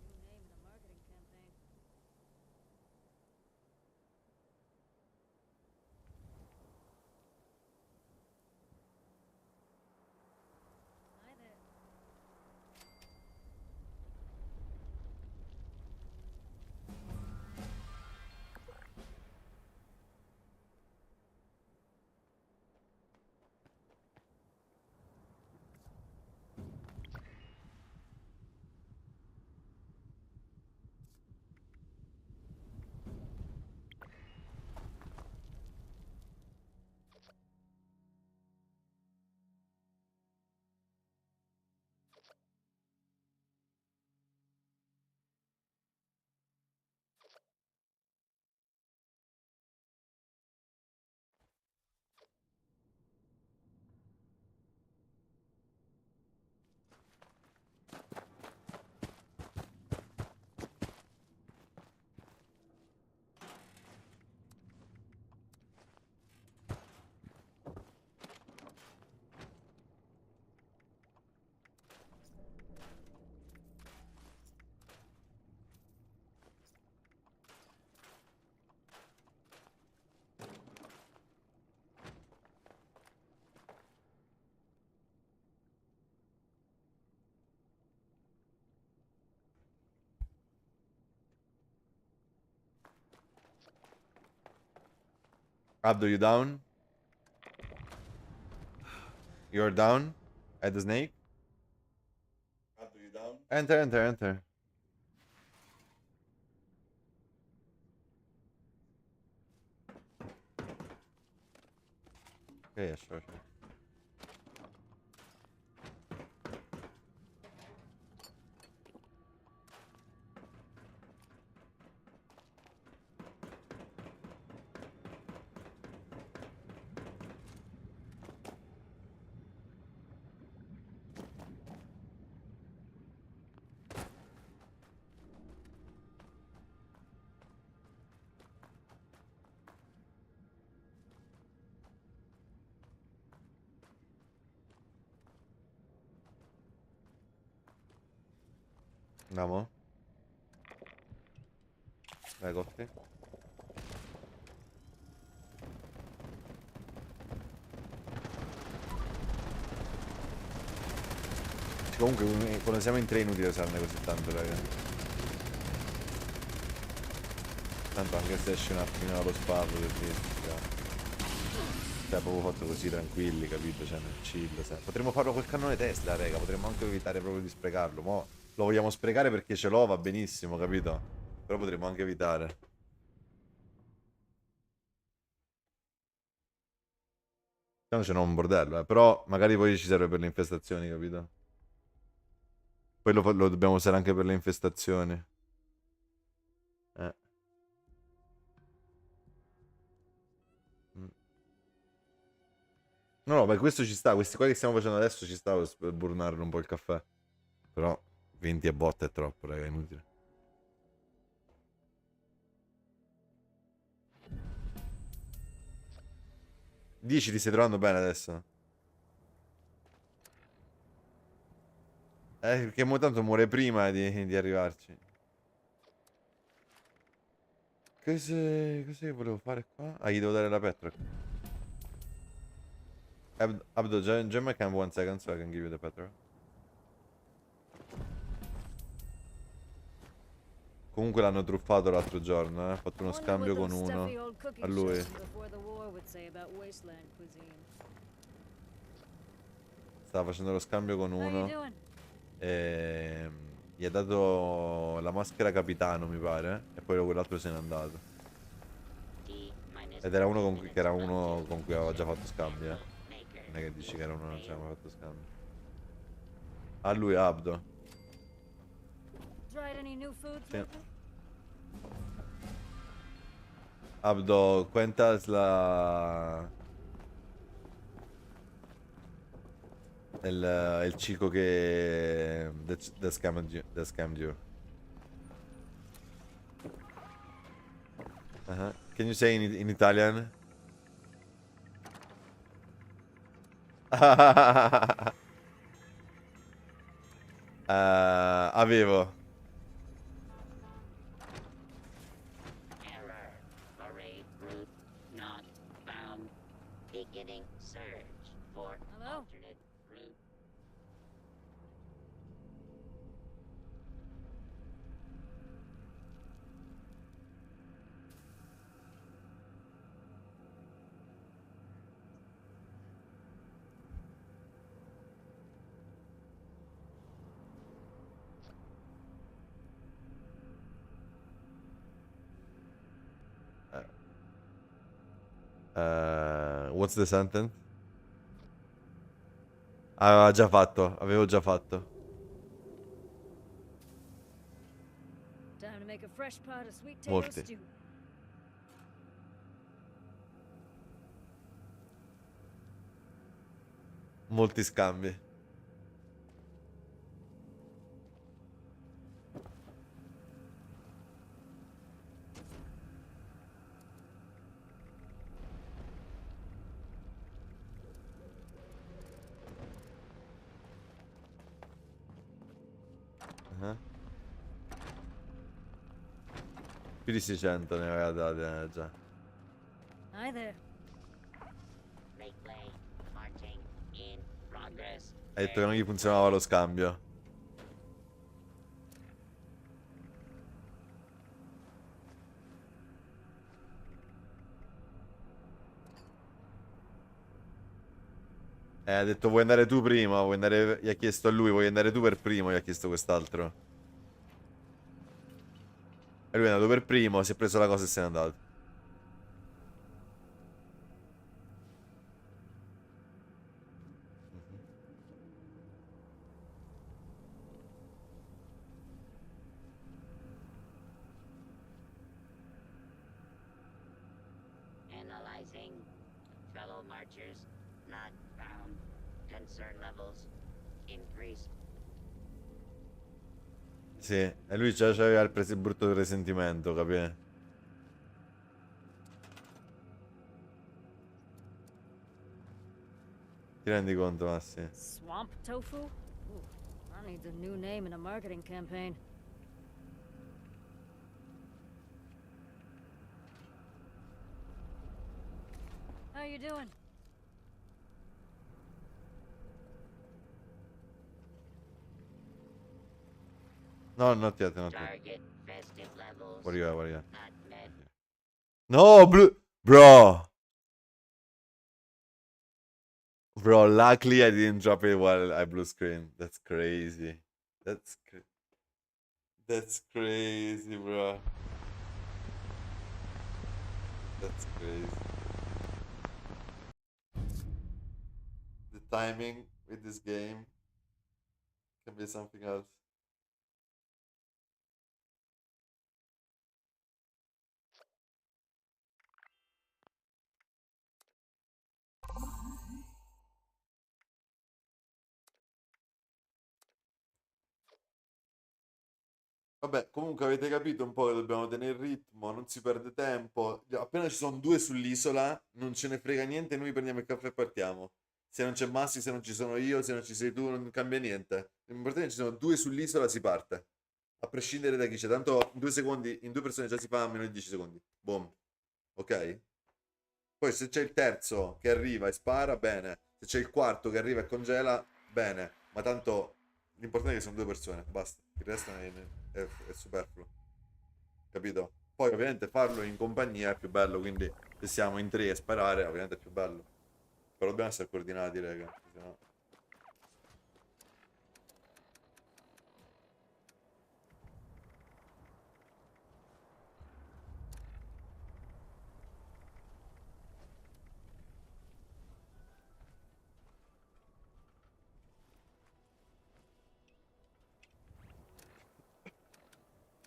New name in a marketing campaign. Hi there. Abdo, you down? You're down at the snake? Abdo, you down? Enter, enter, enter. Yeah, yeah, sure, sure. Andiamo. Dai, cotti. Comunque quando siamo in tre è inutile usarne così tanto, raga. Tanto anche se esce un attimino dallo spavolo per dirti, cioè, proprio fatto così, tranquilli, capito? Cioè, nel chill, potremmo farlo col cannone Tesla, raga, potremmo anche evitare proprio di sprecarlo. Mo' lo vogliamo sprecare perché ce l'ho, va benissimo, capito? Però potremmo anche evitare. Tanto ce n'ho un bordello, però magari poi ci serve per le infestazioni, capito? Poi lo dobbiamo usare anche per le infestazioni. Eh. Mm. No, no, beh, questo ci sta, questi qua che stiamo facendo adesso ci sta per burnarlo un po' il caffè. Però 20 e botta è troppo, raga, è inutile. Dici ti stai trovando bene adesso? Perché mo tanto muore prima di arrivarci. Cos'è che volevo fare qua? Ah, gli devo dare la Petroc. Abdo, Gemma can 1 second so I can give you the Petroc. Comunque l'hanno truffato l'altro giorno, ha fatto uno scambio con uno. A lui. Stava facendo lo scambio con uno. E gli ha dato la maschera capitano, mi pare. E poi quell'altro se n'è andato. Ed era uno che era uno con cui aveva già fatto scambi, eh. Non è che dici che era uno che non ci aveva mai fatto scambi. A lui, Abdo. Sì. Abdo, cuentas il chico che that scammed you. Can you say in Italian? Avevo. Error. Array route not found. Beginning search for alternate route. What's the sentence? Aveva già fatto, avevo già fatto. Time to make a fresh pot of sweet potato Molti. stew. Molti scambi. Più di 600 ne aveva date, già. Hi there. Replay. Marching in progress. Ha detto che non gli funzionava lo scambio. Ha detto vuoi andare tu prima, vuoi andare. Gli ha chiesto a lui, vuoi andare tu per primo, gli ha chiesto quest'altro. E lui è andato per primo, si è preso la cosa e se n'è andato. Analyzing. Fellow marchers not found. Concern levels increased. Sì, e lui già aveva il brutto presentimento, capì? Ti rendi conto, Massi? Swamp tofu? Ooh, that needs a new name in a marketing campaign. you doing? No, not yet, not yet. Target festive levels. What do you have? What do you have? Not met. No, blue. Bro. Bro, luckily I didn't drop it while I blue screen. That's crazy. That's crazy, bro. That's crazy. The timing with this game can be something else. Vabbè, comunque avete capito un po' che dobbiamo tenere il ritmo, non si perde tempo. Appena ci sono due sull'isola, non ce ne frega niente, noi prendiamo il caffè e partiamo. Se non c'è Massi, se non ci sono io, se non ci sei tu, non cambia niente. L'importante è che ci sono due sull'isola, si parte. A prescindere da chi c'è. Tanto in 2 secondi, in 2 persone già si fa a meno di 10 secondi. Boom. Ok? Poi se c'è il terzo che arriva e spara, bene. Se c'è il quarto che arriva e congela, bene. Ma tanto l'importante è che sono 2 persone, basta. Il resto è superfluo. Capito? Poi ovviamente farlo in compagnia è più bello, quindi se siamo in tre a sparare, ovviamente è più bello. Però dobbiamo essere coordinati, raga. Sennò...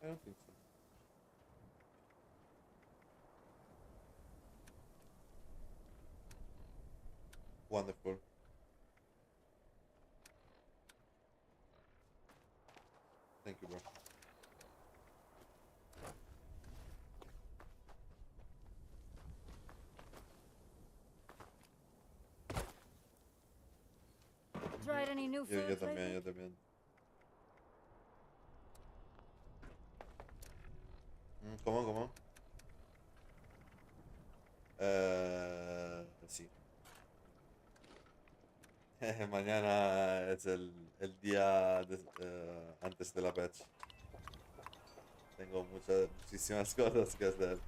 I don't think so. Wonderful. Thank you, bro. Tried any new Io foods también, lately? io también. ¿Cómo, cómo? Sí. Mañana es el día antes de la patch. Tengo muchísimas cosas que hacer.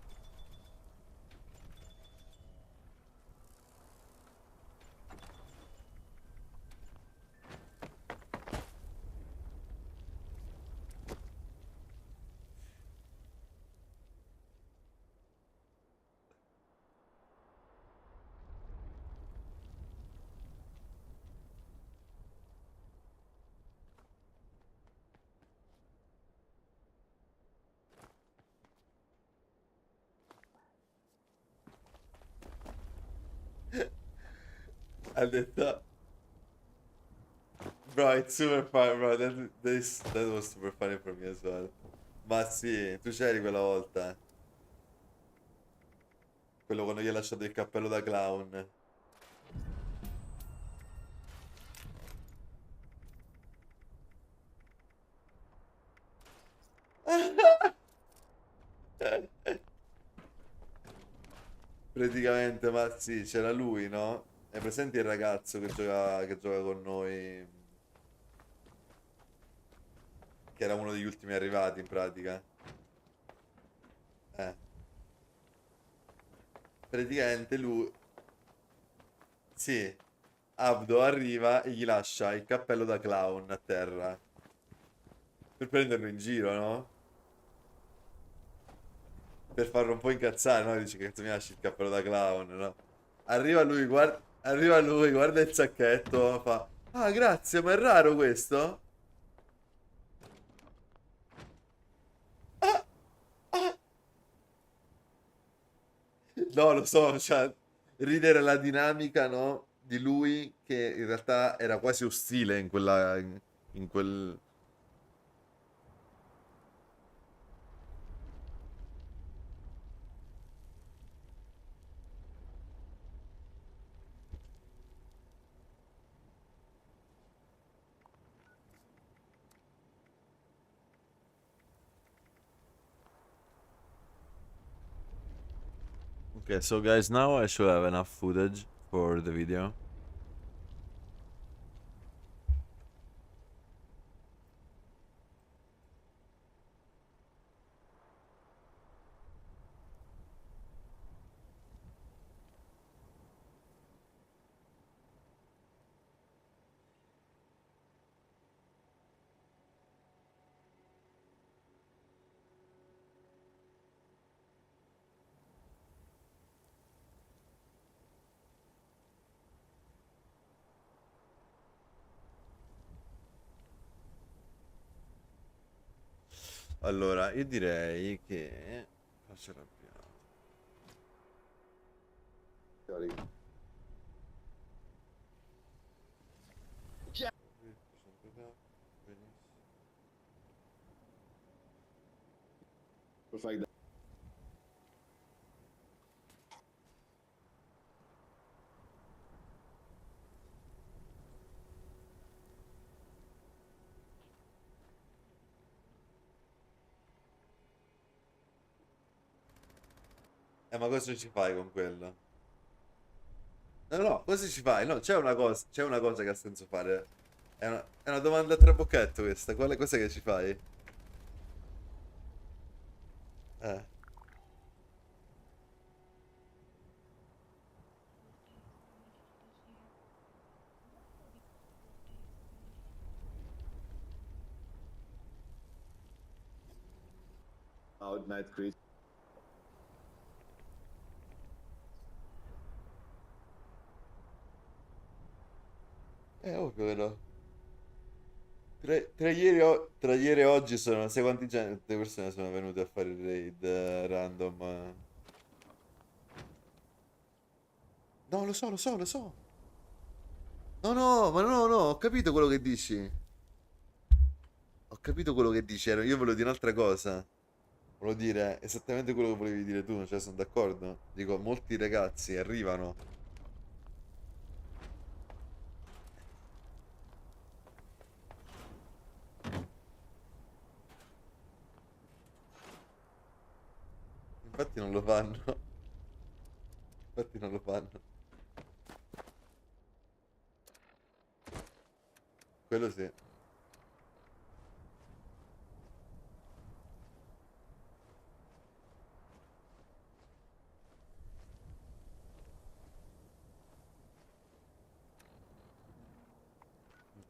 Ha detto, bro, it's super funny, bro. That was super funny for me as well. Ma sì, tu c'eri quella volta. Quello quando gli ha lasciato il cappello da clown. Praticamente, ma sì, c'era lui, no? È presente il ragazzo che gioca con noi, che era uno degli ultimi arrivati in pratica. Eh, praticamente lui, sì, Abdo arriva e gli lascia il cappello da clown a terra per prenderlo in giro, no? Per farlo un po' incazzare, no? Dice che cazzo mi lasci il cappello da clown, no? Arriva lui, guarda il sacchetto, fa: ah, grazie, ma è raro questo? No, lo so, cioè, ridere la dinamica, no? Di lui che in realtà era quasi ostile in quel... Okay, so guys, now I should have enough footage for the video. Allora, io direi che faccio arrabbiato. Ma cosa ci fai con quello? No, no, cosa ci fai? No, c'è una cosa che ha senso fare. È una domanda a trabocchetto questa. Quale cosa che ci fai? Eh. Night Creature. Ovvio che no. Tra ieri e oggi sono, non sai quante persone sono venute a fare il raid random. No, lo so. No, no, ma no, no, ho capito quello che dici. Ho capito quello che dici, io volevo dire un'altra cosa. Volevo dire esattamente quello che volevi dire tu, cioè sono d'accordo. Dico, molti ragazzi arrivano. Infatti non lo fanno. Infatti non lo fanno. Quello sì.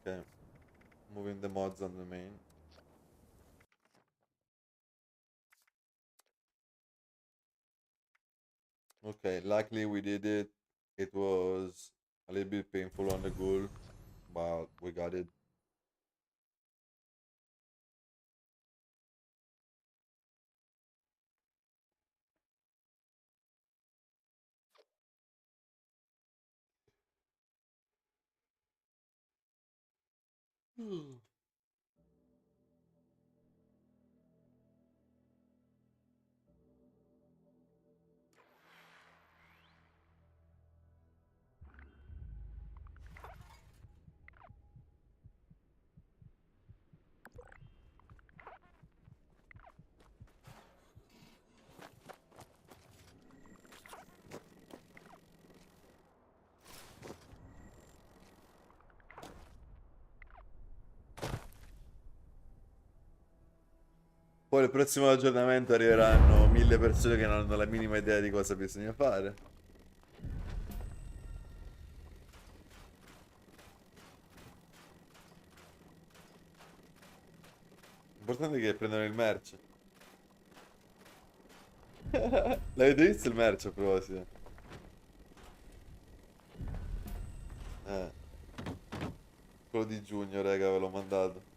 Ok. Moving the mods on the main. Okay, luckily we did it. It was a little bit painful on the ghoul, but we got it. Poi il prossimo aggiornamento arriveranno 1000 persone che non hanno la minima idea di cosa bisogna fare. L'importante è che prendano il merch. L'avete visto il merch a proposito? Eh, quello di giugno, raga, ve l'ho mandato.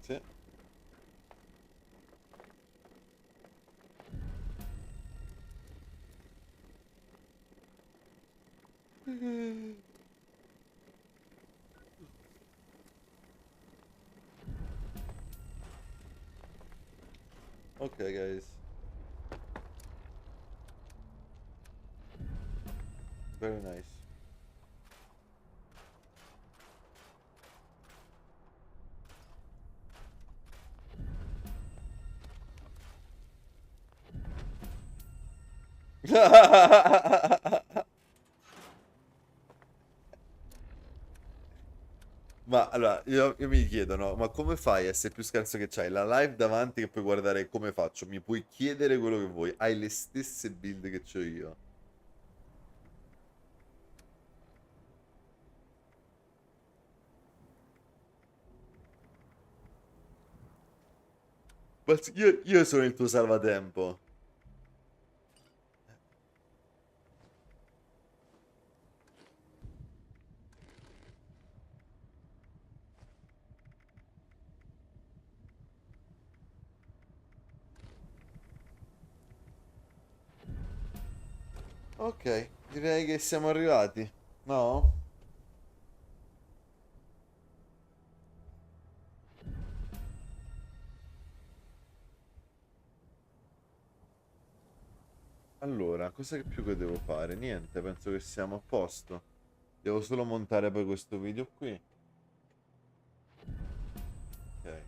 Sì. Okay, guys. Very nice. Ma allora, io mi chiedo, no? Ma come fai a essere più scarso che c'hai la live davanti che puoi guardare come faccio? Mi puoi chiedere quello che vuoi. Hai le stesse build che c'ho io. Ma io sono il tuo salvatempo. Ok, direi che siamo arrivati. No? Allora, cosa che più che devo fare? Niente, penso che siamo a posto. Devo solo montare poi questo video qui. Ok.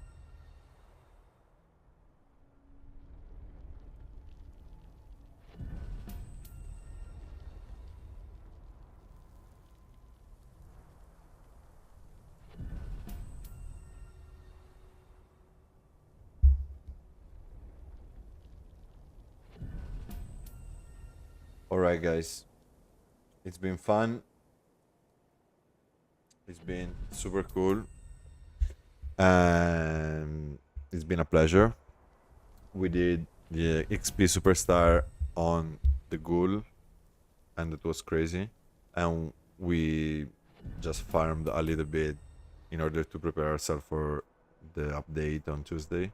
Alright guys. It's been fun. It's been super cool. And it's been a pleasure. We did the XP Superstar on the Ghoul, and it was crazy. And we just farmed a little bit in order to prepare ourselves for the update on Tuesday.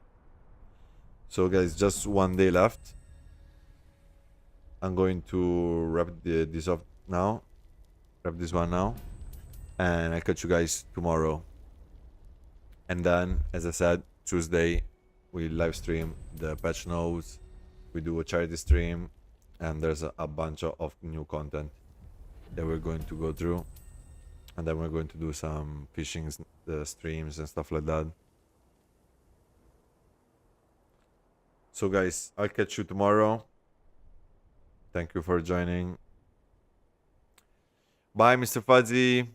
So, guys, just one day left. I'm going to wrap this up now. Wrap this one now. And I'll catch you guys tomorrow. And then, as I said, Tuesday we live stream the patch notes, we do a charity stream, and there's a bunch of new content that we're going to go through. And then we're going to do some fishing streams and stuff like that. So guys, I'll catch you tomorrow. Thank you for joining. Bye, Mr. Fuzzy.